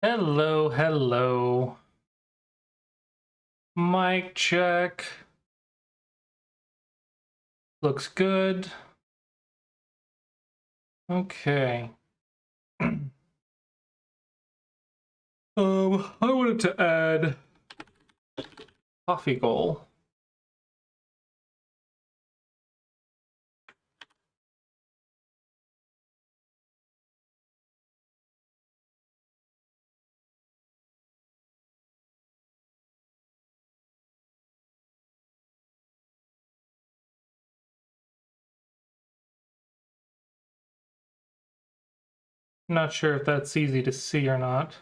Hello, hello. Mic check. Looks good. Okay. I wanted to add coffee goal. Not sure if that's easy to see or not.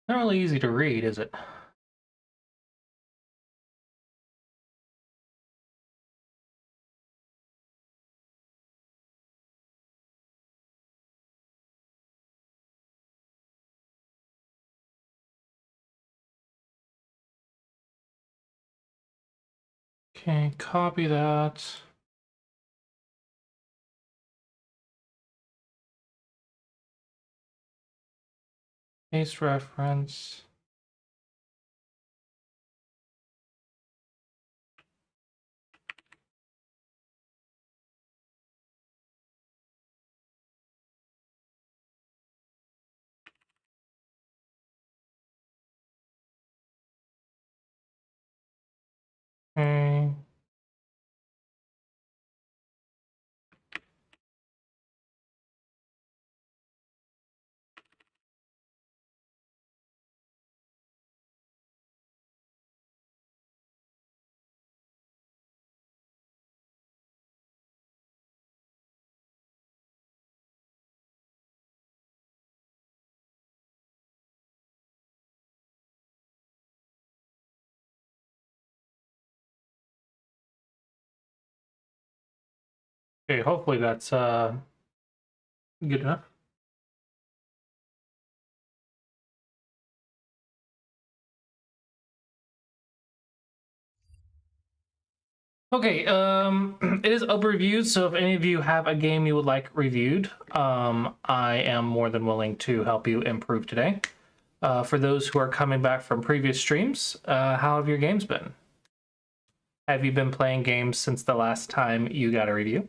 Not really easy to read, is it? Okay, copy that. Paste reference. Okay. Okay, hopefully that's good enough. Okay, it is up reviews, so if any of you have a game you would like reviewed, I am more than willing to help you improve today. For those who are coming back from previous streams, how have your games been? Have you been playing games since the last time you got a review?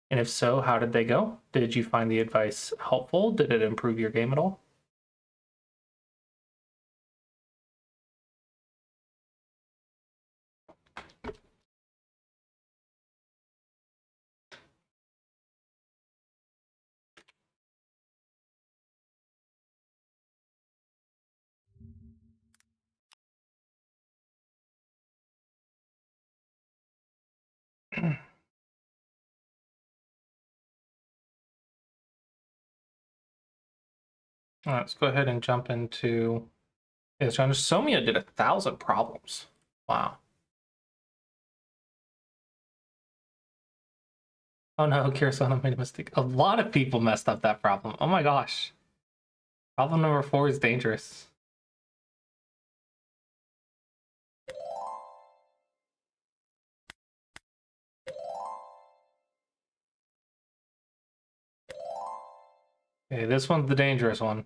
And if so, how did they go? Did you find the advice helpful? Did it improve your game at all? All right, let's go ahead and jump into this challenge. Somia did 1,000 problems. Wow. Oh no, Kirasana made a mistake. A lot of people messed up that problem. Oh my gosh. Problem number 4 is dangerous. Okay, this one's the dangerous one.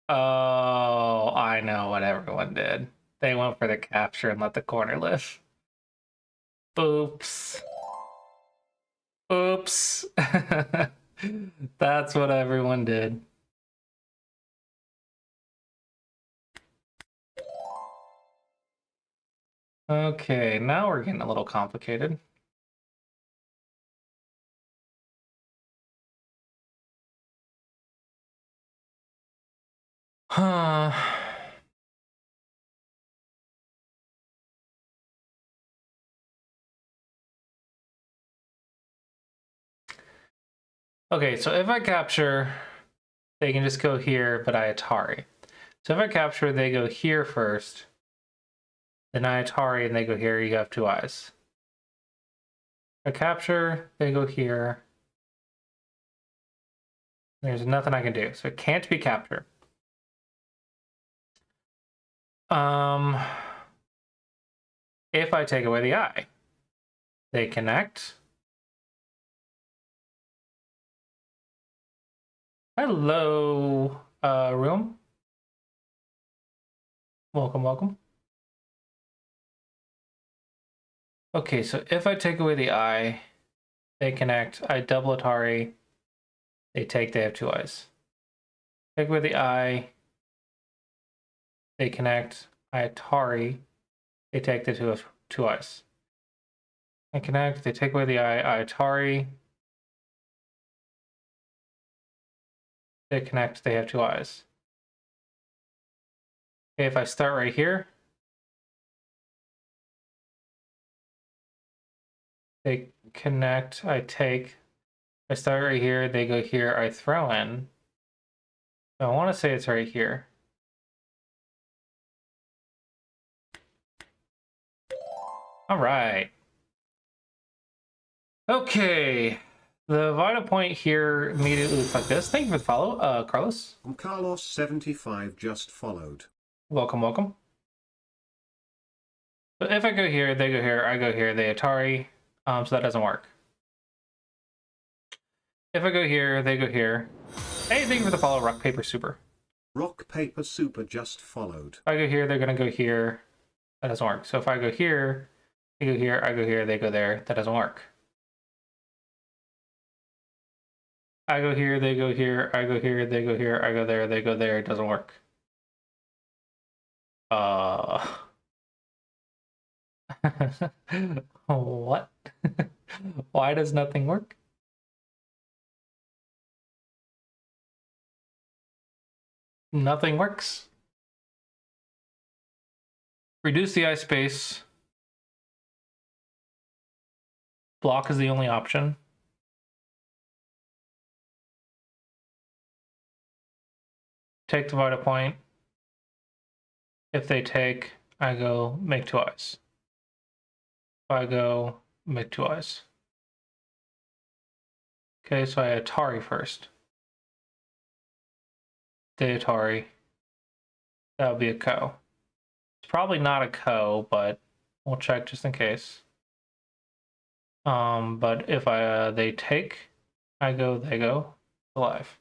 Oh, I know what everyone did. They went for the capture and let the corner live. Oops. Oops. That's what everyone did. Okay, now we're getting a little complicated. Huh. Okay, so if I capture, they can just go here, but I Atari. So if I capture, they go here first, then I Atari, and they go here, you have 2 eyes. I capture, they go here. There's nothing I can do, so it can't be captured. If I take away the eye, they connect. Hello, room. Welcome, welcome. Okay, so if I take away the eye, they connect. I double Atari. They take, they have two eyes. Take away the eye, they connect. I Atari, they take the two eyes. I connect, they take away the eye, I Atari. They connect, they have two eyes. Okay, if I start right here, they connect, I take. I start right here, they go here, I throw in. So I want to say it's right here. All right. Okay. The vital point here immediately looks like this. Thank you for the follow, Carlos. Carlos75 just followed. Welcome, welcome. But if I go here, they go here, I go here, they Atari. So that doesn't work. If I go here, they go here. Hey, thank you for the follow, Rock, Paper, Super. Rock, Paper, Super just followed. If I go here, they're going to go here. That doesn't work. So if I go here, they go here, I go here, they go there. That doesn't work. I go here, they go here, I go here, they go here, I go there, they go there. It doesn't work. What? Why does nothing work? Nothing works. Reduce the eye space. Block is the only option. Take the vital point. If they take, I go make two eyes. If I go make two eyes. Okay, so I Atari first. The Atari. That would be a co. It's probably not a co, but we'll check just in case. But if they take, I go, they go, alive.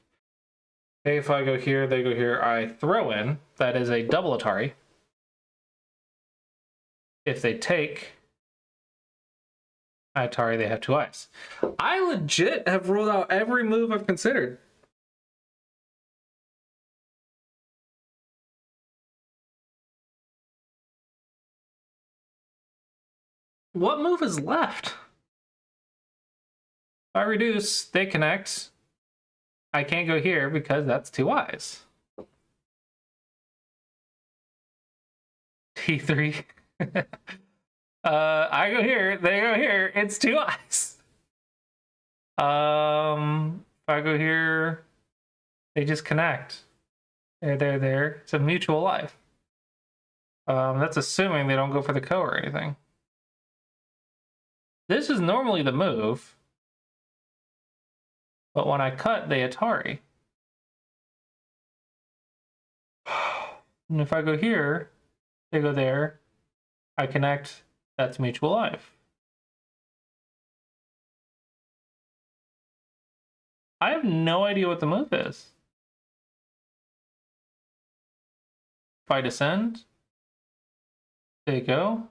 Okay, if I go here, they go here, I throw in. That is a double Atari. If they take, I Atari, they have two eyes. I legit have ruled out every move I've considered. What move is left? If I reduce, they connect. I can't go here because that's two eyes. T3. I go here, they go here, it's two eyes. If I go here, they just connect. There. It's a mutual life. That's assuming they don't go for the co or anything. This is normally the move. But when I cut, they Atari. And if I go here, they go there. I connect, that's mutual life. I have no idea what the move is. If I descend, they go.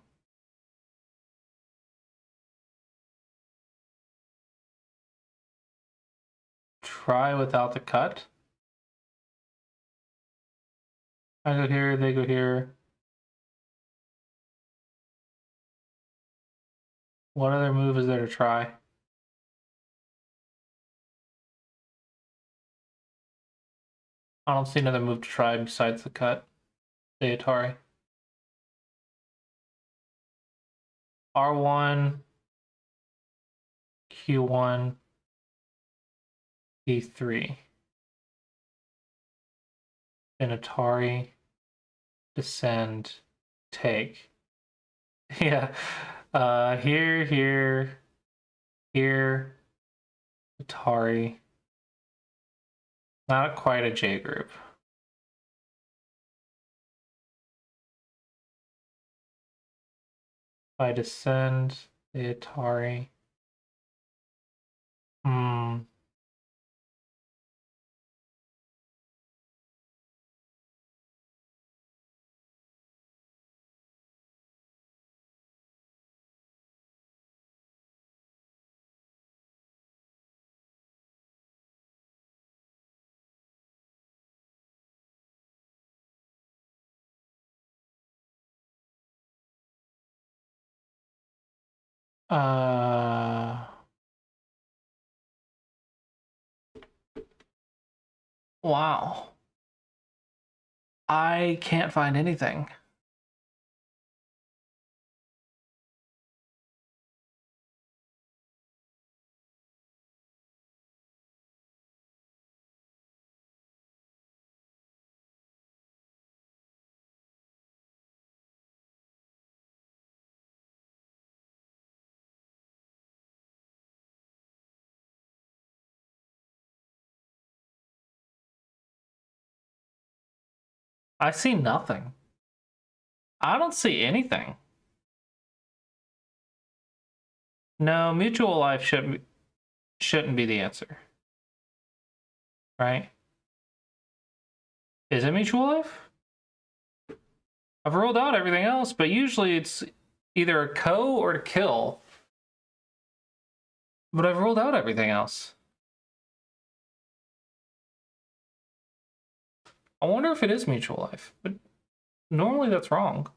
Try without the cut. I go here, they go here. What other move is there to try? I don't see another move to try besides the cut. The Atari. R1, Q1, E3. Then Atari, descend, take. Yeah. Here. here, Atari. Not quite a J group. If I descend the Atari. Hmm. Wow. I can't find anything. I see nothing. I don't see anything. No, mutual life shouldn't be the answer. Right? Is it mutual life? I've rolled out everything else, but usually it's either a co or to kill. But I've rolled out everything else. I wonder if it is mutual life, but normally that's wrong.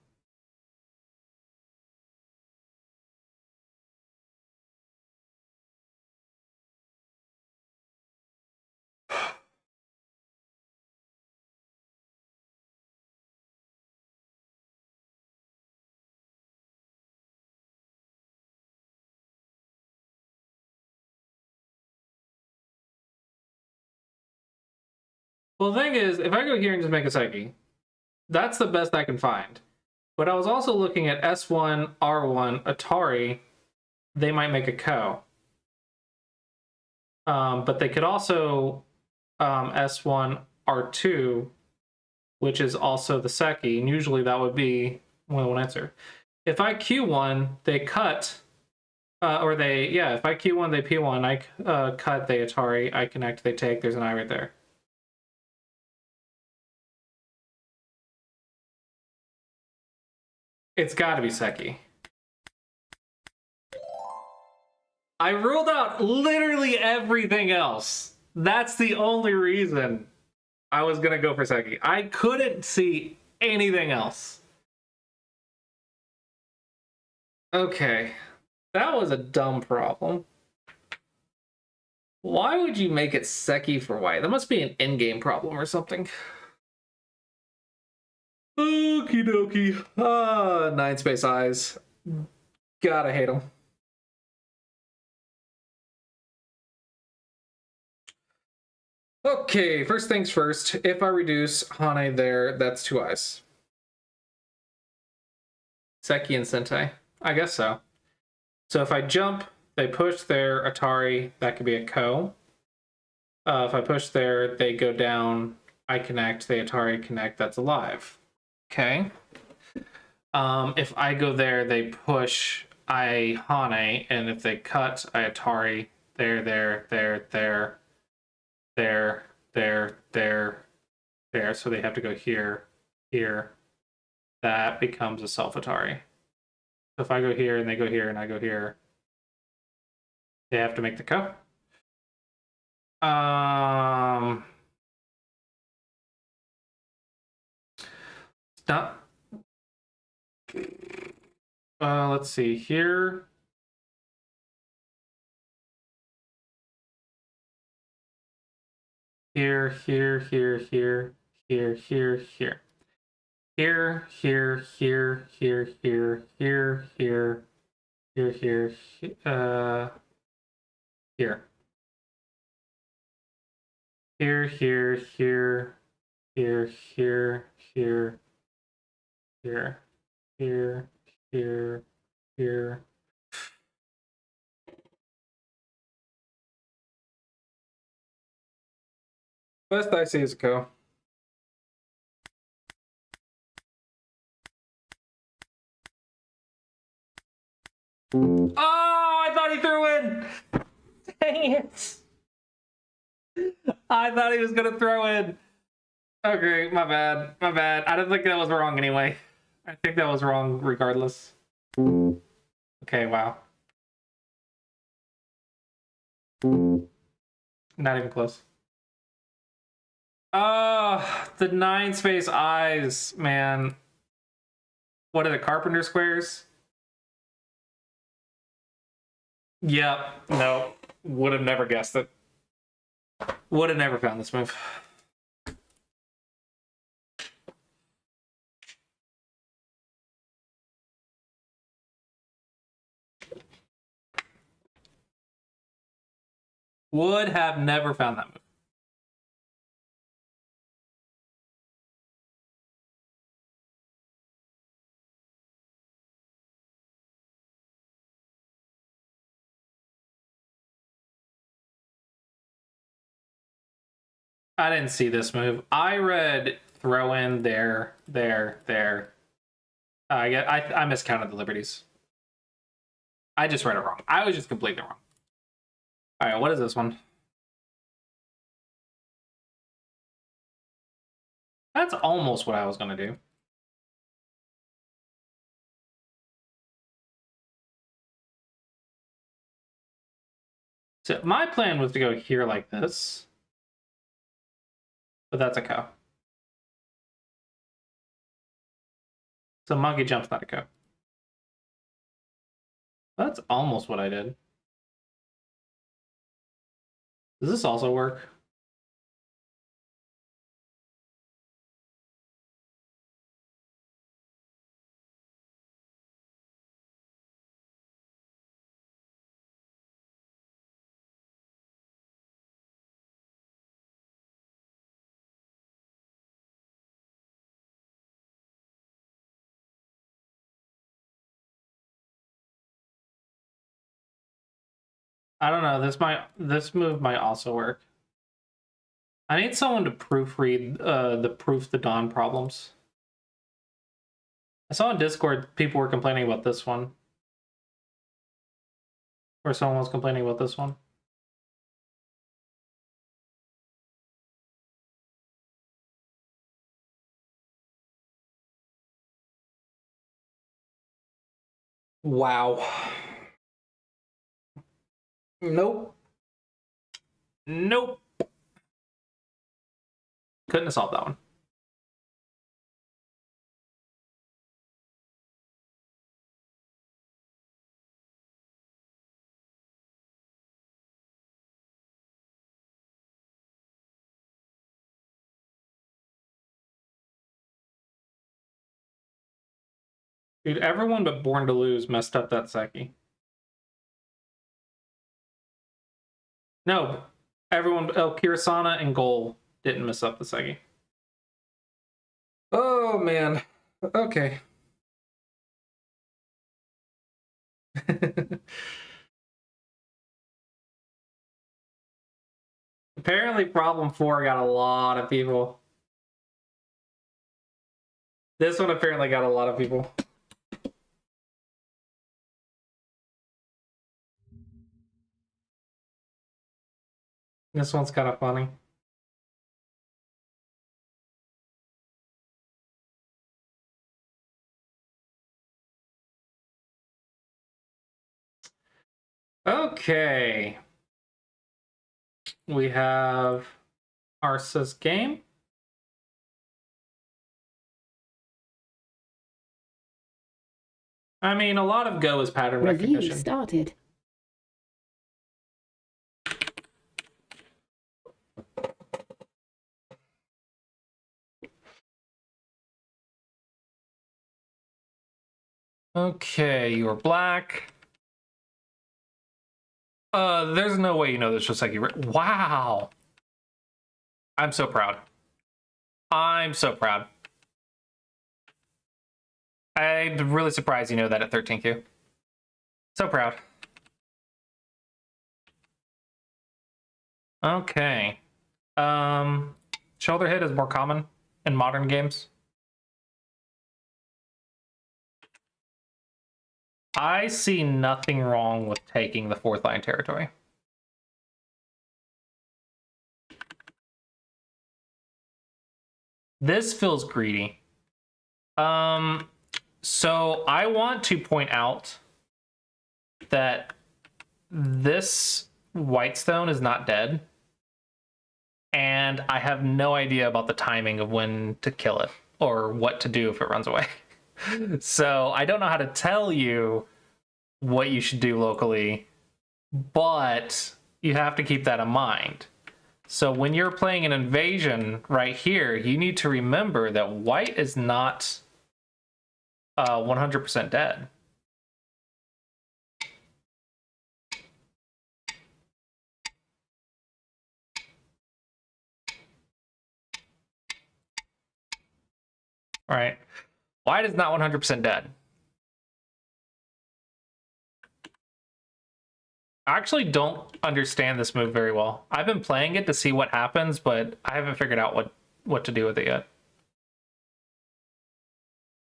Well, the thing is, if I go here and just make a psyche, that's the best I can find. But I was also looking at S1, R1, Atari. They might make a co. But they could also S1, R2, which is also the Seki, and usually that would be one answer. If I Q1, they cut, or they, yeah, if I Q1, they P1, I cut, they Atari, I connect, they take, there's an I right there. It's gotta be Seki. I ruled out literally everything else. That's the only reason I was gonna go for Seki. I couldn't see anything else. Okay, that was a dumb problem. Why would you make it Seki for white? That must be an in-game problem or something. Okie dokie. Ah, 9 space eyes. Gotta hate them. Okay, first things first. If I reduce Hane there, that's 2 eyes. Seki and Sentai. I guess so. So if I jump, they push their Atari, that could be a Ko. If I push there, they go down, I connect, they Atari connect, that's alive. Okay. If I go there, they push, I Hane, and if they cut, I Atari, there. So they have to go here, here. That becomes a self Atari. So if I go here and they go here and I go here, they have to make the Ko. Not. Let's see here. Here. Here. Here. Here. Best I see is a Ko. Oh, I thought he threw in. Dang it. I thought he was going to throw in. Okay, my bad. My bad. I don't think that was wrong anyway. I think that was wrong regardless. Okay, wow. Not even close. Oh, the 9 space eyes, man. What are the Carpenter squares? Yep. No. Would have never guessed it. Would have never found this move. Would have never found that move. I didn't see this move. I read throw in there. I miscounted the liberties. I just read it wrong. I was just completely wrong. All right, what is this one? That's almost what I was gonna do. So my plan was to go here like this, but that's a Ko. So monkey jump's not a Ko. That's almost what I did. Does this also work? I don't know. This move might also work. I need someone to proofread the proof the dawn problems. I saw on Discord people were complaining about this one. Or someone was complaining about this one. Wow. Nope. Nope. Couldn't have solved that one. Dude, everyone but Born to Lose messed up that Seki. No, everyone. Oh, Kirasana and Goal didn't mess up the Seki. Oh man. Okay. Apparently, problem 4 got a lot of people. This one apparently got a lot of people. This one's kind of funny. Okay. We have Arsa's game. I mean, a lot of Go is pattern Review recognition. started. Okay, you're black. There's no way you know this Shoseki. Wow. I'm so proud. I'm so proud. I'm really surprised you know that at 13Q. So proud. Okay. Shoulder hit is more common in modern games. I see nothing wrong with taking the 4th line territory. This feels greedy. So I want to point out that this Whitestone is not dead. And I have no idea about the timing of when to kill it or what to do if it runs away. So I don't know how to tell you what you should do locally, but you have to keep that in mind. So when you're playing an invasion right here, you need to remember that white is not 100% dead. All right, white is not 100% dead. I actually don't understand this move very well. I've been playing it to see what happens, but I haven't figured out what to do with it yet.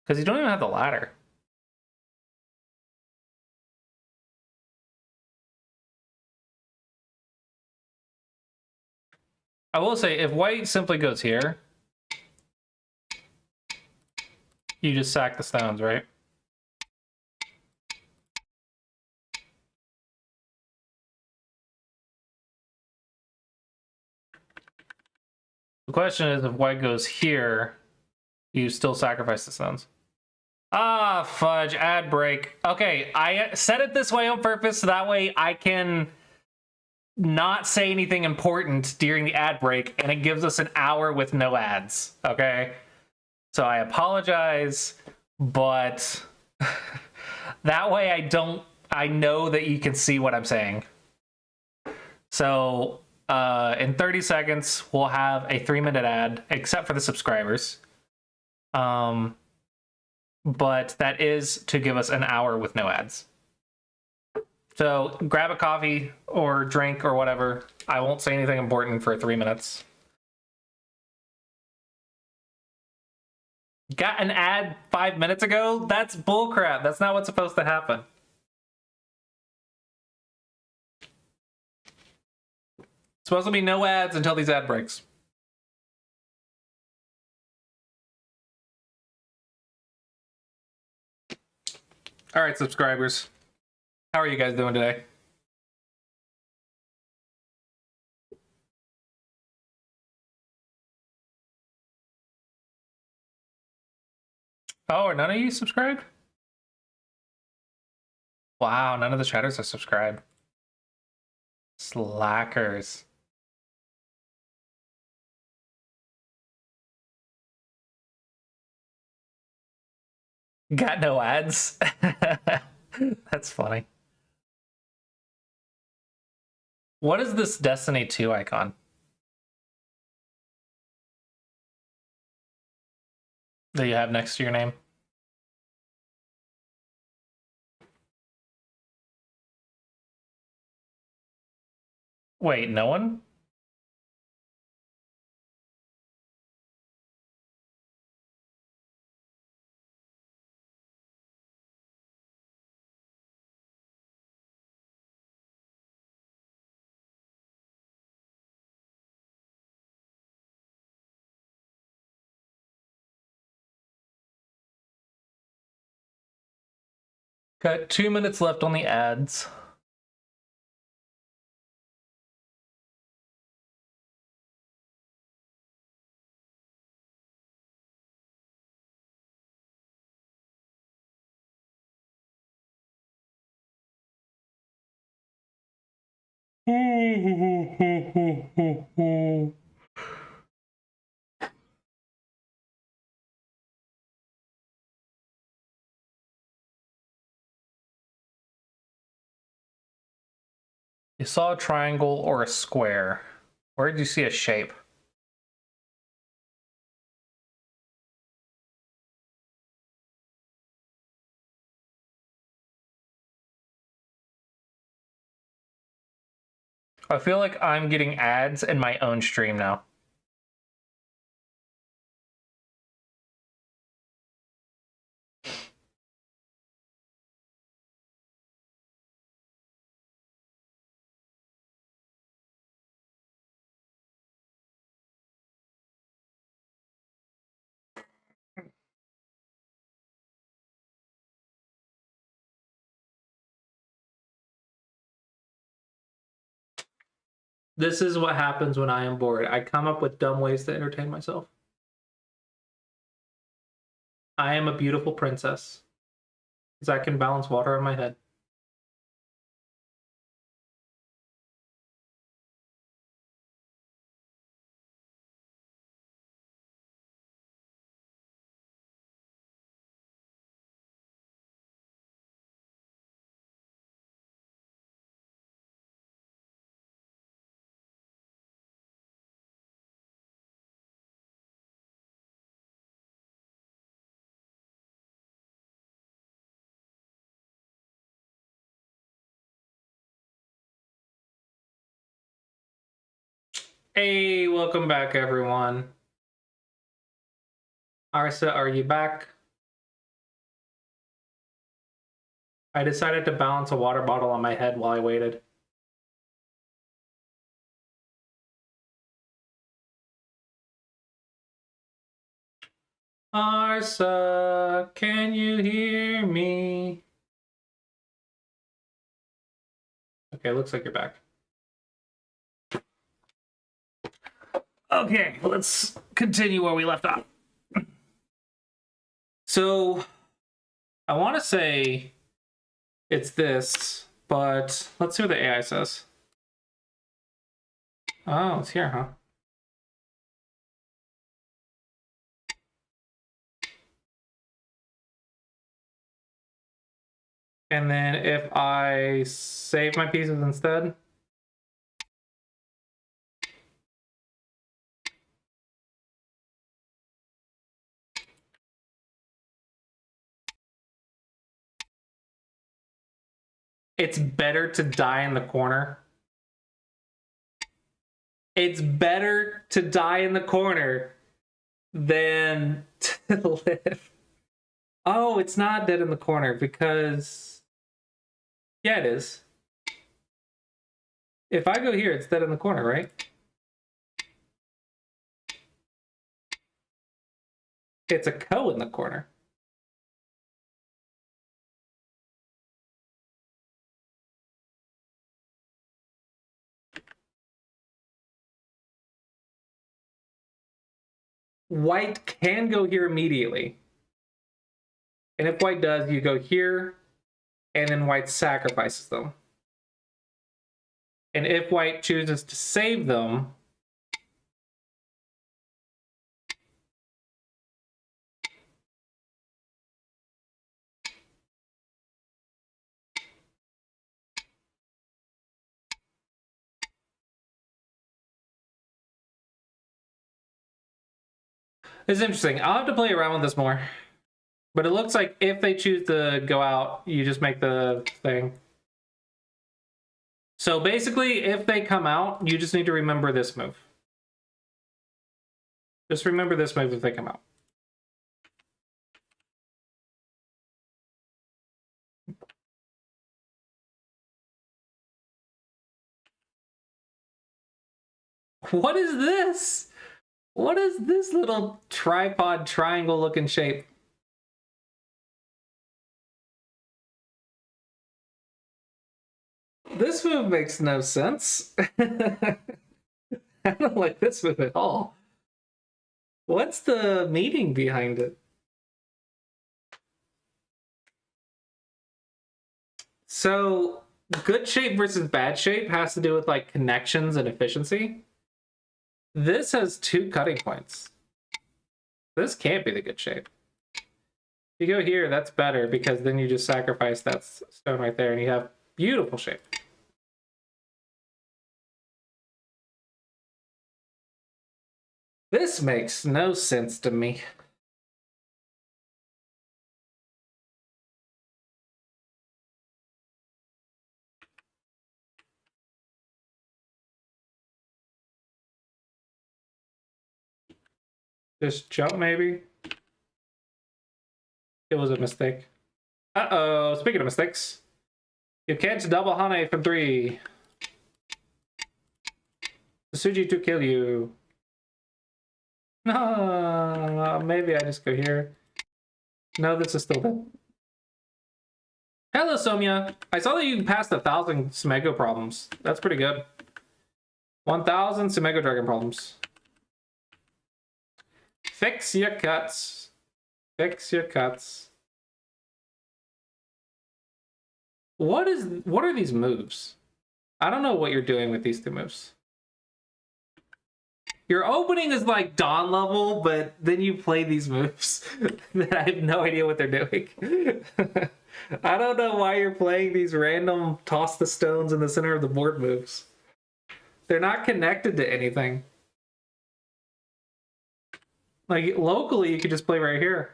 Because you don't even have the ladder. I will say, if white simply goes here, you just sack the stones, right? The question is, if white goes here, you still sacrifice the stones. Ah, fudge, ad break. Okay, I set it this way on purpose so that way I can not say anything important during the ad break, and it gives us an hour with no ads, okay? So I apologize, but that way I know that you can see what I'm saying. So in 30 seconds, we'll have a 3-minute ad, except for the subscribers. But that is to give us an hour with no ads. So grab a coffee or drink or whatever. I won't say anything important for 3 minutes. Got an ad 5 minutes ago? That's bullcrap. That's not what's supposed to happen. It's supposed to be no ads until these ad breaks. All right, subscribers. How are you guys doing today? Oh, are none of you subscribed? Wow, none of the chatters are subscribed. Slackers. Got no ads? That's funny. What is this Destiny 2 icon that you have next to your name? Wait, no one? Got 2 minutes left on the ads. You saw a triangle or a square. Where did you see a shape? I feel like I'm getting ads in my own stream now. This is what happens when I am bored. I come up with dumb ways to entertain myself. I am a beautiful princess. Because I can balance water in my head. Hey, welcome back, everyone. Arsa, are you back? I decided to balance a water bottle on my head while I waited. Arsa, can you hear me? Okay, looks like you're back. Okay, let's continue where we left off. So, I want to say it's this, but let's see what the AI says. Oh, it's here, huh? And then if I save my pieces instead, it's better to die in the corner. It's better to die in the corner than to live. Oh, it's not dead in the corner because... Yeah, it is. If I go here, it's dead in the corner, right? It's a co in the corner. White can go here immediately. And if white does, you go here, and then white sacrifices them. And if white chooses to save them, it's interesting. I'll have to play around with this more. But it looks like if they choose to go out, you just make the thing. So basically, if they come out, you just need to remember this move. Just remember this move if they come out. What is this? What is this little tripod triangle looking shape? This move makes no sense. I don't like this move at all. What's the meaning behind it? So, good shape versus bad shape has to do with like connections and efficiency. This has 2 cutting points. This can't be the good shape. If you go here, that's better because then you just sacrifice that stone right there and you have beautiful shape. This makes no sense to me. Just jump, maybe? It was a mistake. Uh-oh, speaking of mistakes. You can't double Hane for 3. Suji to kill you. No, maybe I just go here. No, this is still dead. Hello, Somya. I saw that you passed 1,000 Smego problems. That's pretty good. 1,000 Sumego Dragon problems. Fix your cuts. Fix your cuts. What are these moves? I don't know what you're doing with these two moves. Your opening is like Dawn level, but then you play these moves that I have no idea what they're doing. I don't know why you're playing these random toss the stones in the center of the board moves. They're not connected to anything. Like, locally, you could just play right here.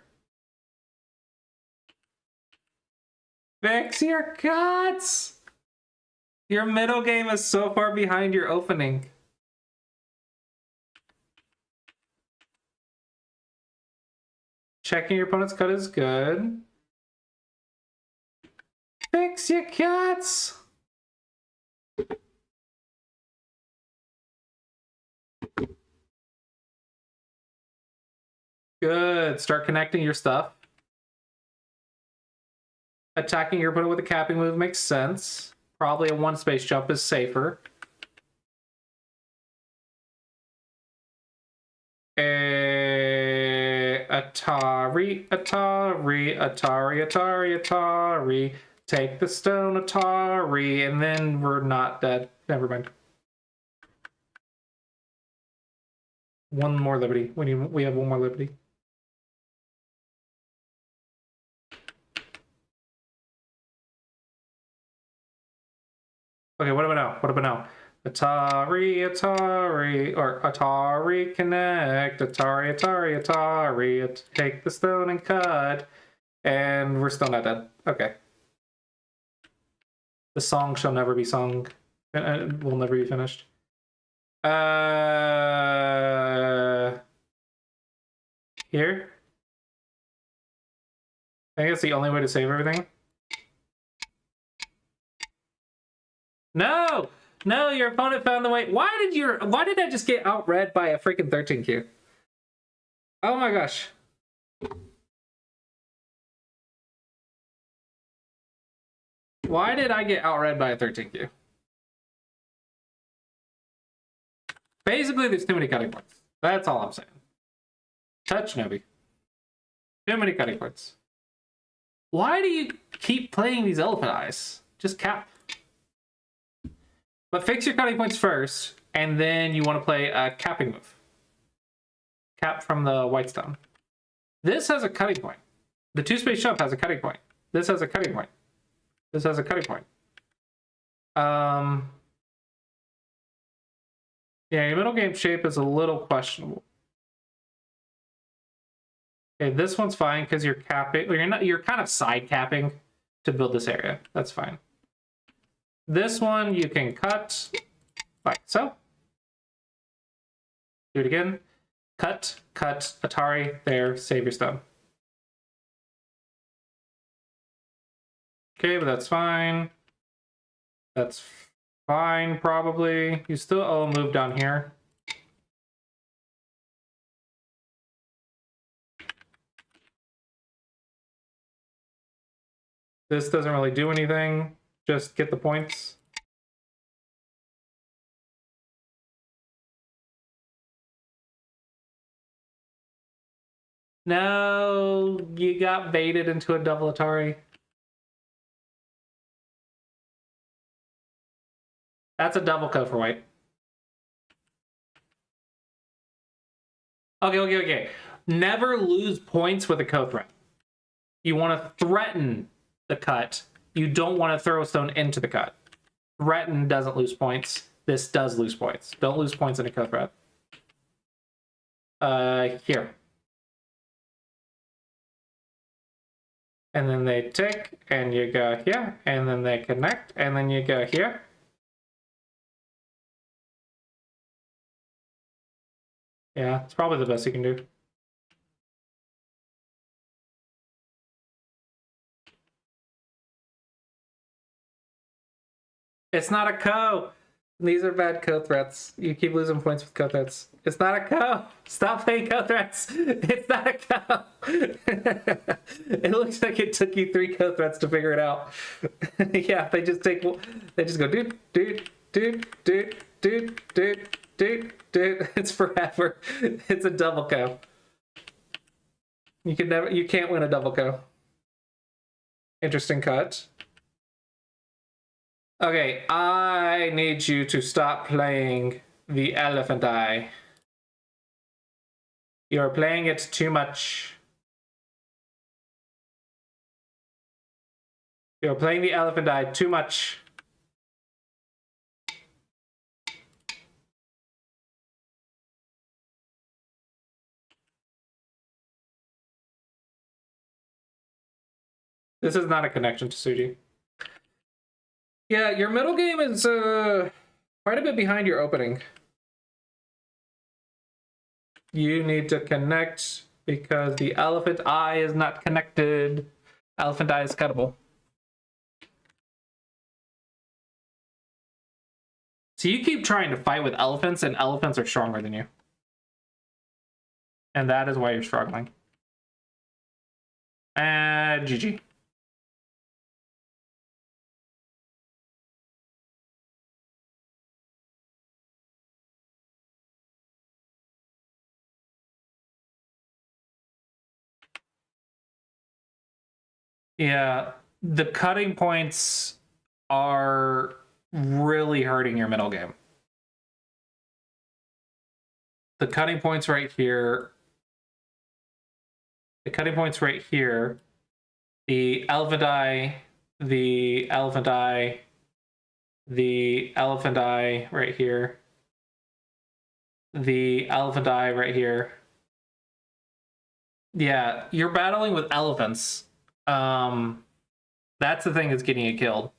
Fix your cuts! Your middle game is so far behind your opening. Checking your opponent's cut is good. Fix your cuts! Good. Start connecting your stuff. Attacking your opponent with a capping move makes sense. Probably a one space jump is safer. Atari, Atari, Atari, Atari, Atari. Take the stone, Atari, and then we're not dead. Never mind. One more liberty. We have one more liberty. Okay, what about now? What about now? Atari, Atari, or Atari Connect, Atari, Atari, Atari, take the stone and cut, and we're still not dead. Okay. The song shall never be sung, and will never be finished. Here? I think it's the only way to save everything. No! No, your opponent found the way. Why did I just get outread by a freaking 13Q? Oh my gosh. Why did I get outread by a 13Q? Basically, there's too many cutting points. That's all I'm saying. Touch Nobi. Too many cutting points. Why do you keep playing these elephant eyes? Just cap. But fix your cutting points first, and then you want to play a capping move. Cap from the white stone. This has a cutting point. The two space jump has a cutting point. This has a cutting point. This has a cutting point. Yeah, your middle game shape is a little questionable. Okay, this one's fine because you're capping. You're kind of side capping to build this area. That's fine. This one you can cut like so. Do it again. Cut, cut, Atari, there, save your stone. Okay, but that's fine. That's fine, probably. You still owe a move down here. This doesn't really do anything. Just get the points. No, you got baited into a double Atari. That's a double co for white. Okay. Never lose points with a co-threat. You want to threaten the cut. You don't want to throw a stone into the cut. Threaten doesn't lose points. This does lose points. Don't lose points in a co-threat. Here. And then they tick, and you go here, and then they connect, and then you go here. Yeah, it's probably the best you can do. It's not a co. These are bad co-threats. You keep losing points with co-threats. It's not a co. Stop playing co-threats. It's not a co. It looks like it took you 3 co-threats to figure it out. Yeah, they just go dude, dude, dude, dude, It's forever. It's a double co. You can't win a double co. Interesting cut. Okay, I need you to stop playing the elephant eye. You're playing it too much. You're playing the elephant eye too much. This is not a connection to Suji. Yeah, your middle game is quite a bit behind your opening. You need to connect because the elephant eye is not connected. Elephant eye is cuttable. So you keep trying to fight with elephants, and elephants are stronger than you. And that is why you're struggling. And GG. Yeah, the cutting points are really hurting your middle game. The cutting points right here. The cutting points right here. The elephant eye, the elephant eye, the elephant eye right here. The elephant eye right here. Yeah, you're battling with elephants. That's the thing that's getting you killed.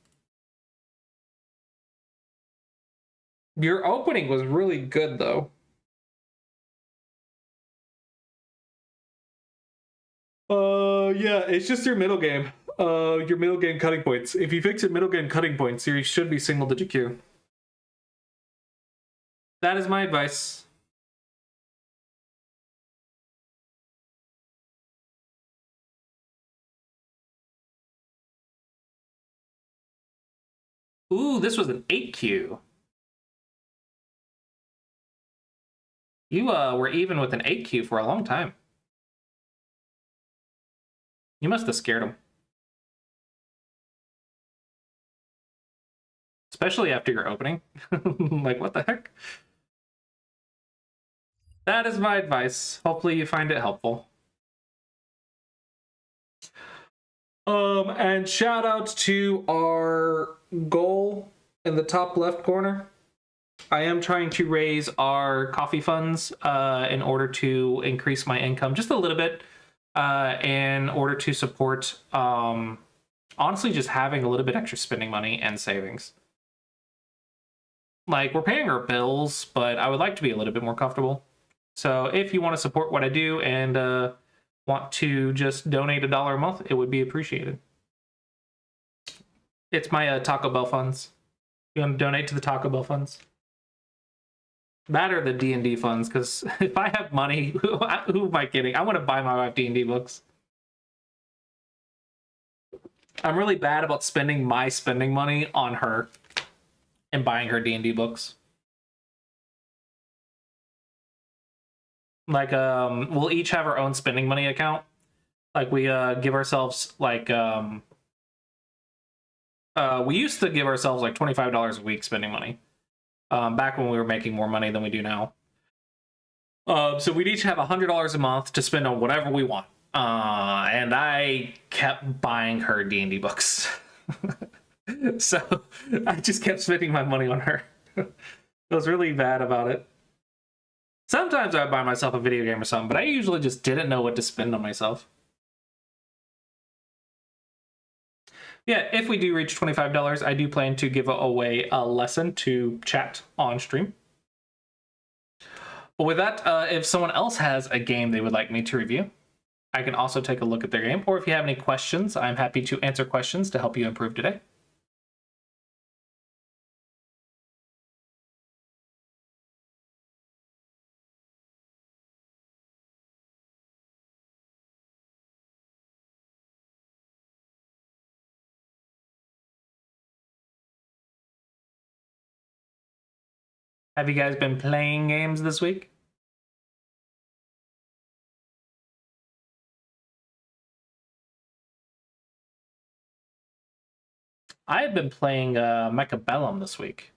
Your opening was really good, though. Yeah, it's just your middle game. Your middle game cutting points. If you fix your middle game cutting points, you should be single digit Q. That is my advice. Ooh, this was an 8Q. You were even with an 8Q for a long time. You must have scared him. Especially after your opening. Like, what the heck? That is my advice. Hopefully you find it helpful. And shout out to our goal in the top left corner. I am trying to raise our coffee funds in order to increase my income just a little bit in order to support, honestly, just having a little bit extra spending money and savings. Like, we're paying our bills, but I would like to be a little bit more comfortable. So if you want to support what I do and want to just donate $1 a month, it would be appreciated. It's my Taco Bell funds. You want to donate to the Taco Bell funds? That or the D&D funds, because if I have money, who am I kidding? I want to buy my wife D&D books. I'm really bad about spending my spending money on her and buying her D&D books. Like, we'll each have our own spending money account. Like, we give ourselves, like, we used to give ourselves, like, $25 a week spending money. Back when we were making more money than we do now. So we'd each have $100 a month to spend on whatever we want. And I kept buying her D&D books. So I just kept spending my money on her. I was really bad about it. Sometimes I'd buy myself a video game or something, but I usually just didn't know what to spend on myself. Yeah, if we do reach $25, I do plan to give away a lesson to chat on stream. But with that, if someone else has a game they would like me to review, I can also take a look at their game. Or if you have any questions, I'm happy to answer questions to help you improve today. Have you guys been playing games this week? I have been playing Mechabellum this week.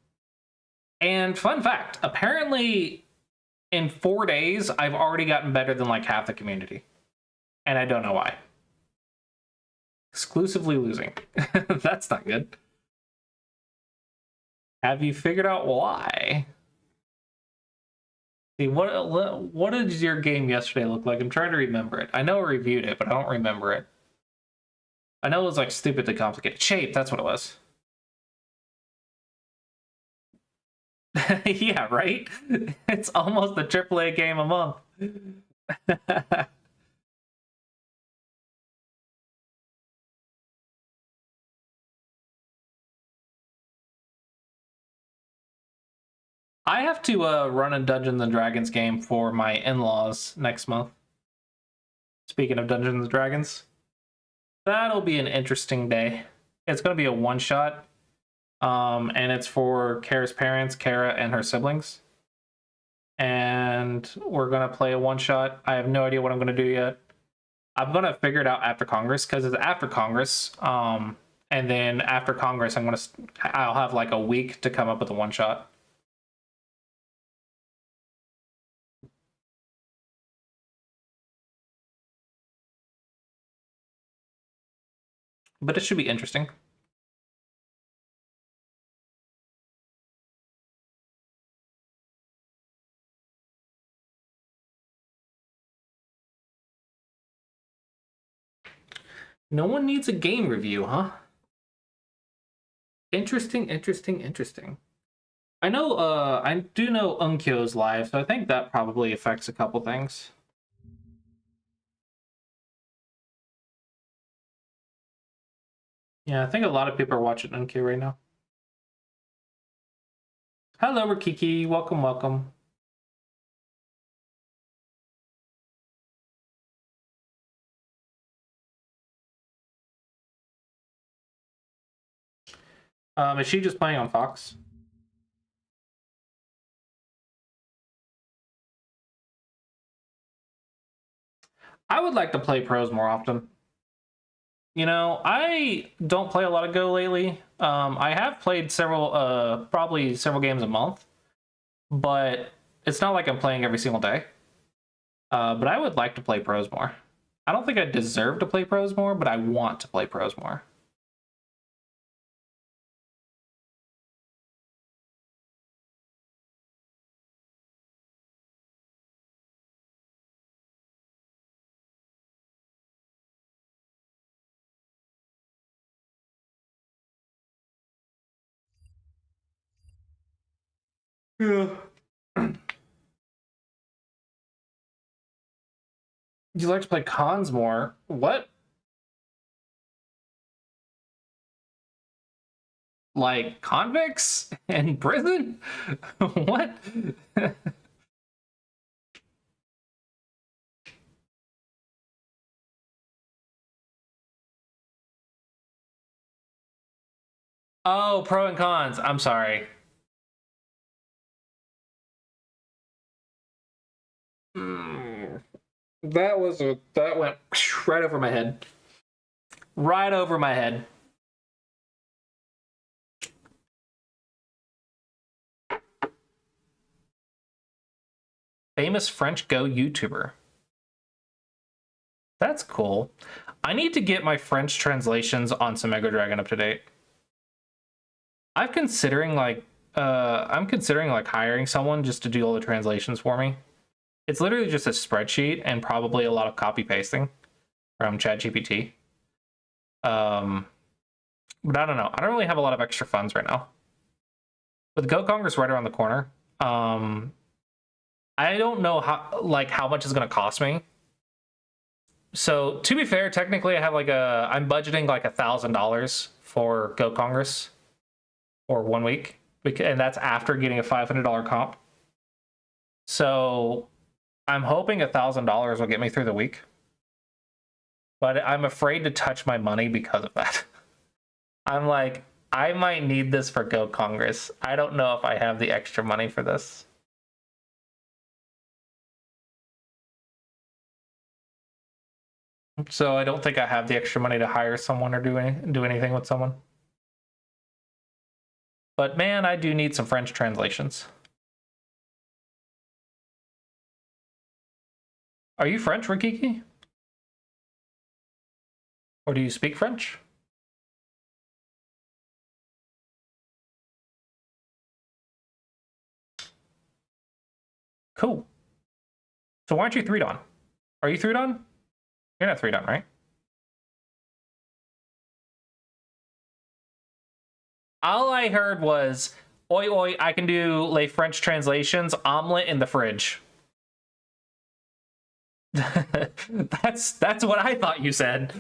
And fun fact, apparently in 4 days, I've already gotten better than like half the community. And I don't know why. Exclusively losing. That's not good. Have you figured out why? See, what did your game yesterday look like? I'm trying to remember it. I know I reviewed it, but I don't remember it. I know it was like stupidly complicated. Shape, that's what it was. Yeah, right? It's almost a AAA game a month. I have to run a Dungeons and Dragons game for my in-laws next month. Speaking of Dungeons and Dragons, that'll be an interesting day. It's going to be a one-shot, and it's for Kara's parents, Kara and her siblings. And we're going to play a one-shot. I have no idea what I'm going to do yet. I'm going to figure it out after Congress, because it's after Congress. And then after Congress, I'll have like a week to come up with a one-shot. But it should be interesting. No one needs a game review, huh? Interesting. I know, I do know Unkyo's live, so I think that probably affects a couple things. Yeah, I think a lot of people are watching Unkyo right now. Hello, Rikiki. Welcome. Is she just playing on Fox? I would like to play pros more often. You know, I don't play a lot of Go lately. I have played probably several games a month, but it's not like I'm playing every single day. But I would like to play pros more. I don't think I deserve to play pros more, but I want to play pros more. Yeah. You like to play cons more? What? Like convicts in prison? What? Oh, pro and cons. I'm sorry. That went right over my head. Right over my head. Famous French Go YouTuber. That's cool. I need to get my French translations on some Mega Dragon up to date. I'm considering like hiring someone just to do all the translations for me. It's literally just a spreadsheet and probably a lot of copy pasting from ChatGPT. But I don't know. I don't really have a lot of extra funds right now. With Go Congress right around the corner, I don't know how much it's gonna cost me. So to be fair, technically I have I'm budgeting like $1,000 for Go Congress for 1 week, and that's after getting a $500 comp. So I'm hoping $1,000 will get me through the week, but I'm afraid to touch my money because of that. I'm like, I might need this for Go Congress. I don't know if I have the extra money for this. So I don't think I have the extra money to hire someone or do anything with someone. But man, I do need some French translations. Are you French, Rikiki? Or do you speak French? Cool. So why aren't you 3-don? Are you 3-don? You're not 3-don, right? All I heard was, oi oi, I can do like French translations, omelet in the fridge. That's what I thought you said.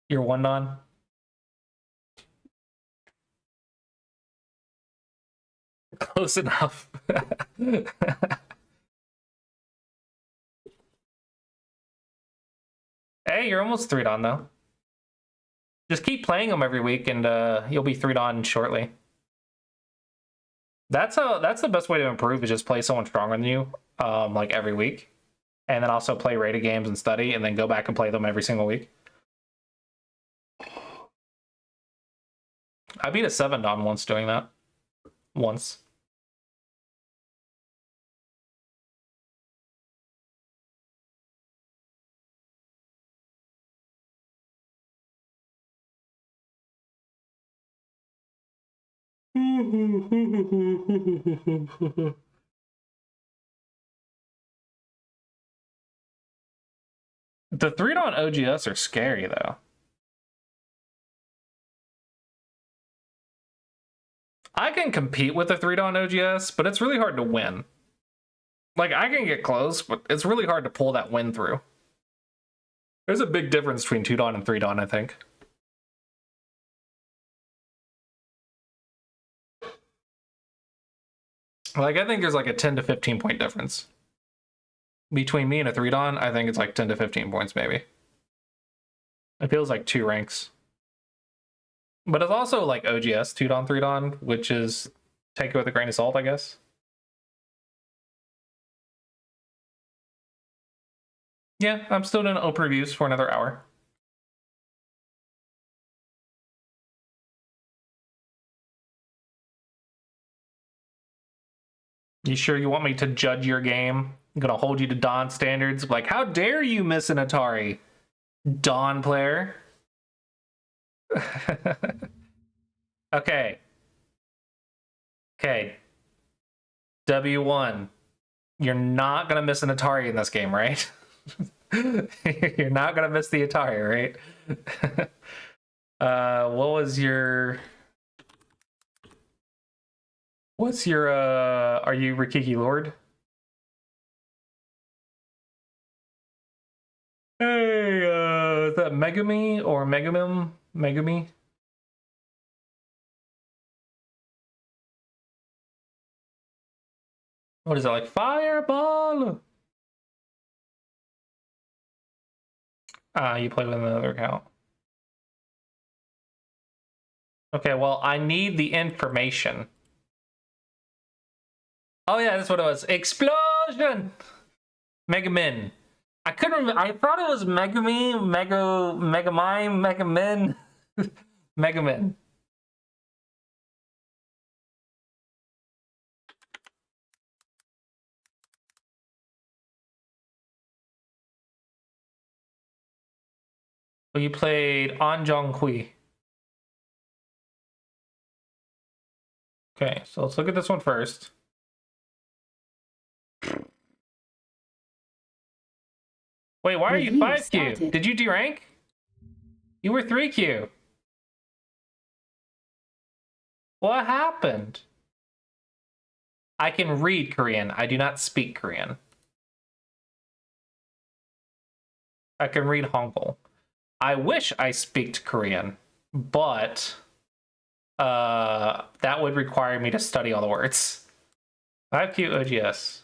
You're 1-don? Close enough. Hey, you're almost 3-don though. Just keep playing them every week and you'll be 3-don shortly. That's the best way to improve, is just play someone stronger than you like every week. And then also play rated games and study, and then go back and play them every single week. I beat a 7-don once doing that. Once. The 3-don OGS are scary though. I can compete with the 3-don OGS, but it's really hard to win. Like, I can get close, but it's really hard to pull that win through. There's a big difference between 2-don and 3-don, I think. Like, I think there's like a 10 to 15 point difference. Between me and a 3-don, I think it's like 10 to 15 points, maybe. It feels like 2 ranks. But it's also like OGS 2-don, 3-don, which is take it with a grain of salt, I guess. Yeah, I'm still doing open reviews for another hour. You sure you want me to judge your game? I'm gonna hold you to Don standards. Like, how dare you miss an Atari, Don player? Okay. Okay. W1. You're not gonna miss an Atari in this game, right? You're not gonna miss the Atari, right? What was your... What's your, are you Rikiki Lord? Hey, is that Megami or Megamim? Megami? What is it, like Fireball? You play with another account. Okay, well, I need the information. Oh yeah, that's what it was. Explosion! Megamin. I couldn't remember. I thought it was Megami, Megamine, Megamin. Megamin. Well, you played Anjong Hui. Okay, so let's look at this one first. Wait, why are you 5Q? Did you derank? You were 3Q. What happened? I can read Korean. I do not speak Korean. I can read Hangul. I wish I speak Korean, but that would require me to study all the words. 5Q OGS.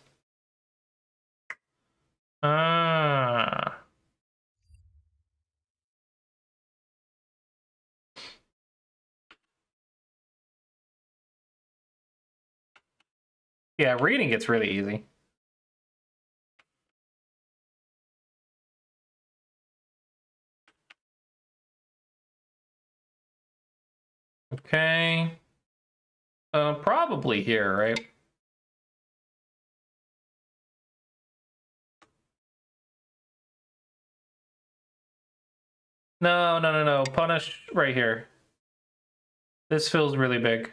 Yeah, reading gets really easy. Okay. Probably here, right? No, no, no, no. Punish right here. This feels really big.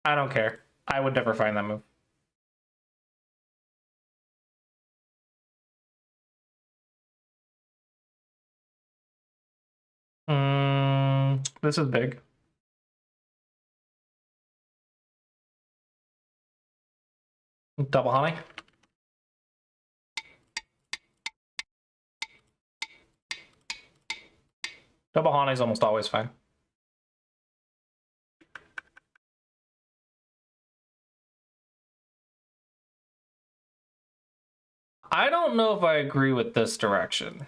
I don't care. I would never find that move. This is big. Double honey. Double honey is almost always fine. I don't know if I agree with this direction.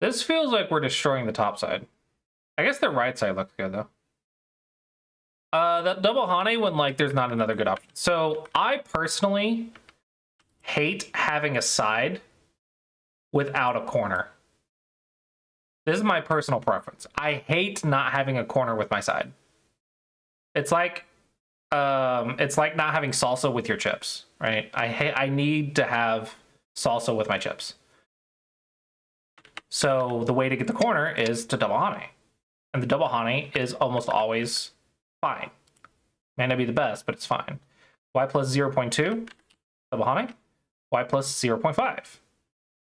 This feels like we're destroying the top side. I guess the right side looks good though. That double honey when like there's not another good option. So I personally hate having a side without a corner. This is my personal preference. I hate not having a corner with my side. It's like not having salsa with your chips, right? I need to have salsa with my chips. So the way to get the corner is to double honey. And the double honey is almost always fine. May not be the best, but it's fine. Y plus 0.2, double honey. Y plus 0.5,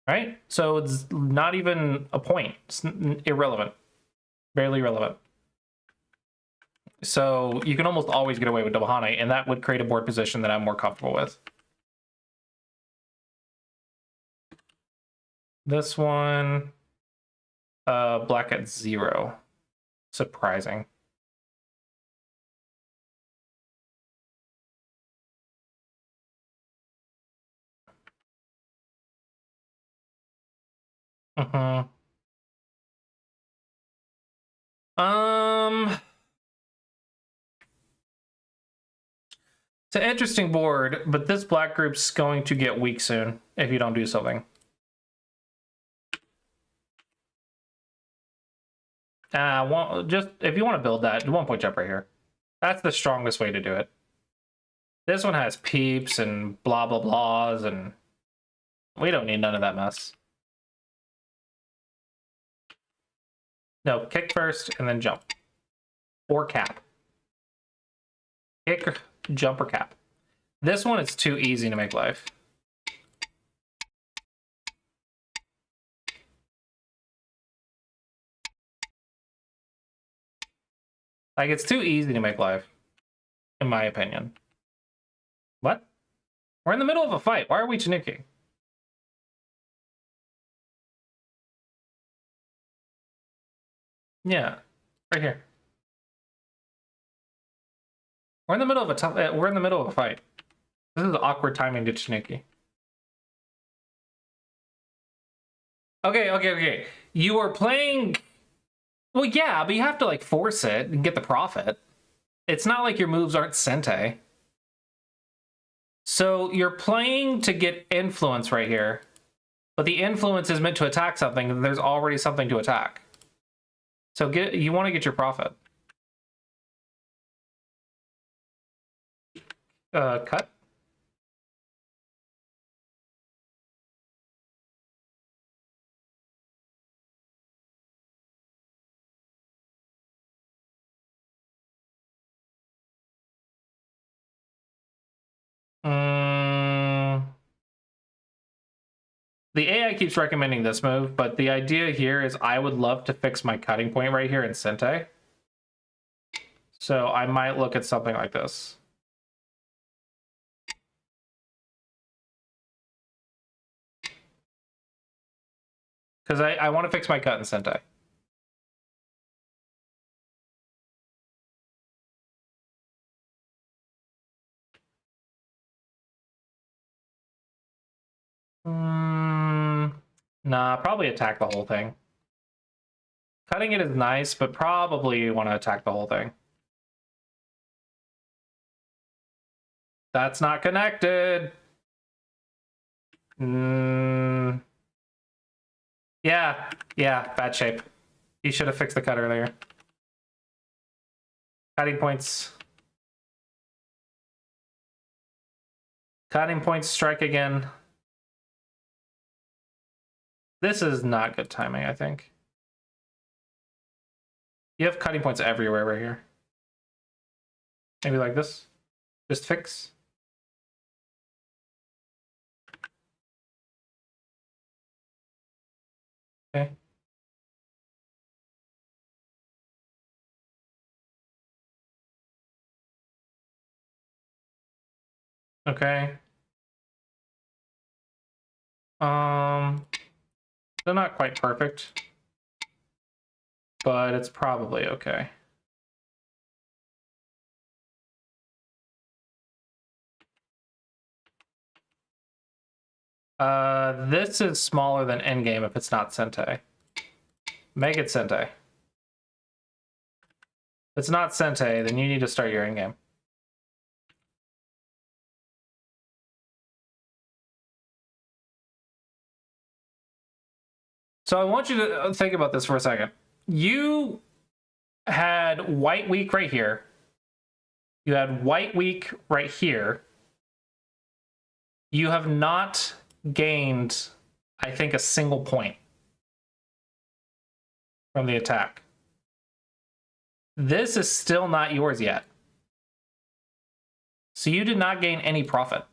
right? So it's not even a point. It's irrelevant. Barely relevant. So you can almost always get away with double honey, and that would create a board position that I'm more comfortable with. This one, black at 0. Surprising. Uh-huh. It's an interesting board, but this black group's going to get weak soon if you don't do something. Just if you want to build that, 1 point jump right here. That's the strongest way to do it. This one has peeps and blah blah blahs, and we don't need none of that mess. No, kick first and then jump. Or cap. Kick, jump, or cap. This one is too easy to make life. Like, it's too easy to make life, in my opinion. What? We're in the middle of a fight. Why are we Chiniki? Yeah, right here. We're in the middle of a fight. This is awkward timing to Chiniki. Okay. You are playing. Well, yeah, but you have to like force it and get the profit. It's not like your moves aren't Sente. So you're playing to get influence right here, but the influence is meant to attack something, and there's already something to attack. So you want to get your profit. Cut. The AI keeps recommending this move, but the idea here is I would love to fix my cutting point right here in Sente. So I might look at something like this. Because I want to fix my cut in Sente. Nah, probably attack the whole thing. Cutting it is nice, but probably you want to attack the whole thing. That's not connected. Yeah, bad shape. He should have fixed the cut earlier. Cutting points. Cutting points, strike again. This is not good timing, I think. You have cutting points everywhere right here. Maybe like this. Just fix. Okay. Okay. They're not quite perfect, but it's probably okay. This is smaller than endgame if it's not Sente. Make it Sente. If it's not Sente, then you need to start your endgame. So I want you to think about this for a second. You had white week right here. You had white week right here. You have not gained, I think, a single point from the attack. This is still not yours yet. So you did not gain any profit.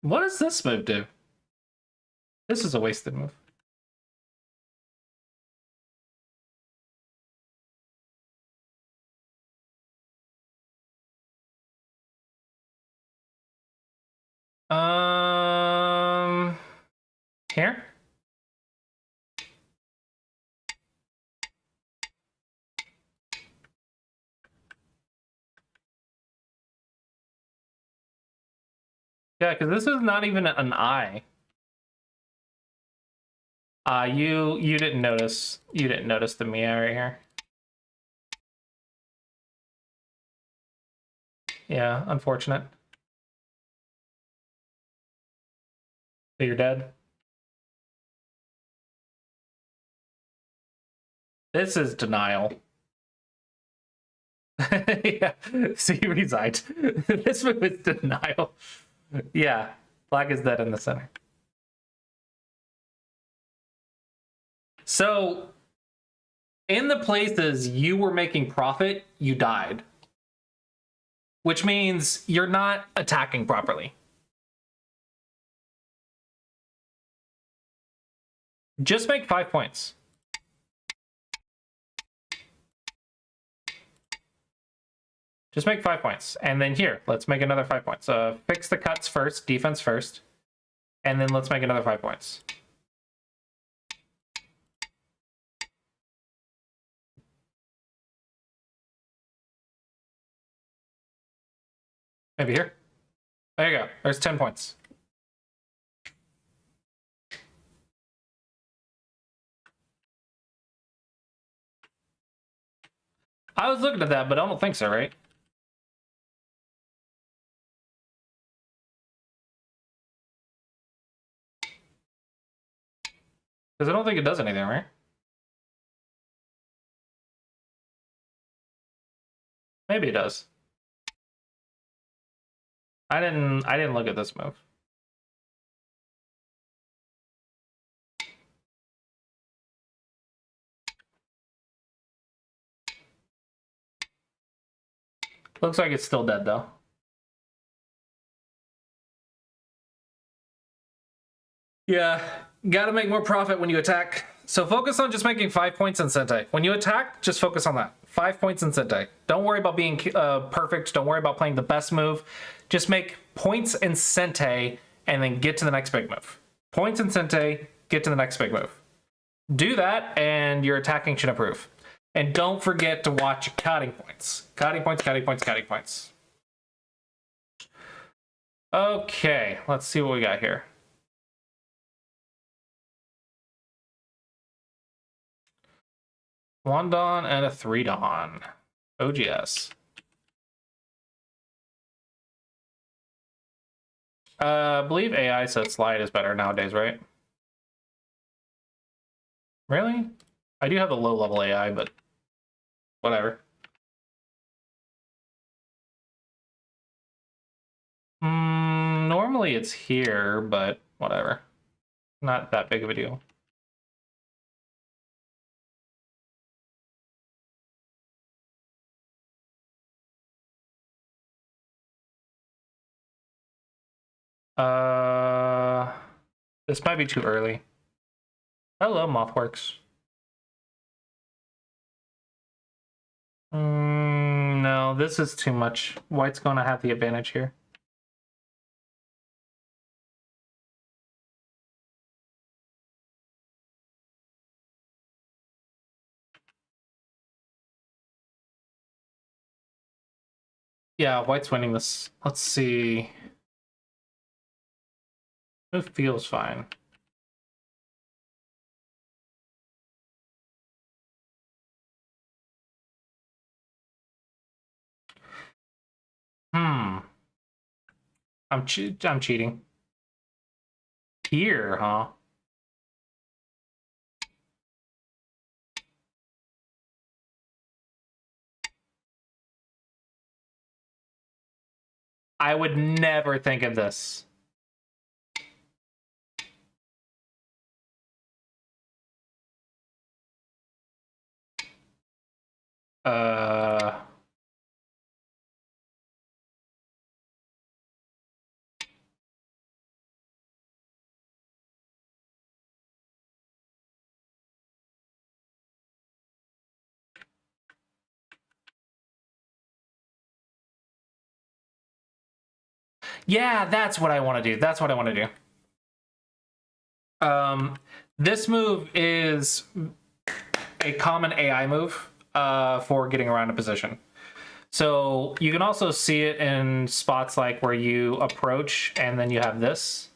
What does this move do? This is a wasted move. Here? Yeah, because this is not even an eye. You didn't notice. You didn't notice the Mia right here. Yeah, unfortunate. So you're dead. This is denial. Yeah, so he resigned. This move is denial. Yeah, black is dead in the center. So, in the places you were making profit, you died. Which means you're not attacking properly. Just make 5 points. Just make 5 points. And then here, let's make another 5 points. Fix the cuts first, defense first. And then let's make another 5 points. Maybe here. There you go. There's 10 points. I was looking at that, but I don't think so, right? Because I don't think it does anything, right? Maybe it does. I didn't look at this move. Looks like it's still dead though. Yeah, gotta make more profit when you attack. So focus on just making 5 points in Sente. When you attack, just focus on that. 5 points in Sente. Don't worry about being perfect. Don't worry about playing the best move. Just make points in Sente and then get to the next big move. Points in Sente, get to the next big move. Do that and your attacking should improve. And don't forget to watch your cutting points. Cutting points, cutting points, cutting points. Okay, let's see what we got here. One Dawn and a 3 Dawn. OGS. I believe AI said slide is better nowadays, right? Really? I do have the low level AI, but whatever. Normally it's here, but whatever. Not that big of a deal. This might be too early. Hello, Mothworks. No, this is too much. White's gonna have the advantage here. Yeah, White's winning this. Let's see. It feels fine. I'm cheating. Here, huh? I would never think of this. Uh... Yeah, that's what I want to do. That's what I want to do. This move is a common AI move for getting around a position. So you can also see it in spots like where you approach and then you have this.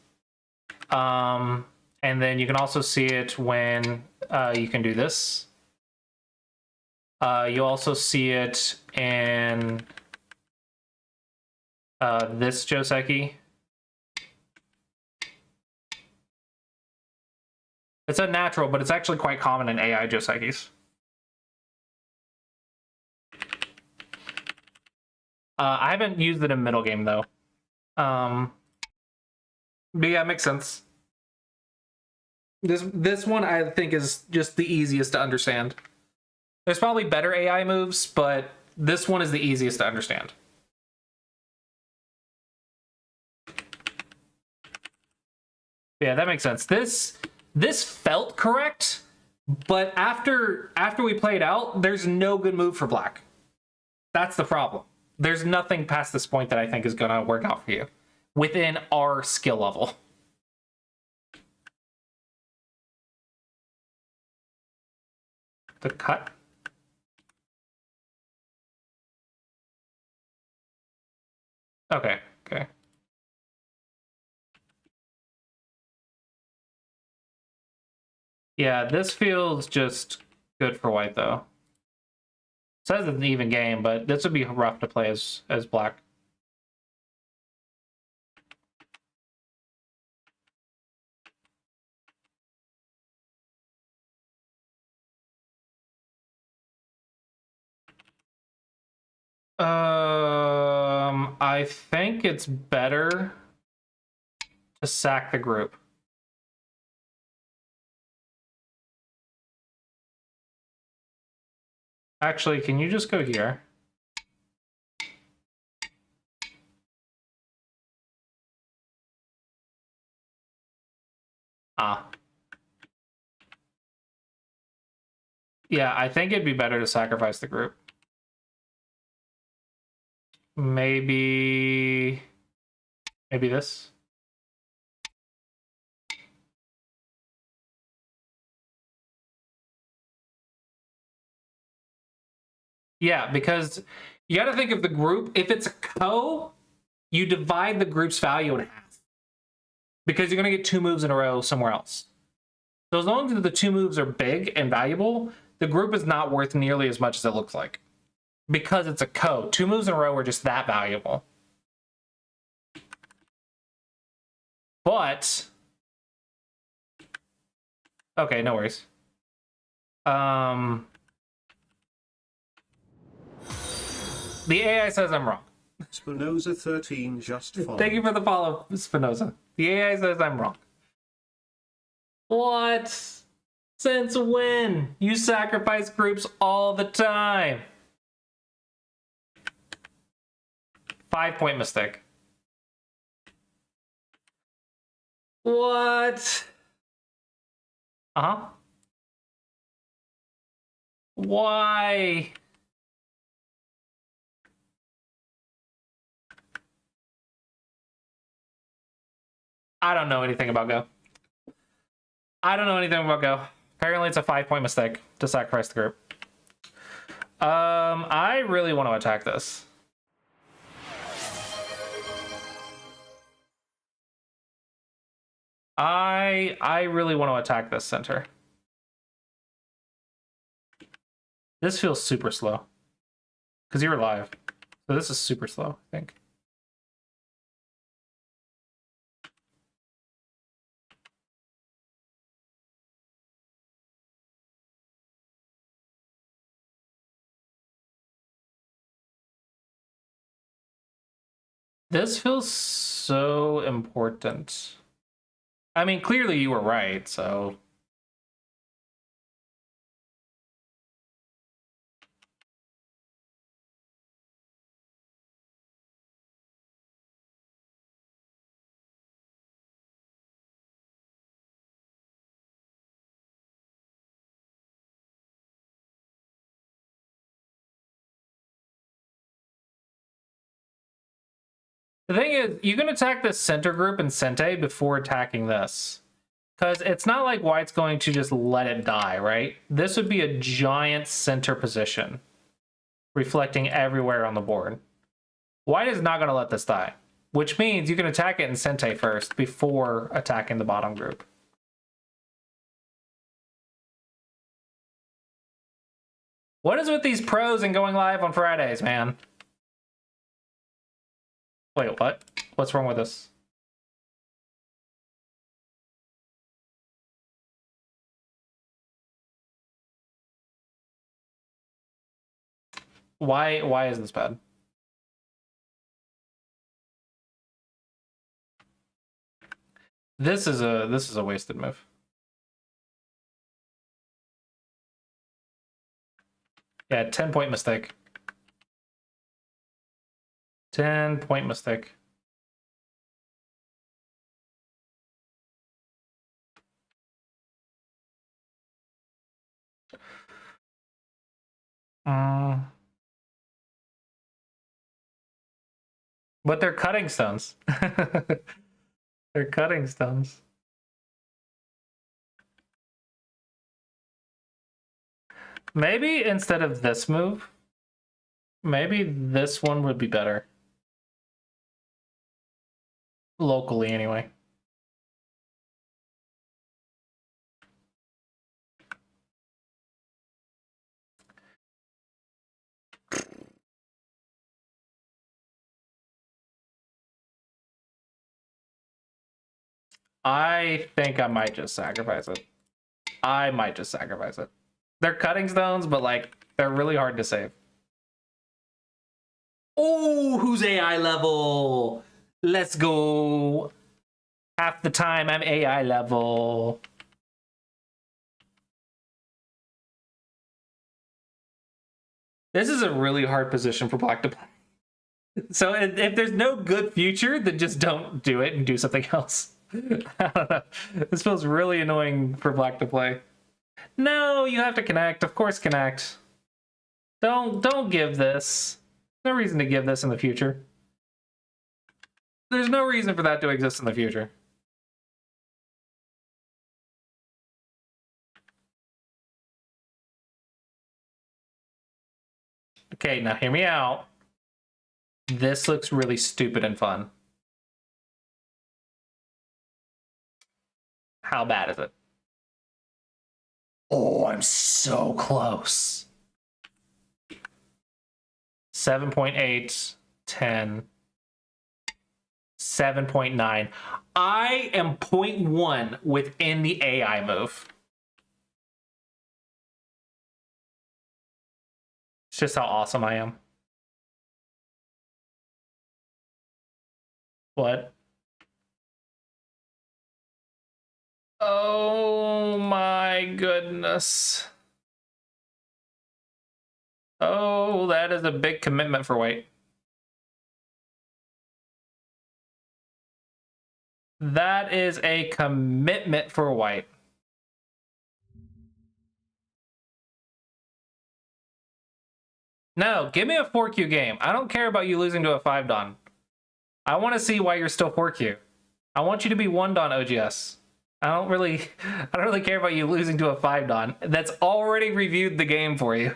And then you can also see it when you can do this. You also see it in this Joseki. It's unnatural, but it's actually quite common in AI Josekis. I haven't used it in middle game though. But yeah, it makes sense. This one I think is just the easiest to understand. There's probably better AI moves, but this one is the easiest to understand. Yeah, that makes sense. This felt correct, but after we played out, there's no good move for black. That's the problem. There's nothing past this point that I think is gonna work out for you within our skill level. The cut. Okay, okay. Yeah, this feels just good for white though. Says it's an even game, but this would be rough to play as black. I think it's better to sack the group. Actually, can you just go here? Ah. Yeah, I think it'd be better to sacrifice the group. Maybe this. Yeah, because you got to think of the group. If it's a co, you divide the group's value in half because you're going to get 2 moves in a row somewhere else. So as long as the 2 moves are big and valuable, the group is not worth nearly as much as it looks like. Because it's a co. 2 moves in a row are just that valuable. But okay, no worries. The AI says I'm wrong. Spinoza 13 just followed. Thank you for the follow, Spinoza. The AI says I'm wrong. What? Since when? You sacrifice groups all the time. 5-point mistake. What? Uh-huh. Why? I don't know anything about Go. I don't know anything about Go. Apparently it's a 5-point mistake to sacrifice the group. I really want to attack this. I really want to attack this center. This feels super slow. Because you're alive. So this is super slow, I think. This feels so important. I mean, clearly you were right, so... The thing is, you can attack this center group in Sente before attacking this. Because it's not like White's going to just let it die, right? This would be a giant center position, reflecting everywhere on the board. White is not going to let this die, which means you can attack it in Sente first before attacking the bottom group. What is with these pros and going live on Fridays, man? Wait, what? What's wrong with this? Why is this bad? This is a wasted move. Yeah, 10-point mistake. 10-point mistake. But they're cutting stones. They're cutting stones. Maybe instead of this move, maybe this one would be better. Locally, anyway. I think I might just sacrifice it. I might just sacrifice it. They're cutting stones, but like they're really hard to save. Oh, who's AI level? Let's go. Half the time I'm AI level. This is a really hard position for Black to play. So if there's no good future, then just don't do it and do something else. I don't know. This feels really annoying for Black to play. No, you have to connect. Of course, connect. Don't give this. No reason to give this in the future. There's no reason for that to exist in the future. Okay, now hear me out. This looks really stupid and fun. How bad is it? Oh, I'm so close. 7.8, 10, 7.9. I am 0.1 within the AI move. It's just how awesome I am. What? Oh my goodness. Oh, that is a big commitment for white. That is a commitment for white. No, give me a 4Q game. I don't care about you losing to a 5-don. I want to see why you're still 4Q. I want you to be 1-don OGS. I don't really care about you losing to a 5-don. That's already reviewed the game for you.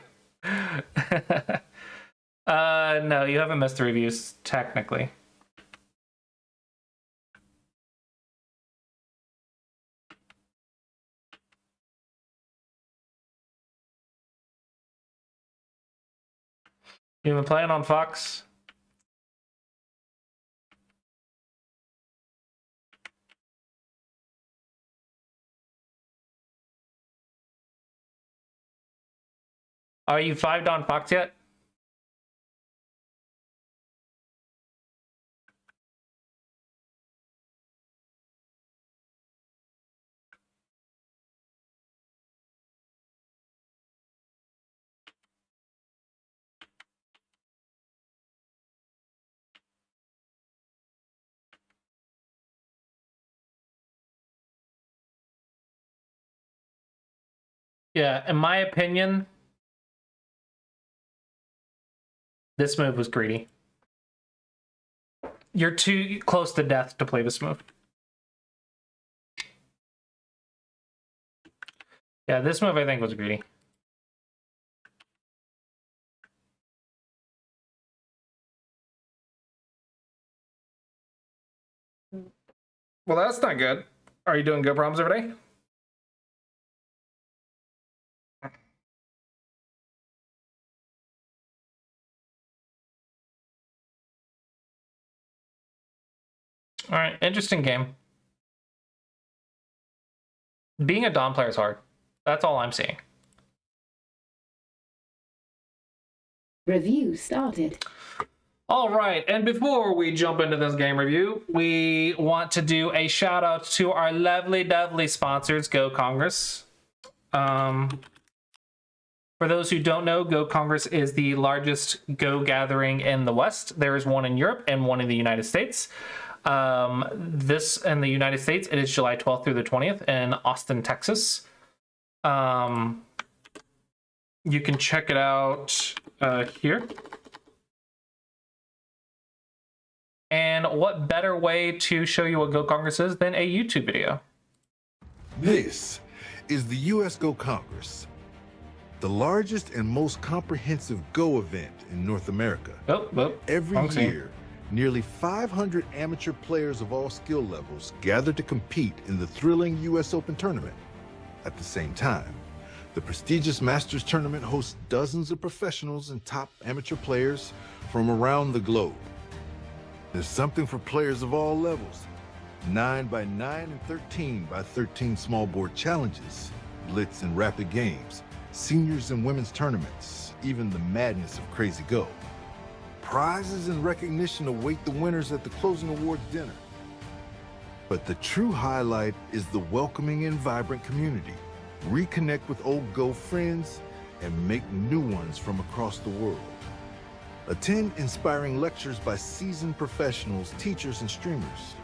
No, you haven't missed the reviews, technically. You been playing on Fox? Are you 5-don Fox yet? Yeah, in my opinion, this move was greedy. You're too close to death to play this move. Yeah, this move I think was greedy. Well, that's not good. Are you doing Go problems every day? All right, interesting game. Being a Dom player is hard. That's all I'm seeing. Review started. All right, and before we jump into this game review, we want to do a shout out to our lovely sponsors, Go Congress. For those who don't know, Go Congress is the largest Go gathering in the West. There is one in Europe and one in the United States. This in the United States, it is July 12th through the 20th in Austin, Texas. You can check it out here. And what better way to show you what Go Congress is than a YouTube video? This is the U.S. Go Congress, the largest and most comprehensive Go event in North America. Every year, nearly 500 amateur players of all skill levels gather to compete in the thrilling U.S. Open tournament. At the same time, the prestigious Masters tournament hosts dozens of professionals and top amateur players from around the globe. There's something for players of all levels. 9x9 and 13x13 small board challenges, blitz and rapid games, seniors and women's tournaments, even the madness of Crazy Go. Prizes and recognition await the winners at the closing awards dinner. But the true highlight is the welcoming and vibrant community. Reconnect with old Go friends and make new ones from across the world. Attend inspiring lectures by seasoned professionals, teachers, and streamers.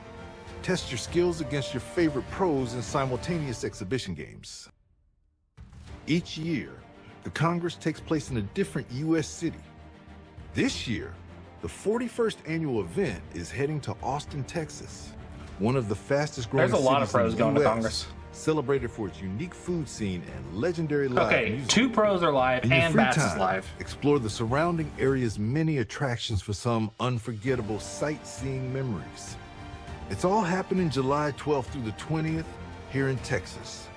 Test your skills against your favorite pros in simultaneous exhibition games. Each year, the Congress takes place in a different U.S. city. This year, the 41st annual event is heading to Austin, Texas, one of the fastest growing There's a lot of cities in pros the going to US. Congress. celebrated for its unique food scene and legendary live music. 2 pros are live and Bats is live. Explore the surrounding area's many attractions for some unforgettable sightseeing memories. It's all happening July 12th through the 20th here in Texas.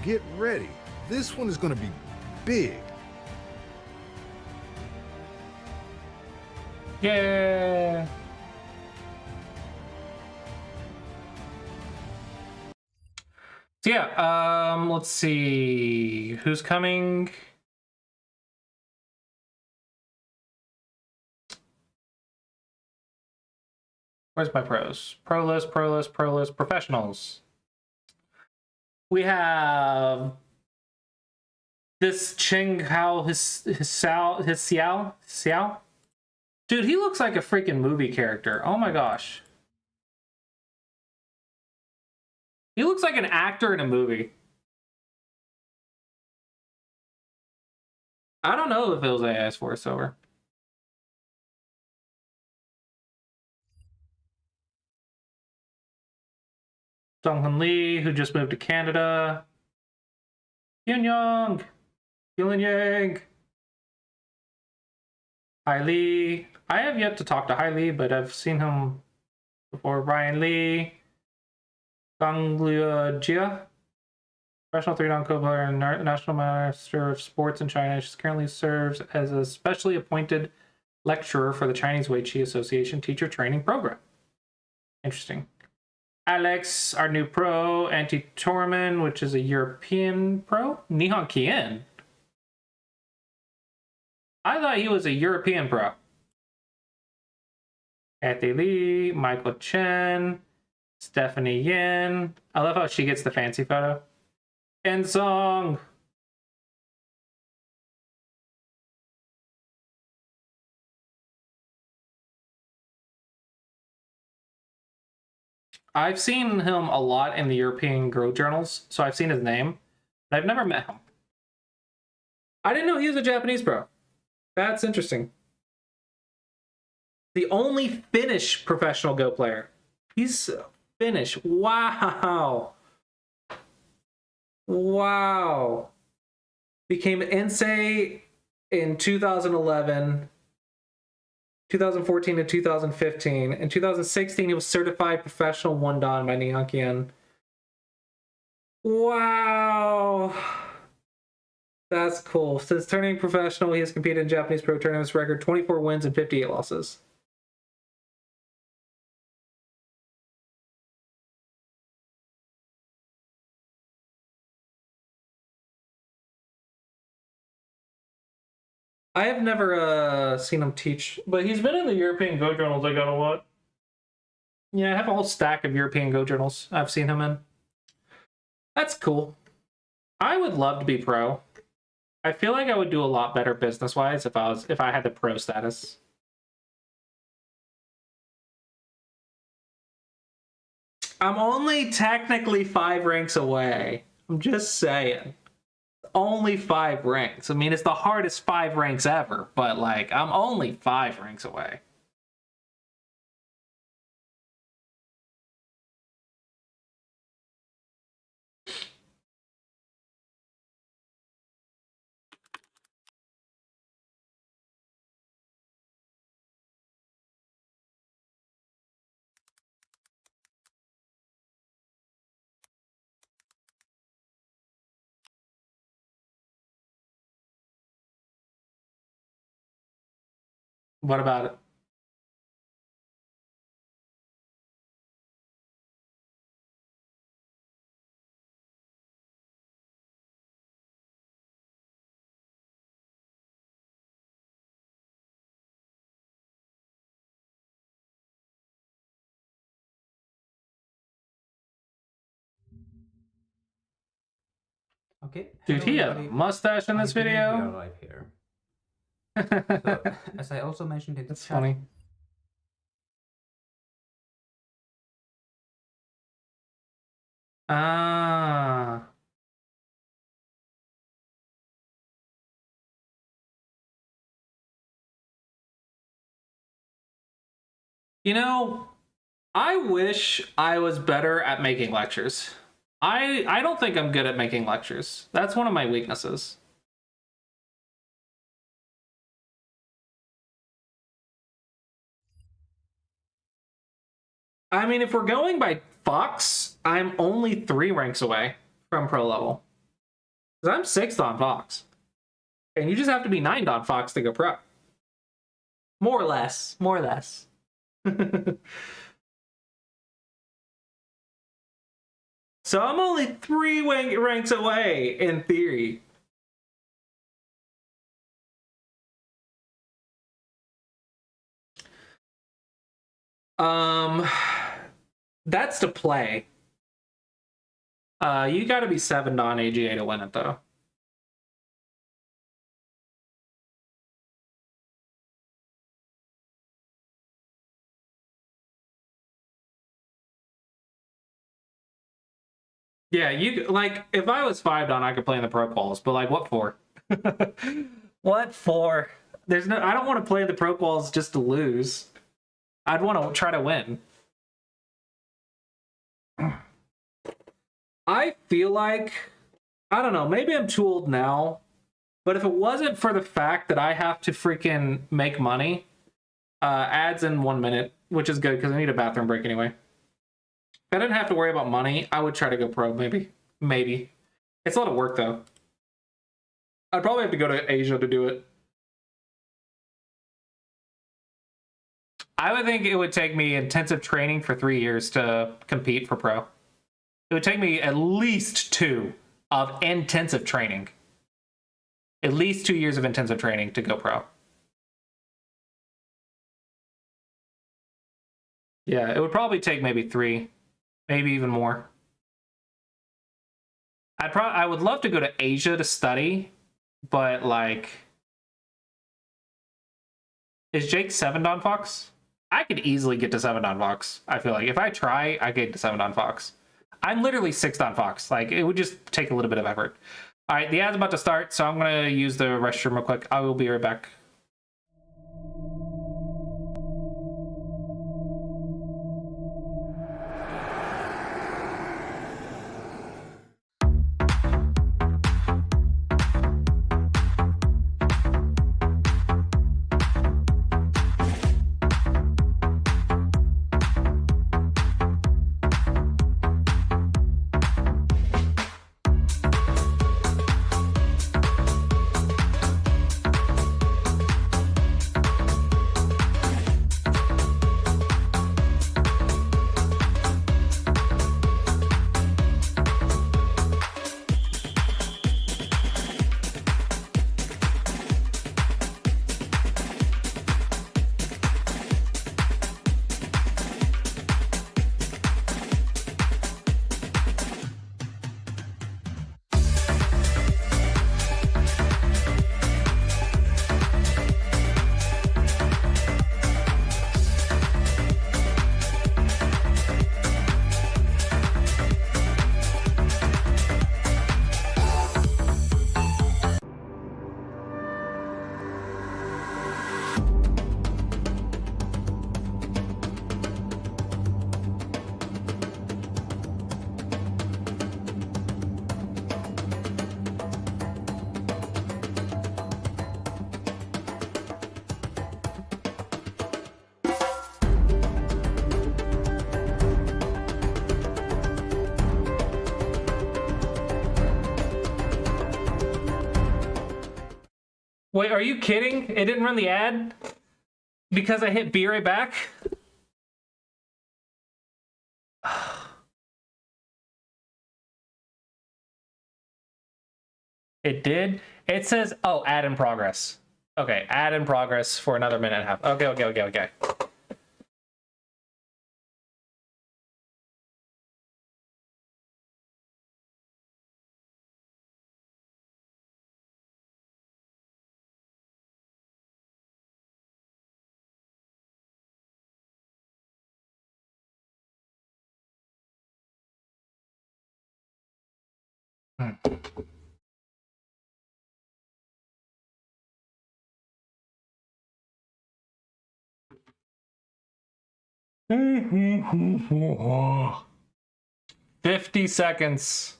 Get ready. This one is going to be big. Yeah. So yeah, let's see who's coming. Where's my pros? Pro list, professionals. We have this Cheng Hao Xiao. Dude, he looks like a freaking movie character. Oh my gosh. He looks like an actor in a movie. I don't know if it was AI's voiceover. Donghan Lee, who just moved to Canada. Yun Young. Yulin Yang. Hai Lee. I have yet to talk to Hai Lee, but I've seen him before. Ryan Lee. Gang Jia. Professional 3-dan co-player and National Master of Sports in China. She currently serves as a specially appointed lecturer for the Chinese Wei Chi Association Teacher Training Program. Interesting. Alex, our new pro. Antti Torman, which is a European pro. Nihon Kien. I thought he was a European pro. Kathy Lee, Michael Chen, Stephanie Yin. I love how she gets the fancy photo. And Song. I've seen him a lot in the European Girl Journals, so I've seen his name, but I've never met him. I didn't know he was a Japanese pro. That's interesting. The only Finnish professional Go player. He's Finnish. Wow. Wow. Became Ensei in 2011, 2014 to 2015. In 2016, he was certified professional 1-dan by Nihon Kien. Wow. That's cool. Since turning professional, he has competed in Japanese pro tournaments, record 24 wins and 58 losses. I have never seen him teach, but he's been in the European Go Journals I got a lot. Yeah, I have a whole stack of European Go Journals I've seen him in. That's cool. I would love to be pro. I feel like I would do a lot better business-wise if I had the pro status. I'm only technically 5 ranks away. I'm just saying. Only 5 ranks. I mean, it's the hardest 5 ranks ever, but like, I'm only 5 ranks away. What about it? Okay. Dude, he has a mustache in this video. We are live here. So, as I also mentioned in the That's chat, funny. Ah. You know, I wish I was better at making lectures. I don't think I'm good at making lectures. That's one of my weaknesses. I mean, if we're going by Fox, I'm only 3 ranks away from pro level. Because I'm 6th on Fox. And you just have to be 9th on Fox to go pro. More or less. More or less. So I'm only 3 ranks away, in theory. That's to play. You gotta be 7 on AGA to win it, though. Yeah, you like if I was 5 on, I could play in the pro quals, but like, what for? What for? There's no. I don't want to play the pro quals just to lose. I'd want to try to win. I feel like I don't know. Maybe I'm too old now, but if it wasn't for the fact that I have to freaking make money, ads in 1 minute, which is good because I need a bathroom break anyway. If I didn't have to worry about money, I would try to go pro, maybe. Maybe. It's a lot of work, though. I'd probably have to go to Asia to do it. I would think it would take me intensive training for 3 years to compete for pro. It would take me at least 2 of intensive training. At least 2 years of intensive training to go pro. Yeah, it would probably take maybe 3. Maybe even more. I would love to go to Asia to study, but like, is Jake 7 on Fox? I could easily get to 7 on Fox. I feel like if I try, I get to 7 on Fox. I'm literally 6th on Fox. Like, it would just take a little bit of effort. All right, the ad's about to start, so I'm gonna use the restroom real quick. I will be right back. Wait, are you kidding? It didn't run the ad? Because I hit B right back? It did? It says, oh, ad in progress. Okay, ad in progress for another minute and a half. Okay. 50 seconds.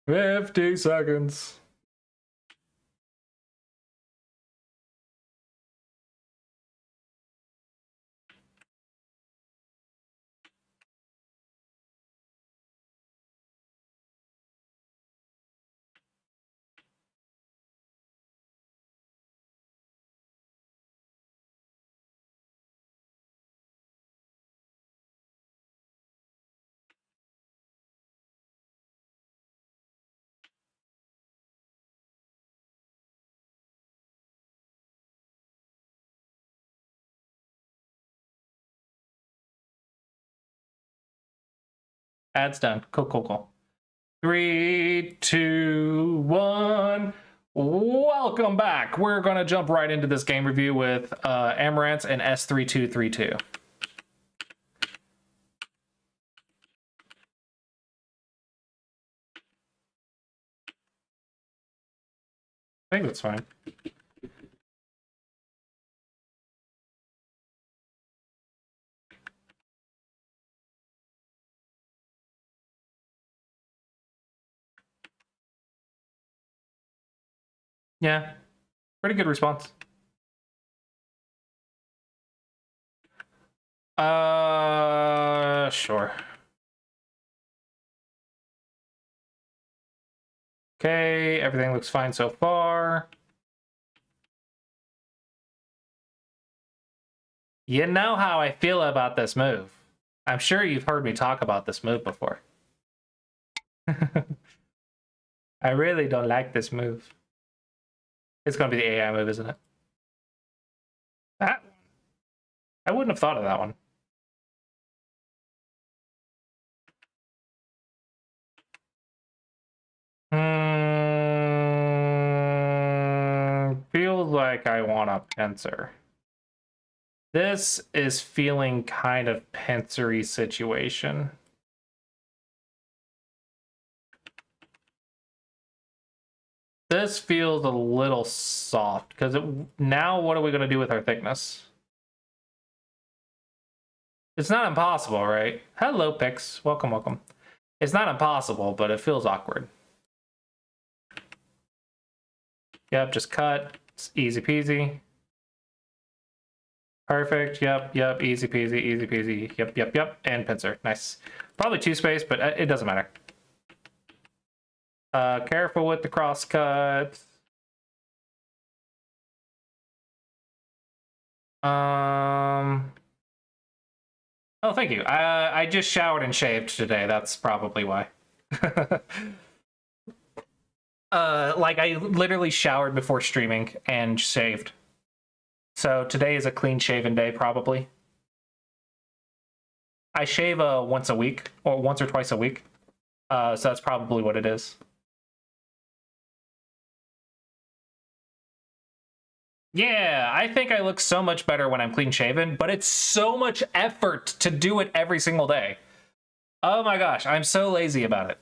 50 seconds. Ads done. Cool, cool, cool. 3, 2, 1. Welcome back. We're going to jump right into this game review with Amaranth and S3232. I think that's fine. Yeah, pretty good response. Sure. Okay, everything looks fine so far. You know how I feel about this move. I'm sure you've heard me talk about this move before. I really don't like this move. It's going to be the AI move, isn't it? That one. I wouldn't have thought of that one. Feels like I want a pincer. This is feeling kind of pincery situation. This feels a little soft because now what are we going to do with our thickness? It's not impossible, right? Hello, Pix. Welcome, welcome. It's not impossible, but it feels awkward. Yep, just cut. It's easy peasy. Perfect. Yep, yep. Easy peasy, easy peasy. Yep, yep, yep. And pincer. Nice. Probably 2 space, but it doesn't matter. Careful with the cross cut. Oh, thank you. I just showered and shaved today. That's probably why. Like I literally showered before streaming and shaved. So today is a clean shaven day, probably. I shave once a week, or once or twice a week. So that's probably what it is. Yeah, I think I look so much better when I'm clean shaven, but it's so much effort to do it every single day. Oh my gosh, I'm so lazy about it.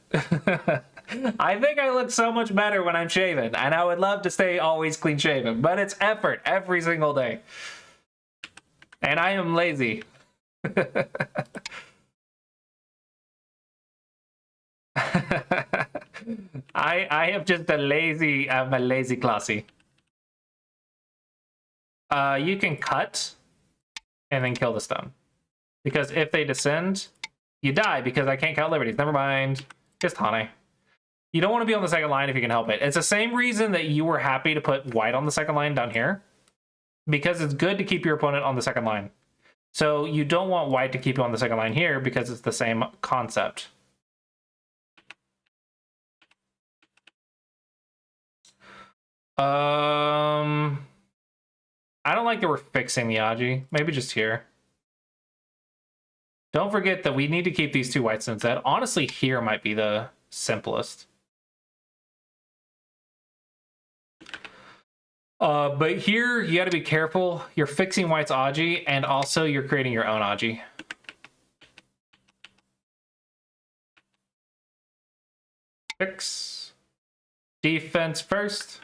I think I look so much better when I'm shaven, and I would love to stay always clean shaven, but it's effort every single day. And I am lazy. I am just a lazy, I'm a lazy classy. You can cut and then kill the stone. Because if they descend, you die because I can't count liberties. Never mind. Just Hane. You don't want to be on the second line if you can help it. It's the same reason that you were happy to put white on the second line down here. Because it's good to keep your opponent on the second line. So you don't want white to keep you on the second line here because it's the same concept. I don't like that we're fixing the Aji. Maybe just here. Don't forget that we need to keep these 2 whites instead. Honestly, here might be the simplest. But here, you got to be careful. You're fixing white's Aji, and also you're creating your own Aji. Fix. Defense first.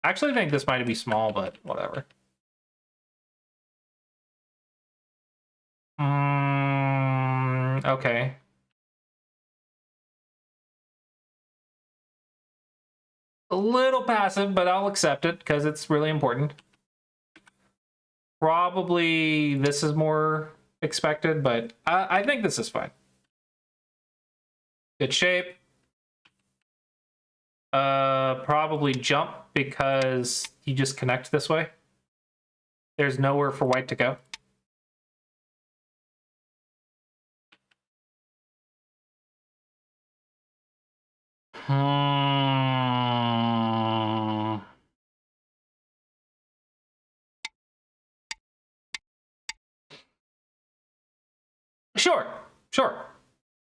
I actually think this might be small, but whatever. Okay. A little passive, but I'll accept it because it's really important. Probably this is more expected, but I think this is fine. Good shape. Probably jump because you just connect this way. There's nowhere for white to go. Sure.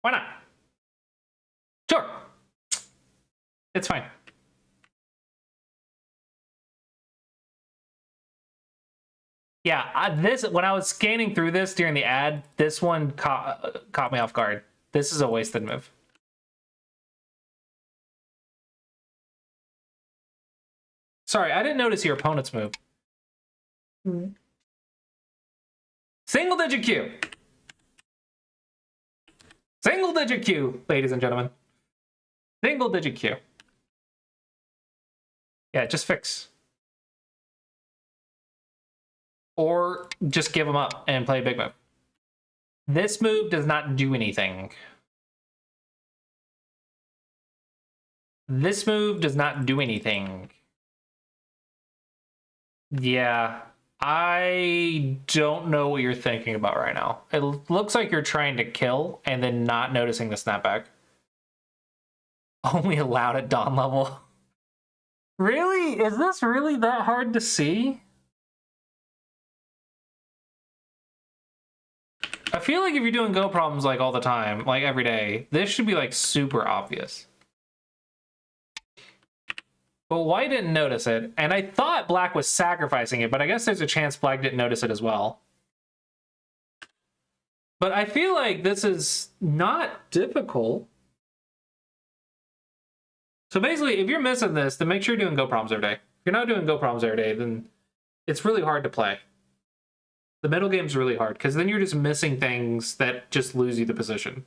Why not? Sure. It's fine. Yeah, when I was scanning through this during the ad, this one caught me off guard. This is a wasted move. Sorry, I didn't notice your opponent's move. Single digit Q. Single digit Q, ladies and gentlemen. Single digit Q. Yeah, just fix. Or just give them up and play a big move. This move does not do anything. This move does not do anything. Yeah, I don't know what you're thinking about right now. It looks like you're trying to kill and then not noticing the snapback. Only allowed at dawn level. Really? Is this really that hard to see? I feel like if you're doing Go problems like all the time, like every day, this should be like super obvious. But white didn't notice it, and I thought black was sacrificing it, but I guess there's a chance black didn't notice it as well. But I feel like this is not difficult. So basically, if you're missing this, then make sure you're doing Go problems every day. If you're not doing Go problems every day, then it's really hard to play. The middle game's really hard, because then you're just missing things that just lose you the position.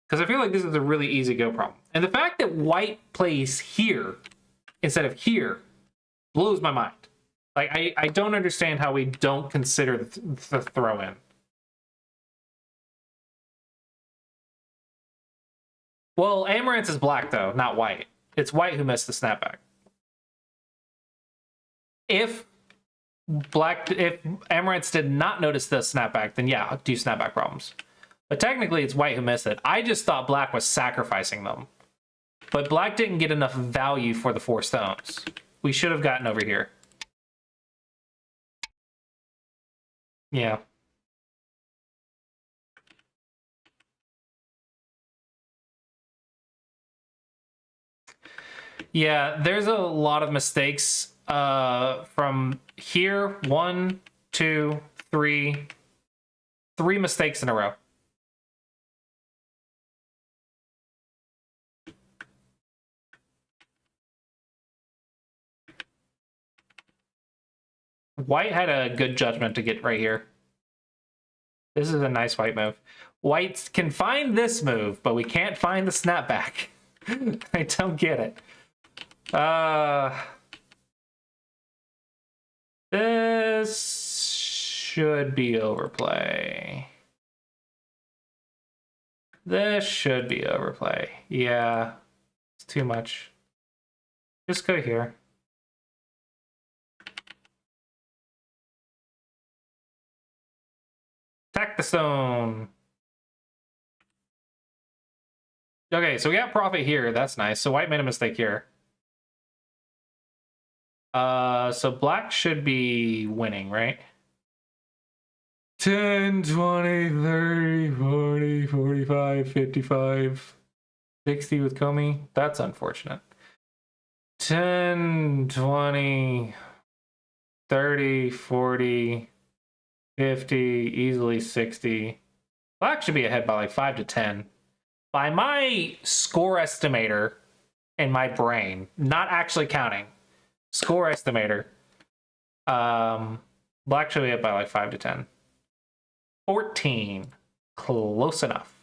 Because I feel like this is a really easy Go problem. And the fact that white plays here instead of here blows my mind. Like, I don't understand how we don't consider the throw in. Well, Amaranth is black, though, not white. It's white who missed the snapback. If Amaranth did not notice the snapback, then yeah, do snapback problems. But technically, it's white who missed it. I just thought black was sacrificing them. But black didn't get enough value for the 4 stones. We should have gotten over here. Yeah. Yeah, there's a lot of mistakes from here. 1, 2, 3. 3 mistakes in a row. White had a good judgment to get right here. This is a nice white move. White can find this move, but we can't find the snapback. I don't get it. This should be overplay. This should be overplay. Yeah, it's too much. Just go here. Attack the stone. Okay, so we got profit here. That's nice. So white made a mistake here. So black should be winning, right? 10, 20, 30, 40, 45, 55, 60 with Comey. That's unfortunate. 10, 20, 30, 40, 50, easily 60. Black should be ahead by like 5 to 10. By my score estimator in my brain, not actually counting, score estimator, black should be up by like 5 to 10. 14. Close enough.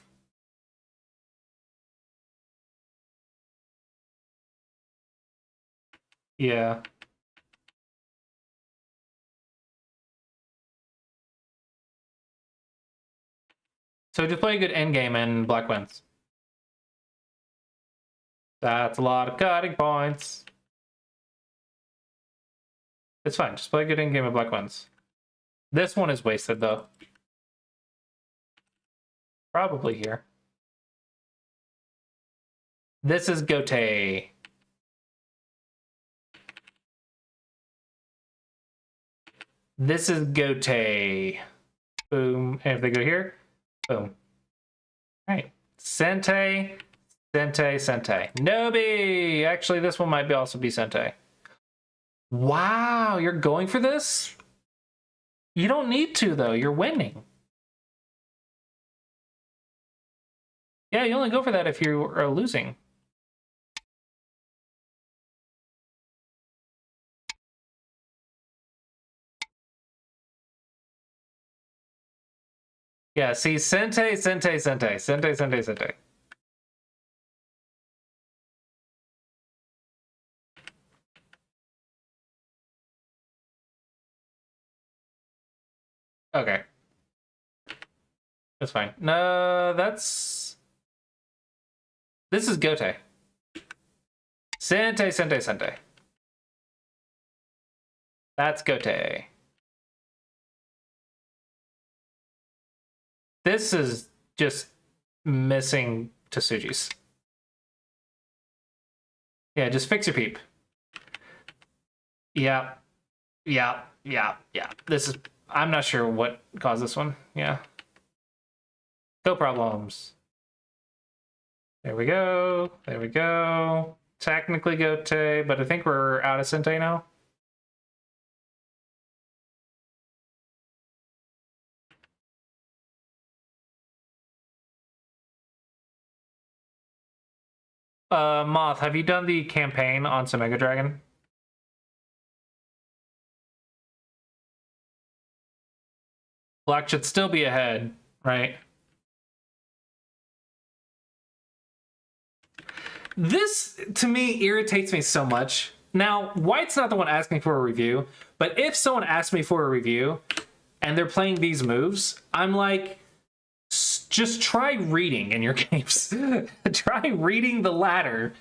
Yeah. So just play a good endgame and black wins. That's a lot of cutting points. It's fine. Just play a good endgame and black wins. This one is wasted, though. Probably here. This is Gote. This is Gote. Boom. And if they go here, boom. All right. Sente, Sente, Sente. Nobi! Actually, this one might also be Sente. Wow, you're going for this? You don't need to, though. You're winning. Yeah, you only go for that if you are losing. Yeah, see, Sente, Sente, Sente, Sente, Sente, Sente. Okay. That's fine. No, that's... This is Gote. Sente, Sente, Sente. That's Gote. This is just missing Tsuji's. Yeah, just fix your peep. Yeah. Yeah. Yeah. Yeah. This is... I'm not sure what caused this one. Yeah. Go problems. There we go. There we go. Technically Gote, but I think we're out of Sente now. Moth, have you done the campaign on Mega Dragon? Black should still be ahead, right? This, to me, irritates me so much. Now, White's not the one asking for a review, but if someone asks me for a review and they're playing these moves, I'm like, just try reading in your games. Try reading the ladder.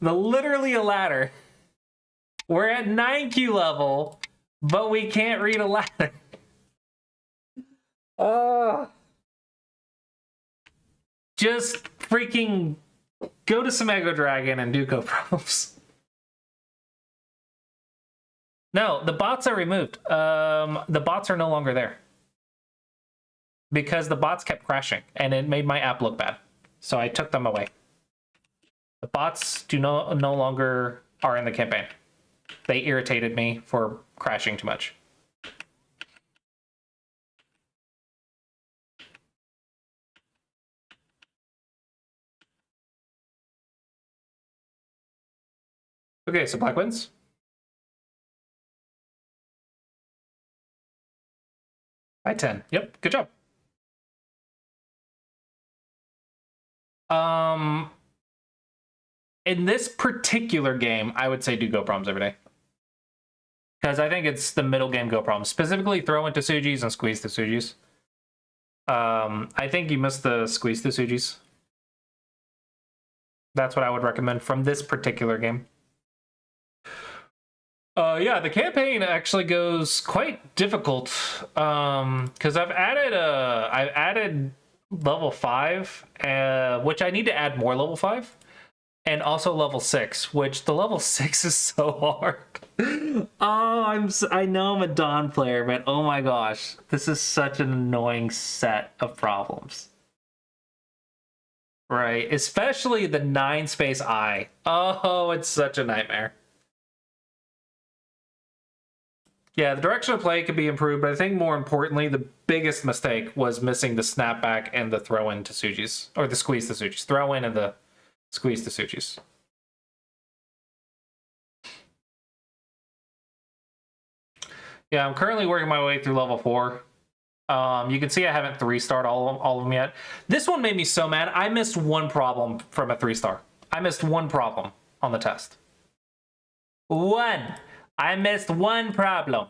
Literally a ladder. We're at 9Q level, but we can't read a ladder. Just freaking go to Mega Dragon and do go problems. No, the bots are removed. The bots are no longer there. Because the bots kept crashing and it made my app look bad. So I took them away. The bots no longer are in the campaign. They irritated me for crashing too much. Okay, so Black wins. By 10. Yep, good job. In this particular game, I would say do go problems every day. Because I think it's the middle game go problems. Specifically, throw into Tsuji's and squeeze the Tsuji's. I think you missed the squeeze the Tsuji's. That's what I would recommend from this particular game. Yeah, the campaign actually goes quite difficult. Because I've added level 5, which I need to add more level 5. And also level 6, which the level 6 is so hard. I know I'm a Dawn player, but oh my gosh, this is such an annoying set of problems. Right, especially the 9 space I. Oh, it's such a nightmare. Yeah, the direction of play could be improved, but I think more importantly, the biggest mistake was missing the snapback and the throw in to Tsuji's, or the squeeze to Tsuji's. Throw in and the squeeze the Tsuji's. Yeah, I'm currently working my way through level 4. You can see I haven't 3-starred all of them yet. This one made me so mad. I missed one problem from a 3-star. I missed one problem on the test. One. I missed one problem.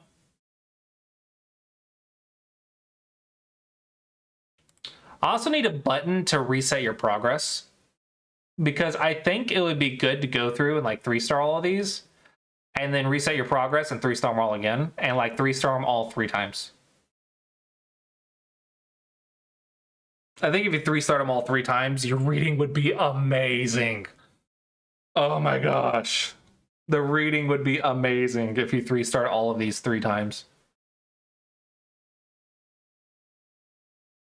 I also need a button to reset your progress, because I think it would be good to go through and like 3-star all of these and then reset your progress and 3-star them all again and like 3-star them all 3 times. I think if you 3-star them all 3 times, your reading would be amazing. Oh my gosh. The reading would be amazing if you 3-star all of these 3 times.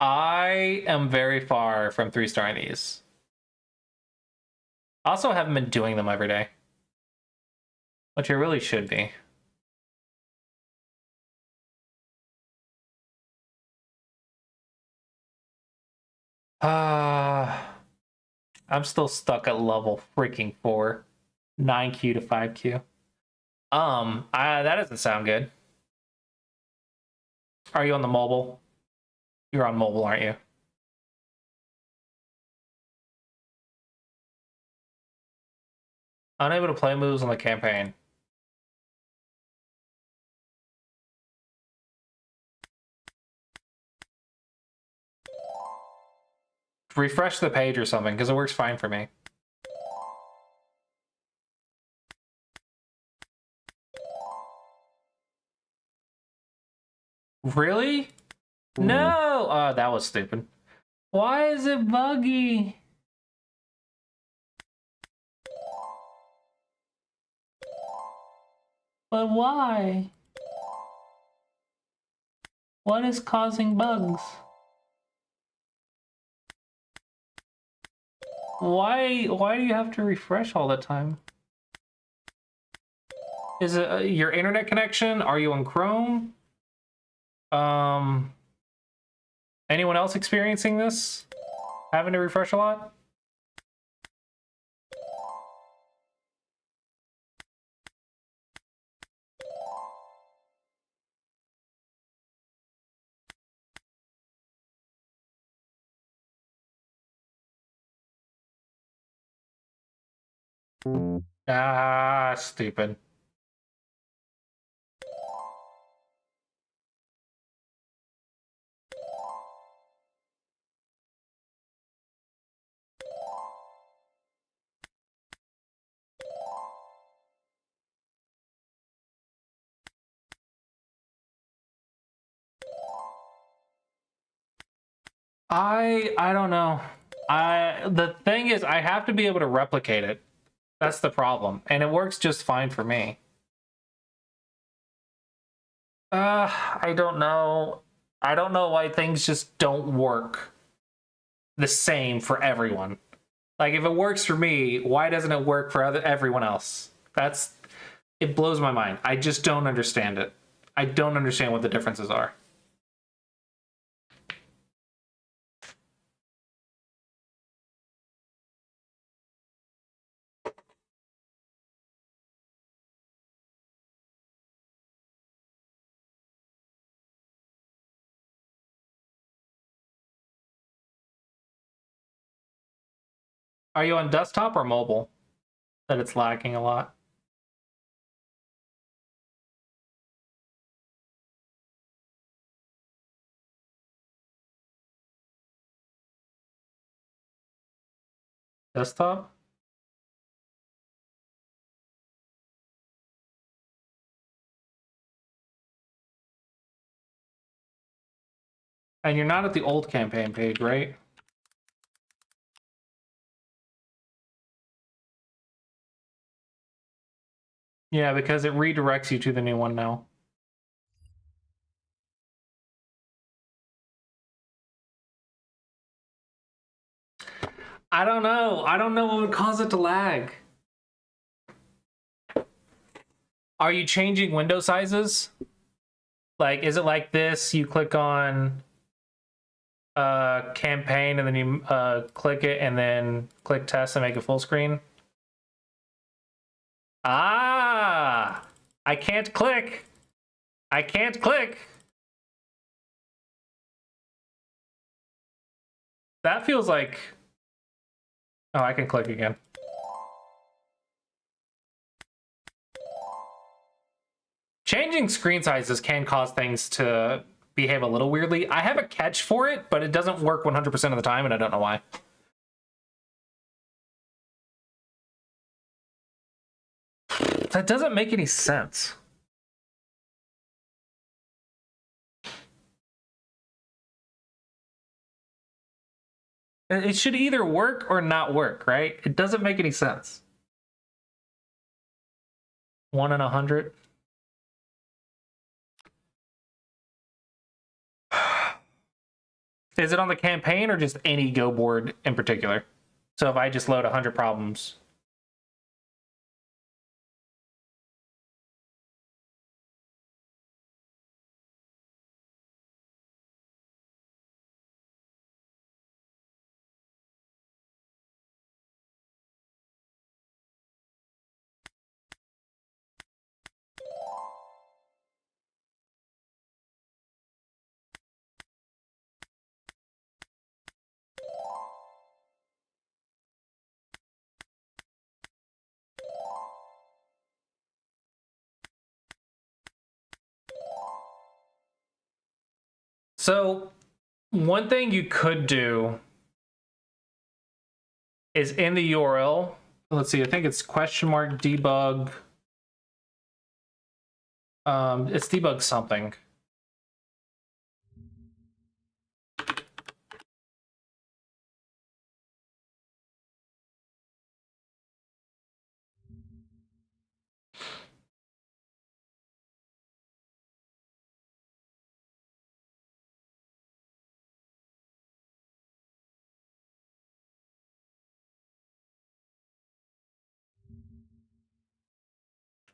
I am very far from 3-starring these. I also haven't been doing them every day, which I really should be. I'm still stuck at level freaking 4. 9Q to 5Q. That doesn't sound good. Are you on the mobile? You're on mobile, aren't you? Unable to play moves on the campaign. Refresh the page or something, because it works fine for me. Really? No! Oh, that was stupid. Why is it buggy? But why? What is causing bugs? Why do you have to refresh all the time? Is it your internet connection? Are you on Chrome? Anyone else experiencing this? Having to refresh a lot? Ah, stupid. I don't know. The thing is, I have to be able to replicate it. That's the problem, and it works just fine for me. I don't know. I don't know why things just don't work the same for everyone. Like, if it works for me, why doesn't it work for everyone else? It blows my mind. I just don't understand it. I don't understand what the differences are. Are you on desktop or mobile that it's lagging a lot? Desktop? And you're not at the old campaign page, right? Yeah, because it redirects you to the new one now. I don't know. I don't know what would cause it to lag. Are you changing window sizes? Like, is it like this? You click on campaign and then you click it and then click test and make it full screen? Ah! I can't click. I can't click. That feels like... Oh, I can click again. Changing screen sizes can cause things to behave a little weirdly. I have a catch for it, but it doesn't work 100% of the time, and I don't know why. That doesn't make any sense. It should either work or not work, right? It doesn't make any sense. 1 in 100. Is it on the campaign or just any Go board in particular? So if I just load 100 problems. So one thing you could do is in the URL, let's see, I think it's !debug. It's debug something.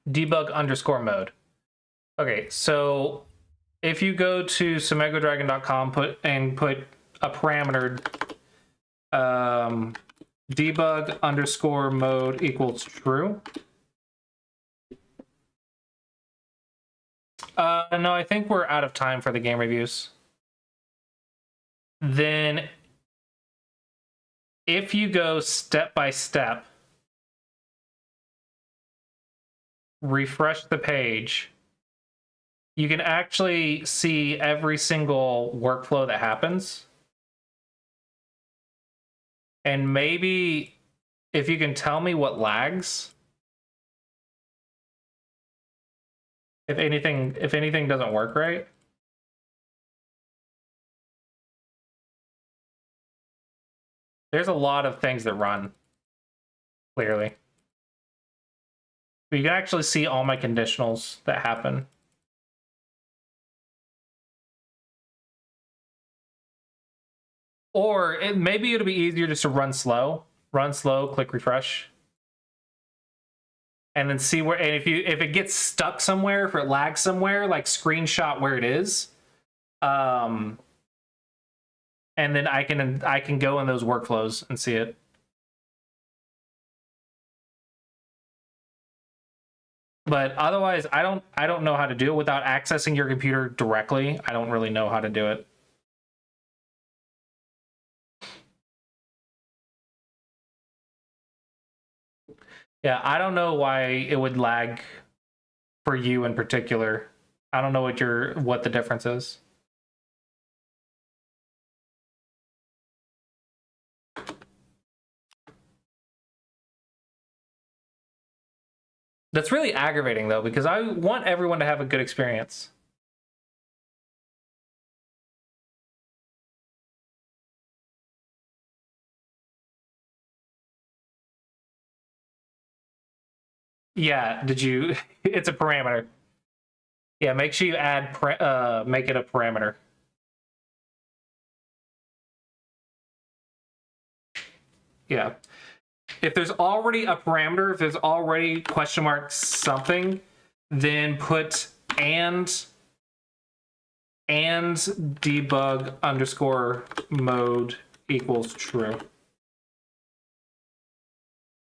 Debug_mode. Okay, so if you go to sumegodragon.com put a parameter debug_mode equals true. No, I think we're out of time for the game reviews. Then if you go step by step, refresh the page, you can actually see every single workflow that happens. And maybe if you can tell me what lags, if anything doesn't work right. There's a lot of things that run, clearly. But you can actually see all my conditionals that happen. Or maybe it'll be easier just to run slow, click refresh. And then see where, and if it gets stuck somewhere, if it lags somewhere, like screenshot where it is. And then I can go in those workflows and see it. But otherwise, I don't know how to do it without accessing your computer directly. I don't really know how to do it. Yeah, I don't know why it would lag for you in particular. I don't know what the difference is. That's really aggravating though, because I want everyone to have a good experience. Yeah, did you? It's a parameter. Yeah, make sure you add make it a parameter. Yeah. If there's already a parameter, if there's already question mark something, then put and debug_mode equals true.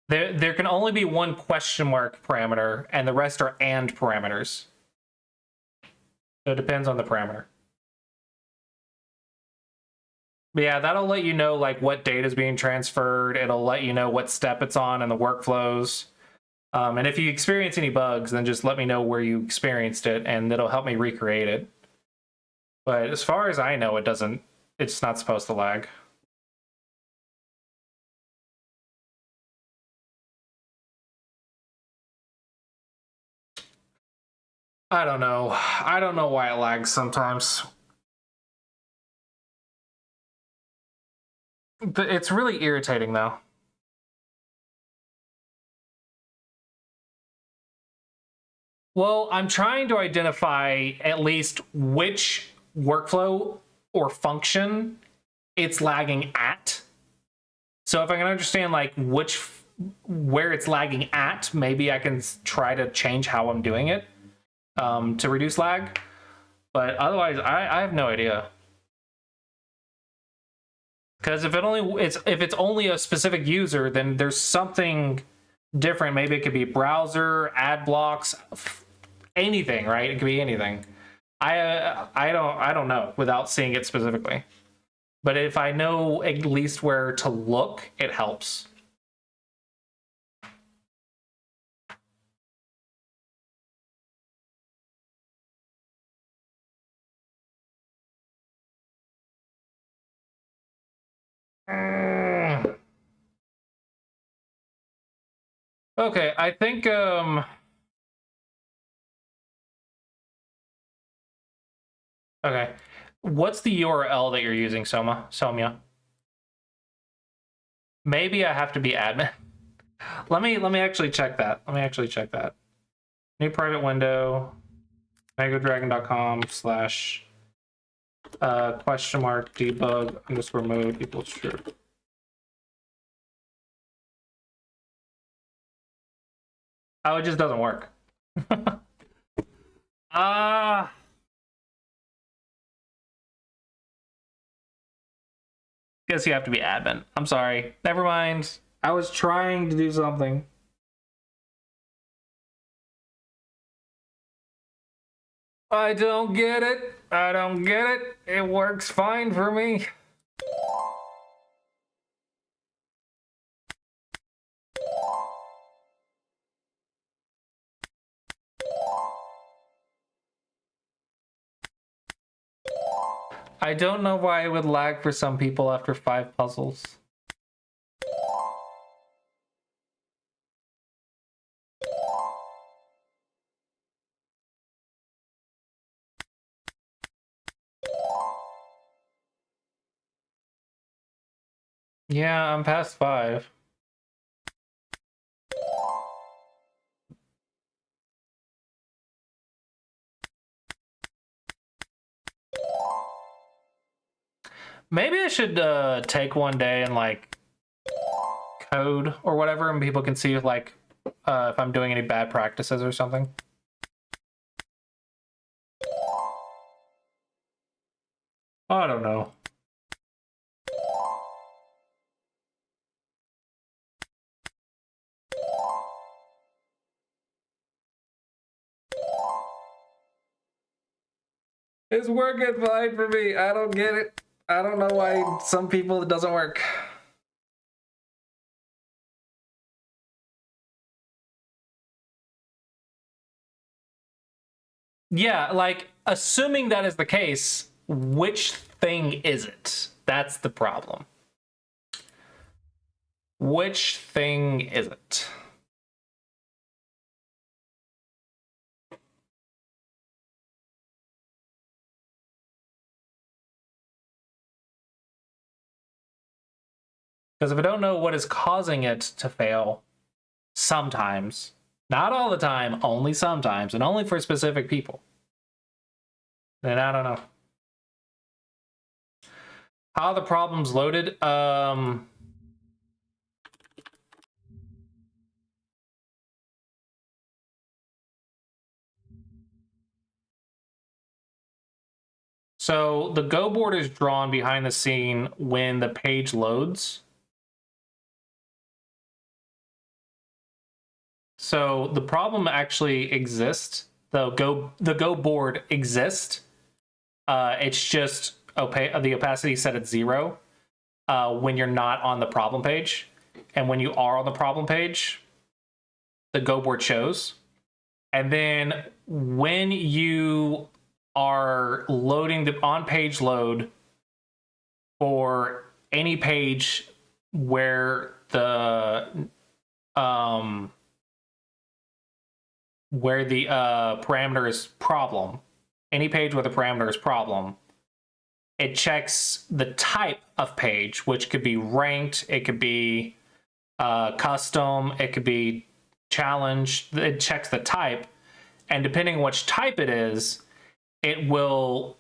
There can only be one question mark parameter, and the rest are and parameters. So it depends on the parameter. Yeah, that'll let you know like what data is being transferred. It'll let you know what step it's on and the workflows. And if you experience any bugs, then just let me know where you experienced it, and it'll help me recreate it. But as far as I know, it's not supposed to lag. I don't know. I don't know why it lags sometimes. But it's really irritating though. Well, I'm trying to identify at least which workflow or function it's lagging at. So if I can understand like where it's lagging at, maybe I can try to change how I'm doing it to reduce lag. But otherwise, I have no idea. Because if it's only a specific user, then there's something different. Maybe it could be browser, ad blocks, anything, right? It could be anything. I don't know without seeing it specifically. But if I know at least where to look, it helps. Okay, I think okay. What's the URL that you're using, Somya? Maybe I have to be admin. Let me actually check that. New private window, megadragon.com/ question mark debug _ mode equals true. Oh, it just doesn't work. Guess you have to be admin. I'm sorry. Never mind. I was trying to do something. I don't get it. It works fine for me. I don't know why it would lag for some people after 5 puzzles. Yeah, I'm past 5. Maybe I should take one day and like code or whatever, and people can see like if I'm doing any bad practices or something. I don't know. It's working fine for me. I don't get it. I don't know why some people it doesn't work. Yeah, like, assuming that is the case, which thing is it? That's the problem. Which thing is it? Because if I don't know what is causing it to fail, sometimes, not all the time, only sometimes, and only for specific people, then I don't know. How the problem's loaded? So the Go board is drawn behind the scene when the page loads. So the problem actually exists. The Go board exists. It's just the opacity set at 0. when you're not on the problem page. And when you are on the problem page, the Go board shows. And then when you are loading the on-page load for any page where the parameter is problem, any page where the parameter is problem, it checks the type of page, which could be ranked, it could be custom, it could be challenge. It checks the type, and depending on which type it is, it will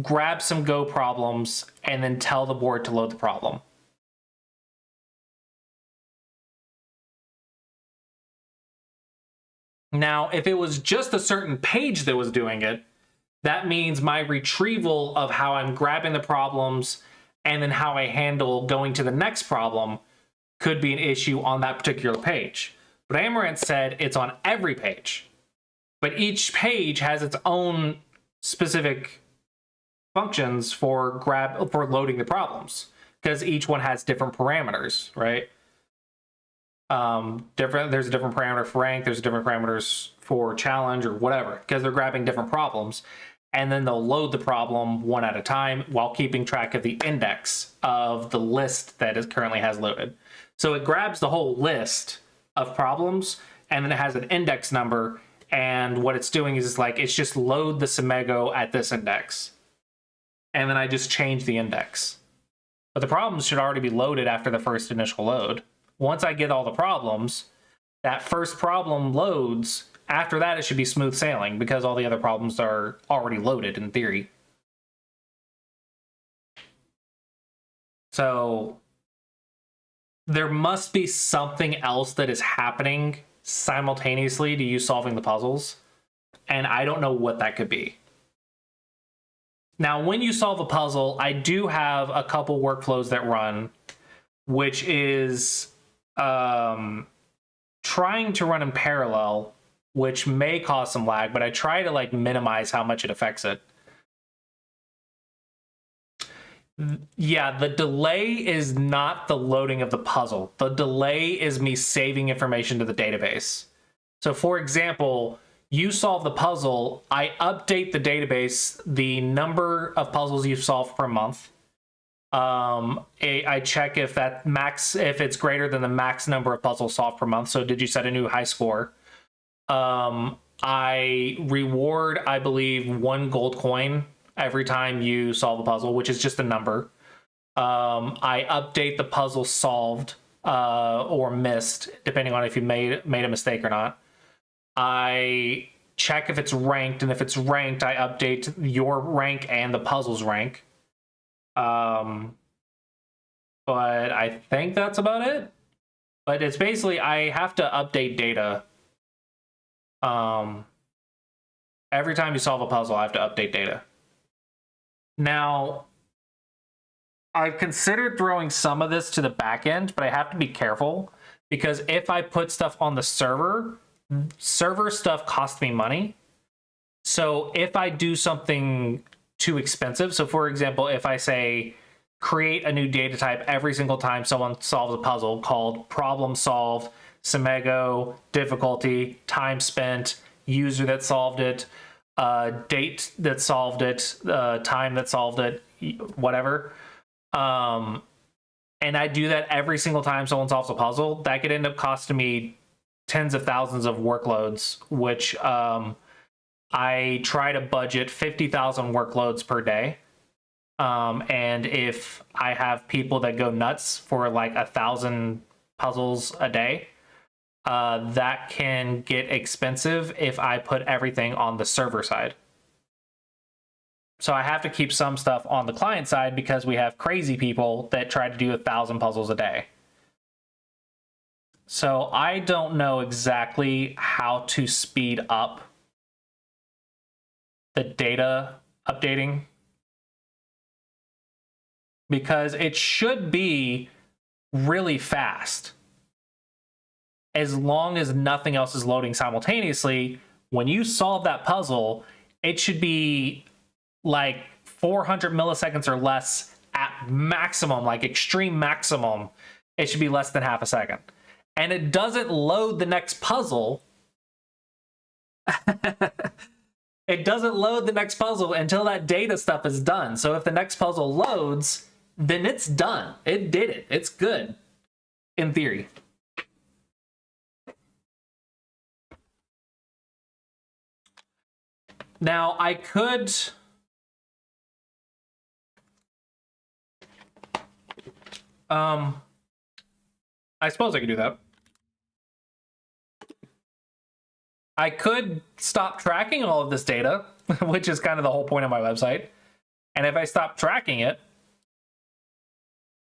grab some Go problems and then tell the board to load the problem. Now, if it was just a certain page that was doing it, that means my retrieval of how I'm grabbing the problems and then how I handle going to the next problem could be an issue on that particular page. But Amaranth said it's on every page. But each page has its own specific functions for loading the problems, because each one has different parameters, right? There's a different parameter for rank, there's different parameters for challenge or whatever, because they're grabbing different problems. And then they'll load the problem one at a time while keeping track of the index of the list that it currently has loaded. So it grabs the whole list of problems, and then it has an index number, and what it's doing is it's just load the Semego at this index. And then I just change the index. But the problems should already be loaded after the first initial load. Once I get all the problems, that first problem loads. After that, it should be smooth sailing because all the other problems are already loaded in theory. So there must be something else that is happening simultaneously to you solving the puzzles, and I don't know what that could be. Now, when you solve a puzzle, I do have a couple workflows that run, which is trying to run in parallel, which may cause some lag, but I try to minimize how much it affects it. Yeah, the delay is not the loading of the puzzle. The delay is me saving information to the database. So for example, you solve the puzzle, I update the database, the number of puzzles you've solved per month. I check if if it's greater than the max number of puzzles solved per month. So did you set a new high score? I reward, I believe, 1 gold coin every time you solve a puzzle, which is just a number. I update the puzzle solved or missed, depending on if you made a mistake or not. I check if it's ranked, and if it's ranked, I update your rank and the puzzle's rank. But I think that's about it. But it's basically, I have to update data. Every time you solve a puzzle, I have to update data. Now, I've considered throwing some of this to the back end, but I have to be careful because if I put stuff on the server stuff costs me money. So if I do something too expensive, so for example, if I say create a new data type every single time someone solves a puzzle called problem solved, Semego, difficulty, time spent, user that solved it, date that solved it, time that solved it, whatever. And I do that every single time someone solves a puzzle, that could end up costing me tens of thousands of workloads, which I try to budget 50,000 workloads per day. And if I have people that go nuts for 1,000 puzzles a day, that can get expensive if I put everything on the server side. So I have to keep some stuff on the client side because we have crazy people that try to do 1,000 puzzles a day. So I don't know exactly how to speed up the data updating, because it should be really fast. As long as nothing else is loading simultaneously, when you solve that puzzle, it should be 400 milliseconds or less at maximum, like extreme maximum, it should be less than half a second. And it doesn't load the next puzzle. It doesn't load the next puzzle until that data stuff is done. So if the next puzzle loads, then it's done. It did it. It's good, in theory. Now, I could... I suppose I could do that. I could stop tracking all of this data, which is kind of the whole point of my website. And if I stop tracking it,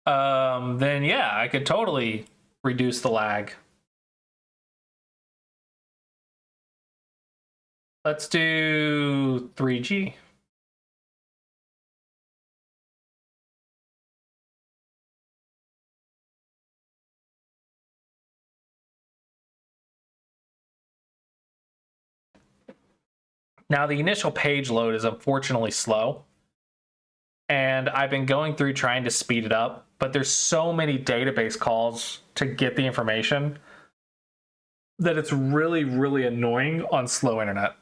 then yeah, I could totally reduce the lag. Let's do 3G. Now, the initial page load is unfortunately slow, and I've been going through trying to speed it up, but there's so many database calls to get the information that it's really, really annoying on slow internet.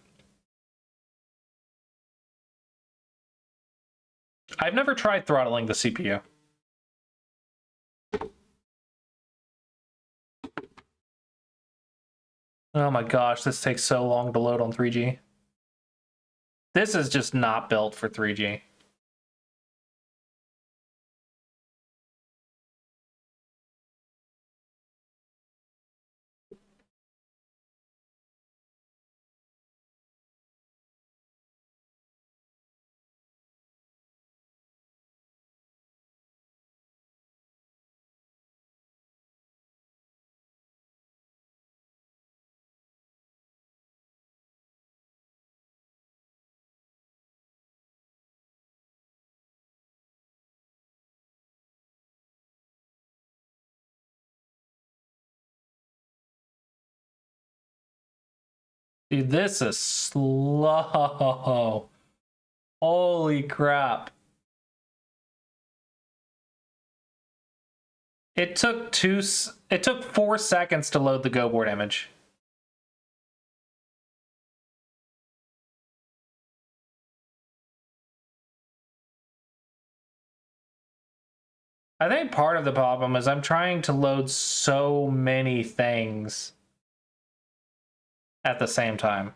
I've never tried throttling the CPU. Oh my gosh, this takes so long to load on 3G. This is just not built for 3G. Dude, this is slow. Holy crap. It took 4 seconds to load the Go board image. I think part of the problem is I'm trying to load so many things at the same time.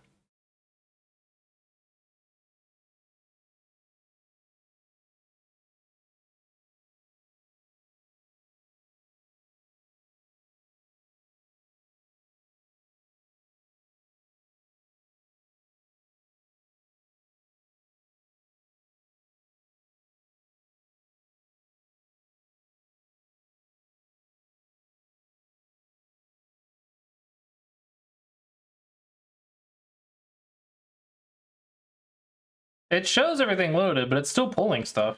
It shows everything loaded, but it's still pulling stuff.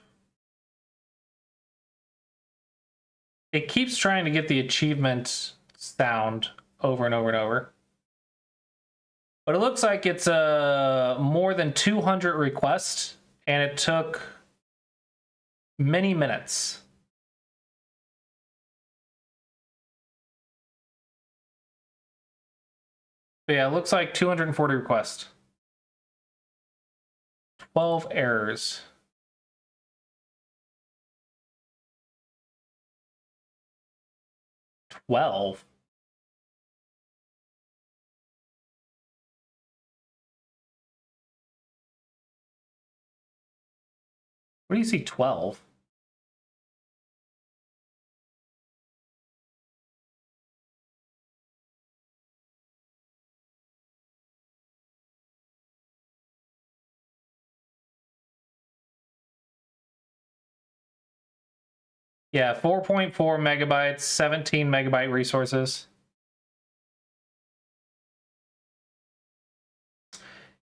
It keeps trying to get the achievement sound over and over and over. But it looks like it's more than 200 requests, and it took many minutes. But yeah, it looks like 240 requests. 12 errors. What do you see 12? Yeah, 4.4 megabytes, 17 megabyte resources.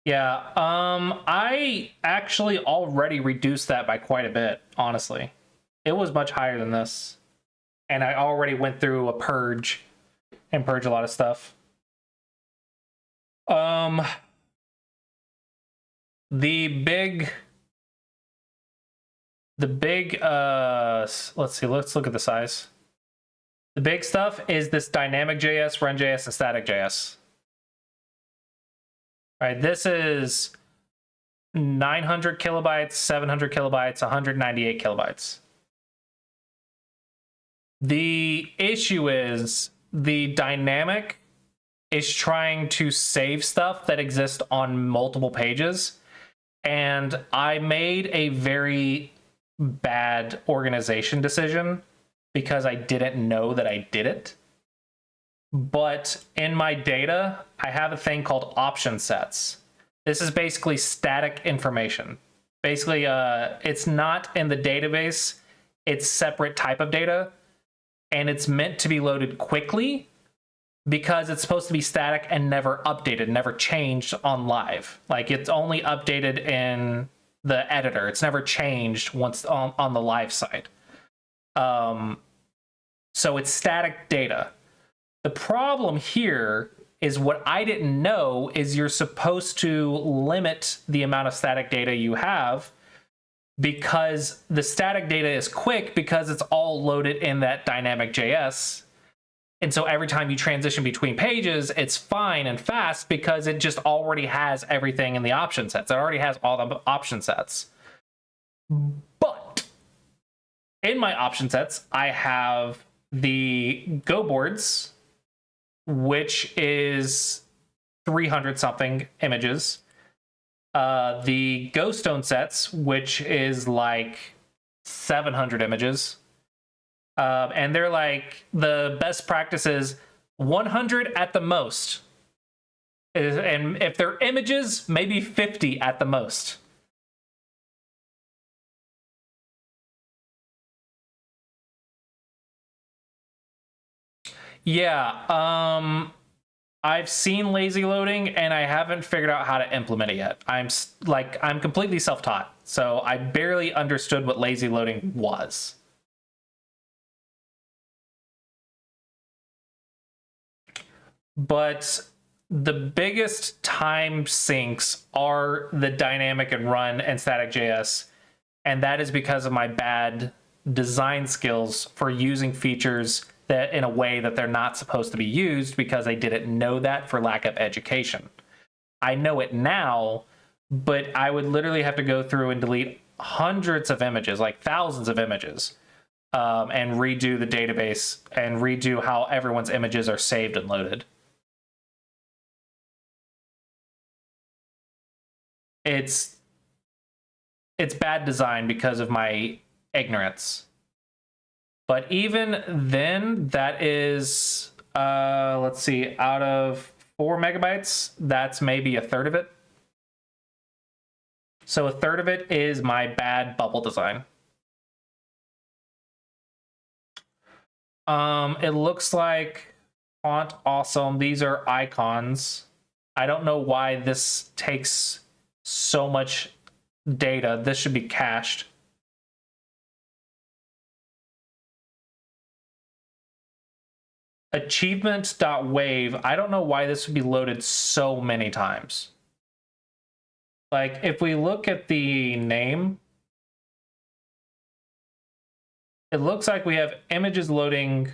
Yeah, I actually already reduced that by quite a bit, honestly. It was much higher than this. And I already went through a purge and purge a lot of stuff. The The big, let's see, let's look at the size. The big stuff is this dynamic JS, run JS, and static JS. All right, this is 900 kilobytes, 700 kilobytes, 198 kilobytes. The issue is the dynamic is trying to save stuff that exists on multiple pages. And I made a very bad organization decision because I didn't know that I did it. But in my data, I have a thing called option sets. This is basically static information. Basically, it's not in the database. It's separate type of data. And it's meant to be loaded quickly because it's supposed to be static and never updated, never changed on live. Like, it's only updated in the editor. It's never changed once on the live side. So it's static data. The problem here is what I didn't know is you're supposed to limit the amount of static data you have because the static data is quick because it's all loaded in that dynamic JS. And so every time you transition between pages, it's fine and fast because it just already has everything in the option sets. It already has all the option sets. But in my option sets, I have the Go boards, which is 300 something images. The Go Stone sets, which is like 700 images. And they're like, the best practice is 100 at the most. And if they're images, maybe 50 at the most. Yeah, I've seen lazy loading and I haven't figured out how to implement it yet. I'm completely self-taught, so I barely understood what lazy loading was. But the biggest time sinks are the dynamic and run and static JS, and that is because of my bad design skills for using features that in a way that they're not supposed to be used because I didn't know that for lack of education. I know it now, but I would literally have to go through and delete hundreds of images, like thousands of images, and redo the database and redo how everyone's images are saved and loaded. It's bad design because of my ignorance. But even then, that is, let's see, out of 4 megabytes, that's maybe a third of it. So a third of it is my bad bubble design. It looks like font awesome. These are icons. I don't know why this takes so much data. This should be cached. Achievement.wave. I don't know why this would be loaded so many times. Like, if we look at the name, it looks like we have images loading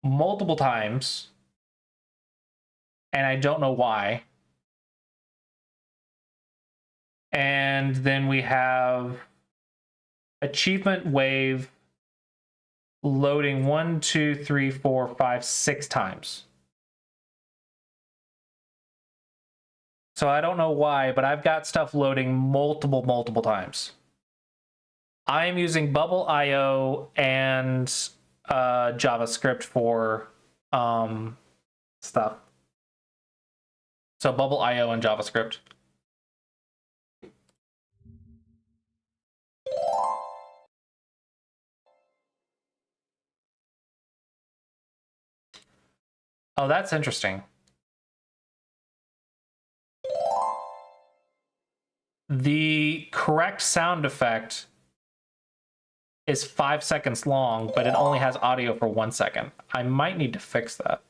multiple times, and I don't know why. And then we have achievement wave loading 1, 2, 3, 4, 5, 6 times. So I don't know why, but I've got stuff loading multiple times. I am using Bubble.io and JavaScript for stuff. So Bubble.io and JavaScript. Oh, that's interesting. The correct sound effect is 5 seconds long, but it only has audio for 1 second. I might need to fix that.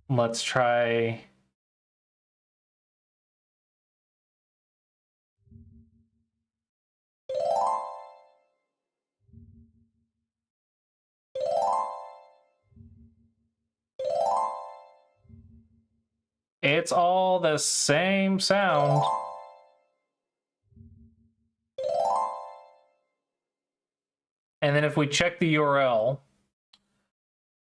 Let's try. It's all the same sound. And then if we check the URL,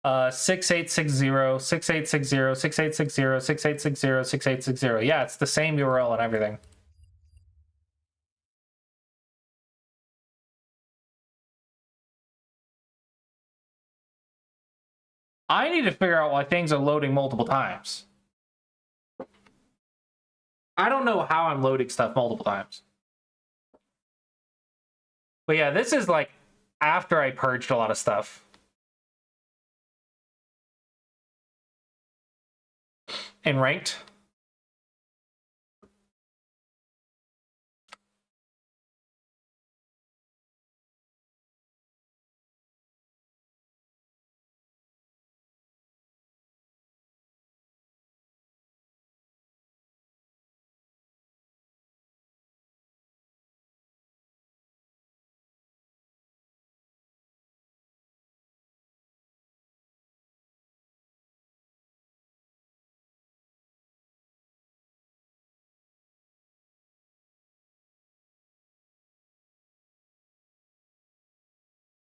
6860, 6860, 6860, 6860, 6860. Yeah, it's the same URL and everything. I need to figure out why things are loading multiple times. I don't know how I'm loading stuff multiple times. But yeah, this is like after I purged a lot of stuff. In ranked.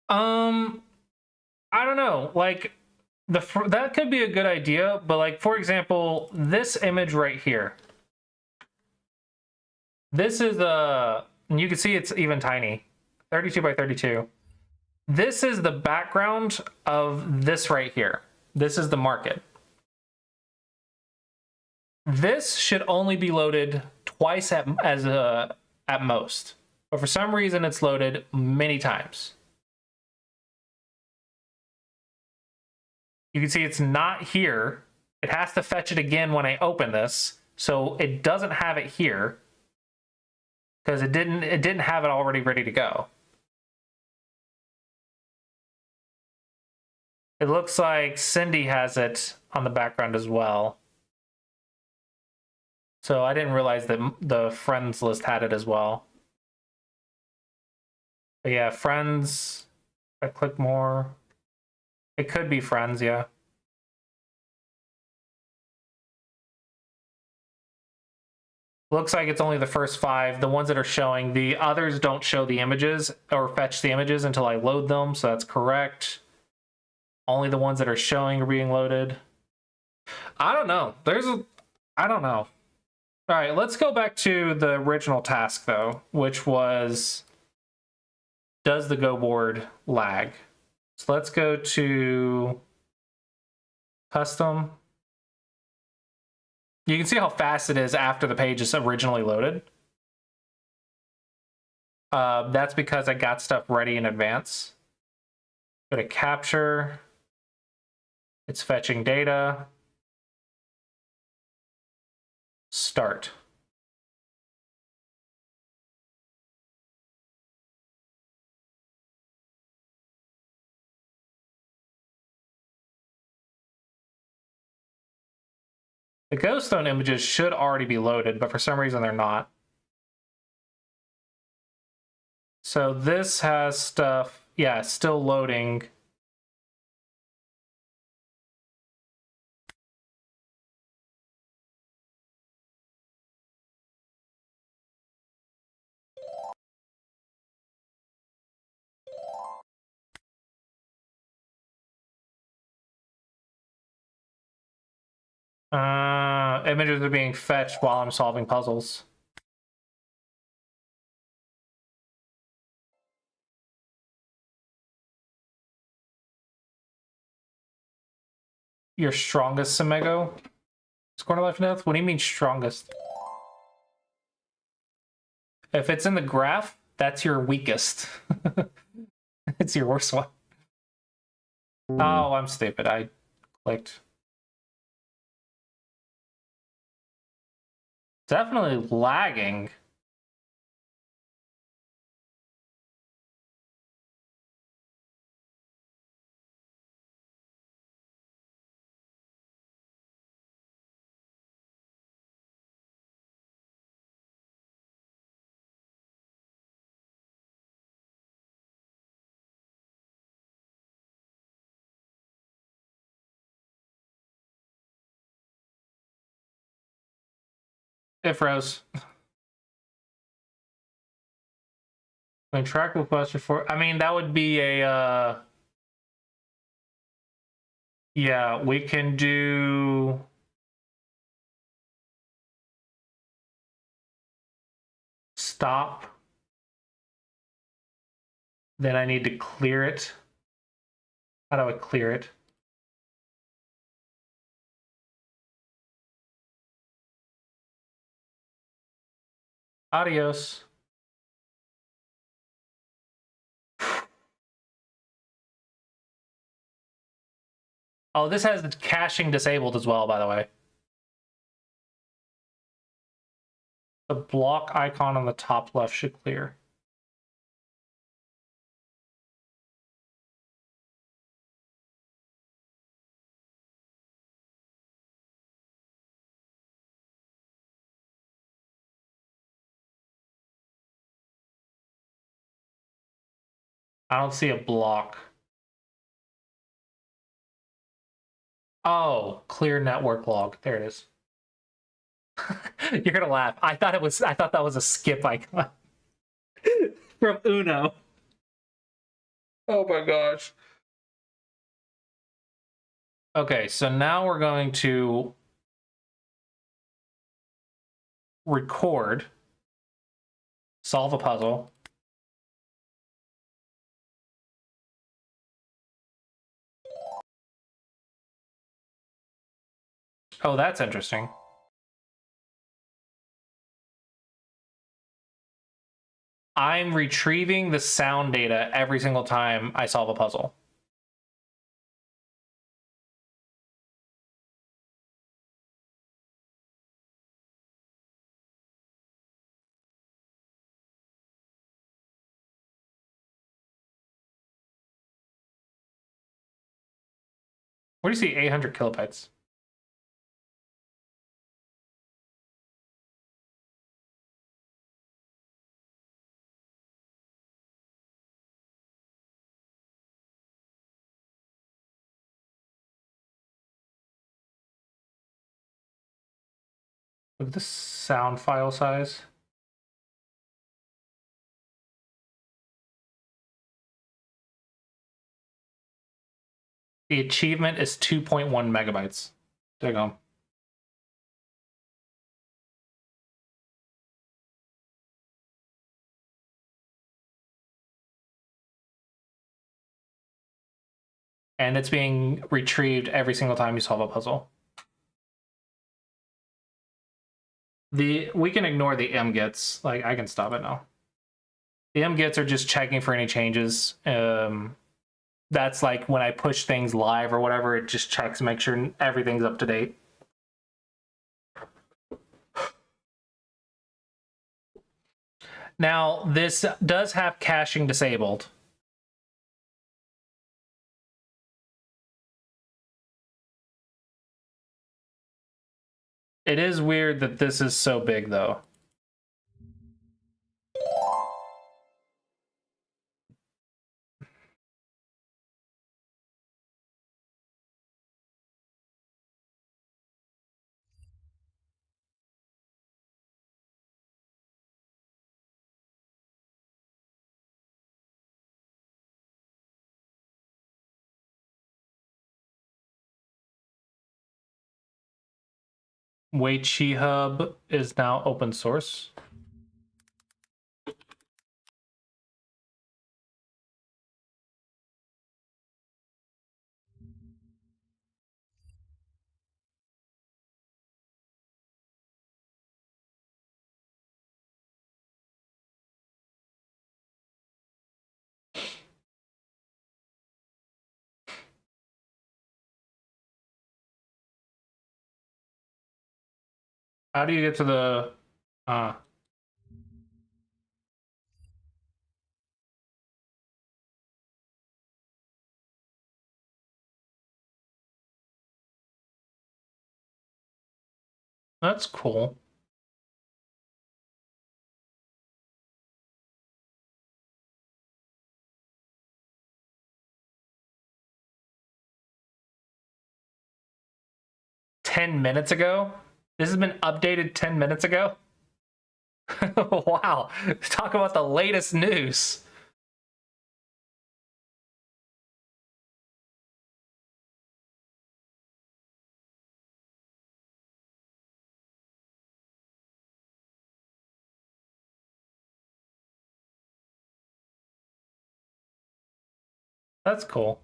I don't know. Like that could be a good idea, but like for example, this image right here. This is and you can see it's even tiny, 32 by 32. This is the background of this right here. This is the market. This should only be loaded twice at most, but for some reason it's loaded many times. You can see it's not here. It has to fetch it again when I open this, so it doesn't have it here because it didn't have it already ready to go. It looks like Cindy has it on the background as well. So I didn't realize that the friends list had it as well. But yeah, friends, if I click more, it could be friends, yeah. Looks like it's only the first 5, the ones that are showing. The others don't show the images or fetch the images until I load them, so that's correct. Only the ones that are showing are being loaded. I don't know. I don't know. All right, let's go back to the original task though, which was, does the Go board lag? So let's go to custom. You can see how fast it is after the page is originally loaded. That's because I got stuff ready in advance. Go to capture. It's fetching data. Start. The ghost stone images should already be loaded, but for some reason they're not. So this has stuff, yeah, still loading. Images are being fetched while I'm solving puzzles. Your strongest Semego? Score life and death? What do you mean strongest? If it's in the graph, that's your weakest. It's your worst one. Oh, I'm stupid. I clicked. Definitely lagging. It froze. When track request before, I mean, that would be a, yeah, we can do stop. Then I need to clear it. How do I clear it? Adios. Oh, this has the caching disabled as well, by the way. The block icon on the top left should clear. I don't see a block. Oh, clear network log. There it is. You're gonna laugh. I thought that was a skip icon from Uno. Oh my gosh. Okay, so now we're going to record, solve a puzzle. Oh, that's interesting. I'm retrieving the sound data every single time I solve a puzzle. Where do you see 800 kilobytes? Look at the sound file size. The achievement is 2.1 megabytes. There you go. And it's being retrieved every single time you solve a puzzle. We can ignore the mgets. Like, I can stop it now. The mgets are just checking for any changes. That's like when I push things live or whatever, it just checks, make sure everything's up to date. Now, this does have caching disabled. It is weird that this is so big, though. Weiqi Hub is now open source. How do you get to the... That's cool. "10 minutes ago?" This has been updated 10 minutes ago? Wow. Talk about the latest news. That's cool.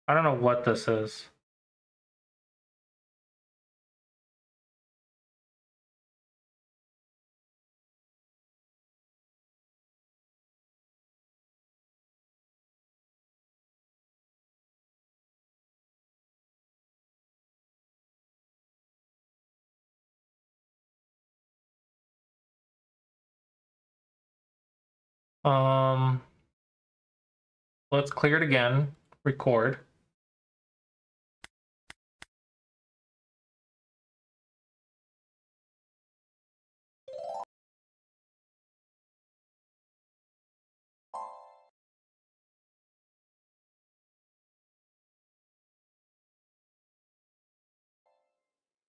I don't know what this is. Let's clear it again. Record.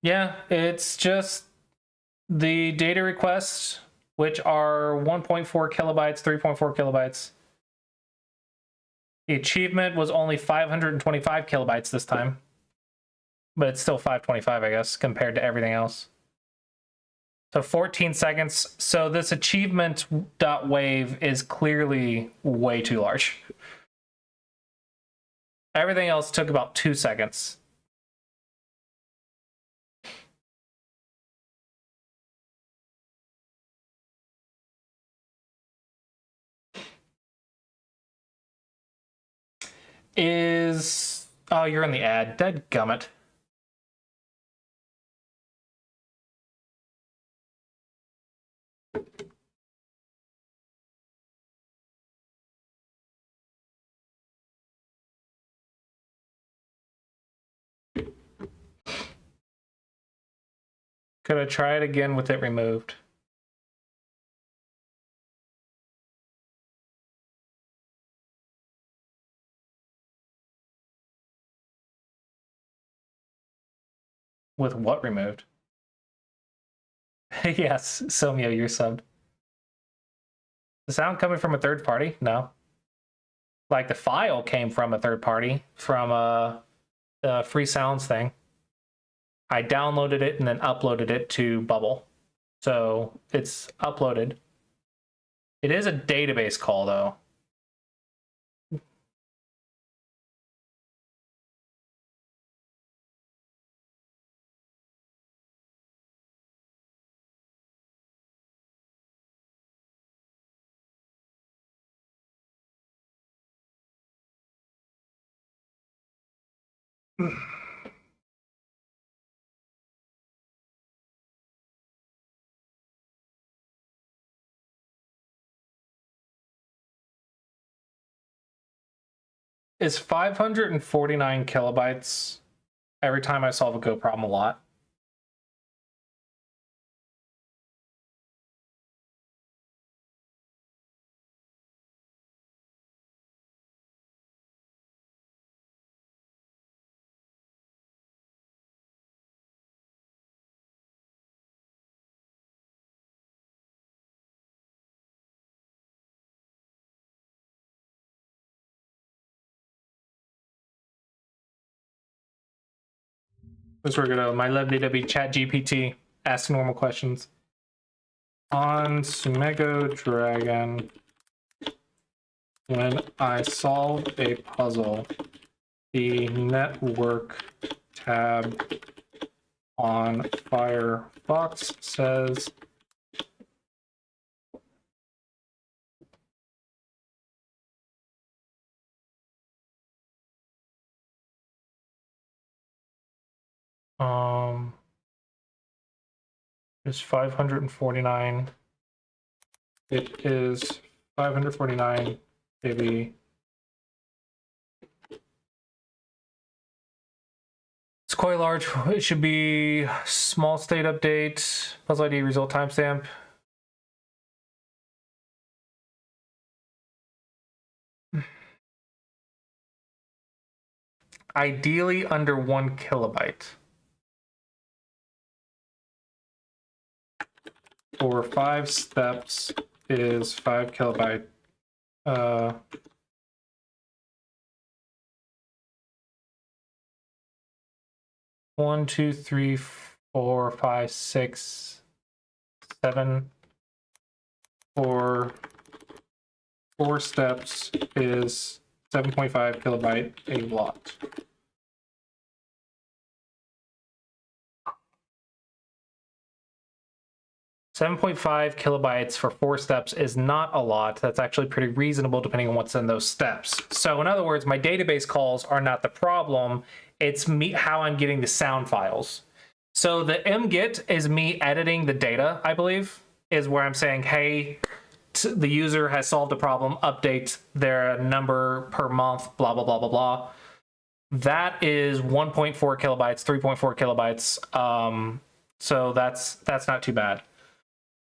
Yeah, it's just the data requests, which are 1.4 kilobytes, 3.4 kilobytes. The achievement was only 525 kilobytes this time, but it's still 525, I guess, compared to everything else. So 14 seconds. So this achievement .wave is clearly way too large. Everything else took about 2 seconds. Oh, you're in the ad. Dadgummit. Could I try it again with it removed? With what removed? Yes, Somio, you're subbed. The sound coming from a third party? No. Like the file came from a third party, from the free sounds thing. I downloaded it and then uploaded it to Bubble. So it's uploaded. It is a database call though. Is 549 kilobytes every time I solve a Go problem a lot? Let's work it out. My love DW chat GPT. Ask normal questions. On Sumego Dragon, when I solve a puzzle, the network tab on Firefox says is 549. It is 549 KB. quite large. It should be small state update, puzzle ID result timestamp. Ideally under 1 kilobyte. For 5 steps is 5 kilobyte. 1, 2, 3, 4, 5, 6, 7. For 4 steps is 7.5 kilobyte a lot. $7.5 kilobytes for 4 steps is not a lot. That's actually pretty reasonable depending on what's in those steps. So in other words, my database calls are not the problem. It's me how I'm getting the sound files. So the mget is me editing the data, I believe, is where I'm saying, hey, the user has solved a problem, update their number per month, blah, blah, blah, blah, blah. That is 1.4 kilobytes, 3.4 kilobytes. So that's not too bad.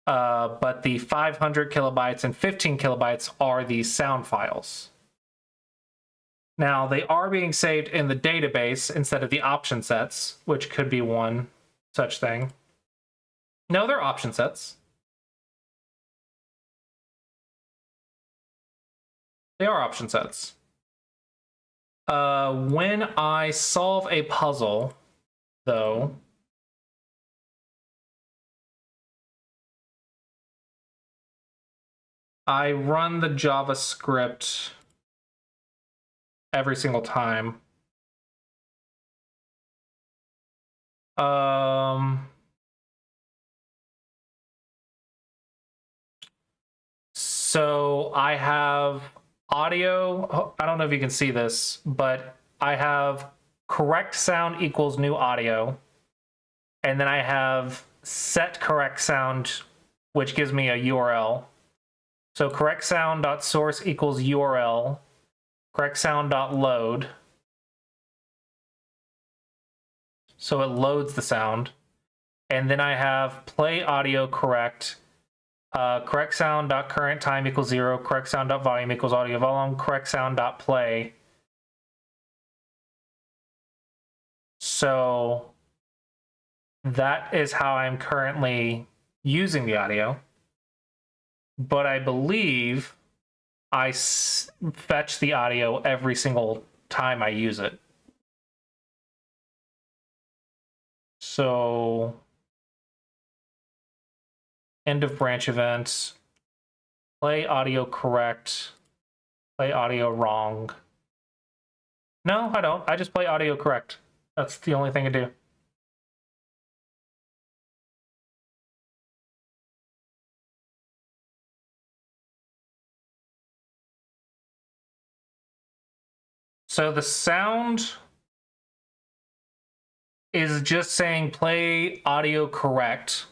But the 500 kilobytes and 15 kilobytes are the sound files. Now, they are being saved in the database instead of the option sets, which could be one such thing. No, they're option sets. They are option sets. When I solve a puzzle, though, I run the JavaScript every single time. So I have audio. I don't know if you can see this, but I have correct sound equals new audio. And then I have set correct sound, which gives me a URL. So correct sound.source equals URL, correct sound.load. So it loads the sound. And then I have play audio correct, correct sound.current time equals 0, correct sound.volume equals audio volume, correct sound.play. So that is how I'm currently using the audio. But I believe I fetch the audio every single time I use it. So end of branch events, play audio correct, play audio wrong. No, I don't. I just play audio correct. That's the only thing I do. So the sound is just saying play audio correct.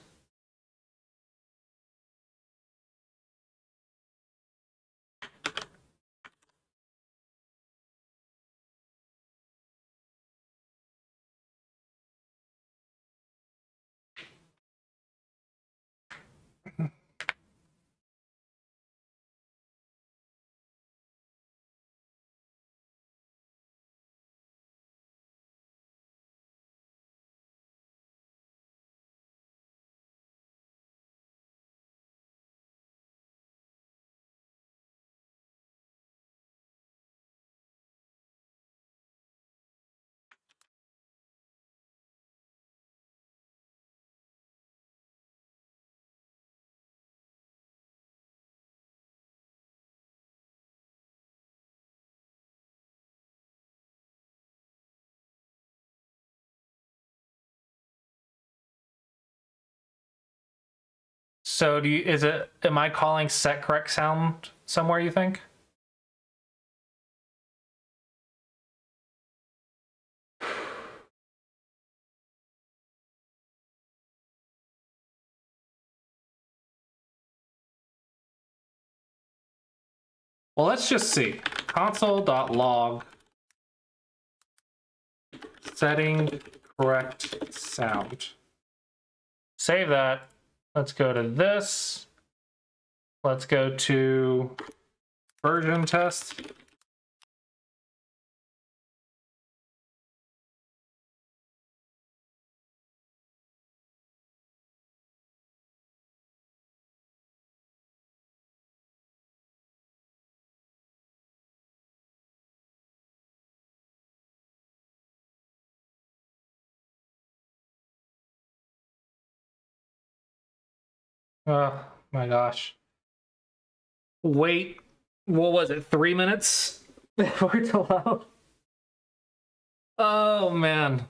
So am I calling set correct sound somewhere, you think? Well, let's just see. Console.log Setting correct sound. Save that. Let's go to this. Let's go to version test. Oh my gosh. Wait, what was it? 3 minutes for it to load? Oh man.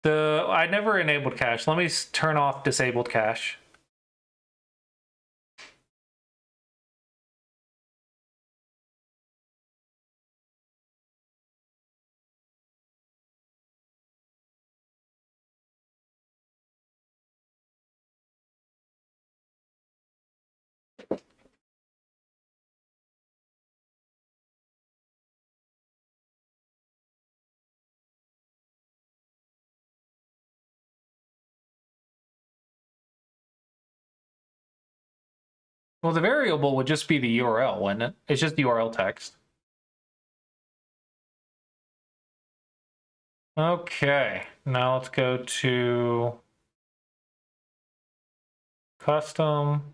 I never enabled cache. Let me turn off disabled cache. Well, the variable would just be the URL, wouldn't it? It's just the URL text. Okay, now let's go to custom,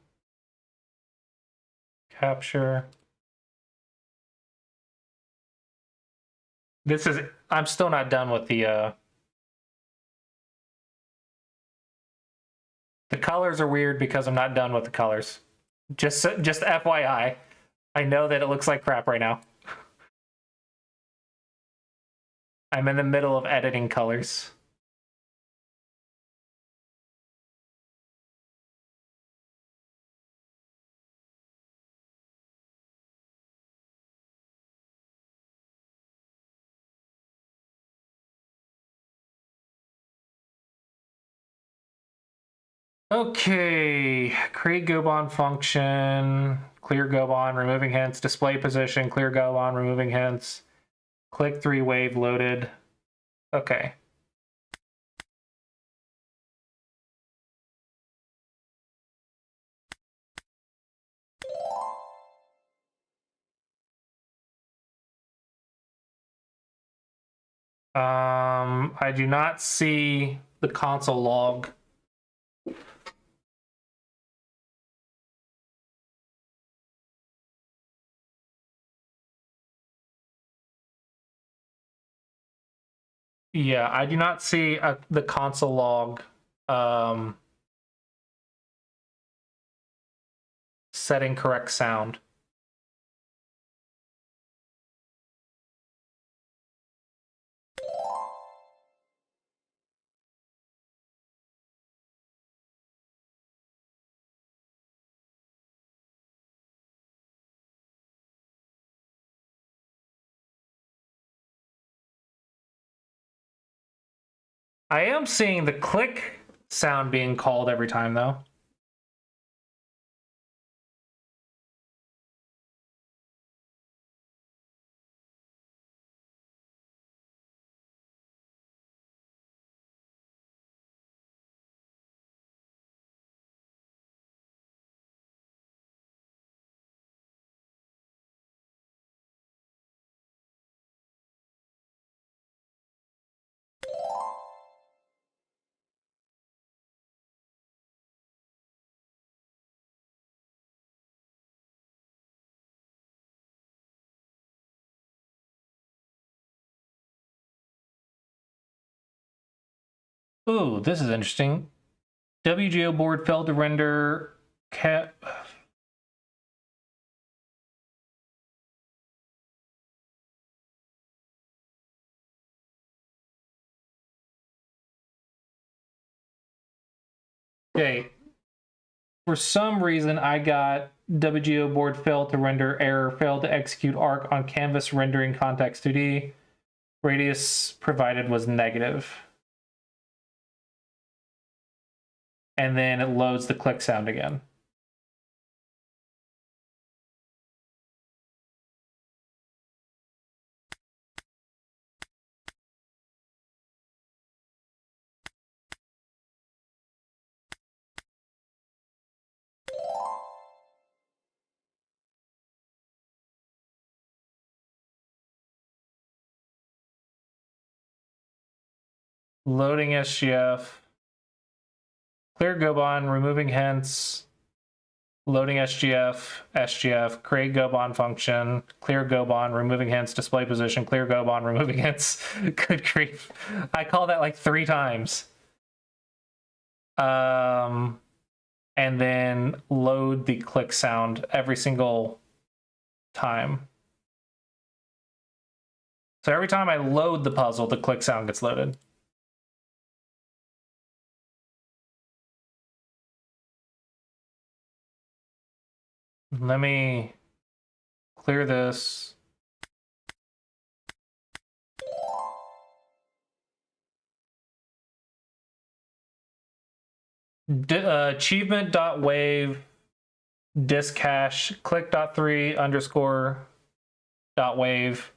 capture. I'm still not done with the colors are weird because I'm not done with the colors. Just FYI. I know that it looks like crap right now. I'm in the middle of editing colors. Okay, create GoBond function, clear GoBond, removing hints, display position, clear GoBond, removing hints, click 3 wave loaded. Okay. I do not see the console log. Yeah, I do not see the console log setting correct sound. I am seeing the click sound being called every time, though. Ooh, this is interesting. WGO board failed to render cat. Okay. For some reason, I got WGO board failed to render error, failed to execute arc on canvas rendering context 2D. Radius provided was negative. And then it loads the click sound again. loading SGF, clear Gobon, removing hints, loading SGF, create Gobon function, clear Gobon, removing hints, display position, clear Gobon, removing hints. Good grief. I call that like 3 times. And then load the click sound every single time. So every time I load the puzzle, the click sound gets loaded. Let me clear this. Achievement.wave disk cache click.3 underscore dot wave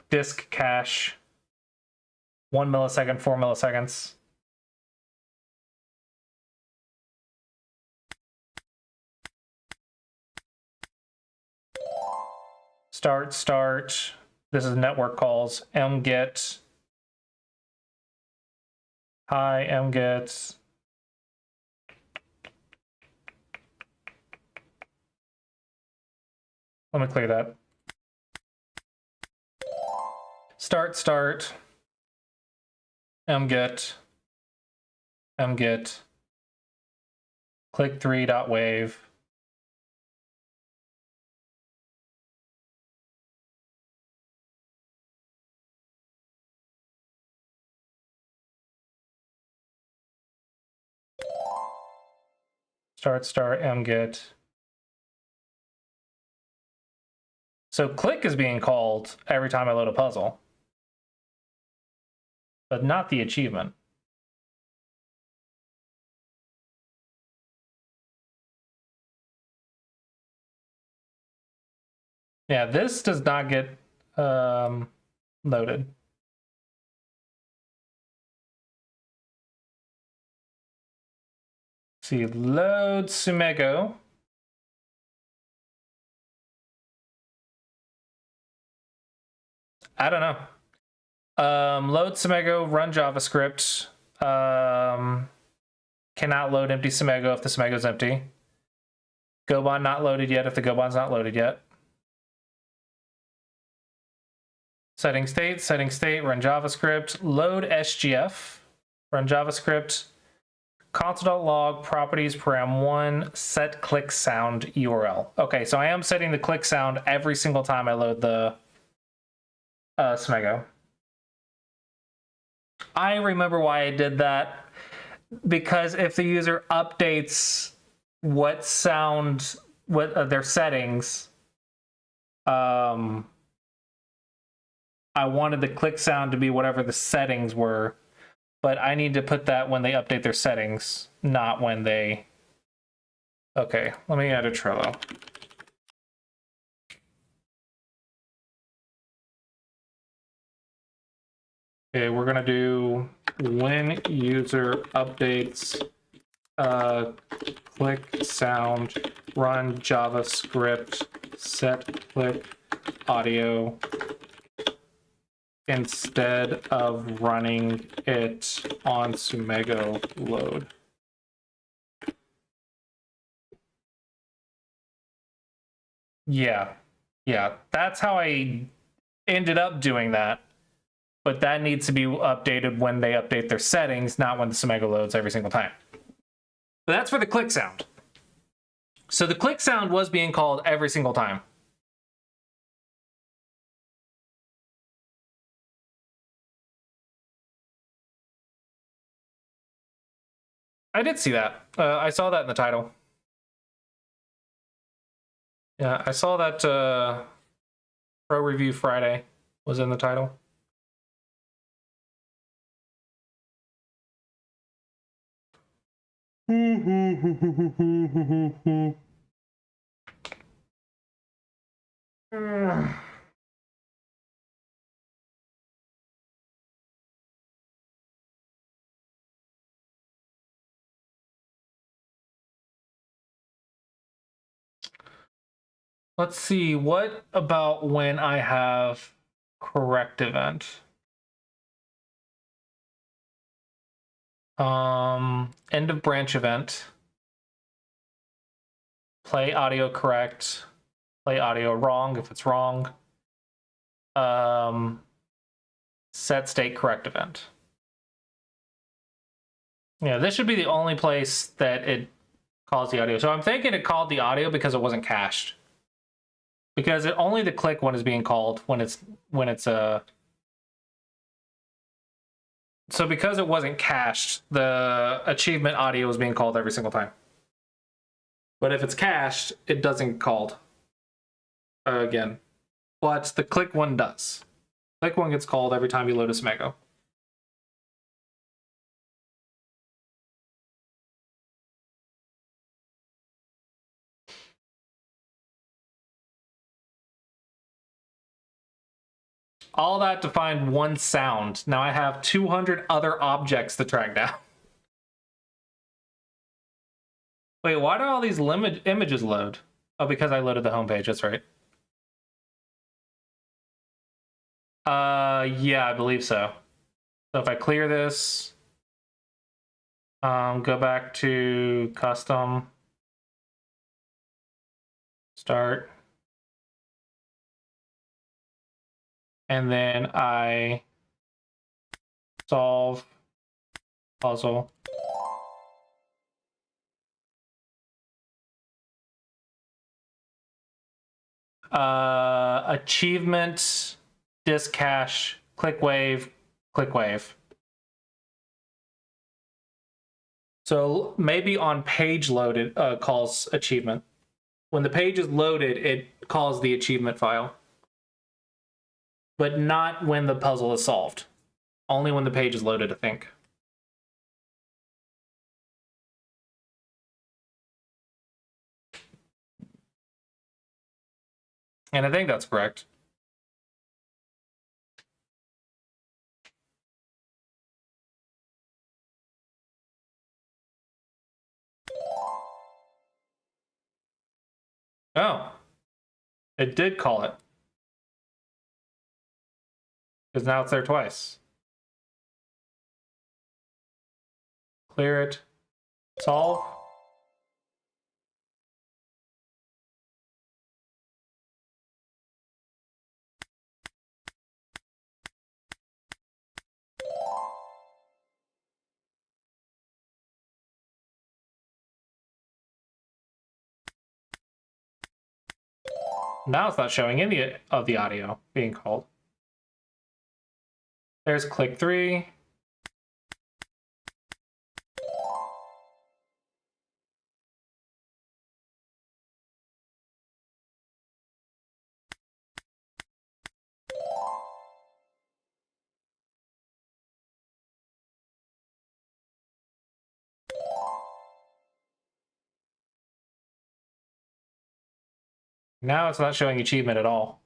disk cache 1 millisecond, 4 milliseconds. Start. This is network calls. mget. Hi, mget. Let me clear that. Start. mget. click3.wave. Start mget. So click is being called every time I load a puzzle, but not the achievement. Yeah, this does not get loaded. See, load Sumego. I don't know. Load Sumego, run JavaScript. Cannot load empty Sumego if the Sumego is empty. Gobon not loaded yet if the Gobon's not loaded yet. Setting state, run JavaScript, load SGF, run JavaScript, console.log properties param1 set click sound URL. Okay, so I am setting the click sound every single time I load the Smego. I remember why I did that, because if the user updates what their settings, I wanted the click sound to be whatever the settings were, but I need to put that when they update their settings, not when they... Okay, let me add a Trello. Okay, we're gonna do when user updates click sound, run JavaScript, set click audio, instead of running it on Sumego load. Yeah, that's how I ended up doing that. But that needs to be updated when they update their settings, not when the Sumego loads every single time. But that's for the click sound. So the click sound was being called every single time. I did see that. I saw that in the title. Yeah, I saw that Pro Review Friday was in the title. Let's see, what about when I have correct event? End of branch event. Play audio correct. Play audio wrong if it's wrong. Set state correct event. Yeah, this should be the only place that it calls the audio. So I'm thinking it called the audio because it wasn't cached. Because only the click one is being called when it's so because it wasn't cached, the achievement audio is being called every single time. But if it's cached, it doesn't get called again. But the click one does. Click one gets called every time you load a Smego. All that to find one sound. Now I have 200 other objects to track down. Wait, why do all these images load? Oh, because I loaded the homepage, that's right. Yeah, I believe so. So if I clear this, go back to custom, start, and then I solve puzzle. Achievement, disk cache, click wave, click wave. So maybe on page loaded calls achievement. When the page is loaded, it calls the achievement file. But not when the puzzle is solved. Only when the page is loaded, I think. And I think that's correct. Oh, it did call it. Because now it's there twice. Clear it. Solve. Now it's not showing any of the audio being called. There's click 3. Now it's not showing achievement at all.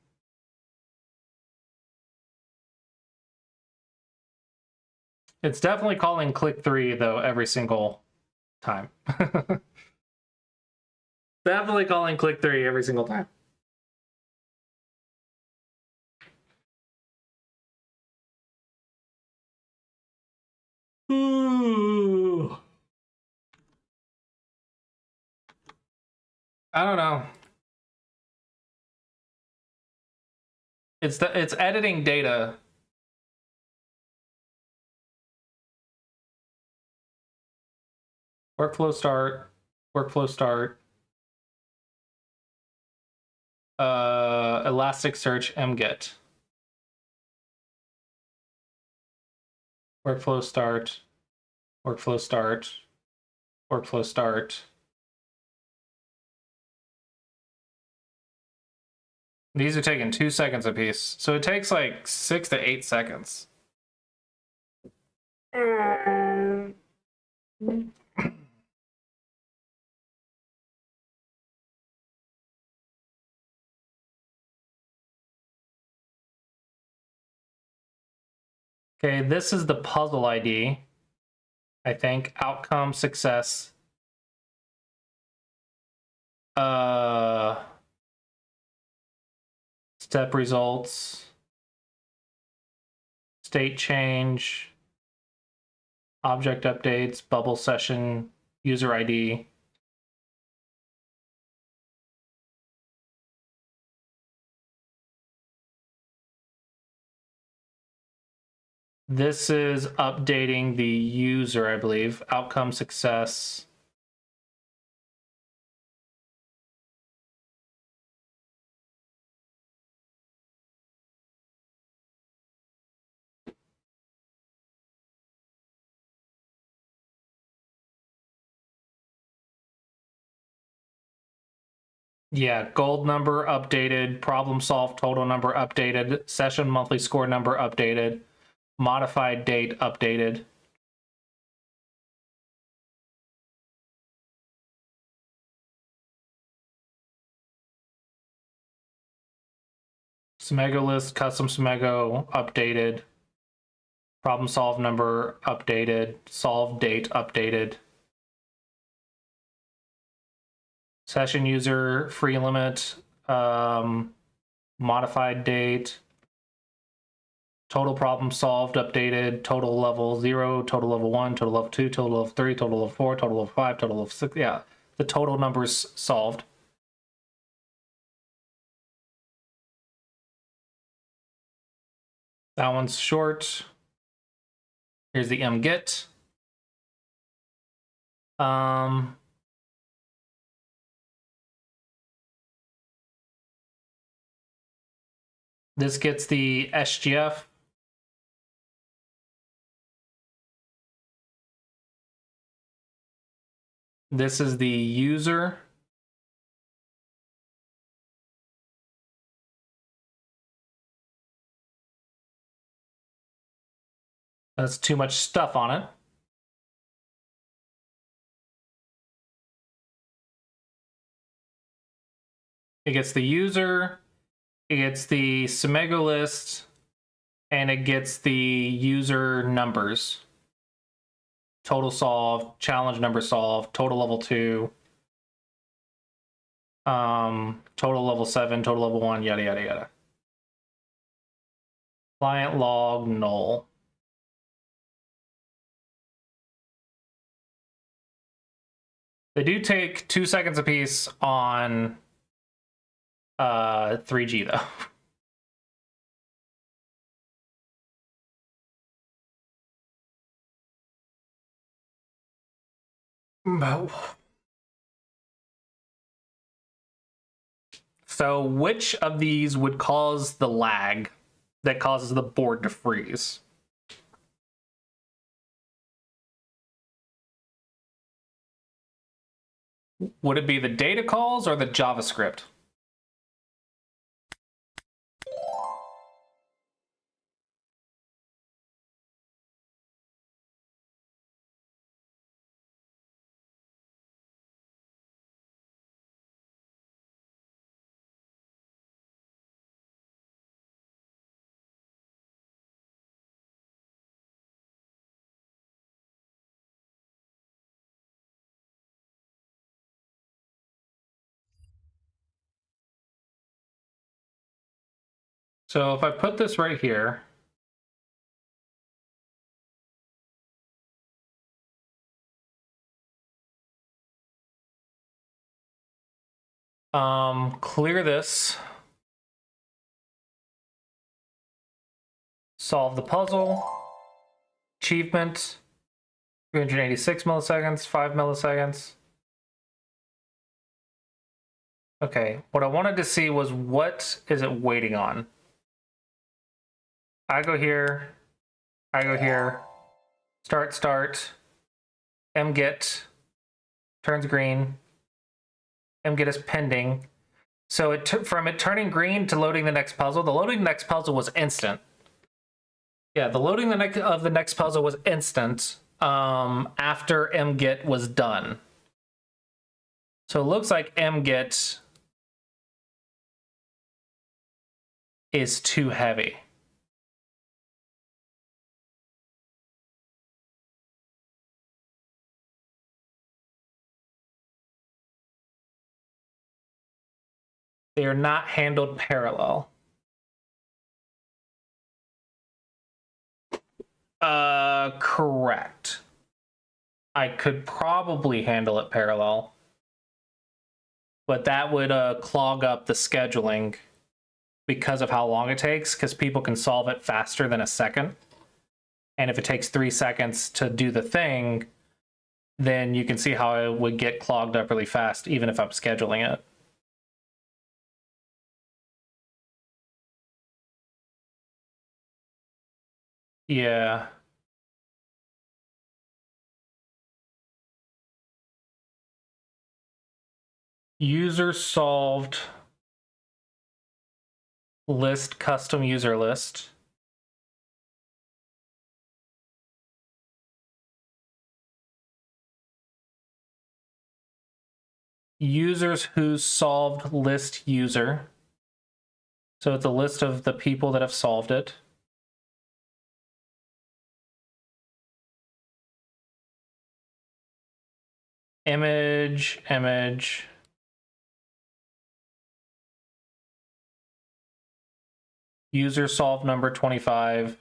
It's definitely calling click 3 though every single time. Definitely calling click 3 every single time. Ooh. I don't know. It's editing data. Workflow start. Workflow start. Elasticsearch mget. Workflow start. Workflow start. Workflow start. These are taking 2 seconds apiece. So it takes like 6 to 8 seconds. Okay, this is the puzzle ID. I think outcome, success. Step results. State change. Object updates, bubble session, user ID. This is updating the user, I believe. Outcome success. Yeah, gold number updated, problem solved total number updated, session monthly score number updated, modified date updated. Smego list, custom Smego updated, problem solved number updated, solved date updated. Session user, free limit, modified date, total problem solved, updated, total level 0, total level 1, total level 2, total level 3, total level 4, total level 5, total level 6. Yeah, the total numbers solved. That one's short. Here's the mget. This gets the SGF. This is the user. That's too much stuff on it. It gets the user, it gets the Smego list, and it gets the user numbers. Total solved, challenge number solved, total level 2, total level 7, total level 1, yada, yada, yada. Client log null. They do take 2 seconds apiece on 3G though. So which of these would cause the lag that causes the board to freeze? Would it be the data calls or the JavaScript? So if I put this right here, clear this, solve the puzzle, achievement, 386 milliseconds, 5 milliseconds. Okay, what I wanted to see was what is it waiting on? I go here, start, mget, turns green, mget is pending. So from it turning green to loading the next puzzle, the loading the next puzzle was instant. Yeah, the loading of the next puzzle was instant after mget was done. So it looks like mget is too heavy. They are not handled parallel. Correct. I could probably handle it parallel. But that would clog up the scheduling because of how long it takes, because people can solve it faster than a second. And if it takes 3 seconds to do the thing, then you can see how it would get clogged up really fast, even if I'm scheduling it. Yeah. User solved list custom user list. Users who solved list user. So it's a list of the people that have solved it. Image. User solved number 25.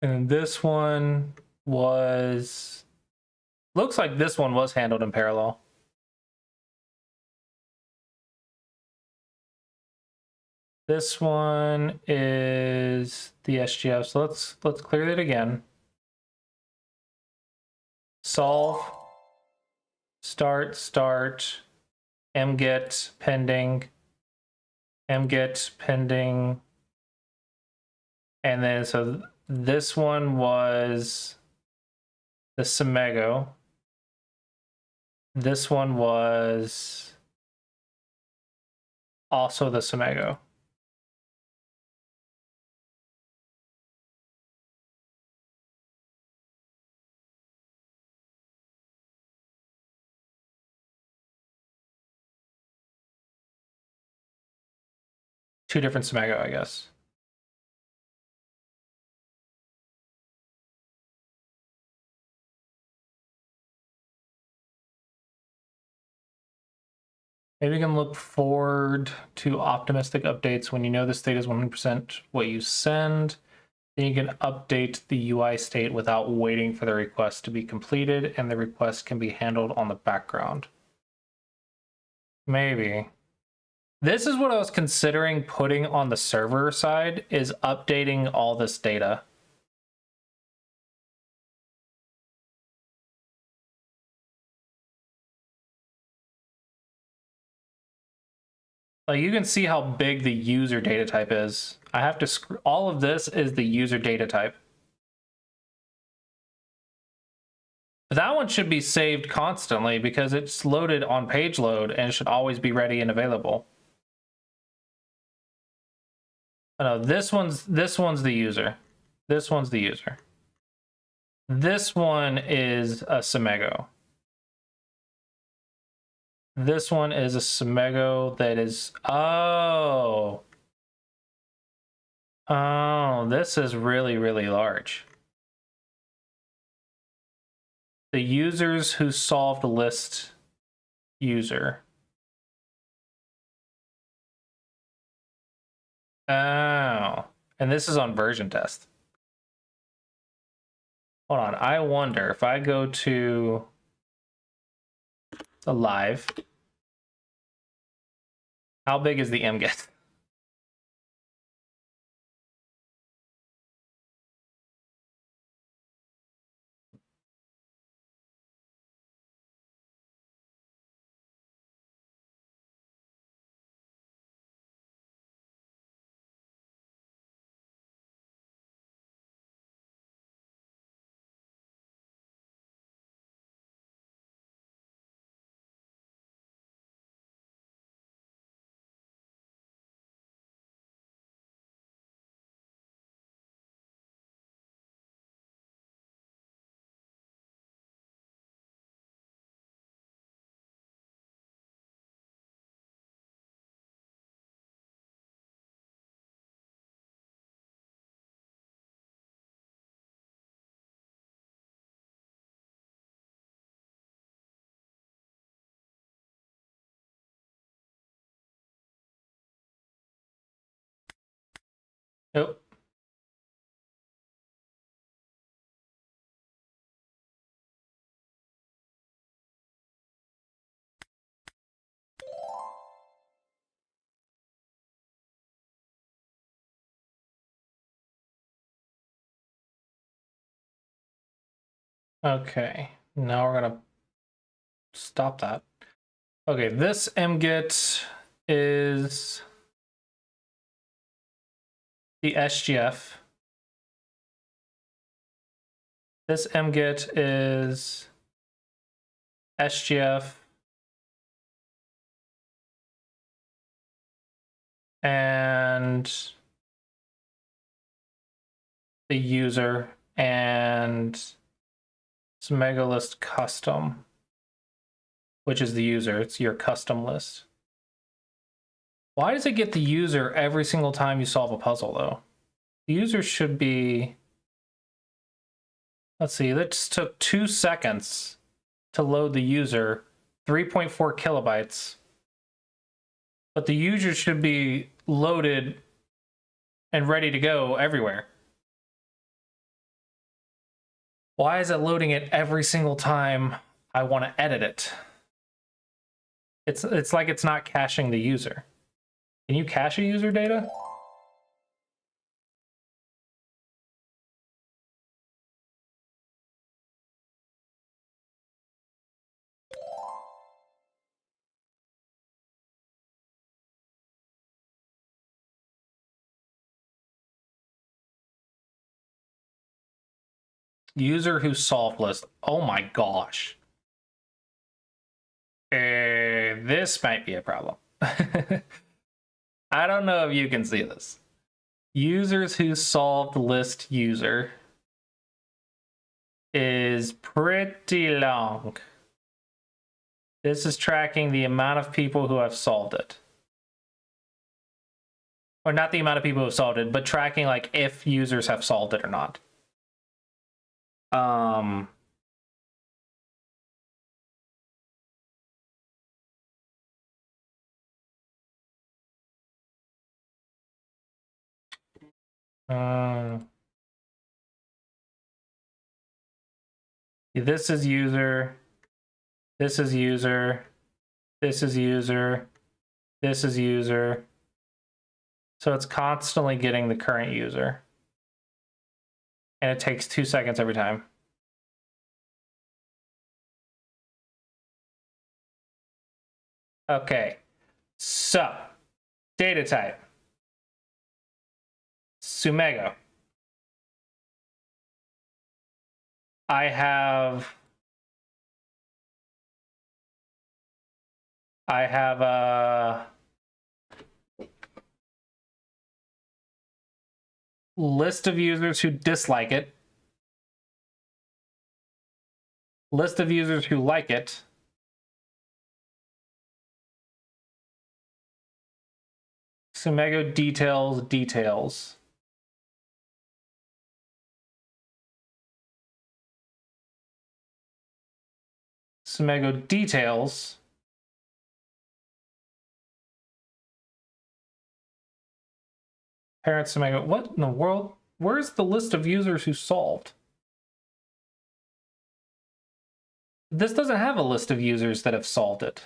And this one was, looks like this one was handled in parallel. This one is the SGF. So let's clear it again. Solve, start, mget pending, and then so this one was the Semego. This one was also the Semego. Two different Semego, I guess. Maybe we can look forward to optimistic updates when you know the state is 100% what you send. Then you can update the UI state without waiting for the request to be completed, and the request can be handled on the background. Maybe. This is what I was considering putting on the server side, is updating all this data. Like you can see how big the user data type is. I have to all of this is the user data type. But that one should be saved constantly because it's loaded on page load and it should always be ready and available. Oh, no, this one's the user. This one's the user. This one is a Semego. This one is a Semego that is, oh, this is really, really large. The users who solved list user. Oh, and this is on version test. Hold on, I wonder if I go to the live, how big is the mget? Nope. Okay, now we're gonna stop that. Okay, this mgit is the SGF. This mgit is SGF and the user and it's megalist custom, which is the user. It's your custom list. Why does it get the user every single time you solve a puzzle, though? The user should be... Let's see, that just took 2 seconds to load the user, 3.4 kilobytes. But the user should be loaded and ready to go everywhere. Why is it loading it every single time I want to edit it? It's like it's not caching the user. Can you cache a user data? User who solved list. Oh my gosh. This might be a problem. I don't know if you can see this. Users who solved list user is pretty long. This is tracking the amount of people who have solved it. Or not the amount of people who have solved it, but tracking like if users have solved it or not. This is user. This is user. This is user. This is user. So it's constantly getting the current user. And it takes 2 seconds every time. Okay, so data type. Sumego. I have a list of users who dislike it, list of users who like it, Sumego details. Sumego details. Parent Sumego. What in the world? Where's the list of users who solved? This doesn't have a list of users that have solved it.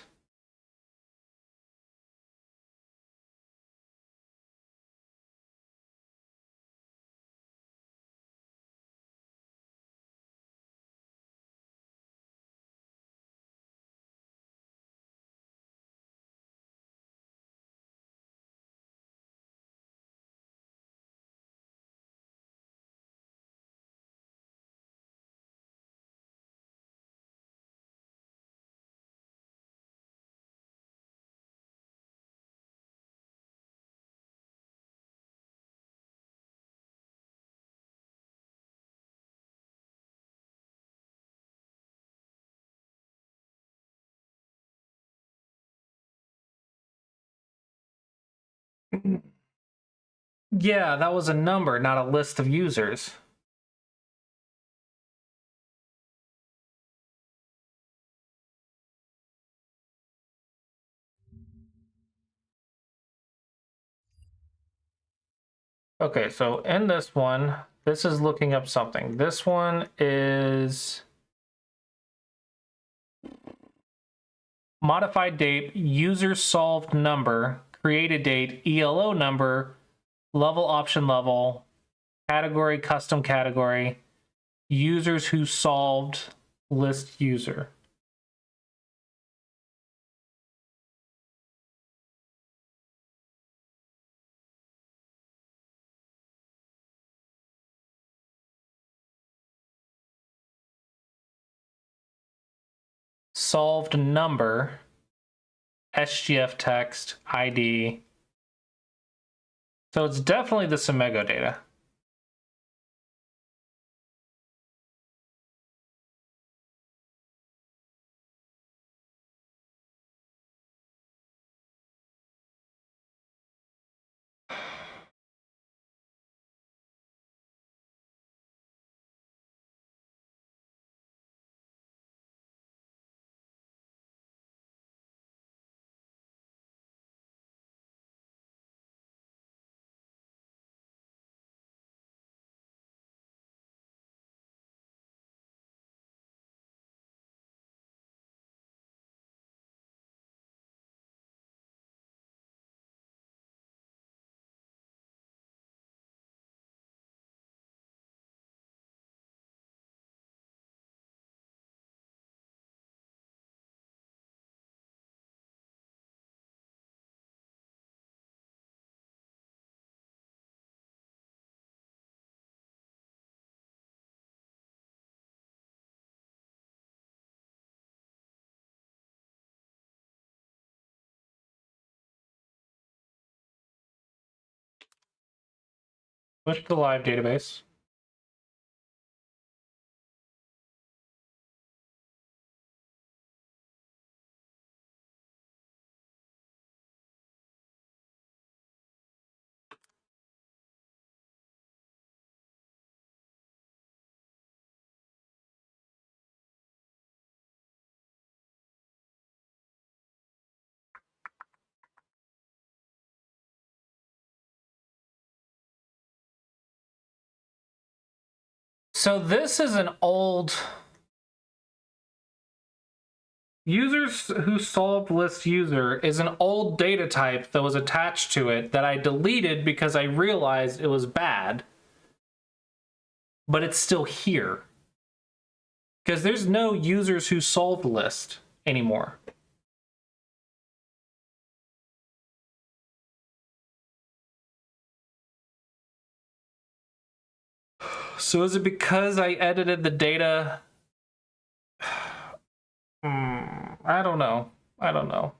Yeah, that was a number, not a list of users. Okay, so in this one, this is looking up something. This one is modified date, user solved number, created date, ELO number, level option level, category custom category, users who solved list user. Solved number, SGF text, ID. So it's definitely the Semego data. Push the live database. So this is an old users who solved list user is an old data type that was attached to it that I deleted because I realized it was bad, but it's still here because there's no users who solved list anymore. So is it because I edited the data? I don't know. I don't know.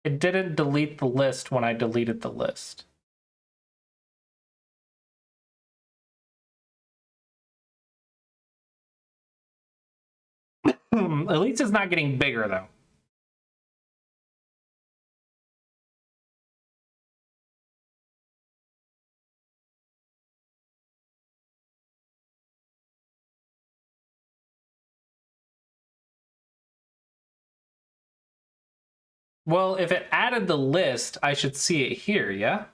It didn't delete the list when I deleted the list. At least it's not getting bigger, though. Well, if it added the list, I should see it here, yeah?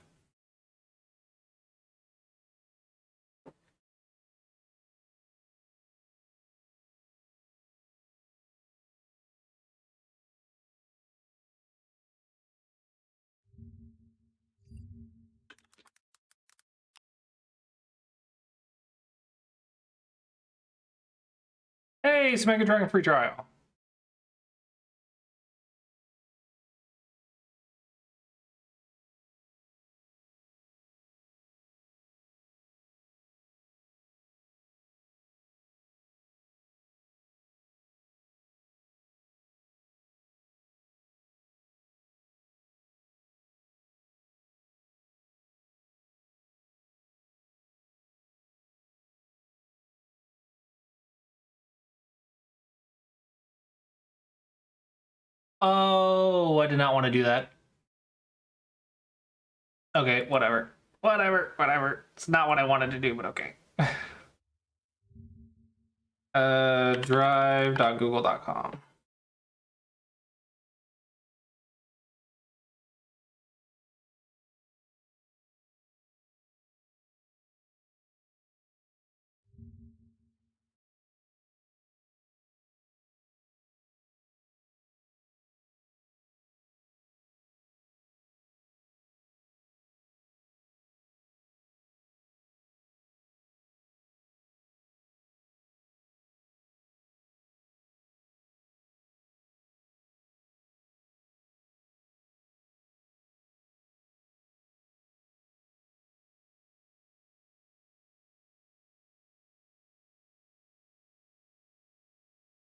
Hey, Smega Dragon free trial. Oh, I did not want to do that. Okay, whatever. Whatever. It's not what I wanted to do, but okay. Drive.google.com.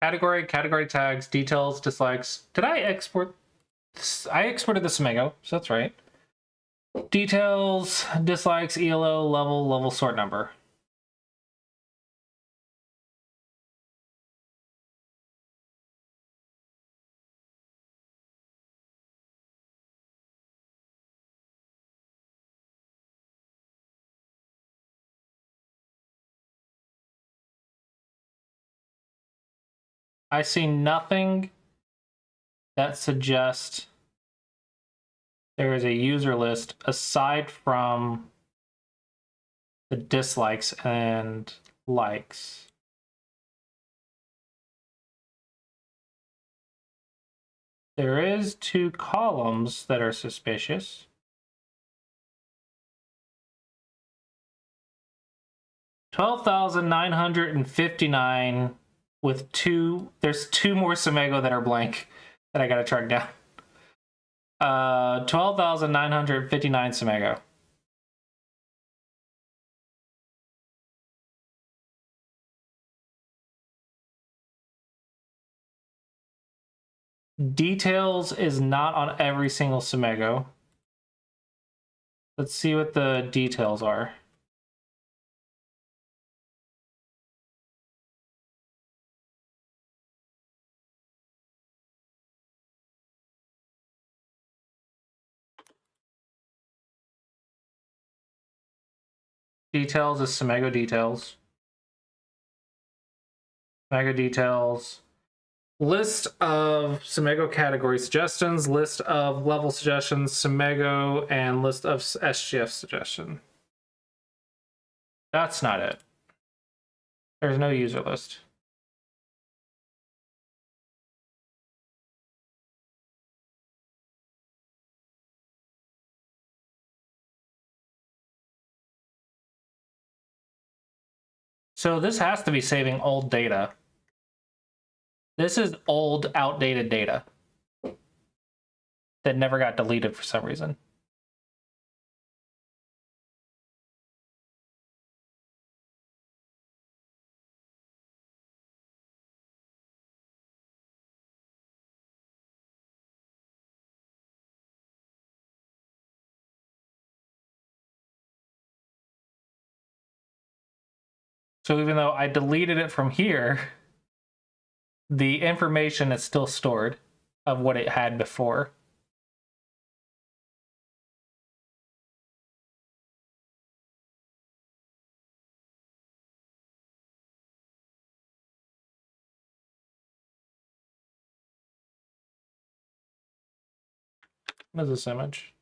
Category tags, details, dislikes. Did I export? I exported the Semago, so that's right. Details, dislikes, ELO, level, sort number. I see nothing that suggests there is a user list aside from the dislikes and likes. There is 2 columns that are suspicious. $12,959 with 2. There's 2 more Semago that are blank that I gotta track down. 12,959 Semago. Details is not on every single Semago. Let's see what the details are. Details is Semago details. Semago details. List of Semago category suggestions, list of level suggestions, Semago, and list of SGF suggestion. That's not it. There's no user list. So this has to be saving old data. This is old, outdated data that never got deleted for some reason. So even though I deleted it from here, the information is still stored of what it had before. What is this image?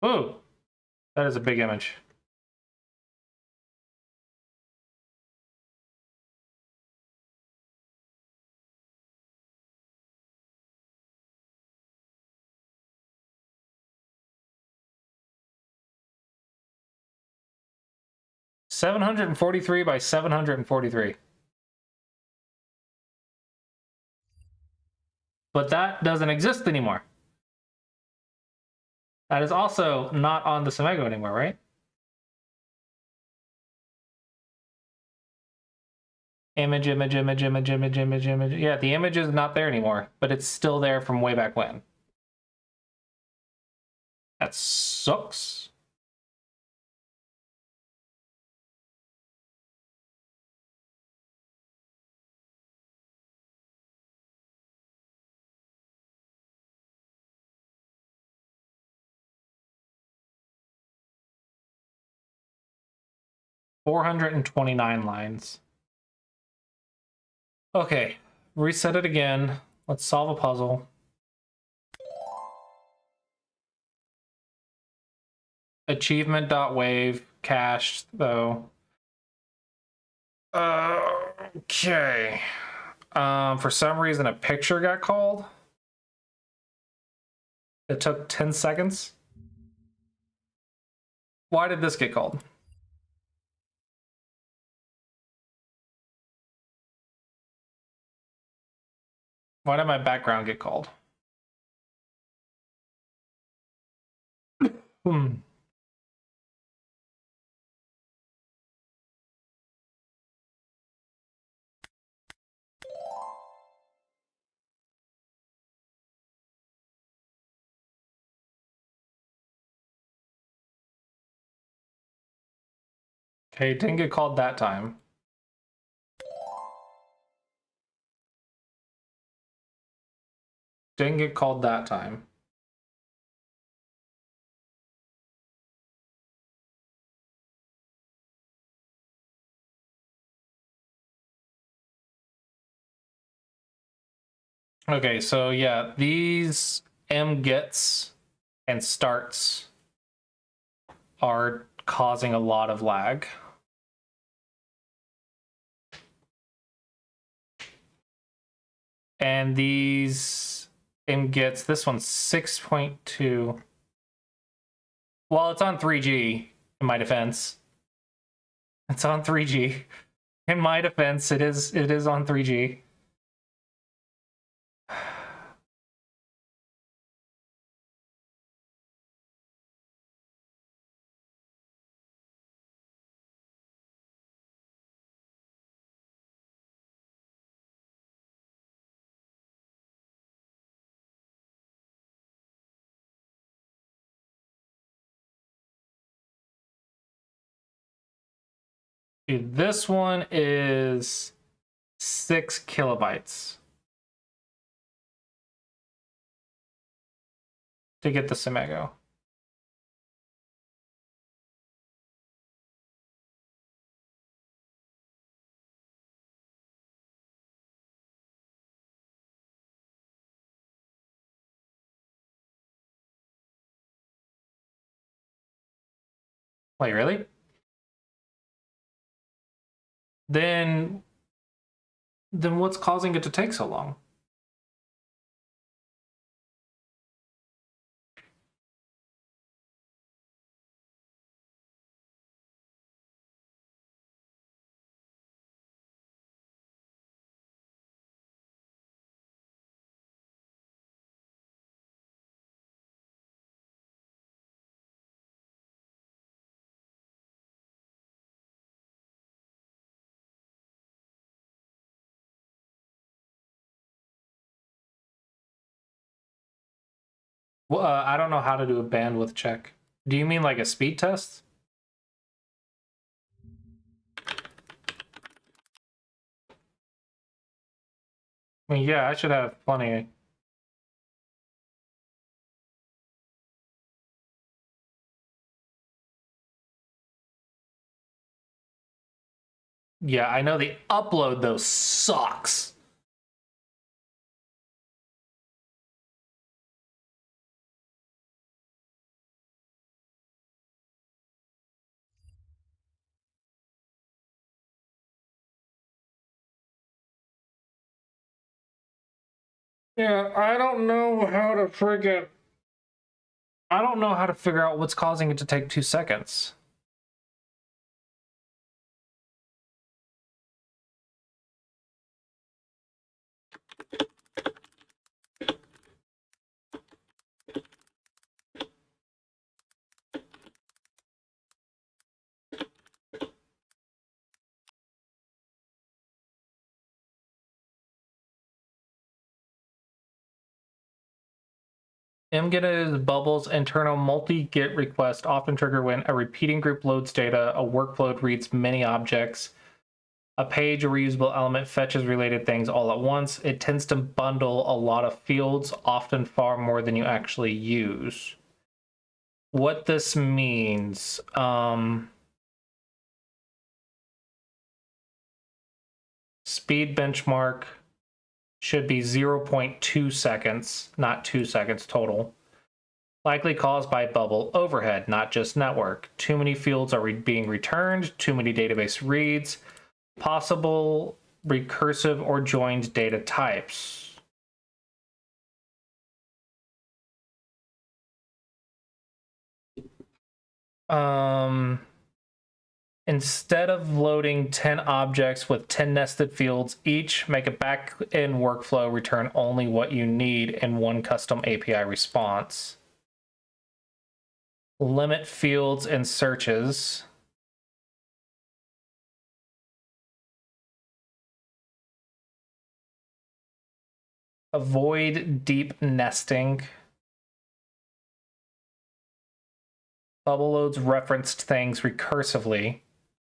Ooh, that is a big image. $743 by $743. But that doesn't exist anymore. That is also not on the Semago anymore, right? Image. Yeah, the image is not there anymore, but it's still there from way back when. That sucks. $429 lines. Okay, reset it again. Let's solve a puzzle. Achievement.wave cached though. Okay. For some reason a picture got called. It took 10 seconds. Why did this get called? Why did my background get called? Okay, didn't get called that time. Didn't get called that time. Okay, so yeah, these mgets and starts are causing a lot of lag. And these mgets, this one's 6.2. Well, it's on 3G, in my defense. It's on 3G. In my defense, it is on 3G. Dude, this one is 6 kilobytes to get the Simego. Wait, really? Then what's causing it to take so long? Well, I don't know how to do a bandwidth check. Do you mean like a speed test? I mean, yeah, I should have plenty. Yeah, I know the upload though sucks. Yeah, I don't know how to figure out what's causing it to take 2 seconds. Mget is Bubble's internal multi-git request, often trigger when a repeating group loads data, a workflow reads many objects, a page or reusable element fetches related things all at once. It tends to bundle a lot of fields, often far more than you actually use. What this means, speed benchmark should be 0.2 seconds, not 2 seconds total. Likely caused by bubble overhead, not just network. Too many fields are being returned, too many database reads, possible recursive or joined data types. Instead of loading 10 objects with 10 nested fields each, make a back-end workflow return only what you need in one custom API response. Limit fields and searches. Avoid deep nesting. Bubble loads referenced things recursively.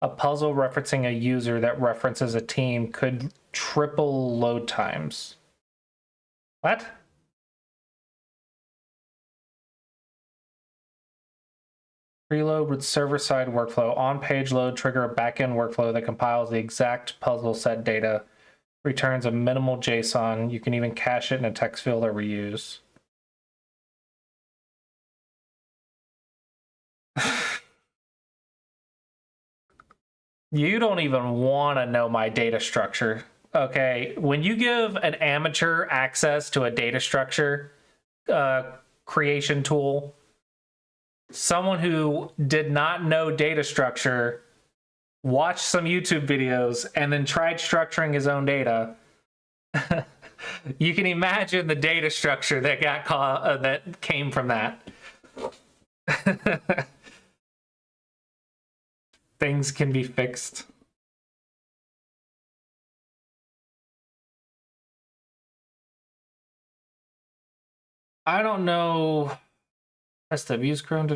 A puzzle referencing a user that references a team could triple load times. What? Preload with server-side workflow. On-page load trigger a backend workflow that compiles the exact puzzle set data, returns a minimal JSON. You can even cache it in a text field or reuse. You don't even want to know my data structure. Okay, when you give an amateur access to a data structure creation tool, someone who did not know data structure watched some YouTube videos and then tried structuring his own data, you can imagine the data structure that that came from that. Things can be fixed. I don't know. SW's Chrome.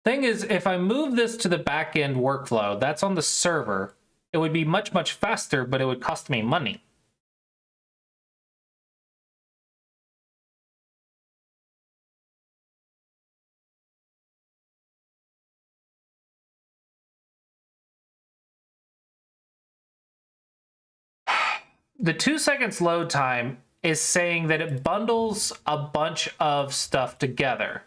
Thing is, if I move this to the backend workflow, that's on the server. It would be much, much faster, but it would cost me money. The 2 seconds load time is saying that it bundles a bunch of stuff together.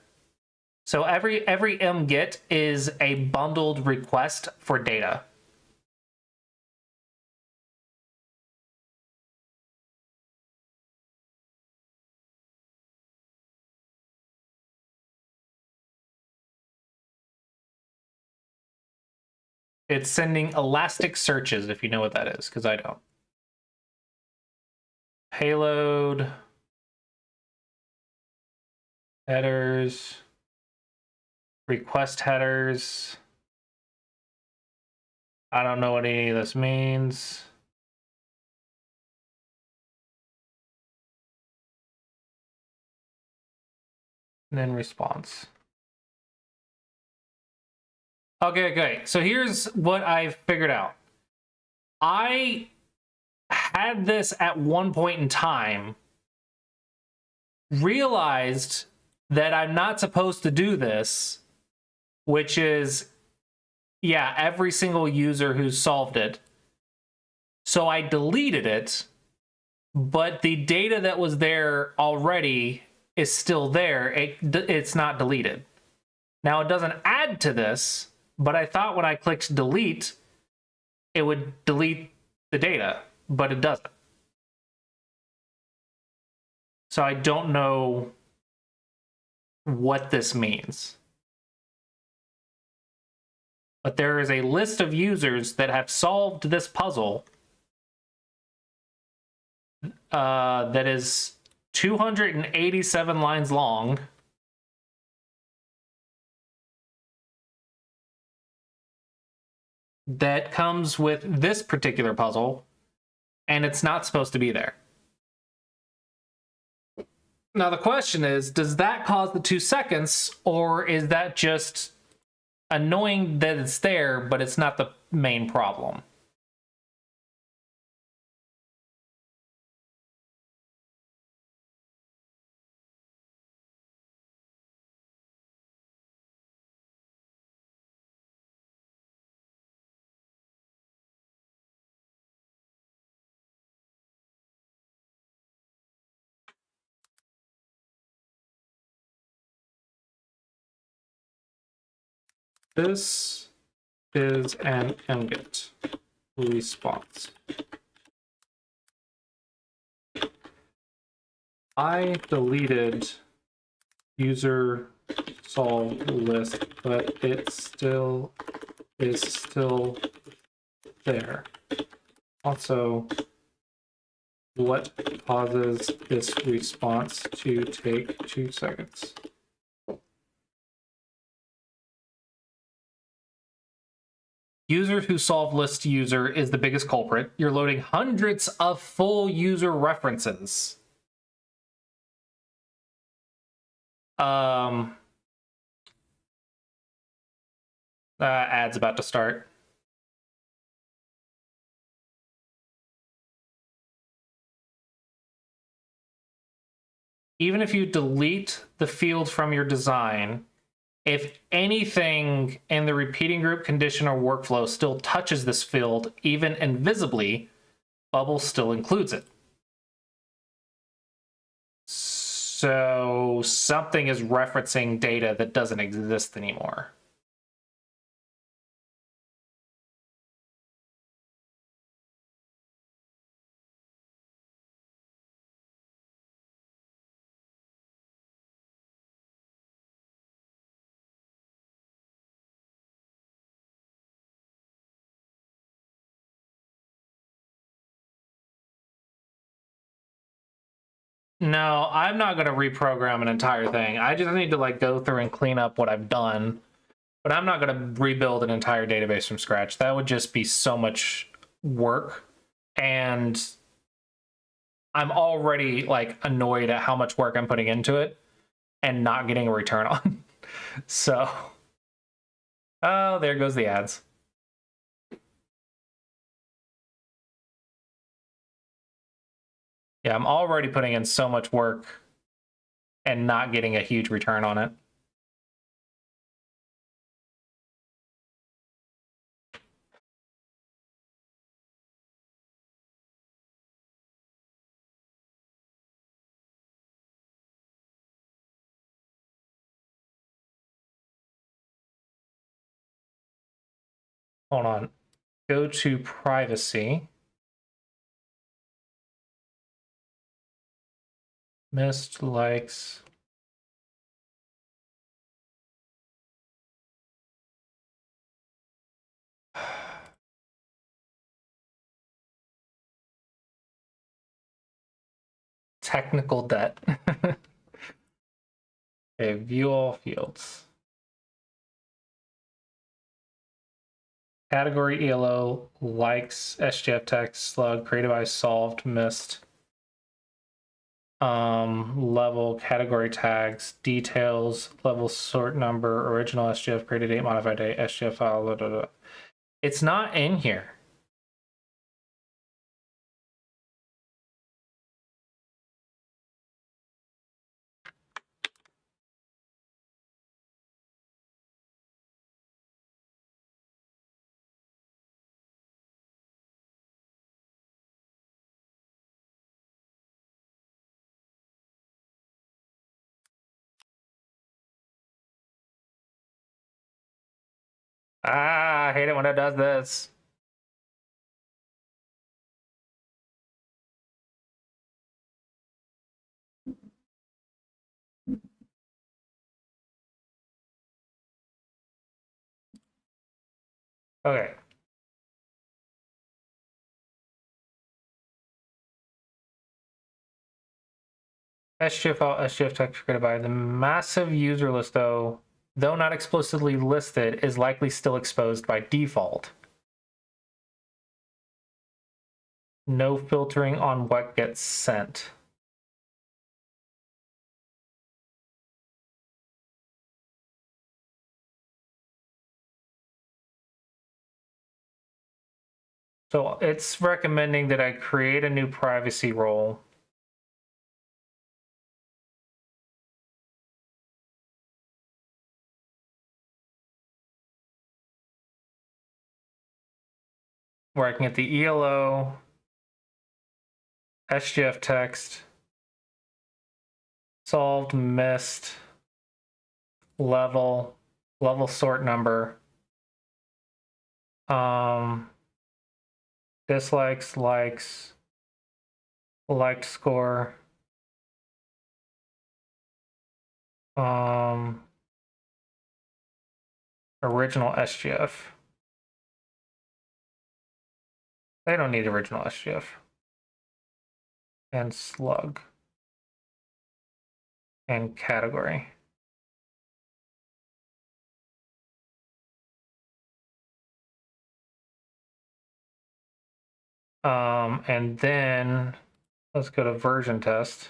So every mget is a bundled request for data. It's sending elastic searches, if you know what that is, because I don't. Payload. Headers. Request headers. I don't know what any of this means. And then response. Okay. So here's what I've figured out. I had this at one point in time, realized that I'm not supposed to do this, which is, yeah, every single user who solved it. So I deleted it, but the data that was there already is still there. It's not deleted. Now, it doesn't add to this, but I thought when I clicked delete, it would delete the data, but it doesn't. So I don't know what this means. But there is a list of users that have solved this puzzle that is 287 lines long. That comes with this particular puzzle, and it's not supposed to be there. Now the question is, does that cause the 2 seconds, or is that just annoying that it's there, but it's not the main problem? This is an mget response. I deleted user solved list, but it still is still there. Also, what causes this response to take 2 seconds? User who solved list user is the biggest culprit. You're loading hundreds of full user references. Ad's about to start. Even if you delete the field from your design, if anything in the repeating group, condition, or workflow still touches this field, even invisibly, Bubble still includes it. So something is referencing data that doesn't exist anymore. No, I'm not going to reprogram an entire thing. I just need to like go through and clean up what I've done. But I'm not going to rebuild an entire database from scratch. That would just be so much work. And I'm already like annoyed at how much work I'm putting into it and not getting a return on. So, oh, there goes the ads. Yeah, I'm already putting in so much work and not getting a huge return on it. Hold on. Go to privacy. Missed likes. Technical debt. Okay, view all fields. Category ELO, likes, SGF text, slug, creative eye, solved, missed. Level, category tags, details, level sort number, original SGF, created date, modified date, SGF file, blah, blah, blah. It's not in here. Ah, I hate it when it does this. Okay. SGF file, SGF text created by the massive user list, though not explicitly listed, is likely still exposed by default. No filtering on what gets sent. So it's recommending that I create a new privacy role. Where I can get the ELO, SGF text, solved, missed, level sort number, dislikes, likes, liked score, original SGF. They don't need original SGF. And slug. And category. And then let's go to version test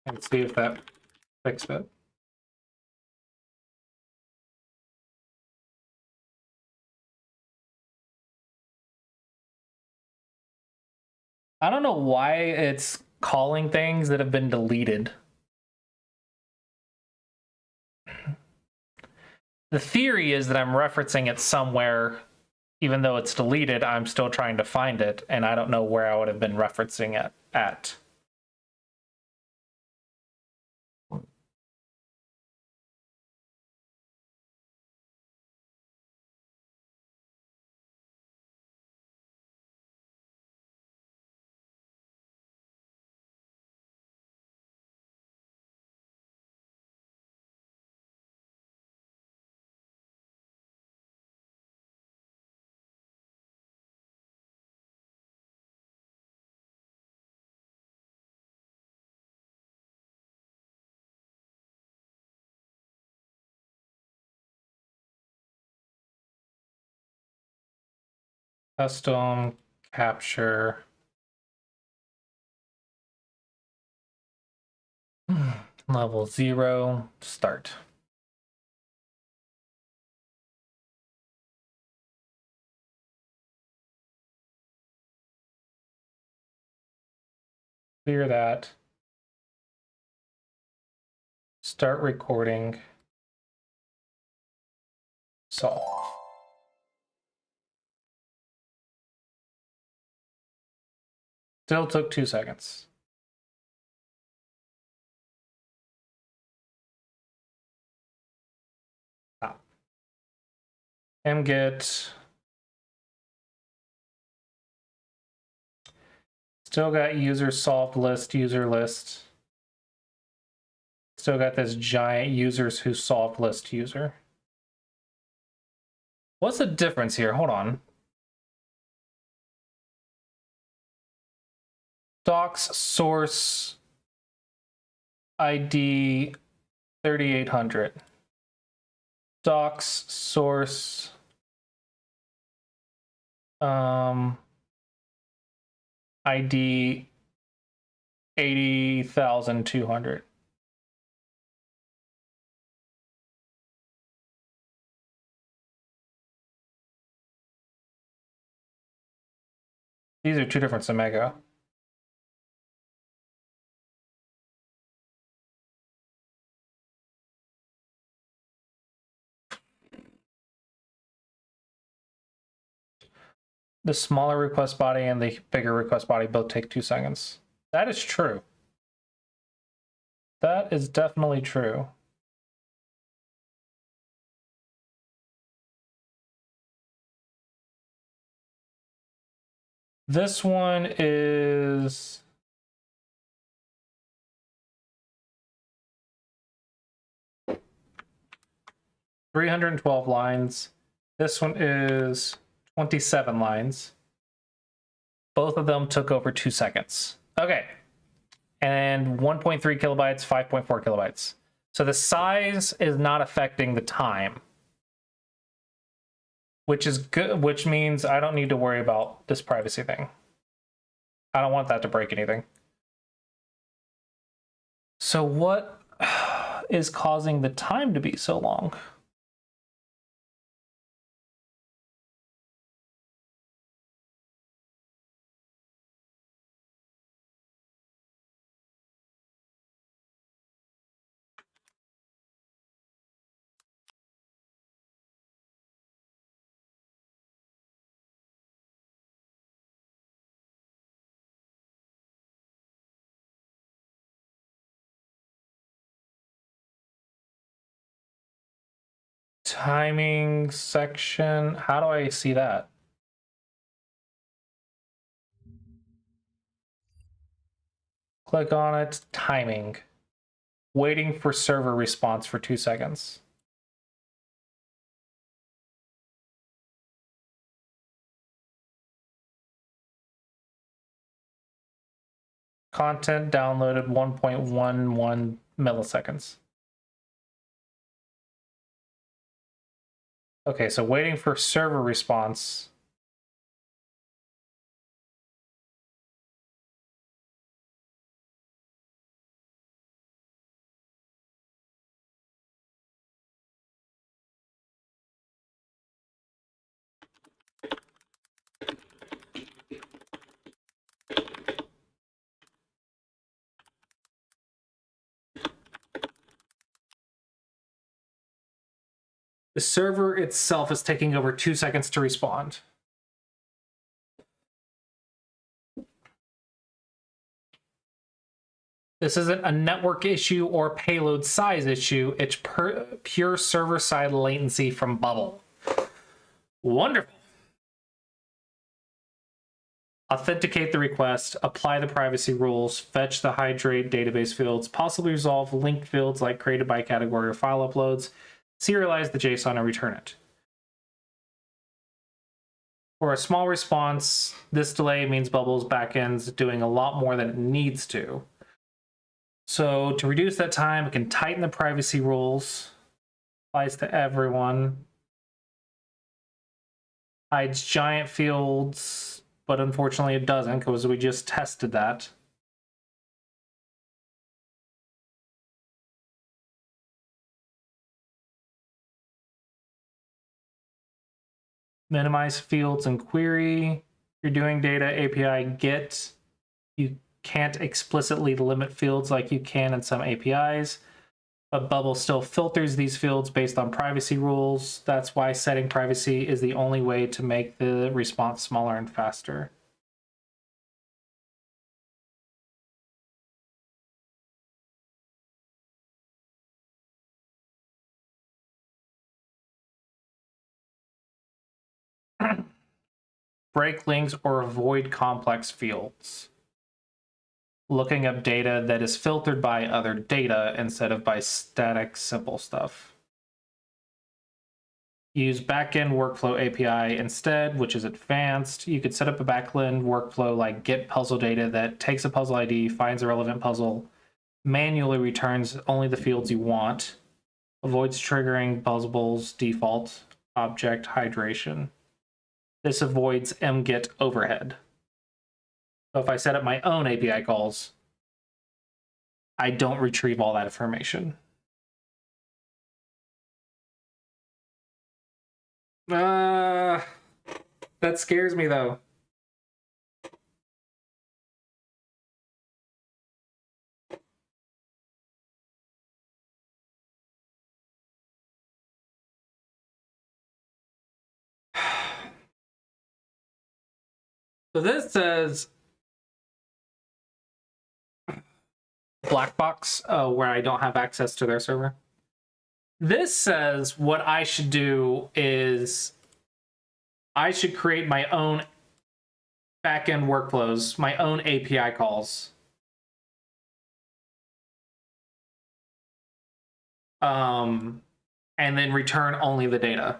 and see if that fixed it. I don't know why it's calling things that have been deleted. The theory is that I'm referencing it somewhere, even though it's deleted, I'm still trying to find it, and I don't know where I would have been referencing it at. Custom capture. Level 0, start. Clear that. Start recording. Solve. Still took 2 seconds. Stop. Mget. Still got user solved list, user list. Still got this giant users who solved list user. What's the difference here? Hold on. Docs source ID 3800. Docs source ID 80,200. These are 2 different Semego. The smaller request body and the bigger request body both take 2 seconds. That is true. That is definitely true. This one is 312 lines. This one is 27 lines. Both of them took over 2 seconds. Okay. And 1.3 kilobytes, 5.4 kilobytes. So the size is not affecting the time, which is good, which means I don't need to worry about this privacy thing. I don't want that to break anything. So what is causing the time to be so long? Timing section. How do I see that? Click on it. Timing. Waiting for server response for 2 seconds. Content downloaded 1.11 milliseconds. Okay, so waiting for server response. The server itself is taking over 2 seconds to respond. This isn't a network issue or payload size issue. It's pure server-side latency from Bubble. Wonderful. Authenticate the request, apply the privacy rules, fetch the hydrate database fields, possibly resolve linked fields like created by category or file uploads, serialize the JSON and return it. For a small response, this delay means Bubble's backend's doing a lot more than it needs to. So to reduce that time, it can tighten the privacy rules, applies to everyone, hides giant fields, but unfortunately it doesn't because we just tested that. Minimize fields and query. If you're doing data API GET, you can't explicitly limit fields like you can in some APIs, but Bubble still filters these fields based on privacy rules. That's why setting privacy is the only way to make the response smaller and faster. Break links or avoid complex fields. Looking up data that is filtered by other data instead of by static simple stuff. Use backend workflow API instead, which is advanced. You could set up a backend workflow like get puzzle data that takes a puzzle ID, finds a relevant puzzle, manually returns only the fields you want, avoids triggering puzzles default object hydration. This avoids mget overhead. So if I set up my own API calls, I don't retrieve all that information. That scares me though. So this says black box where I don't have access to their server. This says what I should do is I should create my own backend workflows, my own API calls. And then return only the data.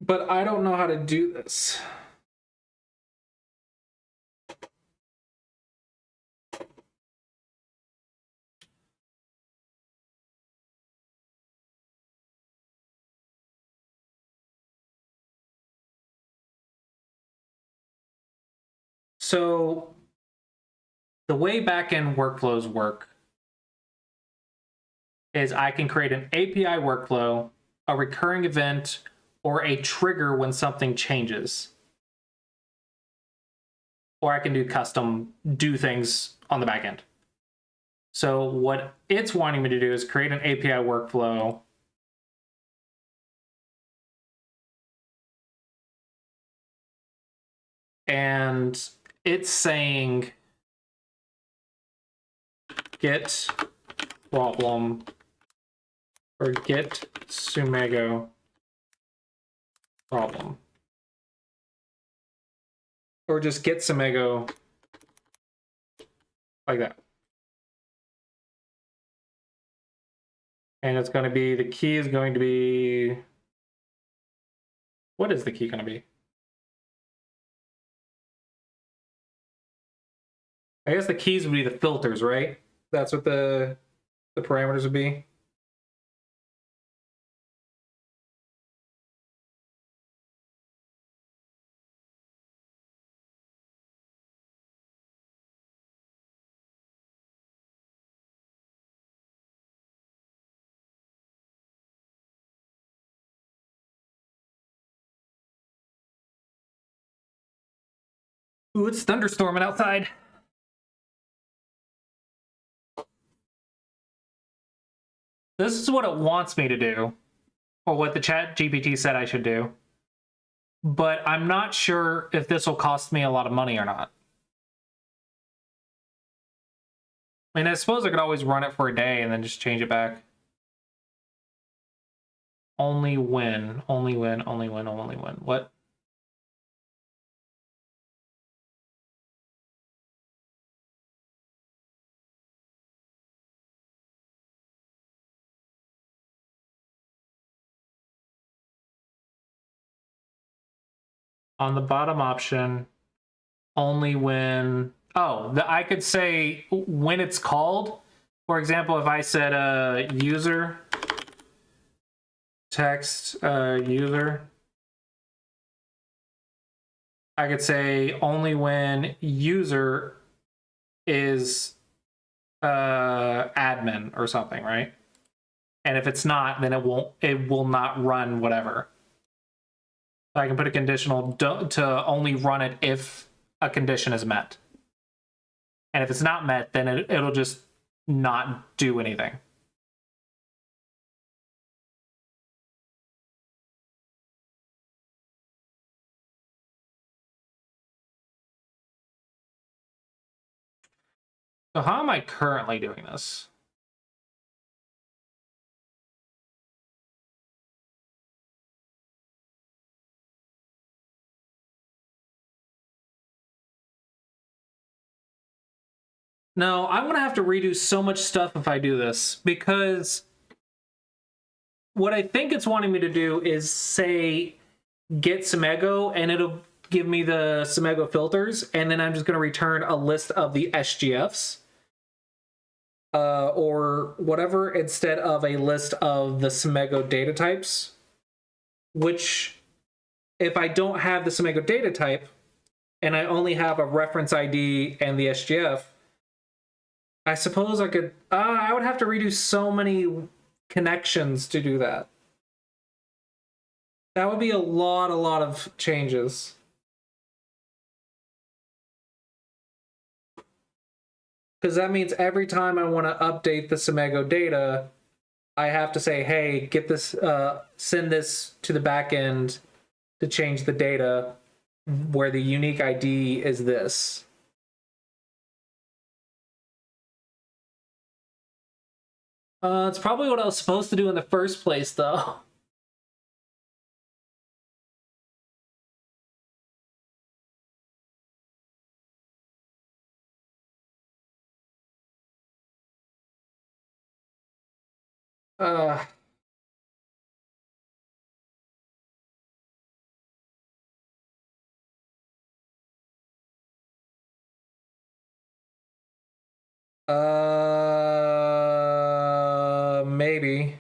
But I don't know how to do this. So the way backend workflows work is I can create an API workflow, a recurring event, or a trigger when something changes. Or I can do things on the back end. So what it's wanting me to do is create an API workflow and it's saying get problem or get Sumego problem. Or just get Sumego like that. And it's going to be, the key is going to be, what is the key going to be? I guess the keys would be the filters, right? That's what the parameters would be. Ooh, it's thunderstorming outside. This is what it wants me to do, or what the chat GPT said I should do. But I'm not sure if this will cost me a lot of money or not. I mean, I suppose I could always run it for a day and then just change it back. Only when, only when, only when, only when. What? On the bottom option, only when, oh, I could say when it's called. For example, if I said user, text user, I could say only when user is admin or something, right? And if it's not, then it will not run whatever. I can put a conditional to only run it if a condition is met. And if it's not met, then it'll just not do anything. So how am I currently doing this? No, I'm going to have to redo so much stuff if I do this, because what I think it's wanting me to do is say get Semego, and it'll give me the Semego filters, and then I'm just going to return a list of the SGFs or whatever, instead of a list of the Semego data types, which if I don't have the Semego data type and I only have a reference ID and the SGF, I suppose I could, I would have to redo so many connections to do that. That would be a lot of changes. Because that means every time I want to update the Semego data, I have to say, hey, get this, send this to the backend to change the data where the unique ID is this. It's probably what I was supposed to do in the first place, though. Uh, maybe.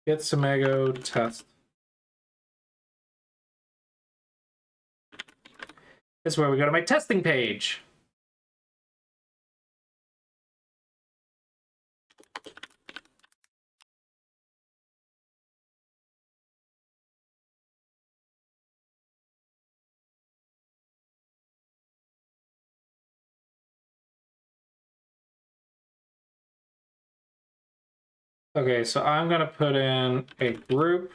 Get Semego test. This is where we go to my testing page. Okay, so I'm going to put in a group.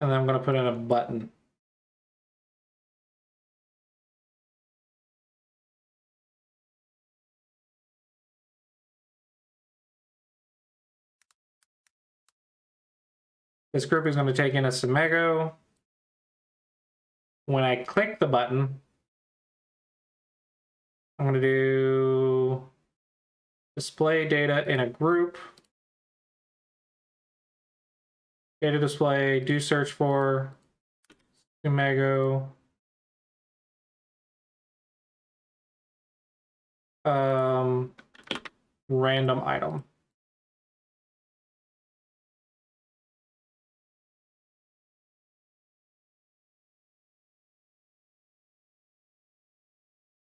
And then I'm going to put in a button. This group is going to take in a Semego. When I click the button, I'm going to do display data in a group. Data display, do search for Semego. Random item.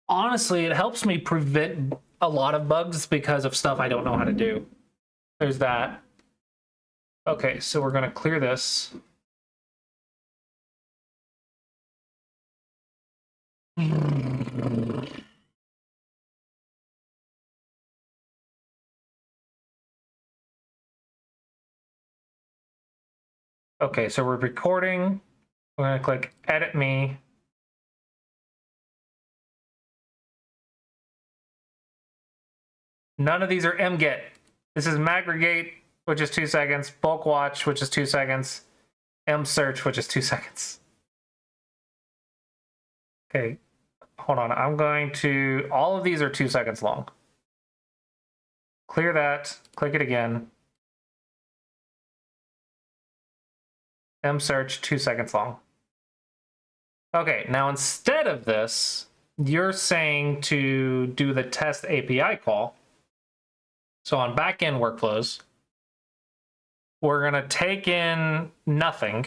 Honestly, it helps me prevent a lot of bugs because of stuff I don't know how to do. There's that. Okay, so we're going to clear this. Okay, so we're recording. We're going to click Edit Me. None of these are mget. This is Magregate, which is 2 seconds. Bulk Watch, which is 2 seconds. Msearch, which is 2 seconds. Okay, hold on. I'm going to... All of these are 2 seconds long. Clear that. Click it again. Msearch, 2 seconds long. Okay, now instead of this, you're saying to do the test API call. So on backend workflows, we're going to take in nothing.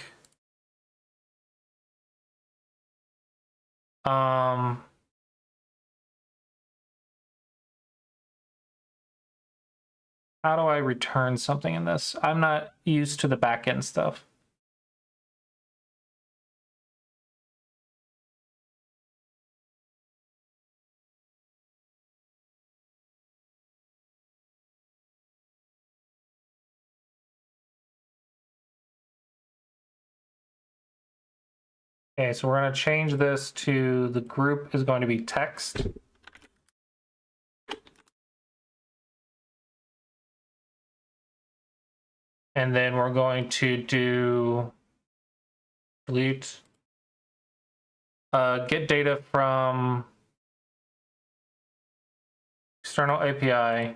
How do I return something in this? I'm not used to the backend stuff. Okay, so we're going to change this to the group is going to be text. And then we're going to do delete, get data from external API.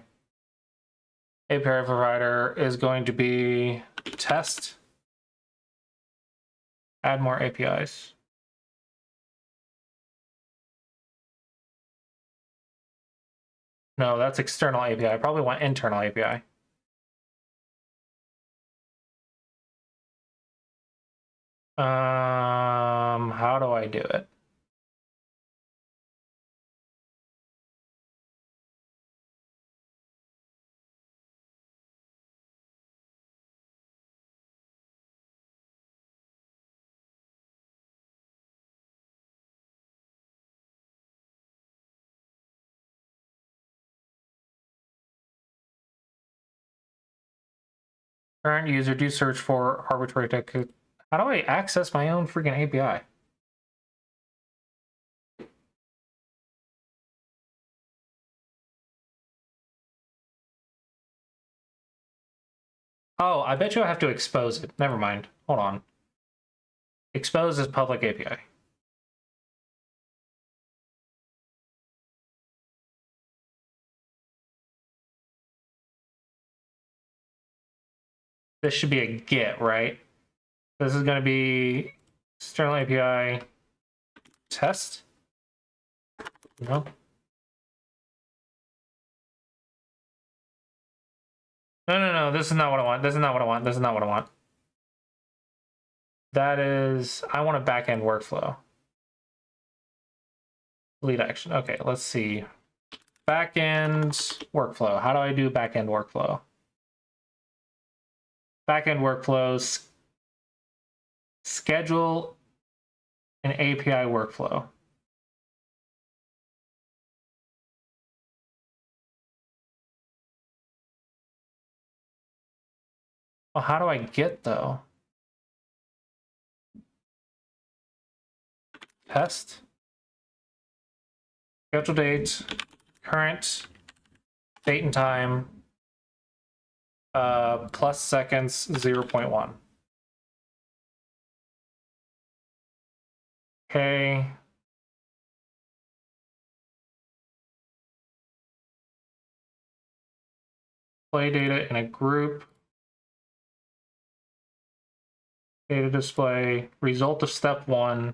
API provider is going to be test. Add more APIs. No, that's external API. I probably want internal API. How do I do it? Current user, do search for arbitrary text. How do I access my own freaking API? Oh, I bet you I have to expose it. Never mind. Hold on. Expose is public API. This should be a get, right? This is going to be external API test. No. No. This is not what I want. This is not what I want. This is not what I want. That is, I want a backend workflow. Lead action. Okay, let's see. Backend workflow. How do I do backend workflow? Backend workflows. Schedule an API workflow. Well, how do I get though? Test. Schedule date. Current date and time. Plus seconds 0.1. Okay. Play data in a group. Data display. Result of step 1.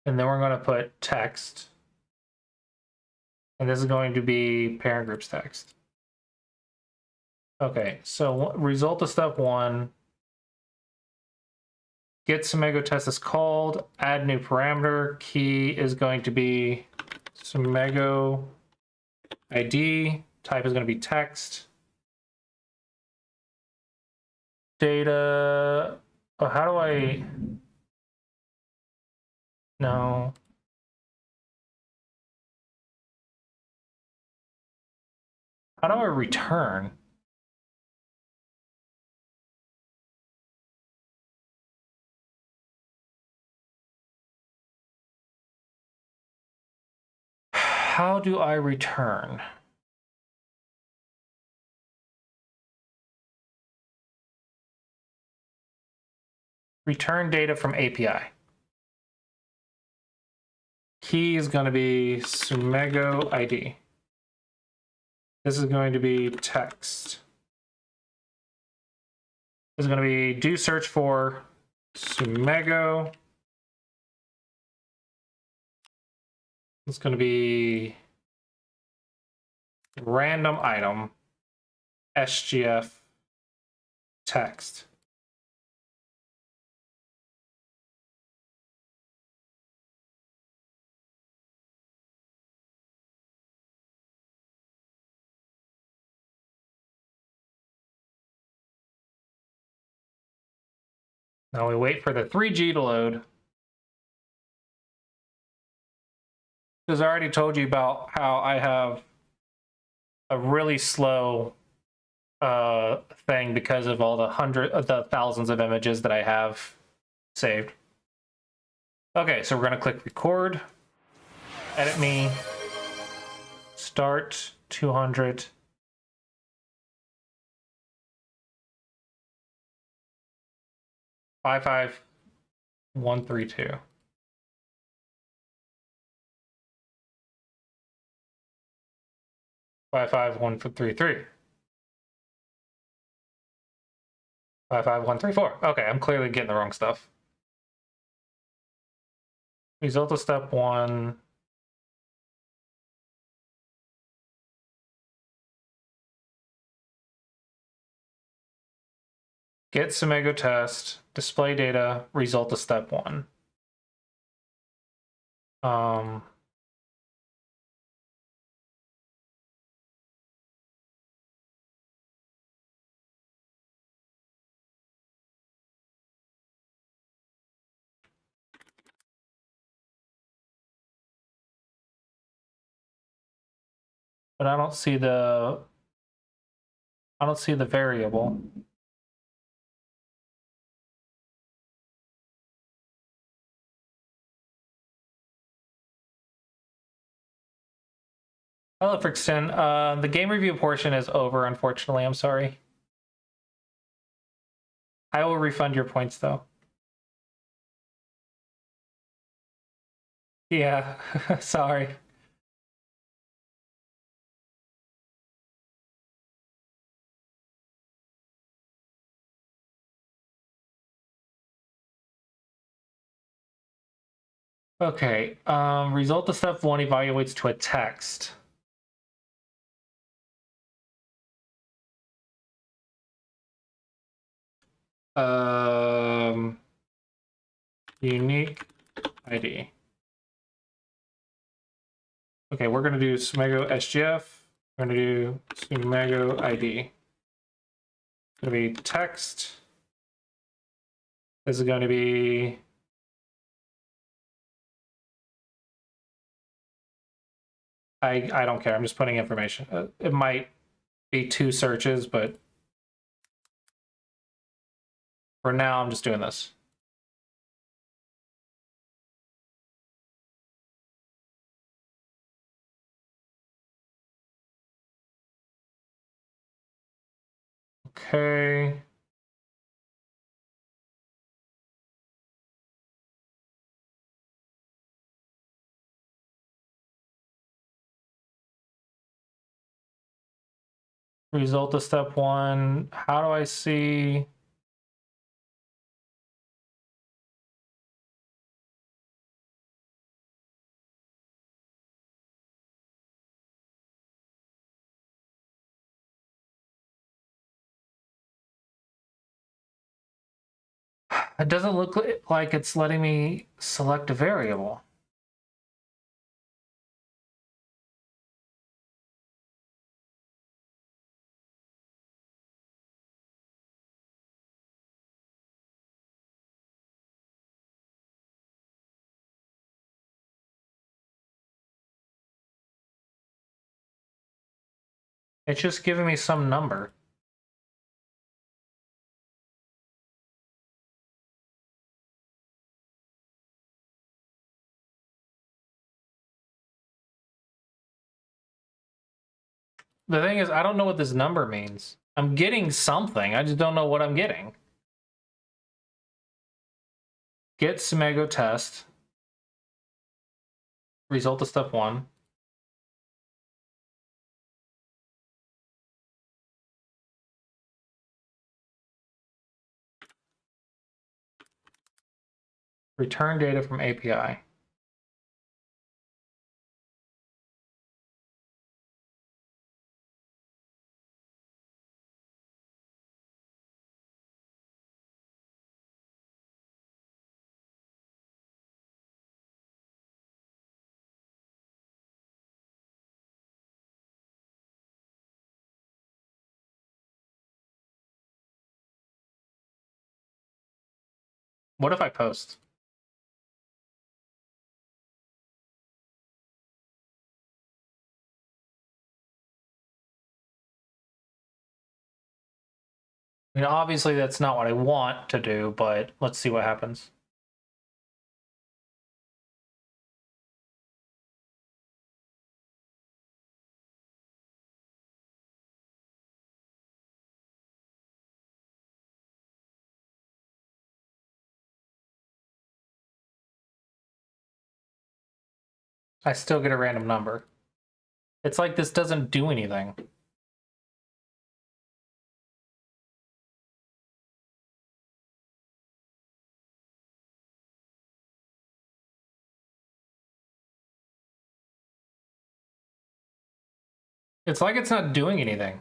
And then we're going to put text. And this is going to be parent groups text. Okay, so result of step 1. Get Sumego test is called. Add new parameter. Key is going to be Sumego ID. Type is going to be text. Data. Oh, how do I? No. How do I return? How do I return? Return data from API. Key is going to be Sumego ID. This is going to be text. This is going to be do search for Sumego. It's going to be random item SGF text. Now we wait for the 3G to load. Because I already told you about how I have a really slow thing because of all the thousands of images that I have saved. Okay, so we're going to click record, edit me, start 200. Five 132. Five 133. 55134. Okay, I'm clearly getting the wrong stuff. Result of step 1. Get Sumego test, display data, result of step 1. But I don't see the variable. Hello, Frixton. The game review portion is over, unfortunately. I'm sorry. I will refund your points, though. Yeah, sorry. Okay, result of step 1 evaluates to a text. Unique ID. Okay, we're gonna do Sumego SGF. We're gonna do Sumego ID. It's gonna be text. This is gonna be I don't care. I'm just putting information. It might be 2 searches, but for now, I'm just doing this. Okay. Result of step 1. How do I see? It doesn't look like it's letting me select a variable. It's just giving me some number. The thing is, I don't know what this number means. I'm getting something. I just don't know what I'm getting. Get Semago test. Result of step 1. Return data from API. What if I post? I mean, obviously that's not what I want to do, but let's see what happens. I still get a random number. It's like this doesn't do anything. It's like it's not doing anything.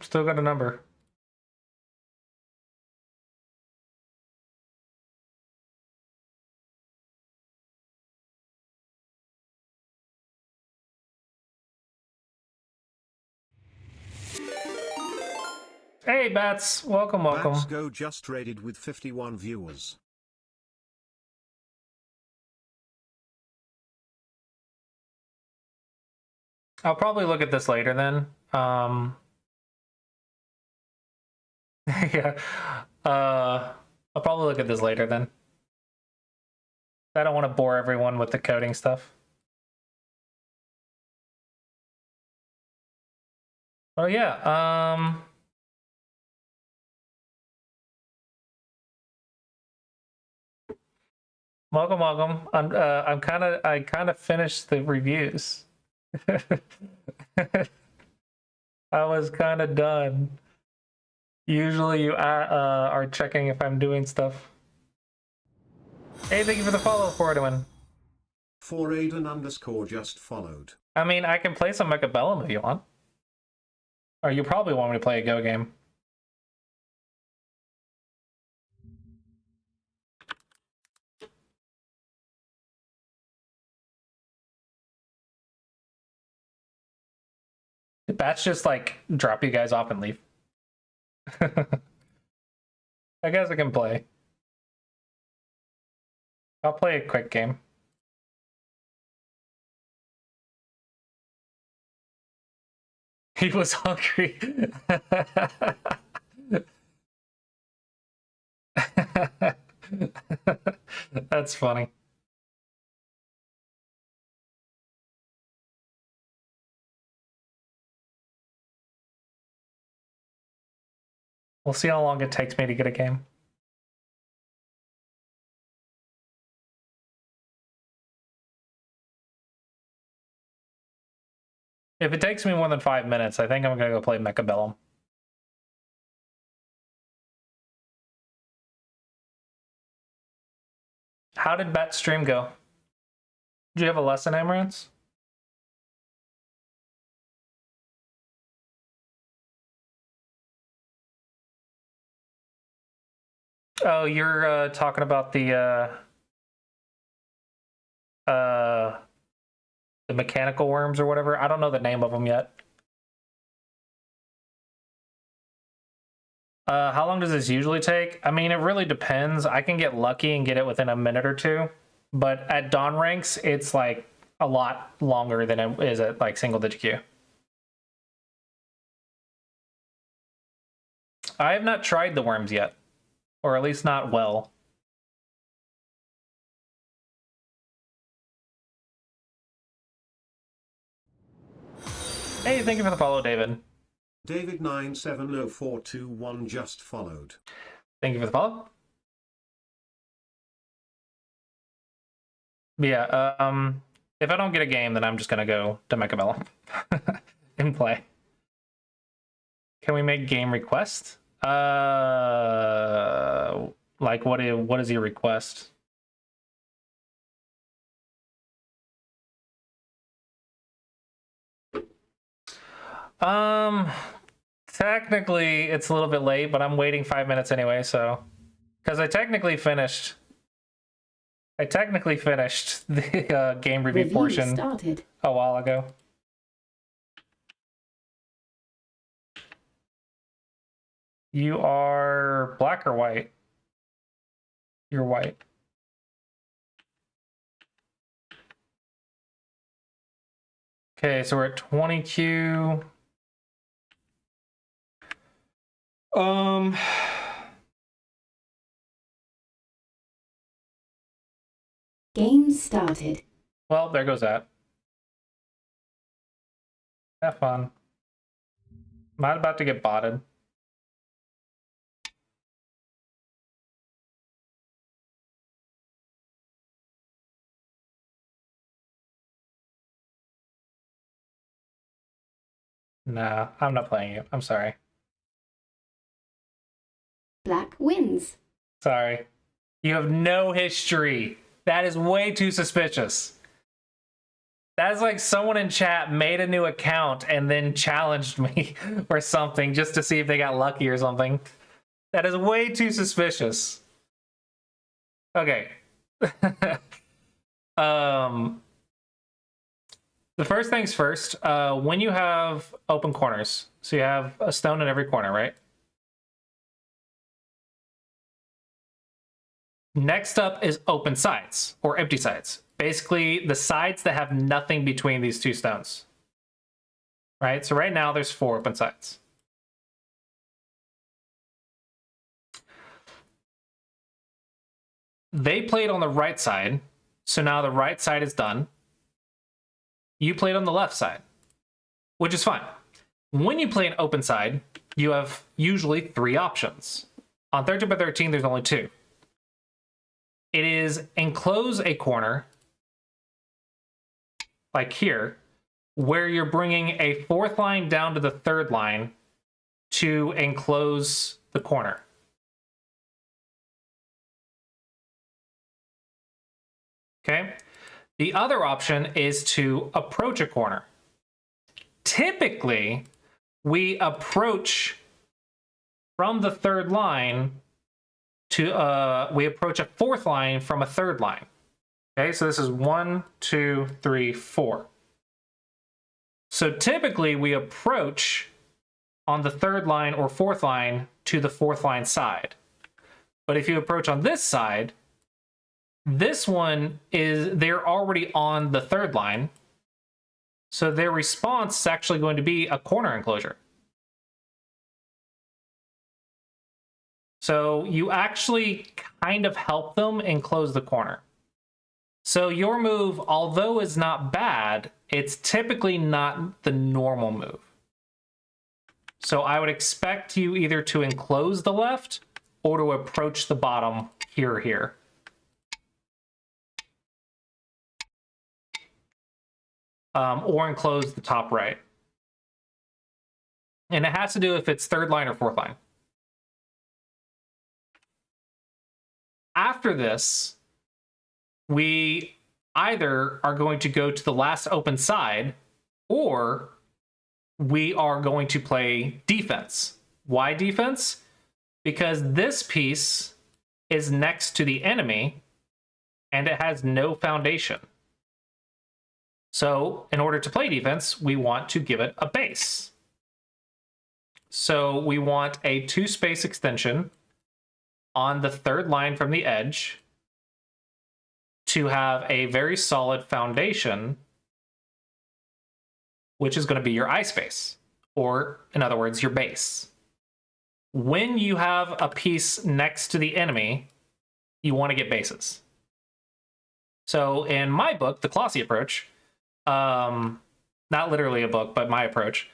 Still got a number. Hey, Bats. Welcome, welcome. Bats Go just raided with 51 viewers. I'll probably look at this later then. Yeah. I'll probably look at this later then. I don't want to bore everyone with the coding stuff. Oh yeah, welcome, welcome. I kind of finished the reviews. I was kind of done. Usually you are checking if I'm doing stuff. Hey, thank you for the follow, Forduin. 4Aiden_ just followed. I mean, I can play some Mechabellum if you want. Or you probably want me to play a Go game. Did Bats just like drop you guys off and leave? I guess I can play. I'll play a quick game. He was hungry. That's funny. We'll see how long it takes me to get a game. If it takes me more than 5 minutes, I think I'm gonna go play Mechabellum. How did Bat stream go? Did you have a lesson, Amaranth? Oh, you're talking about the mechanical worms or whatever. I don't know the name of them yet. How long does this usually take? I mean, it really depends. I can get lucky and get it within a minute or two, but at Dawn ranks, it's like a lot longer than it is at like single digit queue. I have not tried the worms yet, or at least not well. Hey, thank you for the follow, David. David 970421 just followed. Thank you for the follow. Yeah, if I don't get a game, then I'm just gonna go to Mechabellum and play. Can we make game request? Like what is your request? Technically it's a little bit late, but I'm waiting 5 minutes anyway, so because I technically finished the game review portion started a while ago. You are black or white? You're white. Okay, so we're at 20Q. Game started. Well, there goes that. Have fun. Not about to get botted. Nah, I'm not playing you. I'm sorry. Black wins. Sorry. You have no history. That is way too suspicious. That is like someone in chat made a new account and then challenged me or something just to see if they got lucky or something. That is way too suspicious. Okay. The first things first, when you have open corners, so you have a stone in every corner, right? Next up is open sides, or empty sides. Basically, the sides that have nothing between these two stones. Right? So right now, there's 4 open sides. They played on the right side, so now the right side is done. You played on the left side, which is fine. When you play an open side, you have usually 3 options. On 13 by 13, there's only 2. It is enclose a corner, like here, where you're bringing a 4th line down to the 3rd line to enclose the corner. Okay? The other option is to approach a corner. Typically, we approach from the 3rd line to we approach a 4th line from a 3rd line. Okay, so this is 1, 2, 3, 4. So typically we approach on the 3rd line or 4th line to the 4th line side. But if you approach on this side, this one is, they're already on the 3rd line. So their response is actually going to be a corner enclosure. So you actually kind of help them enclose the corner. So your move, although is not bad, it's typically not the normal move. So I would expect you either to enclose the left or to approach the bottom here or here. Or enclose the top right. And it has to do if it's third line or fourth line. After this, we either are going to go to the last open side or we are going to play defense. Why defense? Because this piece is next to the enemy and it has no foundation. So in order to play defense, we want to give it a base. So we want a 2-space extension on the third line from the edge to have a very solid foundation, which is going to be your I space, or in other words, your base. When you have a piece next to the enemy, you want to get bases. So in my book, the Colossi approach, not literally a book, but my approach,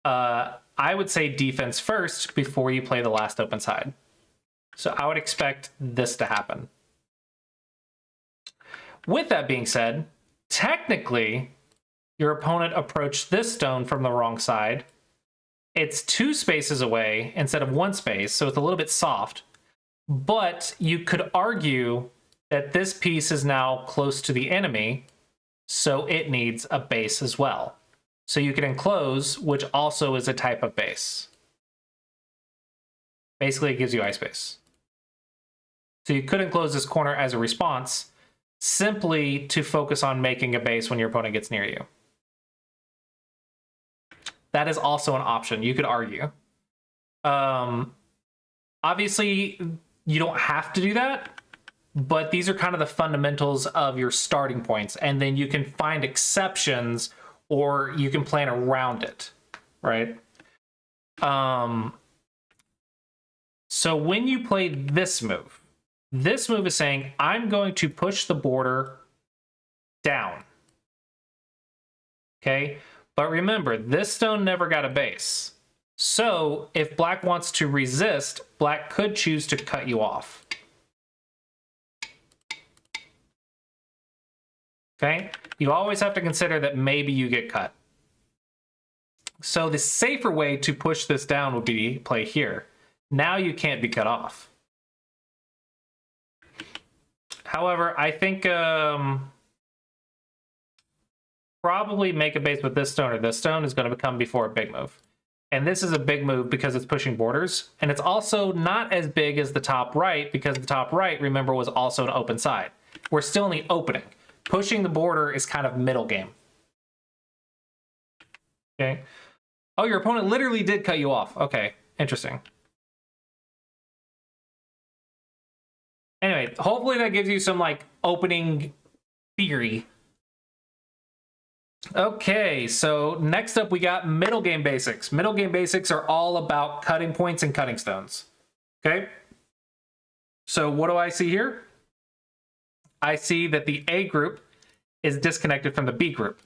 I would say defense first before you play the last open side. So I would expect this to happen. With that being said, technically, your opponent approached this stone from the wrong side. It's 2 spaces away instead of 1 space, so it's a little bit soft. But you could argue that this piece is now close to the enemy, so it needs a base as well. So you can enclose, which also is a type of base. Basically, it gives you eye space. So you could enclose this corner as a response, simply to focus on making a base when your opponent gets near you. That is also an option. You could argue. Obviously, you don't have to do that, but these are kind of the fundamentals of your starting points, and then you can find exceptions or you can plan around it, right? So when you play this move is saying, I'm going to push the border down. Okay? But remember, this stone never got a base. So if black wants to resist, black could choose to cut you off. Okay? You always have to consider that maybe you get cut. So the safer way to push this down would be to play here. Now you can't be cut off. However, I think probably make a base with this stone or this stone is going to become before a big move. And this is a big move because it's pushing borders. And it's also not as big as the top right because the top right, remember, was also an open side. We're still in the opening. Pushing the border is kind of middle game. Okay. Oh, your opponent literally did cut you off. Okay, interesting. Anyway, hopefully that gives you some like opening theory. Okay, so next up we got middle game basics. Middle game basics are all about cutting points and cutting stones. Okay? So what do I see here? I see that the A group is disconnected from the B group.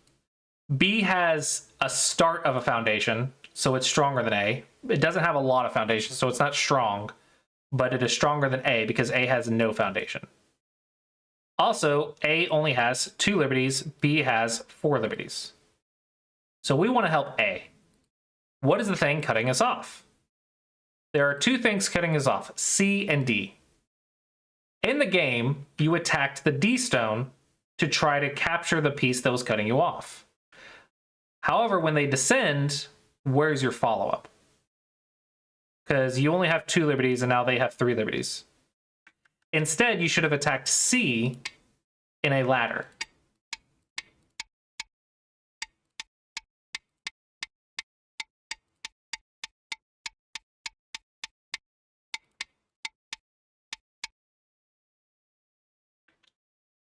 B has a start of a foundation, so it's stronger than A. It doesn't have a lot of foundation, so it's not strong, but it is stronger than A because A has no foundation. Also, A only has 2 liberties, B has 4 liberties. So we want to help A. What is the thing cutting us off? There are 2 things cutting us off, C and D. In the game, you attacked the D stone to try to capture the piece that was cutting you off. However, when they descend, where's your follow-up? Because you only have 2 liberties and now they have 3 liberties. Instead, you should have attacked C in a ladder.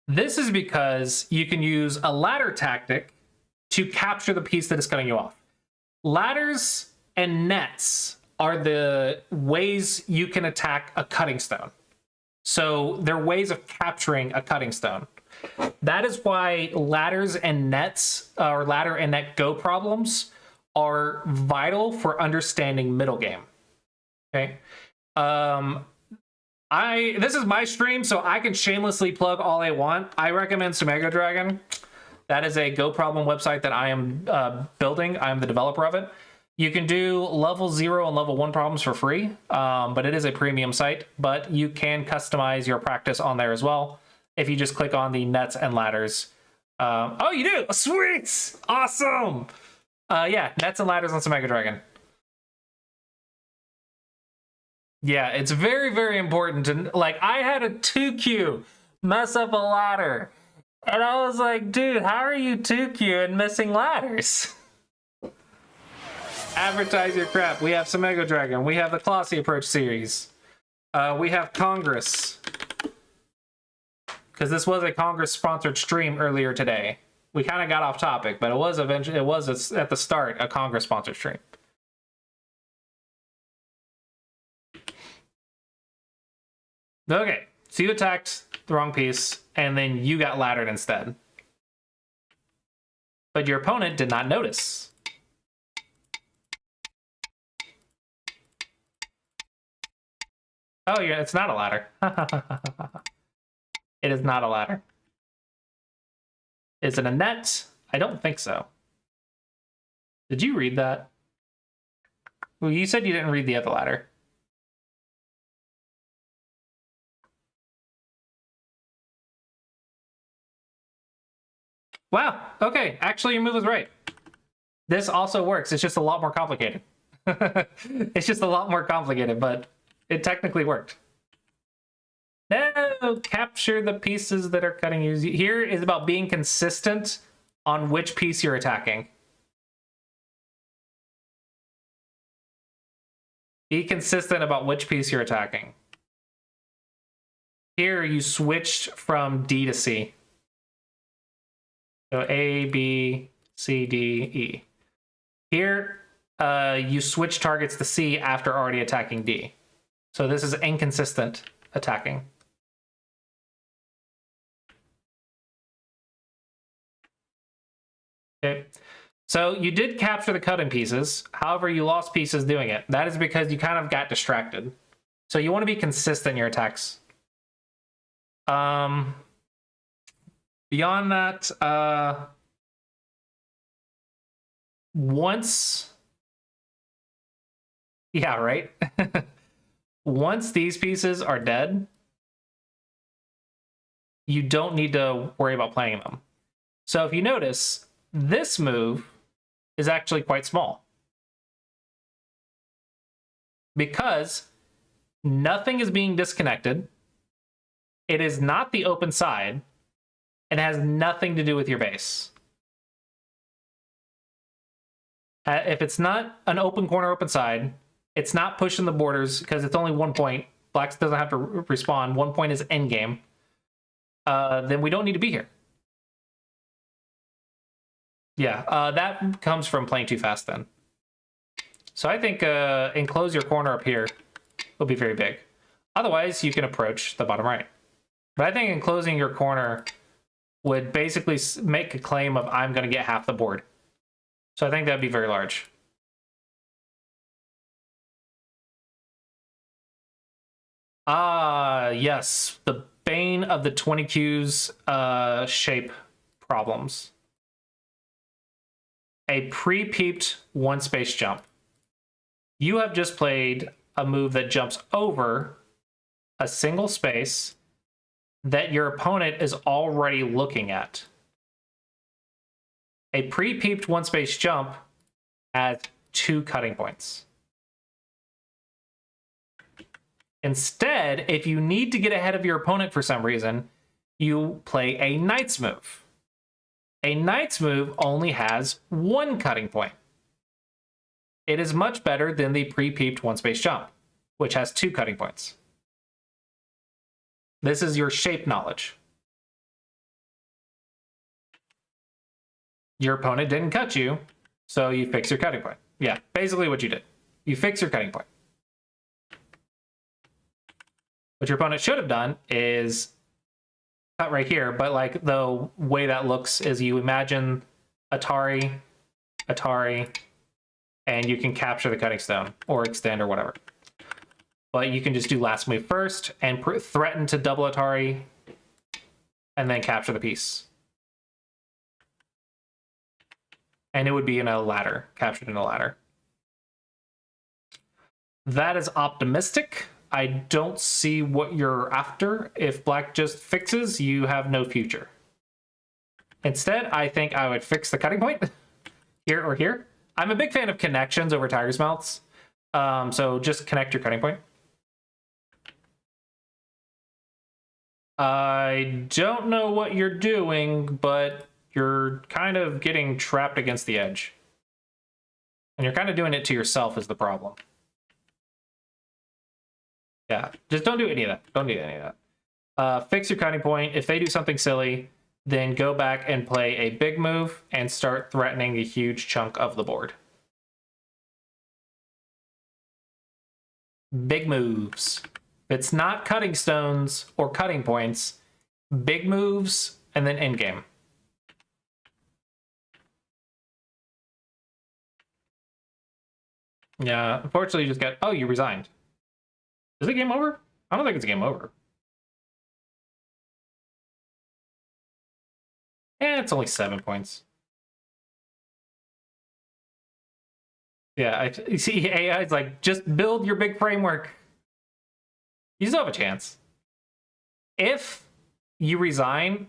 This is because you can use a ladder tactic to capture the piece that is cutting you off. Ladders and nets are the ways you can attack a cutting stone. So they're ways of capturing a cutting stone. That is why ladders and nets, or ladder and net go problems, are vital for understanding middle game. Okay. This is my stream, so I can shamelessly plug all I want. I recommend Sumego Dragon. That is a Go problem website that I am building. I'm the developer of it. You can do level 0 and level 1 problems for free, but it is a premium site. But you can customize your practice on there as well if you just click on the nets and ladders. Oh, you do? Sweet! Awesome! Yeah, nets and ladders on Sumego Dragon. Yeah, it's very, very important. And like, I had a 2Q mess up a ladder. And I was like, dude, how are you 2Q and missing ladders? Advertise your crap. We have Sumego Dragon. We have the Classy Approach series. We have Congress. Because this was a Congress-sponsored stream earlier today. We kind of got off topic, but it was at the start a Congress-sponsored stream. Okay, so you attacked the wrong piece, and then you got laddered instead. But your opponent did not notice. Oh, yeah, it's not a ladder. It is not a ladder. Is it a net? I don't think so. Did you read that? Well, you said you didn't read the other ladder. Wow, okay, actually your move was right. This also works, it's just a lot more complicated. It's just a lot more complicated, but it technically worked. No, capture the pieces that are cutting you. Here is about being consistent on which piece you're attacking. Be consistent about which piece you're attacking. Here you switched from D to C. So A, B, C, D, E. Here, you switch targets to C after already attacking D. So this is inconsistent attacking. Okay, so you did capture the cutting pieces. However, you lost pieces doing it. That is because you kind of got distracted. So you want to be consistent in your attacks. Beyond that, once... Yeah, right? Once these pieces are dead, you don't need to worry about playing them. So if you notice, this move is actually quite small. Because nothing is being disconnected. It is not the open side. It has nothing to do with your base. If it's not an open corner, open side, it's not pushing the borders because it's only 1 point. Blacks doesn't have to respawn. 1 point is endgame. Then we don't need to be here. Yeah, that comes from playing too fast then. So I think enclose your corner up here will be very big. Otherwise, you can approach the bottom right. But I think enclosing your corner would basically make a claim of I'm going to get half the board. So I think that'd be very large. Ah, yes. The bane of the 20Q's shape problems. A pre-peeped one space jump. You have just played a move that jumps over a single space that your opponent is already looking at. A pre-peeped one space jump has 2 cutting points. Instead, if you need to get ahead of your opponent for some reason, you play a knight's move. A knight's move only has 1 cutting point. It is much better than the pre-peeped one space jump, which has 2 cutting points. This is your shape knowledge. Your opponent didn't cut you, so you fix your cutting point. Yeah, basically what you did. You fix your cutting point. What your opponent should have done is cut right here, but like the way that looks is you imagine Atari, Atari, and you can capture the cutting stone or extend or whatever. But you can just do last move first and threaten to double Atari and then capture the piece. And it would be in a ladder, captured in a ladder. That is optimistic. I don't see what you're after. If black just fixes, you have no future. Instead, I think I would fix the cutting point here or here. I'm a big fan of connections over tiger's mouths. So just connect your cutting point. I don't know what you're doing, but you're kind of getting trapped against the edge. And you're kind of doing it to yourself is the problem. Yeah, just don't do any of that. Don't do any of that. Fix your cutting point. If they do something silly, then go back and play a big move and start threatening a huge chunk of the board. Big moves. If it's not cutting stones or cutting points, big moves and then end game. Yeah, unfortunately you just got, oh, you resigned. Is it game over? I don't think it's game over. It's only 7 points. Yeah, you see AI's like, just build your big framework. You still have a chance. If you resign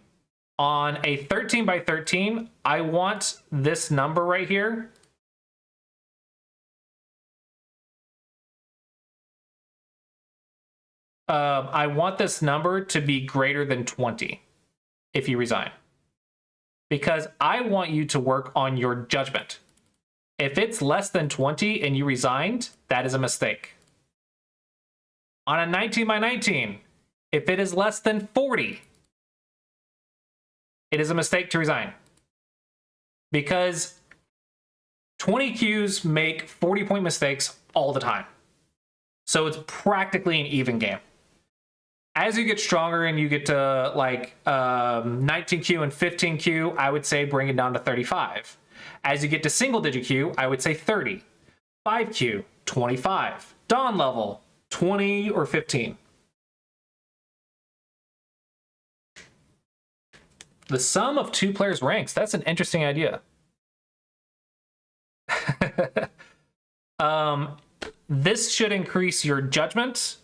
on a 13 by 13, I want this number right here. I want this number to be greater than 20 if you resign. Because I want you to work on your judgment. If it's less than 20 and you resigned, that is a mistake. On a 19 by 19, if it is less than 40, it is a mistake to resign. Because 20 Qs make 40-point mistakes all the time. So it's practically an even game. As you get stronger and you get to like 19Q and 15Q, I would say bring it down to 35. As you get to single digit Q, I would say 30. 5Q, 25. Dawn level, 20 or 15. The sum of two players' ranks, that's an interesting idea. This should increase your judgment.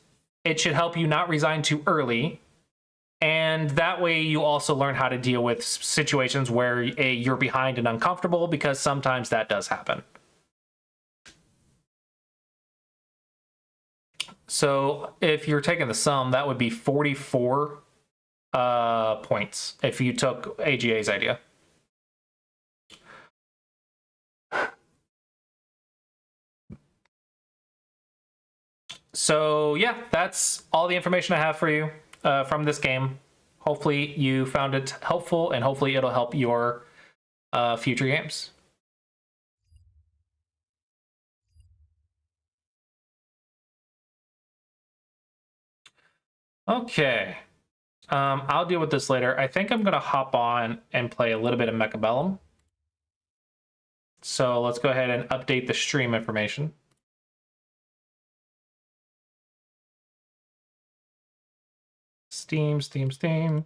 It should help you not resign too early. And that way you also learn how to deal with situations where you're behind and uncomfortable, because sometimes that does happen. So if you're taking the sum, that would be 44 points if you took AGA's idea. So yeah, that's all the information I have for you from this game. Hopefully you found it helpful, and hopefully it'll help your future games. Okay, I'll deal with this later. I think I'm gonna hop on and play a little bit of Mechabellum. So let's go ahead and update the stream information. Steam. I'm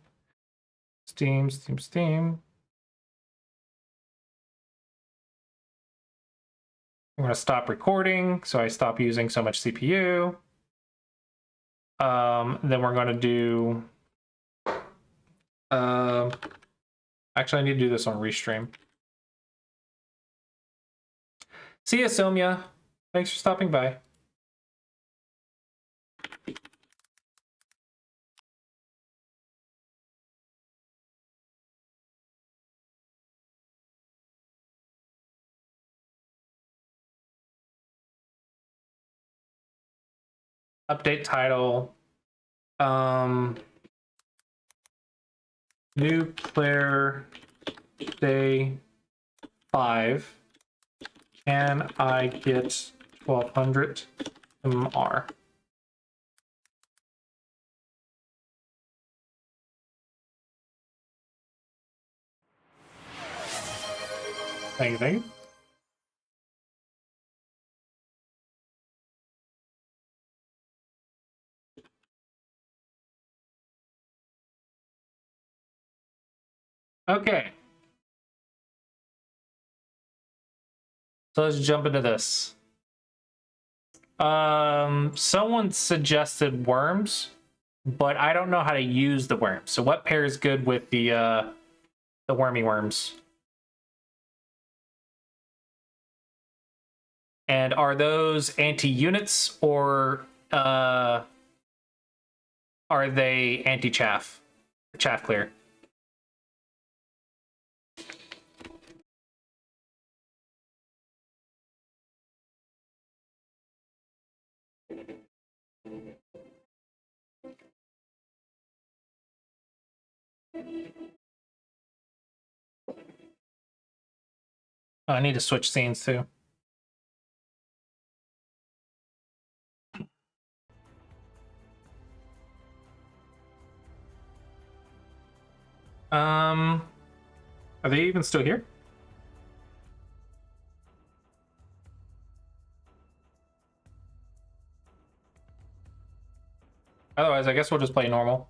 going to stop recording, so I stop using so much CPU. Then we're going to do... actually, I need to do this on Restream. See ya, Somya. Thanks for stopping by. Update title. New player day 5. Can I get 1200 MMR? Thank you. Okay. So let's jump into this. Someone suggested worms, but I don't know how to use the worms. So what pair is good with the wormy worms? And are those anti-units or are they anti-chaff? Chaff clear. Oh, I need to switch scenes too. Are they even still here? Otherwise, I guess we'll just play normal.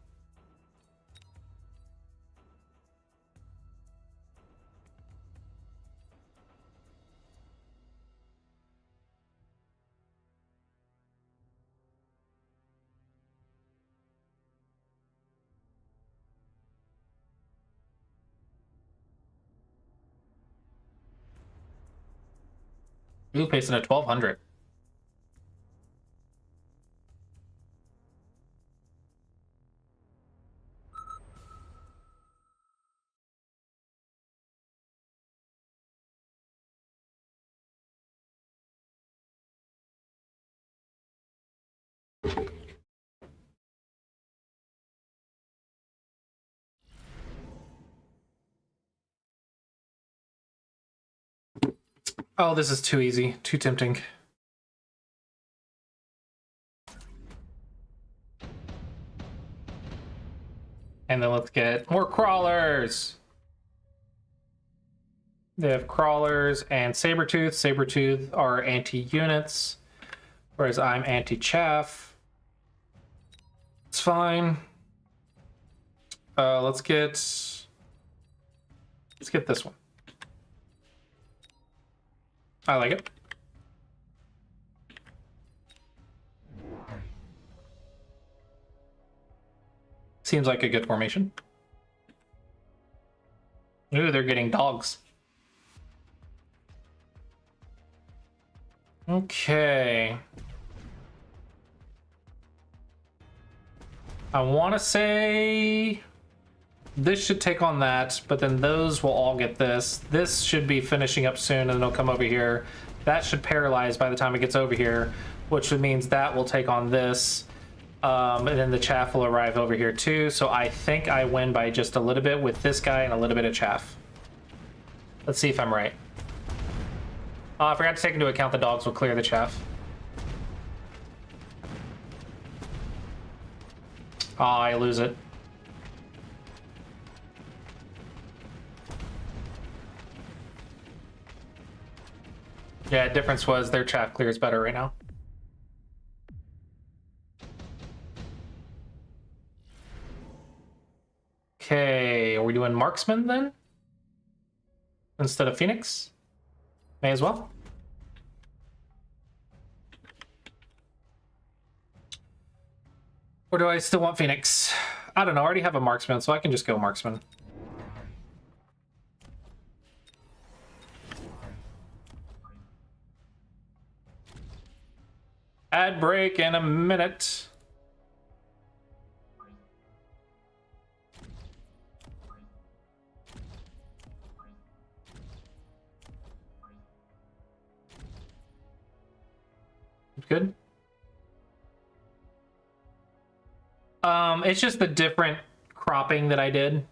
Ooh, pacing at 1200. Oh, this is too easy, too tempting. And then let's get more crawlers. They have crawlers and Sabretooth. Sabretooth are anti-units, whereas I'm anti-chaff. It's fine. Let's get this one. I like it. Seems like a good formation. Ooh, they're getting dogs. Okay. I want to say this should take on that, but then those will all get this. This should be finishing up soon, and then it'll come over here. That should paralyze by the time it gets over here, which means that will take on this. And then the chaff will arrive over here too. So I think I win by just a little bit with this guy and a little bit of chaff. Let's see if I'm right. I forgot to take into account the dogs will clear the chaff. Oh, I lose it. Yeah, difference was their chaff clears better right now. Okay, are we doing marksman then? Instead of Phoenix? May as well. Or do I still want Phoenix? I don't know, I already have a marksman, so I can just go marksman. Ad break in a minute. Good. It's just the different cropping that I did.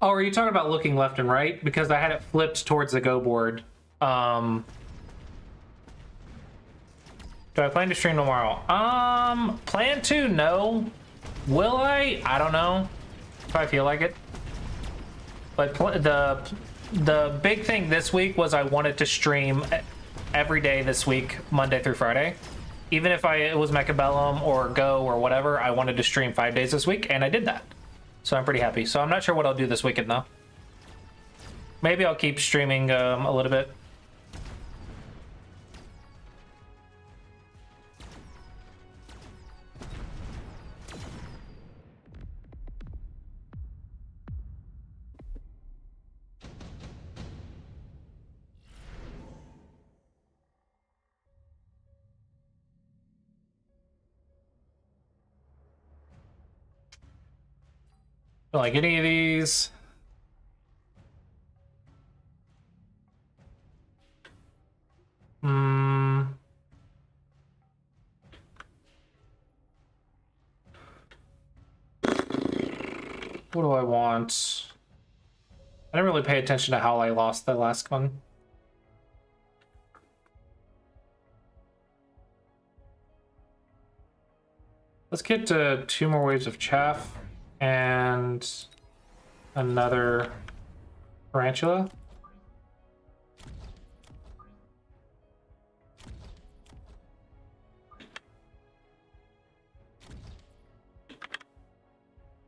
Oh, are you talking about looking left and right? Because I had it flipped towards the go board. Do I plan to stream tomorrow? Plan to? No. Will I? I don't know. If I feel like it. But the big thing this week was I wanted to stream every day this week, Monday through Friday. Even if it was Mechabellum or Go or whatever, I wanted to stream 5 days this week, and I did that. So I'm pretty happy. So I'm not sure what I'll do this weekend, though. Maybe I'll keep streaming a little bit. Don't like any of these. What do I want? I didn't really pay attention to how I lost the last one. Let's get to 2 more waves of chaff and another tarantula.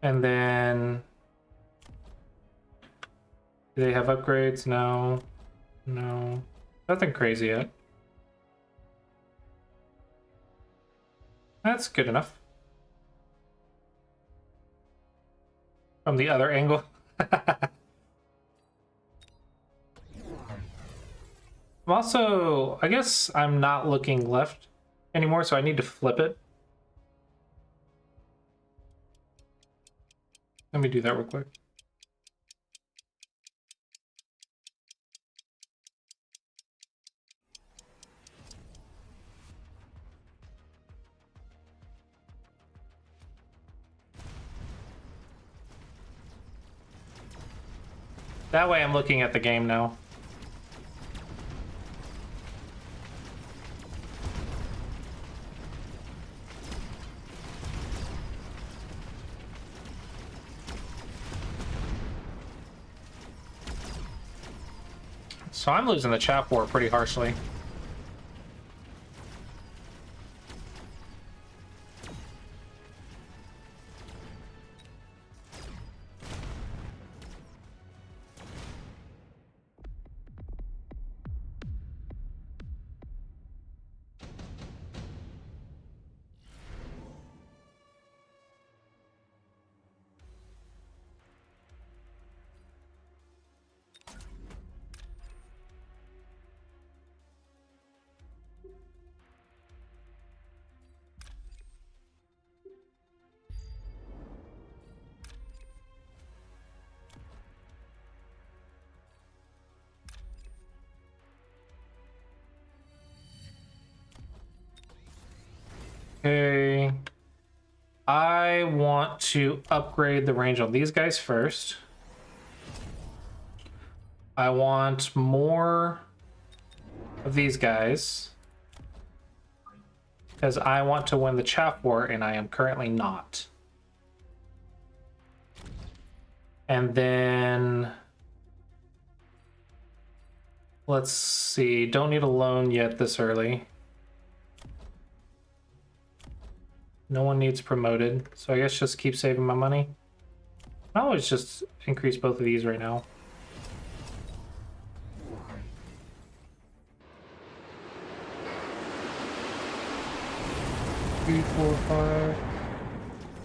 And then, do they have upgrades? No. No. Nothing crazy yet. That's good enough. From the other angle. I'm also, I guess I'm not looking left anymore, so I need to flip it. Let me do that real quick. That way I'm looking at the game now. So I'm losing the chat war pretty harshly. Okay, I want to upgrade the range on these guys first. I want more of these guys because I want to win the chaff war and I am currently not. And then let's see, don't need a loan yet this early. No one needs promoted, so I guess just keep saving my money. I'll always just increase both of these right now. Three, 4, 5.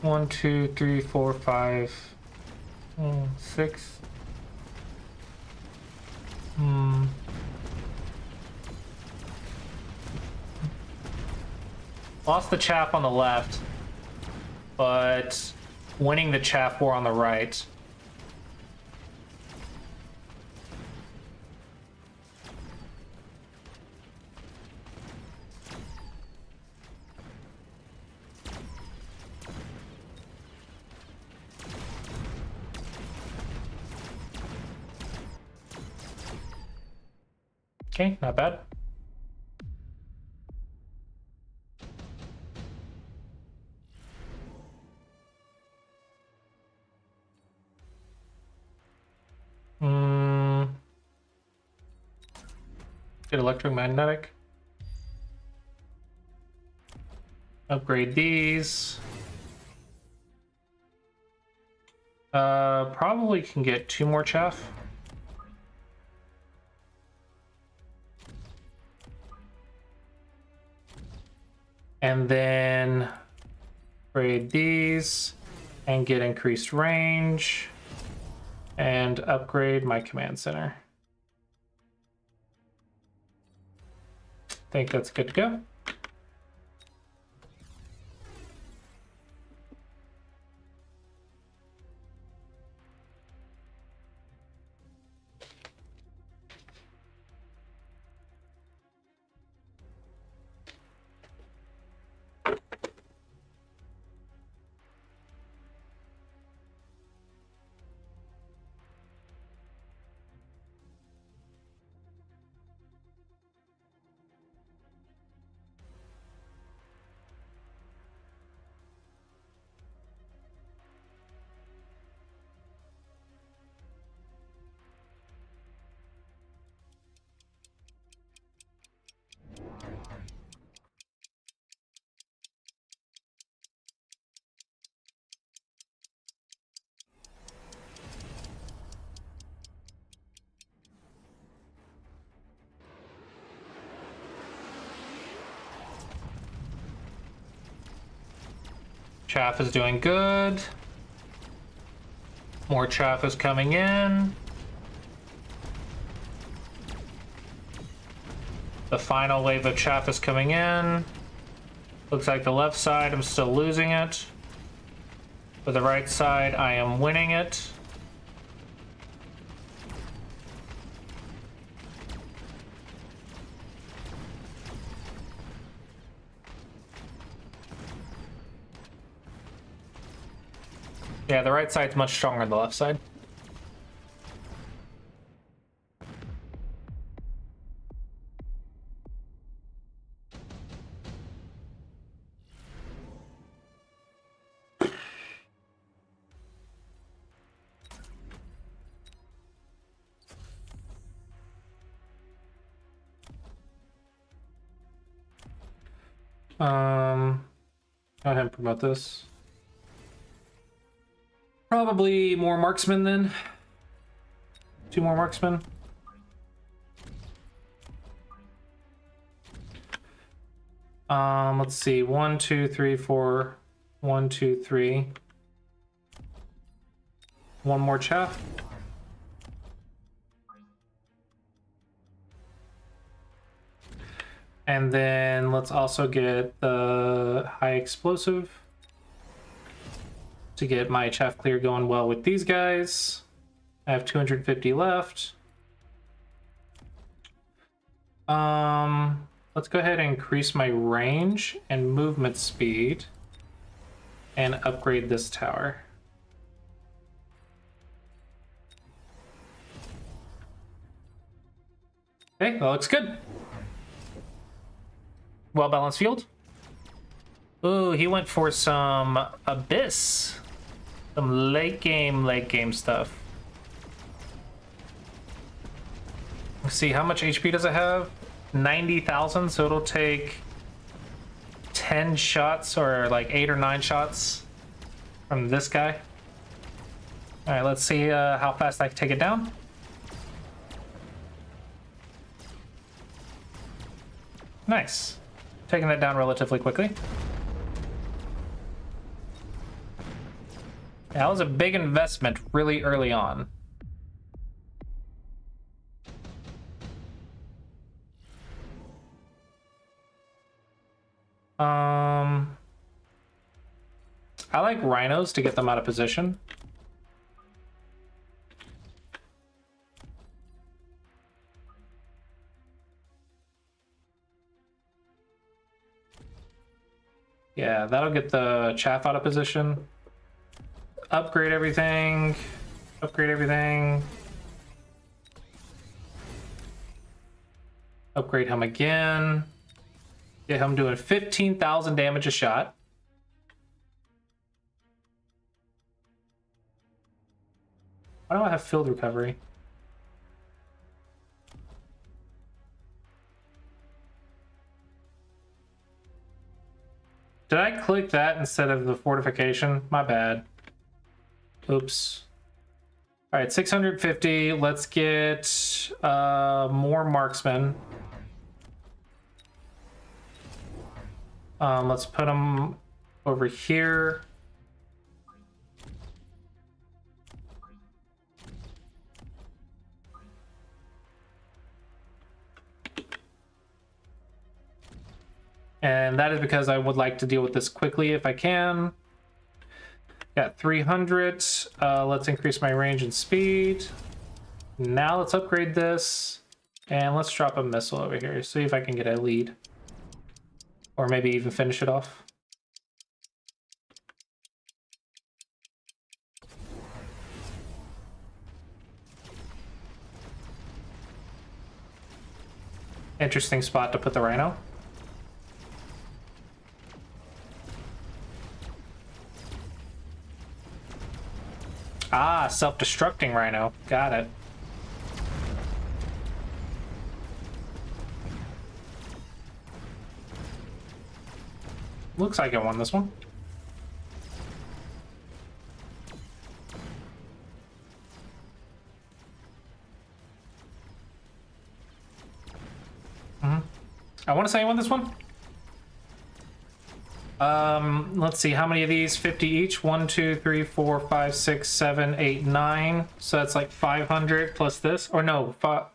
1, 2, 3, 4, 5. 6. Lost the chaff on the left, but winning the chaff war on the right. Okay, not bad. Get electromagnetic. Upgrade these. Probably can get 2 more chaff. And then upgrade these and get increased range and upgrade my command center. I think that's good to go. Chaff is doing good. More chaff is coming in. The final wave of chaff is coming in. Looks like the left side, I'm still losing it. For the right side, I am winning it. Yeah, the right side's much stronger than the left side. Go ahead and promote this. Probably more marksmen then. 2 more marksmen. Let's see. 1, 2, 3, 4. 1, 2, 3. 1 more chaff. And then let's also get the high explosive to get my chaff clear going well with these guys. I have 250 left. Let's go ahead and increase my range and movement speed and upgrade this tower. Okay, that looks good. Well-balanced field. Ooh, he went for some Abyss. Some late game stuff. Let's see, how much HP does it have? 90,000, so it'll take 10 shots or like 8 or 9 shots from this guy. All right, let's see how fast I can take it down. Nice. Taking that down relatively quickly. That was a big investment really early on. I like rhinos to get them out of position. Yeah, that'll get the chaff out of position. Upgrade everything. Upgrade everything. Upgrade him again. Get him doing 15,000 damage a shot. Why do I have field recovery? Did I click that instead of the fortification? My bad. Oops. All right, 650. Let's get more marksmen. Let's put them over here. And that is because I would like to deal with this quickly if I can. Got 300. Let's increase my range and speed. Now let's upgrade this. And let's drop a missile over here. See if I can get a lead. Or maybe even finish it off. Interesting spot to put the rhino. Ah, self-destructing rhino. Got it. Looks like I won this one. I want to say I won this one. Let's see, how many of these? 50 each. 1, 2, 3, 4, 5, 6, 7, 8, 9. So that's like 500 plus this. Or no, oh,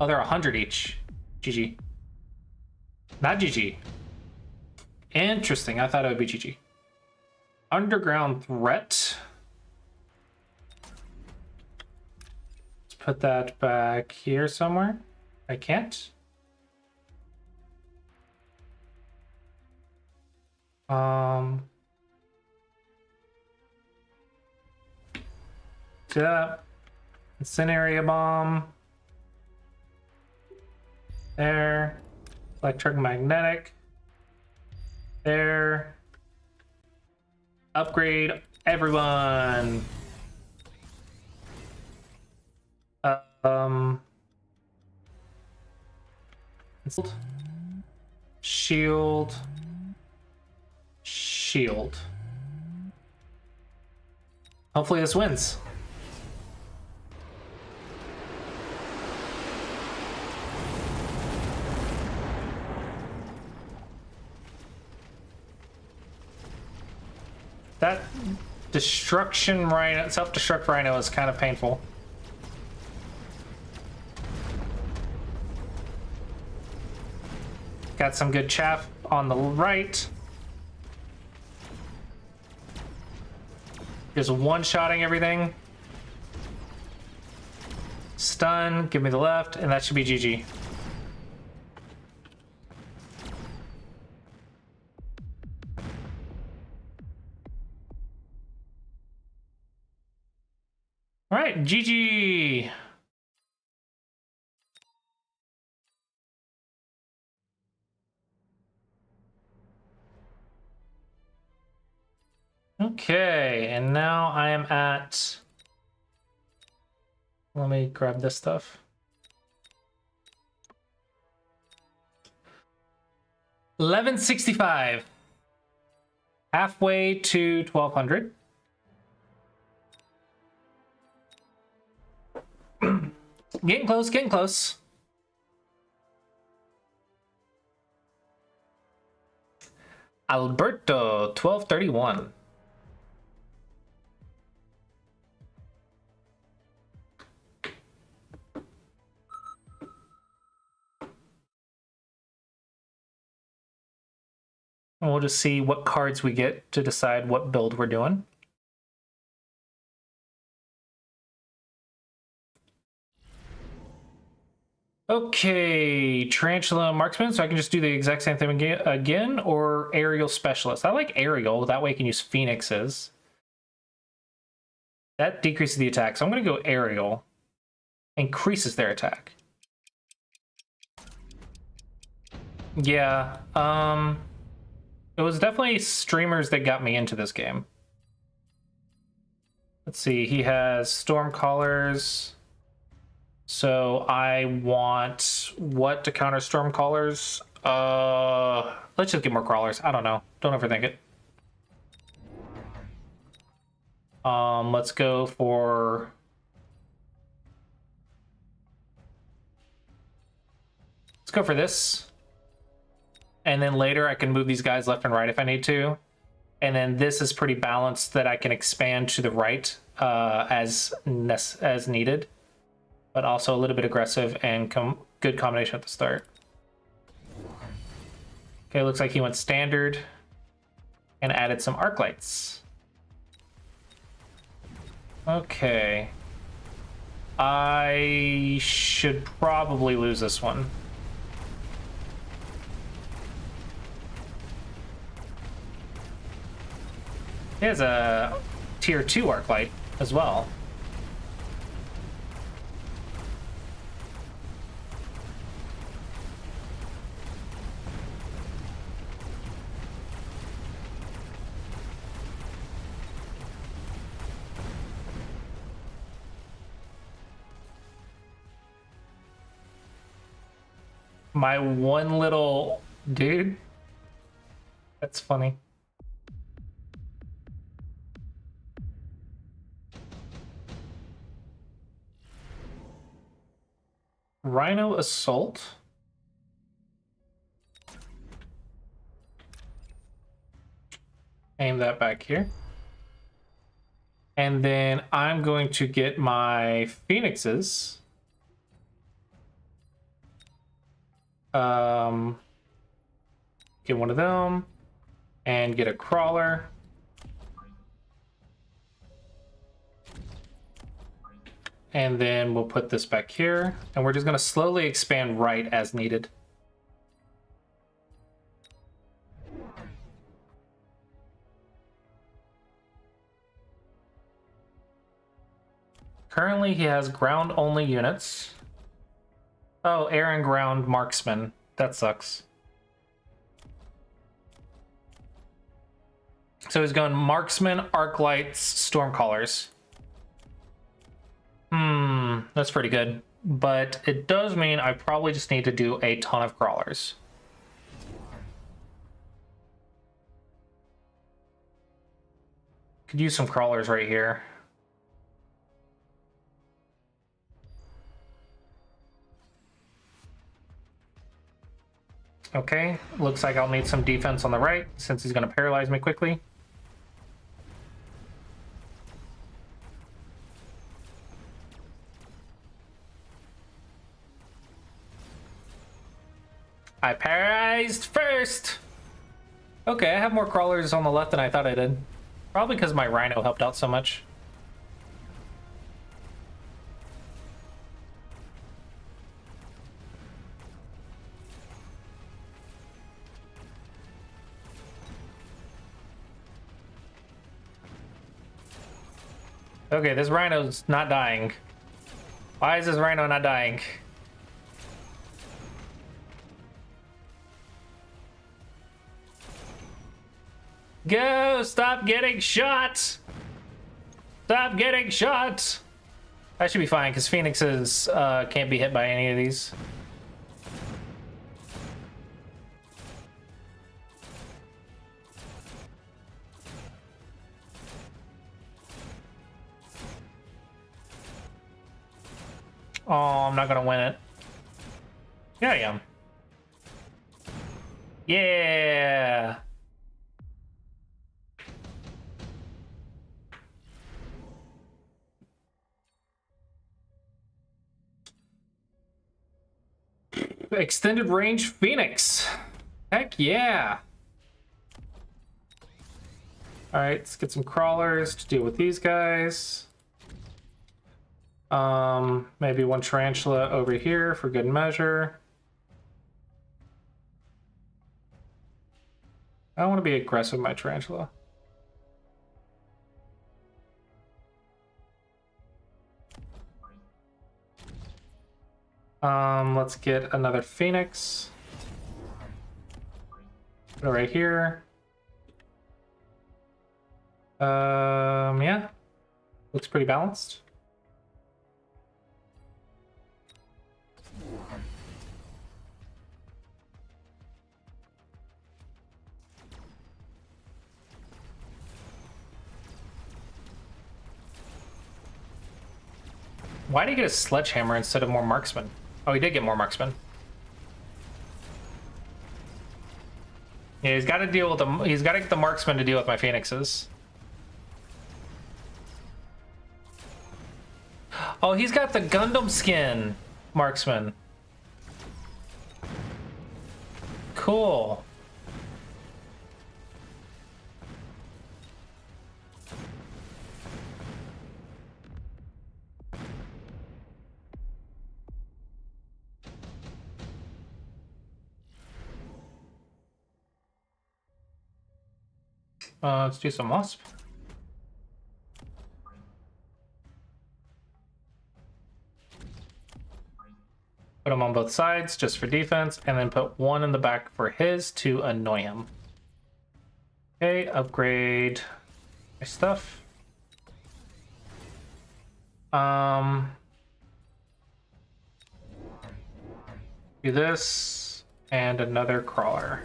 they're 100 each. GG. Not GG. Interesting. I thought it would be GG. Underground threat. Let's put that back here somewhere. I can't. See that? Incendiary bomb. There. Electromagnetic. There. Upgrade everyone. Shield. Shield. Hopefully this wins. That destruction rhino, self-destruct rhino is kind of painful. Got some good chaff on the right. Just one-shotting everything. Stun, give me the left, and that should be GG. All right, GG. Okay, and now I am at... Let me grab this stuff. $1165. Halfway to 1200. Getting close, getting close. Alberto, 1231. And we'll just see what cards we get to decide what build we're doing. Okay, Tarantula Marksman, so I can just do the exact same thing again, or Aerial Specialist. I like Aerial, that way I can use Phoenixes. That decreases the attack, so I'm going to go Aerial. Increases their attack. Yeah, it was definitely streamers that got me into this game. Let's see, he has Stormcallers. So I want what to counter Stormcallers? Let's just get more crawlers. I don't know. Don't overthink it. Let's go for... Let's go for this. And then later I can move these guys left and right if I need to. And then this is pretty balanced that I can expand to the right as needed. But also a little bit aggressive and good combination at the start. Okay, looks like he went standard and added some arc lights. Okay. I should probably lose this one. He has a tier 2 arc light as well. My one little dude. That's funny. Rhino Assault. Aim that back here. And then I'm going to get my Phoenixes. Get one of them and get a crawler. And then we'll put this back here, and we're just going to slowly expand right as needed. Currently, he has ground-only units. Oh, air and ground marksman. That sucks. So he's going marksman, arc lights, stormcallers. That's pretty good. But it does mean I probably just need to do a ton of crawlers. Could use some crawlers right here. Okay, looks like I'll need some defense on the right since he's going to paralyze me quickly. I paralyzed first! Okay, I have more crawlers on the left than I thought I did. Probably because my Rhino helped out so much. Okay, this Rhino's not dying. Why is this Rhino not dying? Go! Stop getting shot! Stop getting shot! That should be fine, because Phoenixes can't be hit by any of these. Oh, I'm not gonna win it. Yeah, I am. Yeah! Extended range Phoenix. Heck yeah. All right, let's get some crawlers to deal with these guys. Maybe one tarantula over here for good measure. I don't want to be aggressive with my tarantula. Let's get another Phoenix. Put it right here. Yeah. Looks pretty balanced. Why did he get a sledgehammer instead of more marksman? Oh, he did get more marksman. Yeah, he's got to deal with the. He's got to get the marksman to deal with my phoenixes. Oh, he's got the Gundam skin, marksman. Cool. Let's do some wasp. Put him on both sides just for defense, and then put one in the back for his to annoy him. Okay, upgrade my stuff. Do this and another crawler.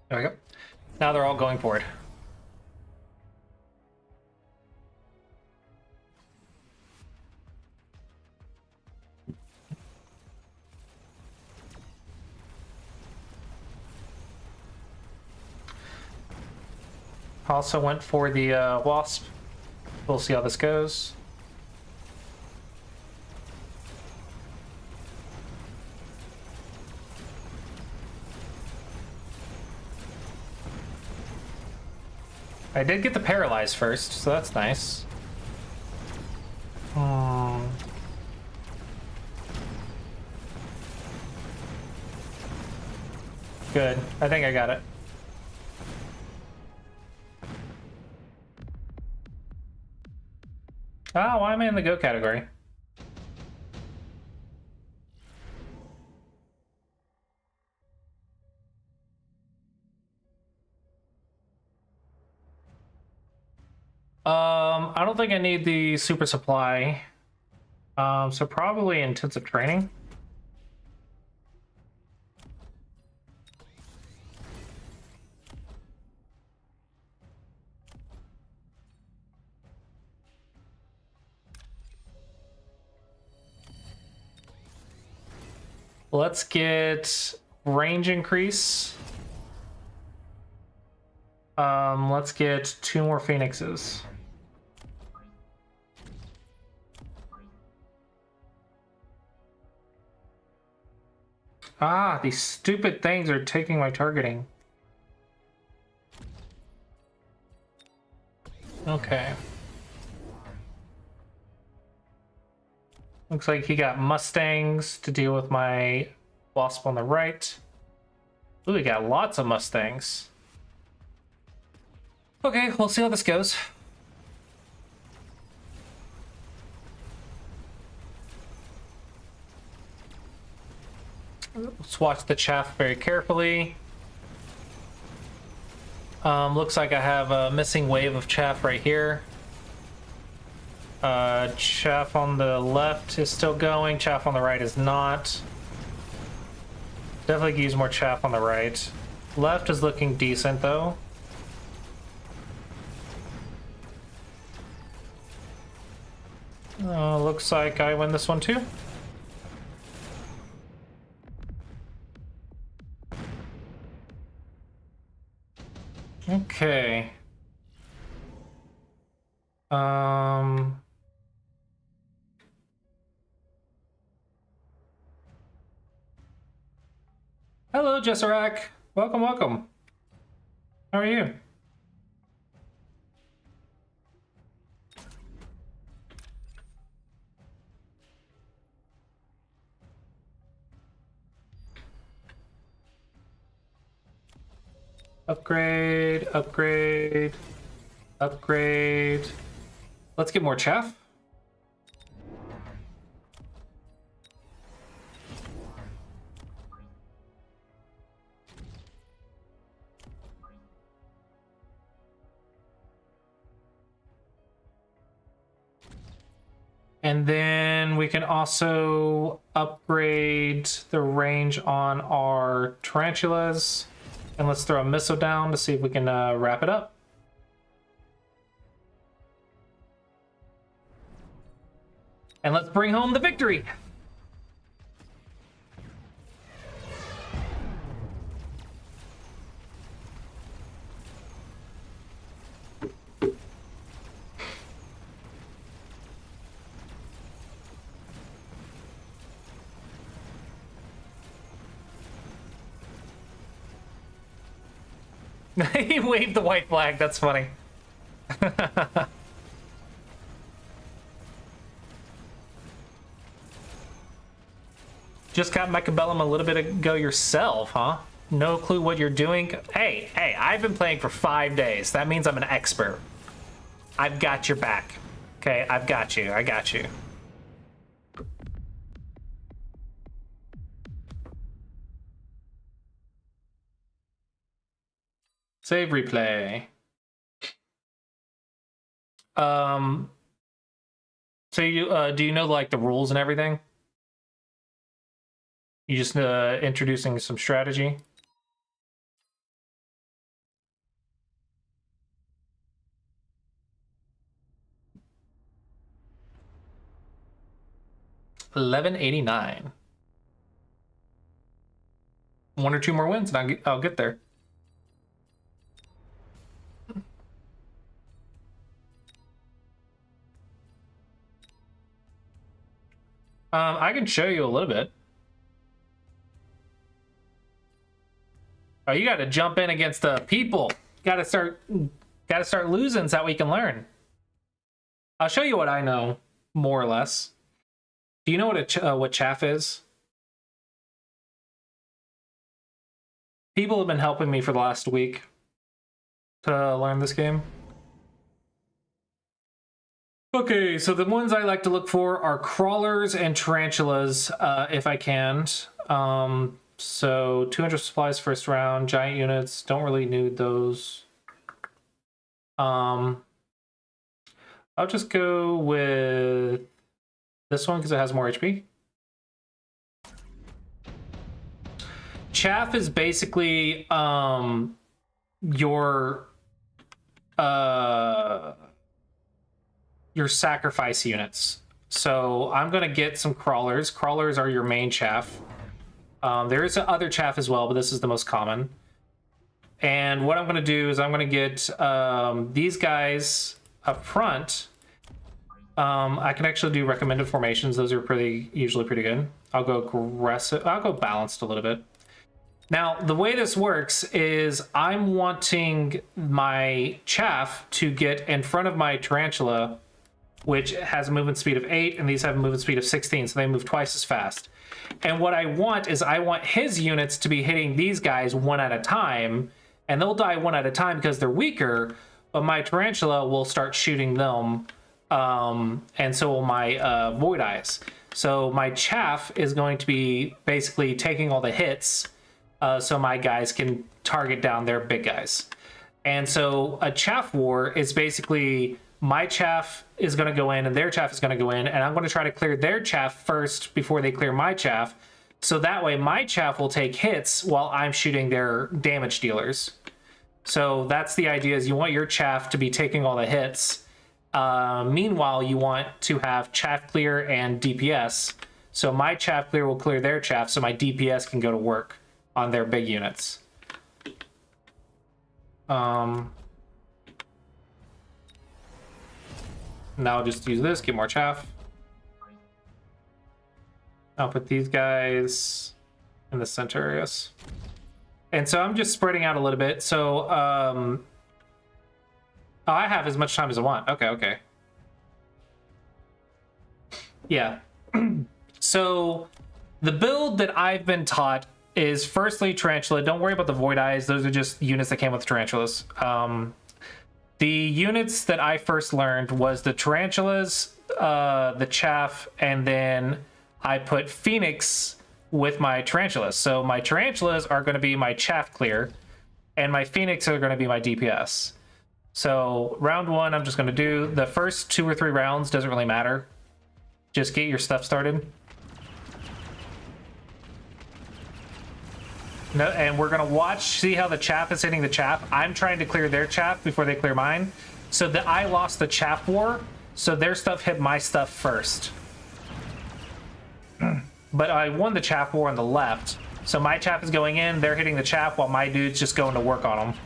There we go. Now they're all going for it. Also went for the wasp. We'll see how this goes. I did get the paralyzed first, so that's nice. Good. I think I got it. Ah, why am I in the go category? I don't think I need the super supply. So probably intensive training. Let's get range increase. Let's get 2 more phoenixes. Ah, these stupid things are taking my targeting. Okay. Looks like he got Mustangs to deal with my wasp on the right. Ooh, we got lots of Mustangs. Okay, we'll see how this goes. Let's watch the chaff very carefully. Looks like I have a missing wave of chaff right here. Chaff on the left is still going. Chaff on the right is not. Definitely use more chaff on the right. Left is looking decent though. Looks like I win this one too. Okay. Hello, Jessarak. Welcome, welcome. How are you? Upgrade, upgrade, upgrade. Let's get more chaff. And then we can also upgrade the range on our tarantulas. And let's throw a missile down to see if we can wrap it up. And let's bring home the victory. He waved the white flag. That's funny. Just got Mechabellum a little bit ago yourself, huh? No clue what you're doing. Hey, I've been playing for 5 days. That means I'm an expert. I've got your back. Okay, I've got you. I got you. Save replay. So you do you know like the rules and everything? You just introducing some strategy. $11.89. 1 or 2 more wins, and I'll get there. I can show you a little bit. Oh, you got to jump in against the people. Got to start losing so that we can learn. I'll show you what I know, more or less. Do you know what chaff is? People have been helping me for the last week to learn this game. Okay, so the ones I like to look for are crawlers and tarantulas, if I can. So 200 supplies first round, giant units, don't really need those. I'll just go with this one because it has more HP. Chaff is basically your sacrifice units. So I'm gonna get some crawlers. Crawlers are your main chaff. There is other chaff as well, but this is the most common. And what I'm gonna do is I'm gonna get these guys up front. I can actually do recommended formations. Those are usually pretty good. I'll go aggressive. I'll go balanced a little bit. Now, the way this works is I'm wanting my chaff to get in front of my tarantula, which has a movement speed of 8, and these have a movement speed of 16, so they move twice as fast. And what I want is I want his units to be hitting these guys one at a time, and they'll die one at a time because they're weaker, but my tarantula will start shooting them, and so will my void eyes. So my chaff is going to be basically taking all the hits, so my guys can target down their big guys. And so a chaff war is basically my chaff is going to go in and their chaff is going to go in, and I'm going to try to clear their chaff first before they clear my chaff. So that way my chaff will take hits while I'm shooting their damage dealers. So that's the idea, is you want your chaff to be taking all the hits. Meanwhile, you want to have chaff clear and DPS. So my chaff clear will clear their chaff so my DPS can go to work on their big units. Now I'll just use this, get more chaff. I'll put these guys in the center areas. And so I'm just spreading out a little bit. So oh, I have as much time as I want. Okay. Yeah. So the build that I've been taught is firstly Tarantula. Don't worry about the Void Eyes. Those are just units that came with Tarantulas. The units that I first learned was the Tarantulas, the Chaff, and then I put Phoenix with my Tarantulas. So my Tarantulas are going to be my Chaff clear, and my Phoenix are going to be my DPS. So round one, I'm just going to do the first 2 or 3 rounds, doesn't really matter. Just get your stuff started. No, and we're gonna watch, see how the chaff is hitting the chaff. I'm trying to clear their chaff before they clear mine. So that I lost the chaff war, so their stuff hit my stuff first. But I won the chaff war on the left. So my chaff is going in, they're hitting the chaff while my dude's just going to work on them.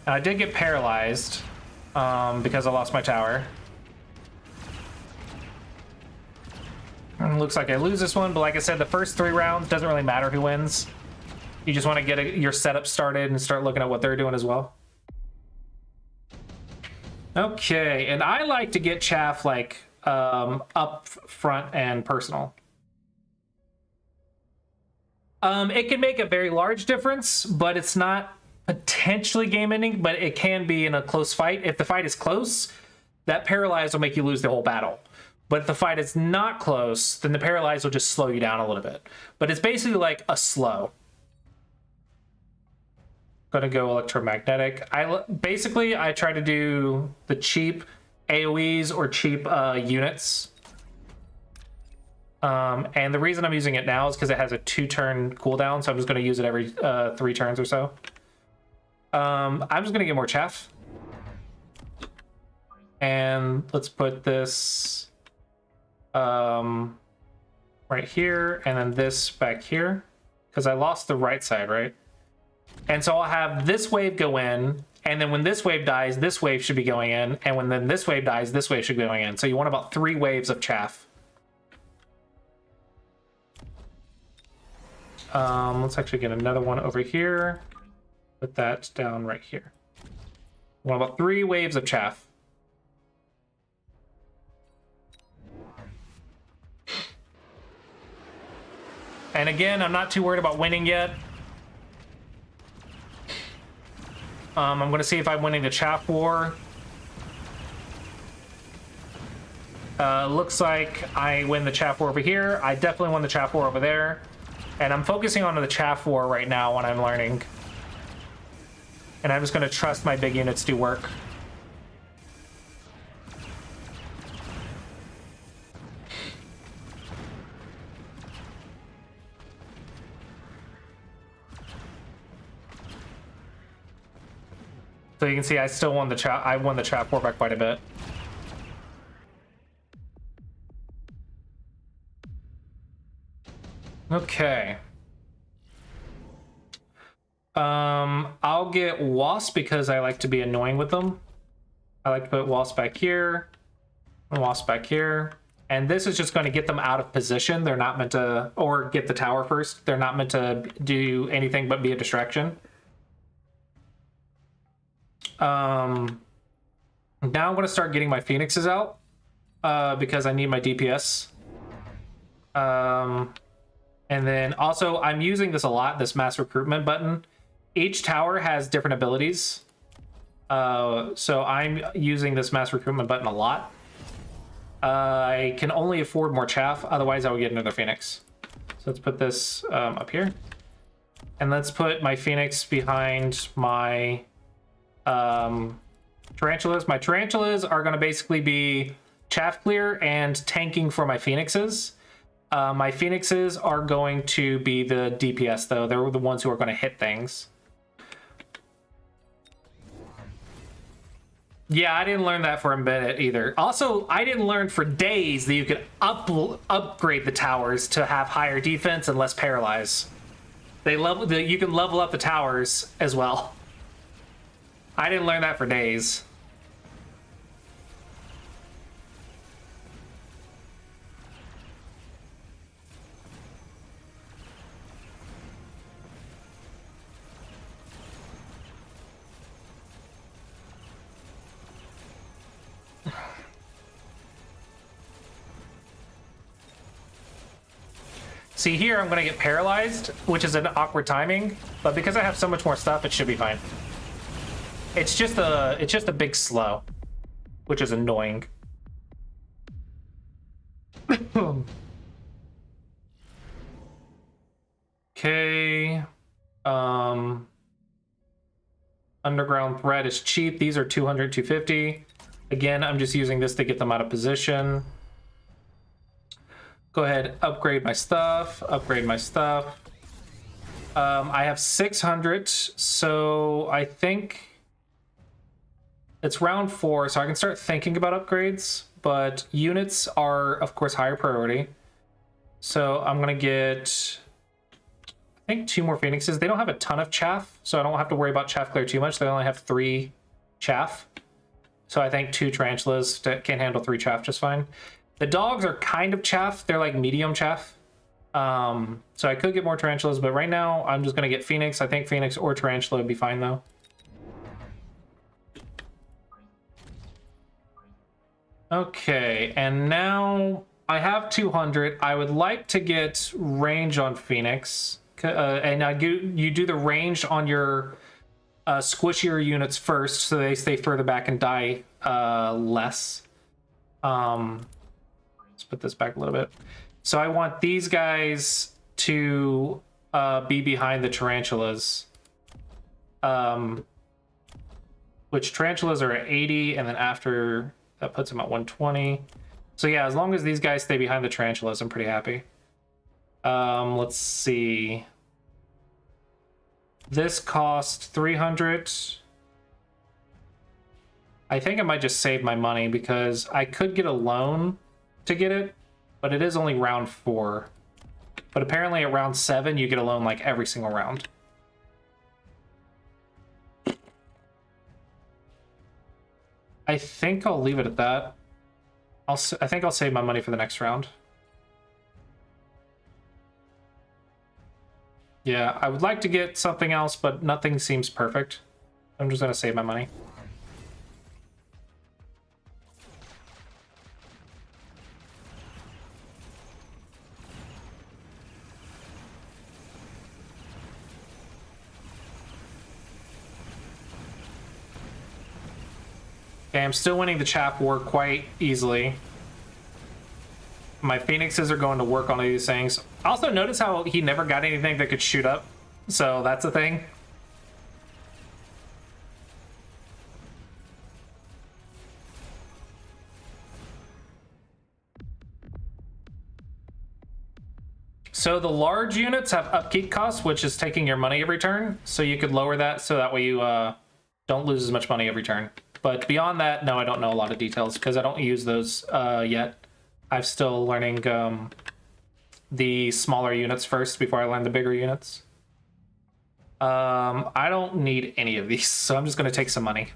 I did get paralyzed because I lost my tower. Looks like I lose this one, but like I said, the first 3 rounds doesn't really matter who wins. You just want to get your setup started and start looking at what they're doing as well. Okay, and I like to get chaff like up front and personal. It can make a very large difference, but it's not potentially game ending, but it can be in a close fight. If the fight is close, that paralyze will make you lose the whole battle. But if the fight is not close, then the paralyze will just slow you down a little bit. But it's basically like a slow. Gonna go electromagnetic. Basically I try to do the cheap AoEs or cheap units. And the reason I'm using it now is because it has a 2-turn cooldown, so I'm just gonna use it every 3 turns or so. I'm just gonna get more chaff. And let's put this right here, and then this back here, because I lost the right side, right? And so I'll have this wave go in, and then when this wave dies, this wave should be going in, and when then this wave dies, this wave should be going in. So you want about 3 waves of chaff. Let's actually get another one over here. Put that down right here. Want about 3 waves of chaff. And again, I'm not too worried about winning yet. I'm going to see if I'm winning the chaff war. Looks like I win the chaff war over here. I definitely won the chaff war over there. And I'm focusing on the chaff war right now when I'm learning. And I'm just going to trust my big units do work. So you can see I still won the chaff. I won the chaff war by quite a bit. Okay. I'll get wasp because I like to be annoying with them. I like to put wasp back here, and wasp back here. And this is just going to get them out of position. They're not meant to, or get the tower first. They're not meant to do anything but be a distraction. Now I'm going to start getting my phoenixes out because I need my DPS. And then also I'm using this a lot, this mass recruitment button. Each tower has different abilities. So I'm using this mass recruitment button a lot. I can only afford more chaff, otherwise I would get another phoenix. So let's put this up here. And let's put my phoenix behind my tarantulas. My tarantulas are going to basically be chaff clear and tanking for my phoenixes. My phoenixes are going to be the DPS though. They're the ones who are going to hit things. Yeah, I didn't learn that for a minute either. Also, I didn't learn for days that you could upgrade the towers to have higher defense and less paralyze. You can level up the towers as well. I didn't learn that for days. See here, I'm gonna get paralyzed, which is an awkward timing, but because I have so much more stuff, it should be fine. It's just a big slow, which is annoying. Okay. Underground thread is cheap. These are 200, 250. Again, I'm just using this to get them out of position. go ahead, upgrade my stuff, upgrade my stuff. I have 600, so I think it's round 4, so I can start thinking about upgrades, but units are, of course, higher priority. So I'm gonna get, I think, 2 more phoenixes. They don't have a ton of chaff, so I don't have to worry about chaff clear too much. They only have 3 chaff. So I think 2 tarantulas can handle 3 chaff just fine. The dogs are kind of chaff. They're like medium chaff. So I could get more tarantulas, but right now I'm just gonna get phoenix. I think phoenix or tarantula would be fine though. Okay, and now I have 200. I would like to get range on phoenix, and you do the range on your squishier units first, so they stay further back and die less. Let's put this back a little bit. So I want these guys to be behind the tarantulas, which tarantulas are at 80, and then after that puts them at 120. So yeah, as long as these guys stay behind the tarantulas, I'm pretty happy. Let's see. This cost 300. I think I might just save my money because I could get a loan to get it, but it is only round 4. But apparently at round 7, you get a loan like every single round. I think I'll leave it at that. I think I'll save my money for the next round. Yeah, I would like to get something else, but nothing seems perfect. I'm just gonna save my money. Okay, I'm still winning the chaff war quite easily. My phoenixes are going to work on these things. Also, notice how he never got anything that could shoot up. So that's a thing. So the large units have upkeep costs, which is taking your money every turn. So you could lower that so that way you don't lose as much money every turn. But beyond that, no, I don't know a lot of details because I don't use those yet. I'm still learning the smaller units first before I learn the bigger units. I don't need any of these, so I'm just going to take some money.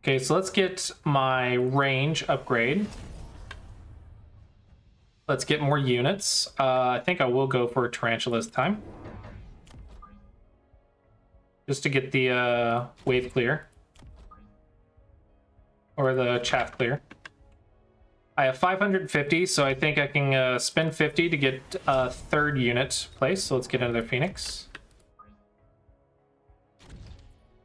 Okay, so let's get my range upgrade. Let's get more units. I think I will go for a tarantula this time, just to get the wave clear. Or the chaff clear. I have 550, so I think I can spend 50 to get a 3rd unit placed. So let's get another phoenix.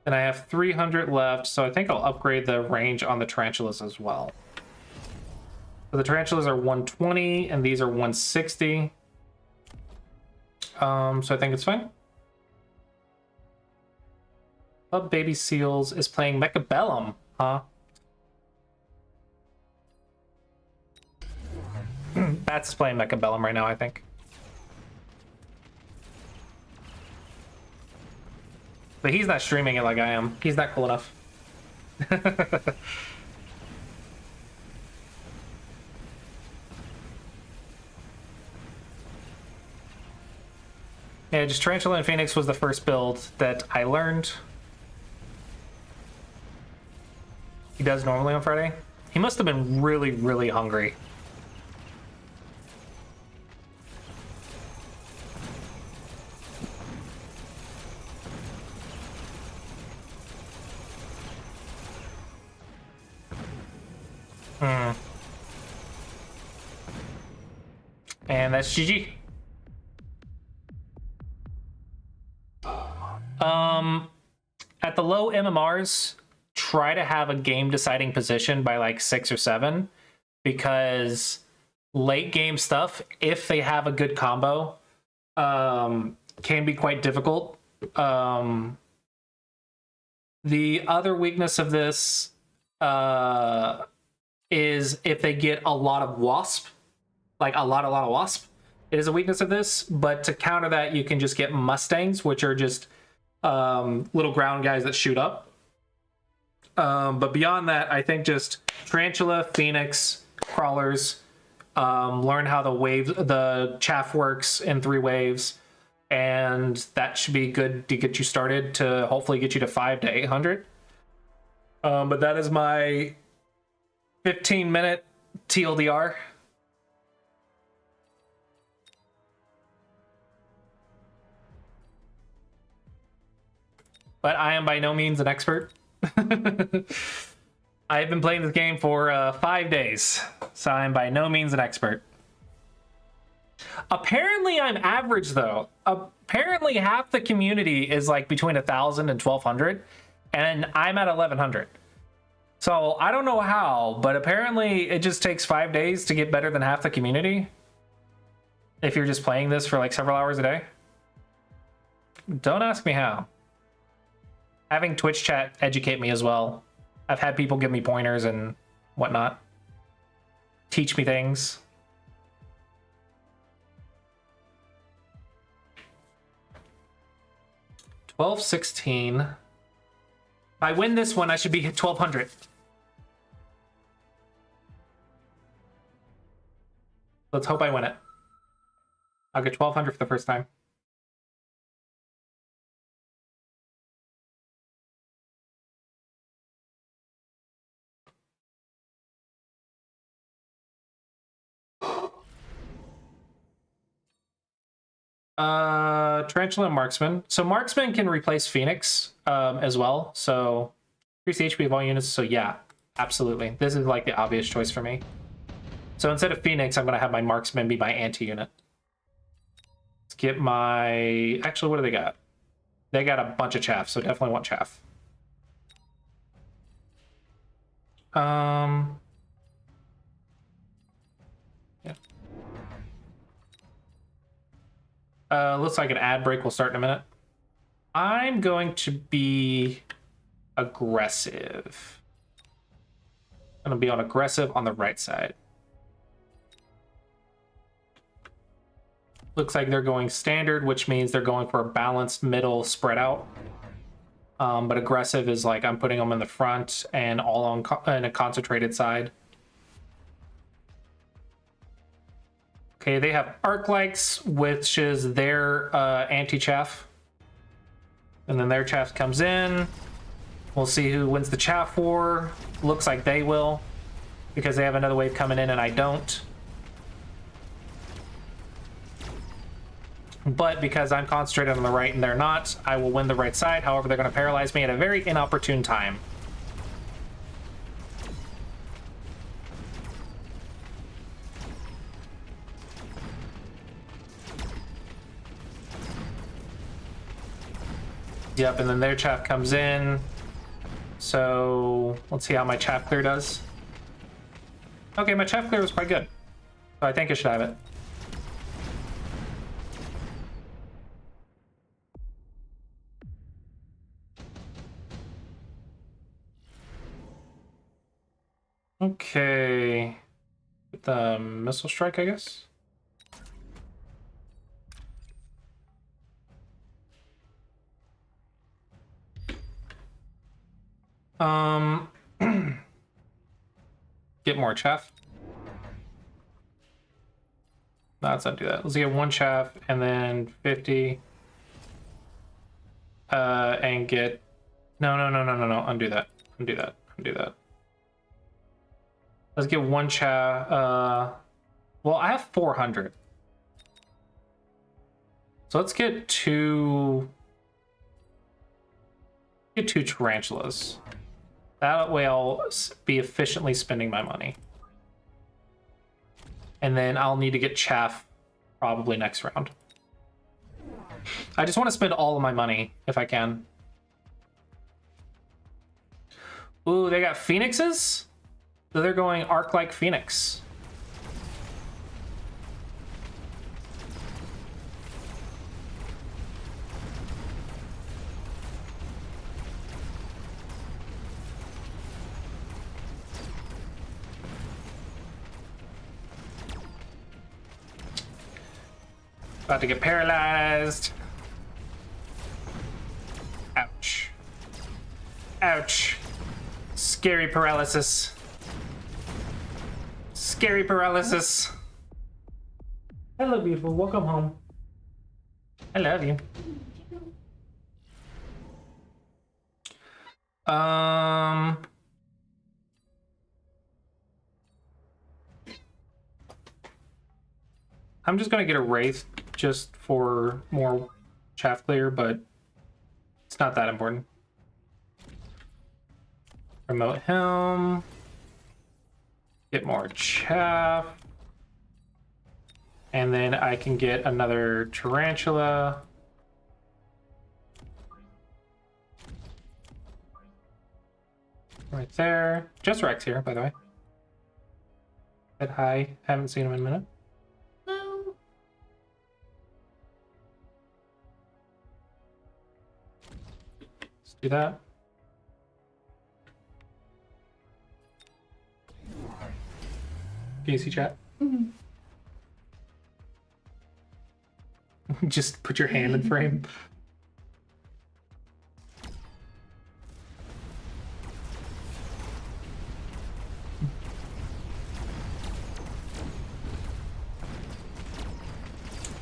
Then I have 300 left, so I think I'll upgrade the range on the tarantulas as well. So the tarantulas are 120, and these are 160. So I think it's fine. Club Baby Seals is playing Mechabellum, huh? Bats playing Mechabellum right now, I think. But he's not streaming it like I am. He's not cool enough. Yeah, just Tarantula and Phoenix was the first build that I learned. He does normally on Friday. He must have been really, really hungry. And that's GG. At the low MMRs, try to have a game deciding position by like 6 or 7, because late game stuff, if they have a good combo, can be quite difficult. The other weakness of this is if they get a lot of wasp, like a lot of wasp. It is a weakness of this, but to counter that, you can just get mustangs, which are just little ground guys that shoot up. But beyond that, I think just tarantula, phoenix, crawlers, learn how the chaff works in 3 waves, and that should be good to get you started to hopefully get you to 5 to 800. But that is my 15-minute TLDR. But I am by no means an expert. I've been playing this game for 5 days, so I'm by no means an expert. Apparently I'm average though. Apparently half the community is like between 1,000 and 1,200, and I'm at 1,100. So I don't know how, but apparently it just takes 5 days to get better than half the community. If you're just playing this for like several hours a day. Don't ask me how. Having Twitch chat educate me as well. I've had people give me pointers and whatnot. Teach me things. $12.16. If I win this one, I should be hit 1,200. Let's hope I win it. I'll get 1,200 for the first time. Tarantula and Marksman. So Marksman can replace Phoenix as well. So increase the HP of all units. So yeah, absolutely. This is like the obvious choice for me. So instead of Phoenix, I'm going to have my Marksman be my anti-unit. Let's get my... Actually, what do they got? They got a bunch of chaff, so definitely want chaff. Yeah. Looks like an ad break will start in a minute. I'm going to be aggressive. I'm going to be on aggressive on the right side. Looks like they're going standard, which means they're going for a balanced middle spread out. But aggressive is like I'm putting them in the front and all on in a concentrated side. Okay, they have arc lights, which is their anti-chaff. And then their chaff comes in. We'll see who wins the chaff war. Looks like they will, because they have another wave coming in and I don't. But because I'm concentrated on the right and they're not, I will win the right side. However, they're going to paralyze me at a very inopportune time. Yep, and then their chaff comes in. So let's see how my chaff clear does. Okay, my chaff clear was quite good. So I think I should have it. Okay. Get the missile strike, I guess. Get more chaff. No, let's not do that. Let's get 1 chaff and then 50. And get... No. Undo that. Undo that. Undo that. Let's get 1 chaff. Well, I have 400. So let's get 2... Get 2 tarantulas. That way I'll be efficiently spending my money. And then I'll need to get chaff probably next round. I just want to spend all of my money if I can. Ooh, they got phoenixes? So they're going arc like phoenix. About to get paralyzed. Ouch. Ouch. Scary paralysis. Scary paralysis. Hello, beautiful. Welcome home. I love you. I'm just gonna get a Wraith just for more chaff clear, but it's not that important. Remote helm. Get more chaff. And then I can get another tarantula. Right there. Just Rex here, by the way. Said hi. Haven't seen him in a minute. No. Let's do that. Can you see chat? Mm-hmm. Just put your hand in frame.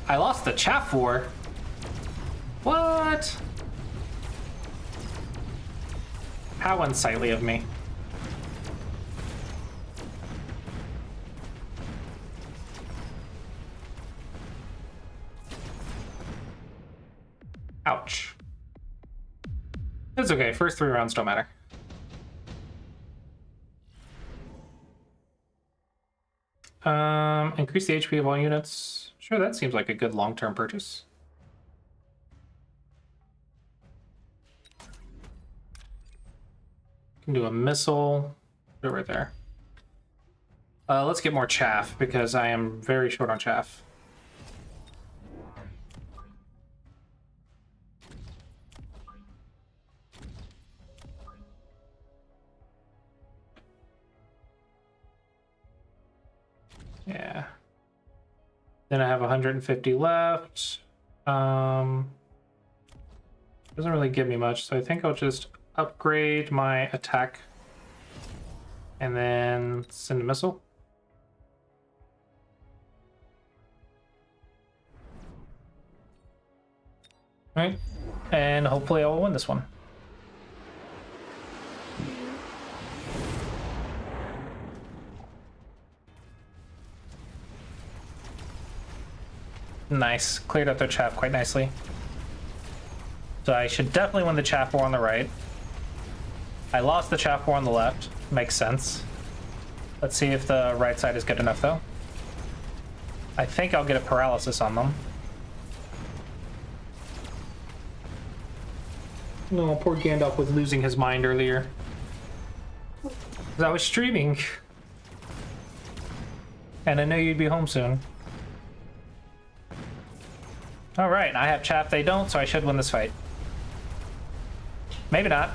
I lost the chaff war. What? How unsightly of me. Ouch. It's okay, first 3 rounds don't matter. Increase the HP of all units. Sure, that seems like a good long-term purchase. Can do a missile. Put it right there. Let's get more chaff because I am very short on chaff. Yeah. Then I have 150 left. Doesn't really give me much, so I think I'll just upgrade my attack and then send a missile. Right, and hopefully I will win this one. Nice, cleared up their chaff quite nicely. So I should definitely win the chaff war on the right. I lost the chaff war on the left. Makes sense. Let's see if the right side is good enough though. I think I'll get a paralysis on them. No, poor Gandalf was losing his mind earlier. 'Cause I was streaming. And I know you'd be home soon. Alright, I have chaff, they don't, so I should win this fight. Maybe not.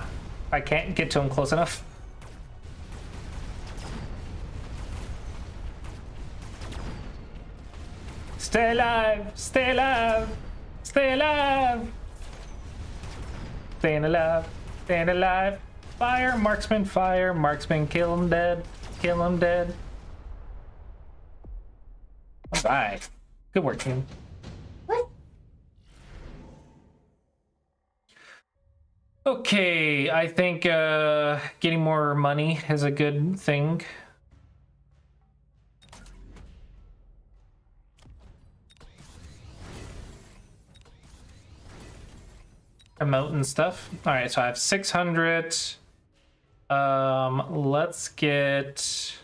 I can't get to him close enough. Stay alive! Stay alive! Stay alive! Staying alive! Staying alive! Fire! Marksman, kill him dead! Kill him dead! Alright. Good work, team. What? Okay, I think getting more money is a good thing. Promote and stuff. All right, so I have 600. Let's get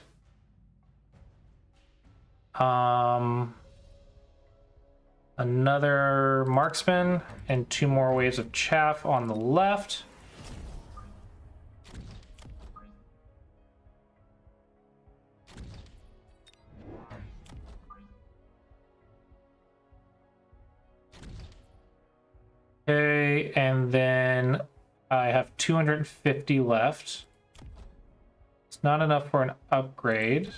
another marksman and 2 more waves of chaff on the left. Okay, and then I have 250 left. It's not enough for an upgrade.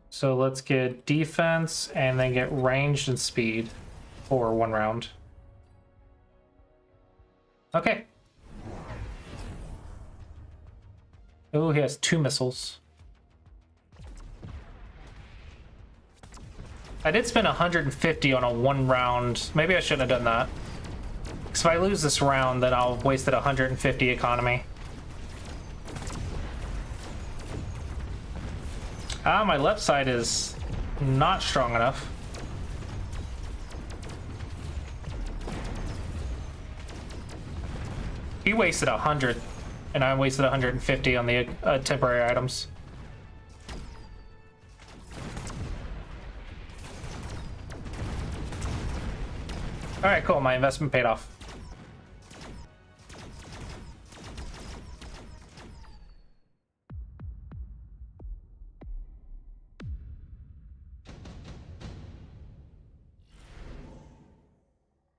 So let's get defense and then get ranged and speed for 1 round. Okay. Oh, he has 2 missiles. I did spend 150 on a 1 round. Maybe I shouldn't have done that. Because if I lose this round, then I'll have wasted 150 economy. Ah, my left side is not strong enough. He wasted 100, and I wasted 150 on the temporary items. All right, cool. My investment paid off.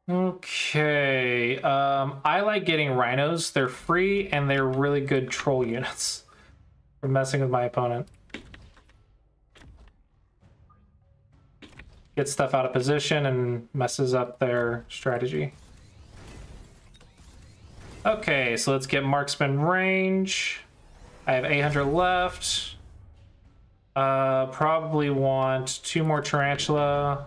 Okay, I like getting rhinos. They're free and they're really good troll units for messing with my opponent. Get stuff out of position and messes up their strategy. Okay, so let's get marksman range. I have 800 left. Probably want 2 more tarantula.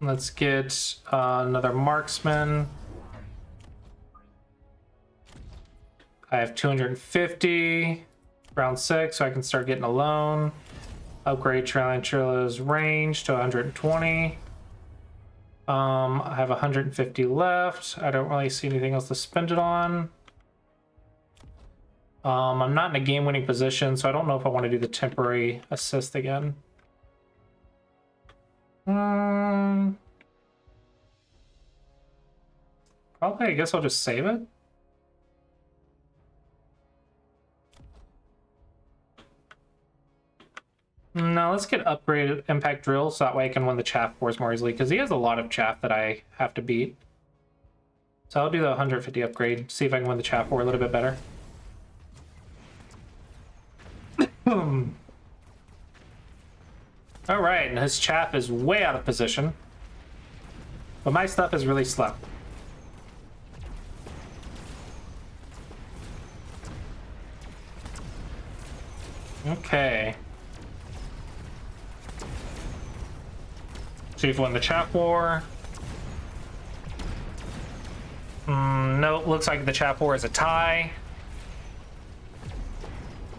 Let's get another marksman. I have 250. Round 6, so I can start getting a loan. Upgrade Tarantula's range to 120. I have 150 left. I don't really see anything else to spend it on. I'm not in a game-winning position, so I don't know if I want to do the temporary assist again. Probably, I guess I'll just save it. No, let's get upgraded impact drill so that way I can win the chaff wars more easily, because he has a lot of chaff that I have to beat. So I'll do the 150 upgrade, see if I can win the chaff war a little bit better. Alright, and his chaff is way out of position. But my stuff is really slow. Okay. Chief won the chaff war. No, it looks like the chaff war is a tie.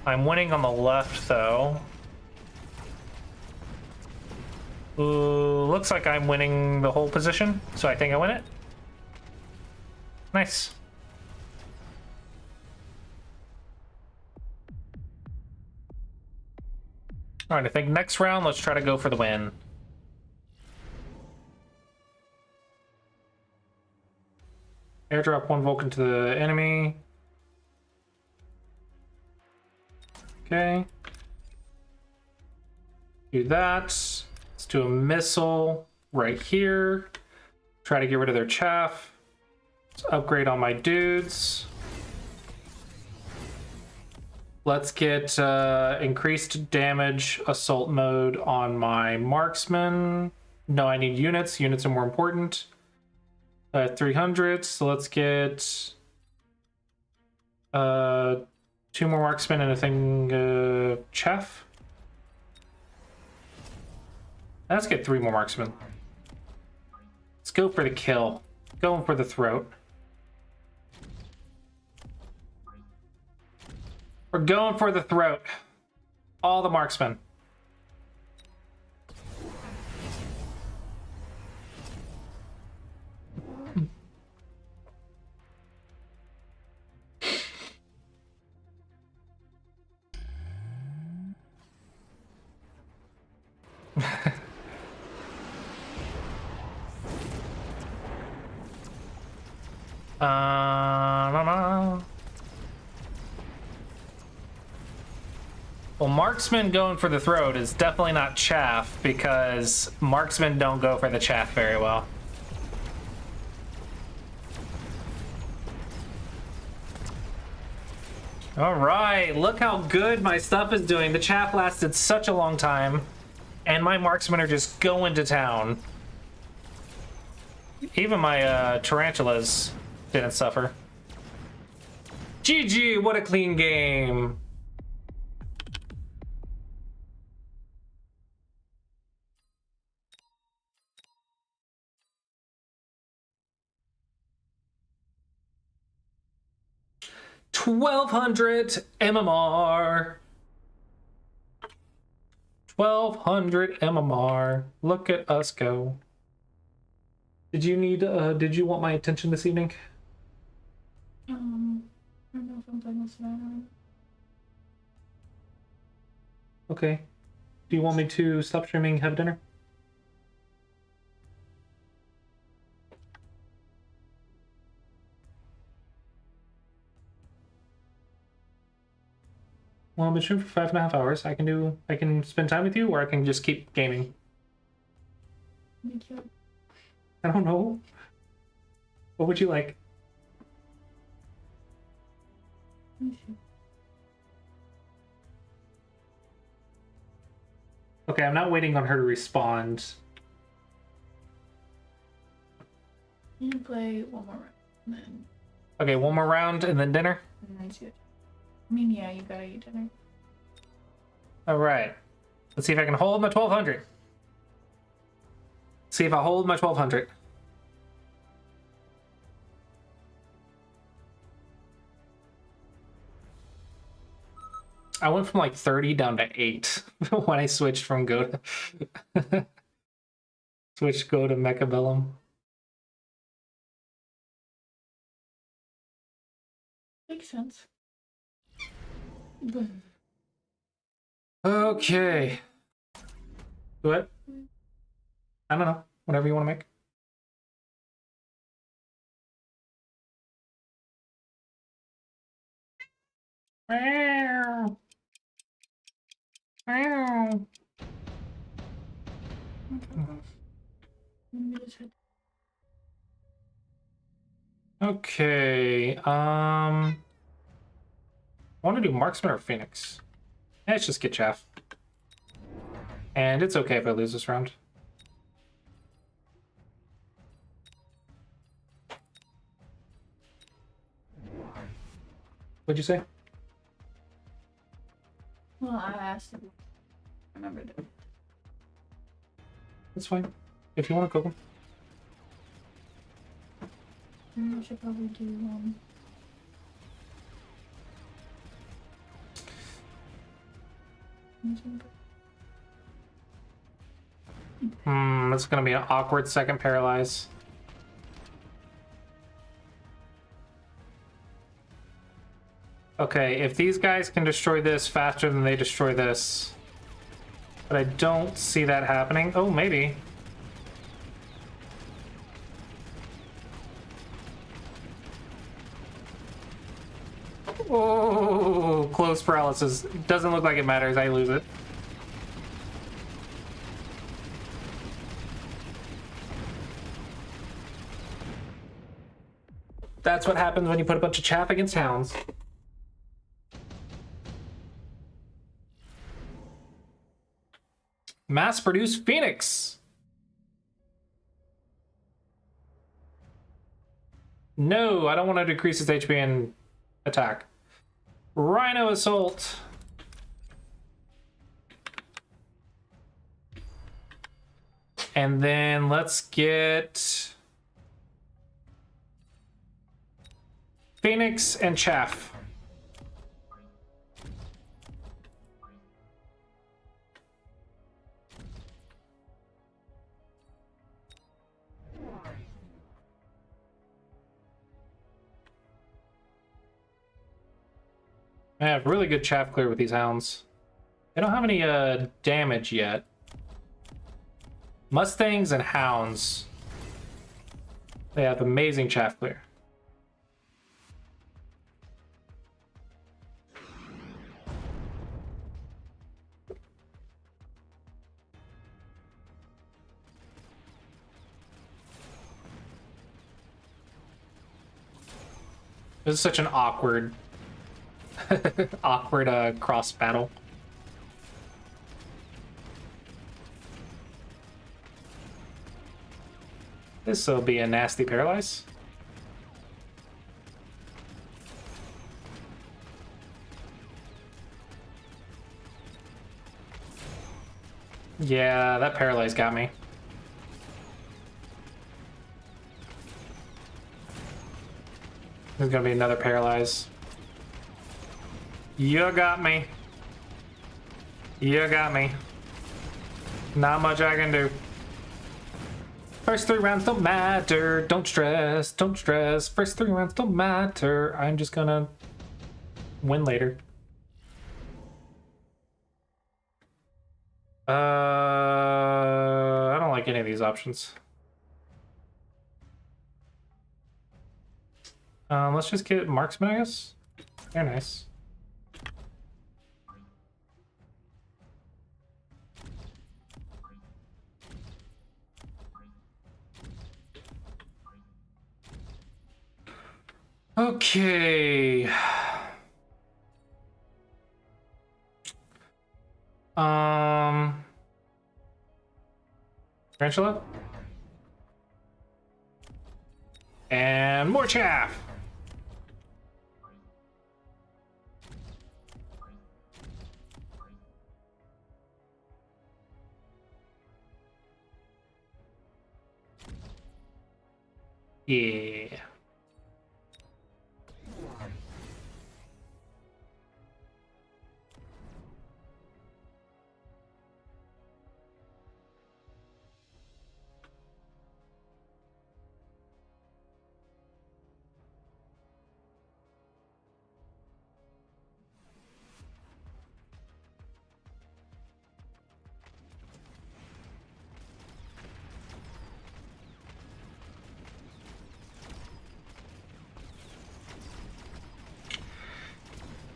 I'm winning on the left, though. Looks like I'm winning the whole position, so I think I win it. Nice. All right, I think next round, let's try to go for the win. Airdrop 1 Vulcan to the enemy. Okay. Do that. Let's do a missile right here. Try to get rid of their chaff. Let's upgrade on my dudes. Let's get increased damage assault mode on my marksman. No, I need units. Units are more important. 300, so let's get 2 more marksmen and a thing chaff. Let's get 3 more marksmen. Let's go for the kill. Going for the throat. We're going for the throat. All the marksmen. Well, marksman going for the throat is definitely not chaff, because marksmen don't go for the chaff very well. All right, look how good my stuff is doing. The chaff lasted such a long time, and my marksmen are just going to town. Even my tarantulas didn't suffer. GG, what a clean game. $1,200 MMR. 1,200 MMR. Look at us go. Did you want my attention this evening? I don't know if I'm playing this now. Okay. Do you want me to stop streaming, have dinner? Well, I've been streaming for 5.5 hours. I can spend time with you, or I can just keep gaming. I don't know. What would you like? Okay, I'm not waiting on her to respond. You can play one more round, and then. Okay, one more round and then dinner? And then see it. I mean, yeah, you gotta eat dinner. Alright. Let's see if I can hold my 1,200. See if I hold my 1,200. I went from like 30 down to 8 when I switched from go to go to Mechabellum. Makes sense. Okay. What? I don't know. Whatever you want to make. Meow. Meow. Okay. I want to do Marksman or Phoenix. Let's just get Chaff. And it's okay if I lose this round. What'd you say? Well, I asked if you remembered it. That's fine. If you want to cook them. I should probably do That's gonna be an awkward second paralyze. Okay, if these guys can destroy this faster than they destroy this. But I don't see that happening. Oh, maybe. Oh, close paralysis. Doesn't look like it matters. I lose it. That's what happens when you put a bunch of chaff against hounds. Mass-produced Phoenix. No, I don't want to decrease its HP and attack. Rhino Assault. And then let's get Phoenix and Chaff. I have really good chaff clear with these hounds. They don't have any damage yet. Mustangs and hounds. They have amazing chaff clear. This is such an awkward Awkward cross battle. This will be a nasty paralyze. Yeah, that paralyze got me. There's gonna be another paralyze. You got me. You got me. Not much I can do. First 3 rounds don't matter. Don't stress. Don't stress. First 3 rounds don't matter. I'm just gonna win later. I don't like any of these options. Let's just get marksman, I guess. They're nice. Okay. Tarantula? And more chaff! Yeah.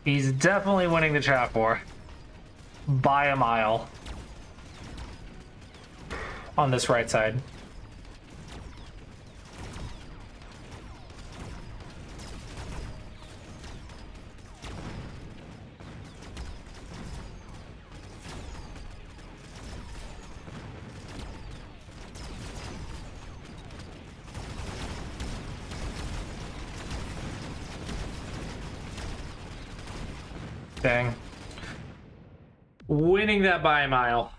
He's definitely winning the chat war. By a mile. On this right side. Dang. Winning that by a mile.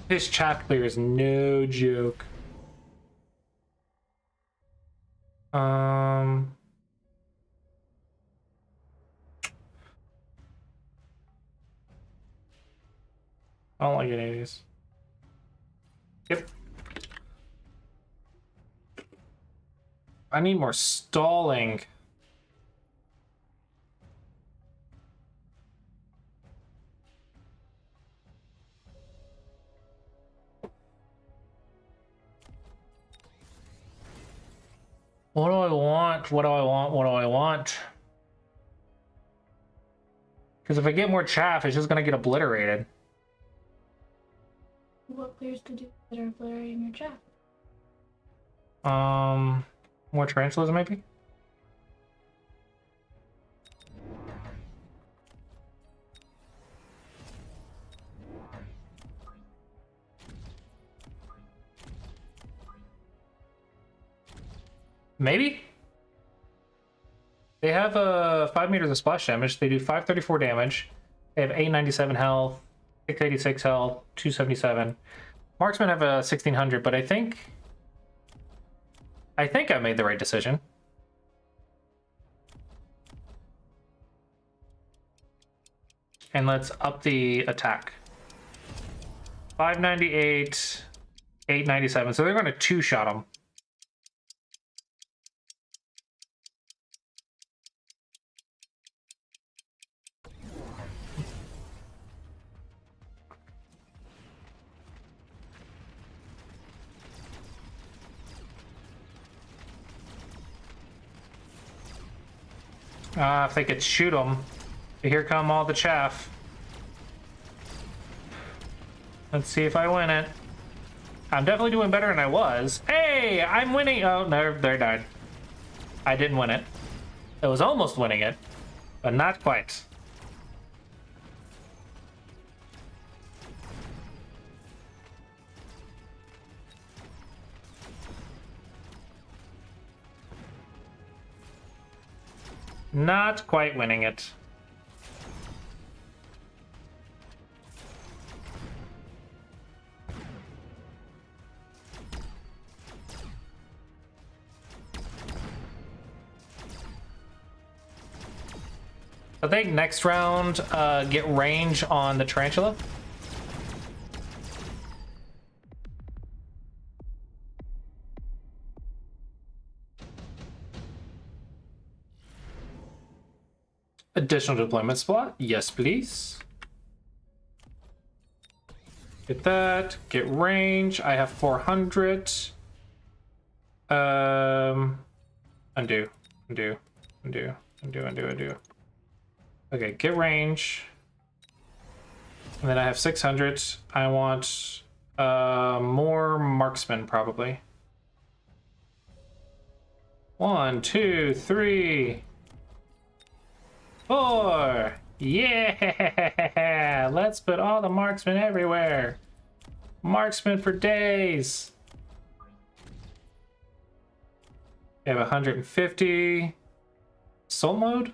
His chat clear is no joke. I don't like any of these. Yep. I need more stalling. What do I want? What do I want? What do I want? Because if I get more chaff, it's just going to get obliterated. What clears to do that are obliterating your chat? More tarantulas maybe? Maybe? They have 5 meters of splash damage. They do 534 damage. They have 897 health, 686 health, 277. Marksmen have a 1600, but I think I made the right decision. And let's up the attack. 598, 897. So they're going to 2-shot them. If they could shoot them. Here come all the chaff. Let's see if I win it. I'm definitely doing better than I was. Hey, I'm winning. Oh, no, they died. I didn't win it. It was almost winning it, but not quite. Not quite winning it. I think next round, get range on the tarantula. Additional deployment spot, yes please. Get that, get range, I have 400. Undo. Okay, get range. And then I have 600. I want more marksman probably. 1, 2, 3, 4. Yeah! Let's put all the marksmen everywhere. Marksman for days. We have 150. Soul mode?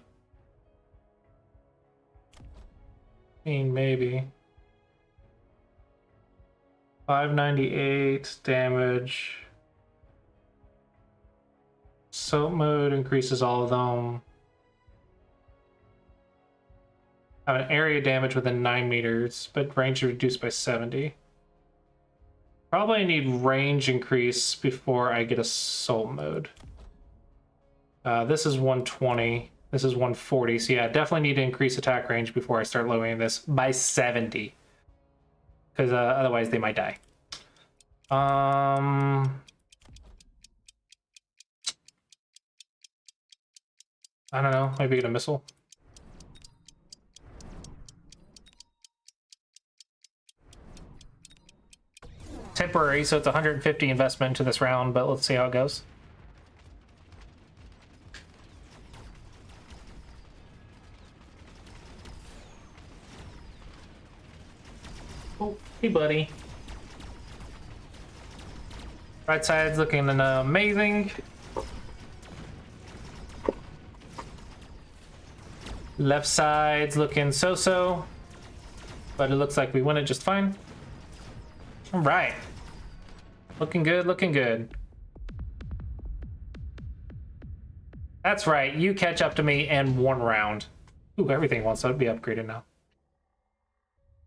I mean, maybe. 598 damage. Soap mode increases all of them. I have an area damage within 9 meters, but range reduced by 70. Probably need range increase before I get a soul mode. This is 120. This is 140. So yeah, definitely need to increase attack range before I start lowering this by 70. Because otherwise they might die. I don't know. Maybe get a missile. Temporary, so it's 150 investment into this round, but let's see how it goes. Oh, hey buddy. Right side's looking amazing. Left side's looking so-so, but it looks like we win it just fine. All right. Looking good, looking good. That's right, you catch up to me in 1 round. Ooh, everything wants to be upgraded now.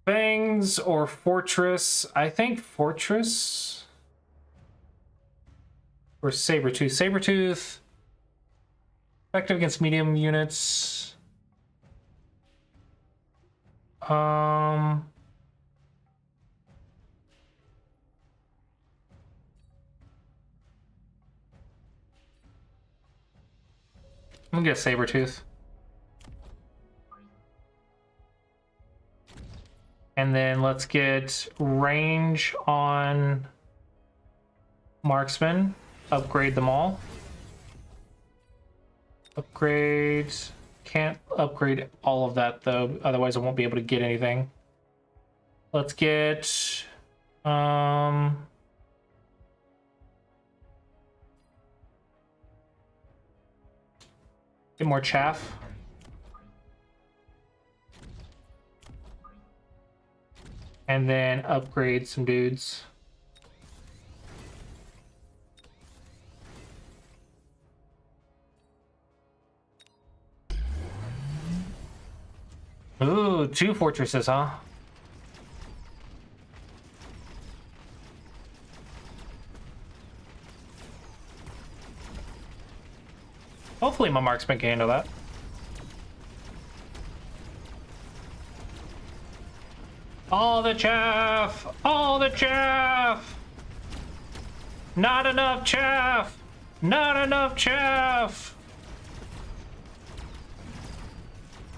Fangs or Fortress? I think Fortress. Or Sabretooth. Sabretooth. Effective against medium units. I'm gonna get Sabretooth. And then let's get range on marksman. Upgrade them all. Upgrade. Can't upgrade all of that though, otherwise I won't be able to get anything. Let's get get more chaff. And then upgrade some dudes. Ooh, 2 fortresses, huh? Hopefully my marksman can handle that. All the chaff! All the chaff! Not enough chaff! Not enough chaff!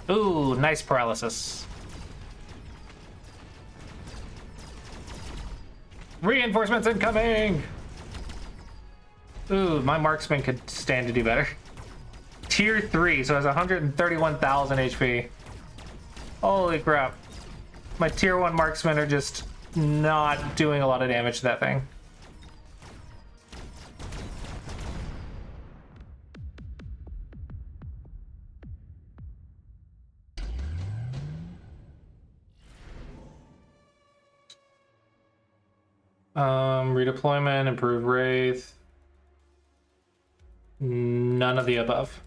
Ooh, nice paralysis. Reinforcements incoming! Ooh, my marksman could stand to do better. tier 3, so it has 131,000 HP. Holy crap. My tier 1 marksmen are just not doing a lot of damage to that thing. Redeployment, improved wraith. None of the above.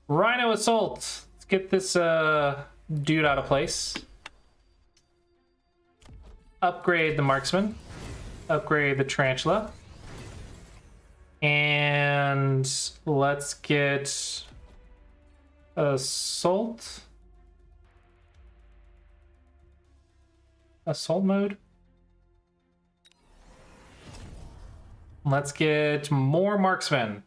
Rhino assault. Let's get this dude out of place. Upgrade the marksman. Upgrade the tarantula. And let's get assault. Assault mode. Let's get more marksmen.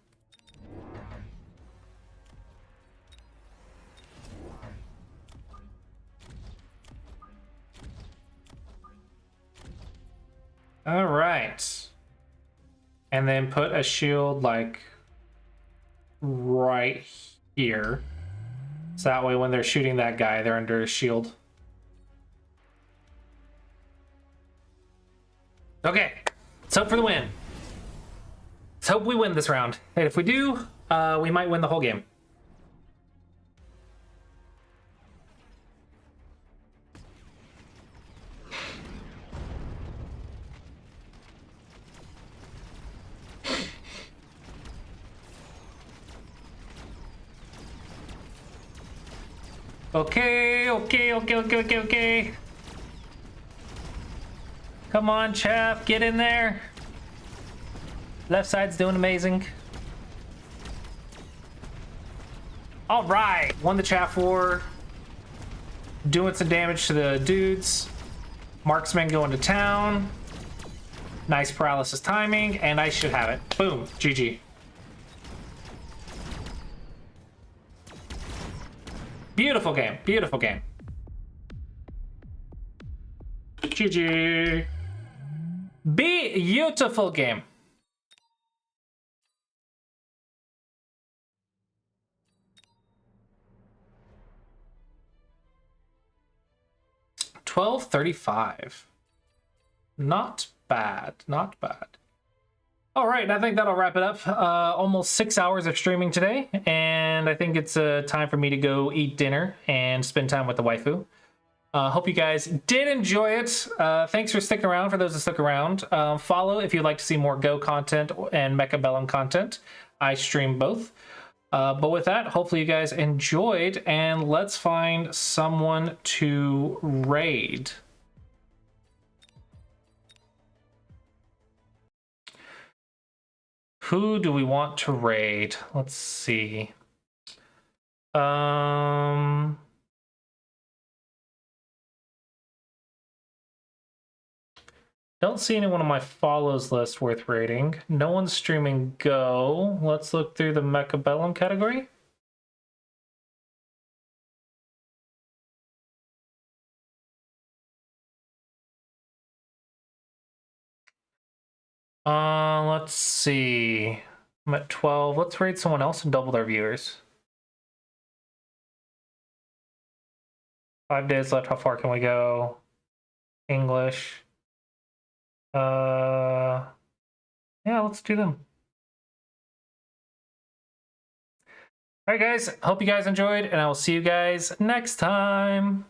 All right. And then put a shield like right here. So that way when they're shooting that guy, they're under a shield. Okay, let's hope for the win. Let's hope we win this round. And if we do, we might win the whole game. Okay. Come on, Chaff, get in there. Left side's doing amazing. All right, won the Chaff War. Doing some damage to the dudes. Marksman going to town. Nice paralysis timing, and I should have it. Boom, GG. Beautiful game, beautiful game. GG. Beautiful game. $12.35. Not bad, not bad. All right, I think that'll wrap it up. Almost 6 hours of streaming today, and I think it's time for me to go eat dinner and spend time with the waifu. Hope you guys did enjoy it. Thanks for sticking around, for those that stuck around. Follow if you'd like to see more Go content and Mechabellum content. I stream both. But with that, hopefully you guys enjoyed, and let's find someone to raid. Who do we want to raid? Let's see. Don't see anyone on my follows list worth rating. No one's streaming Go. Let's look through the Mechabellum category. Let's see. I'm at 12. Let's raid someone else and double their viewers. 5 days left. How far can we go? English. Yeah, let's do them. All right, guys. Hope you guys enjoyed, and I will see you guys next time.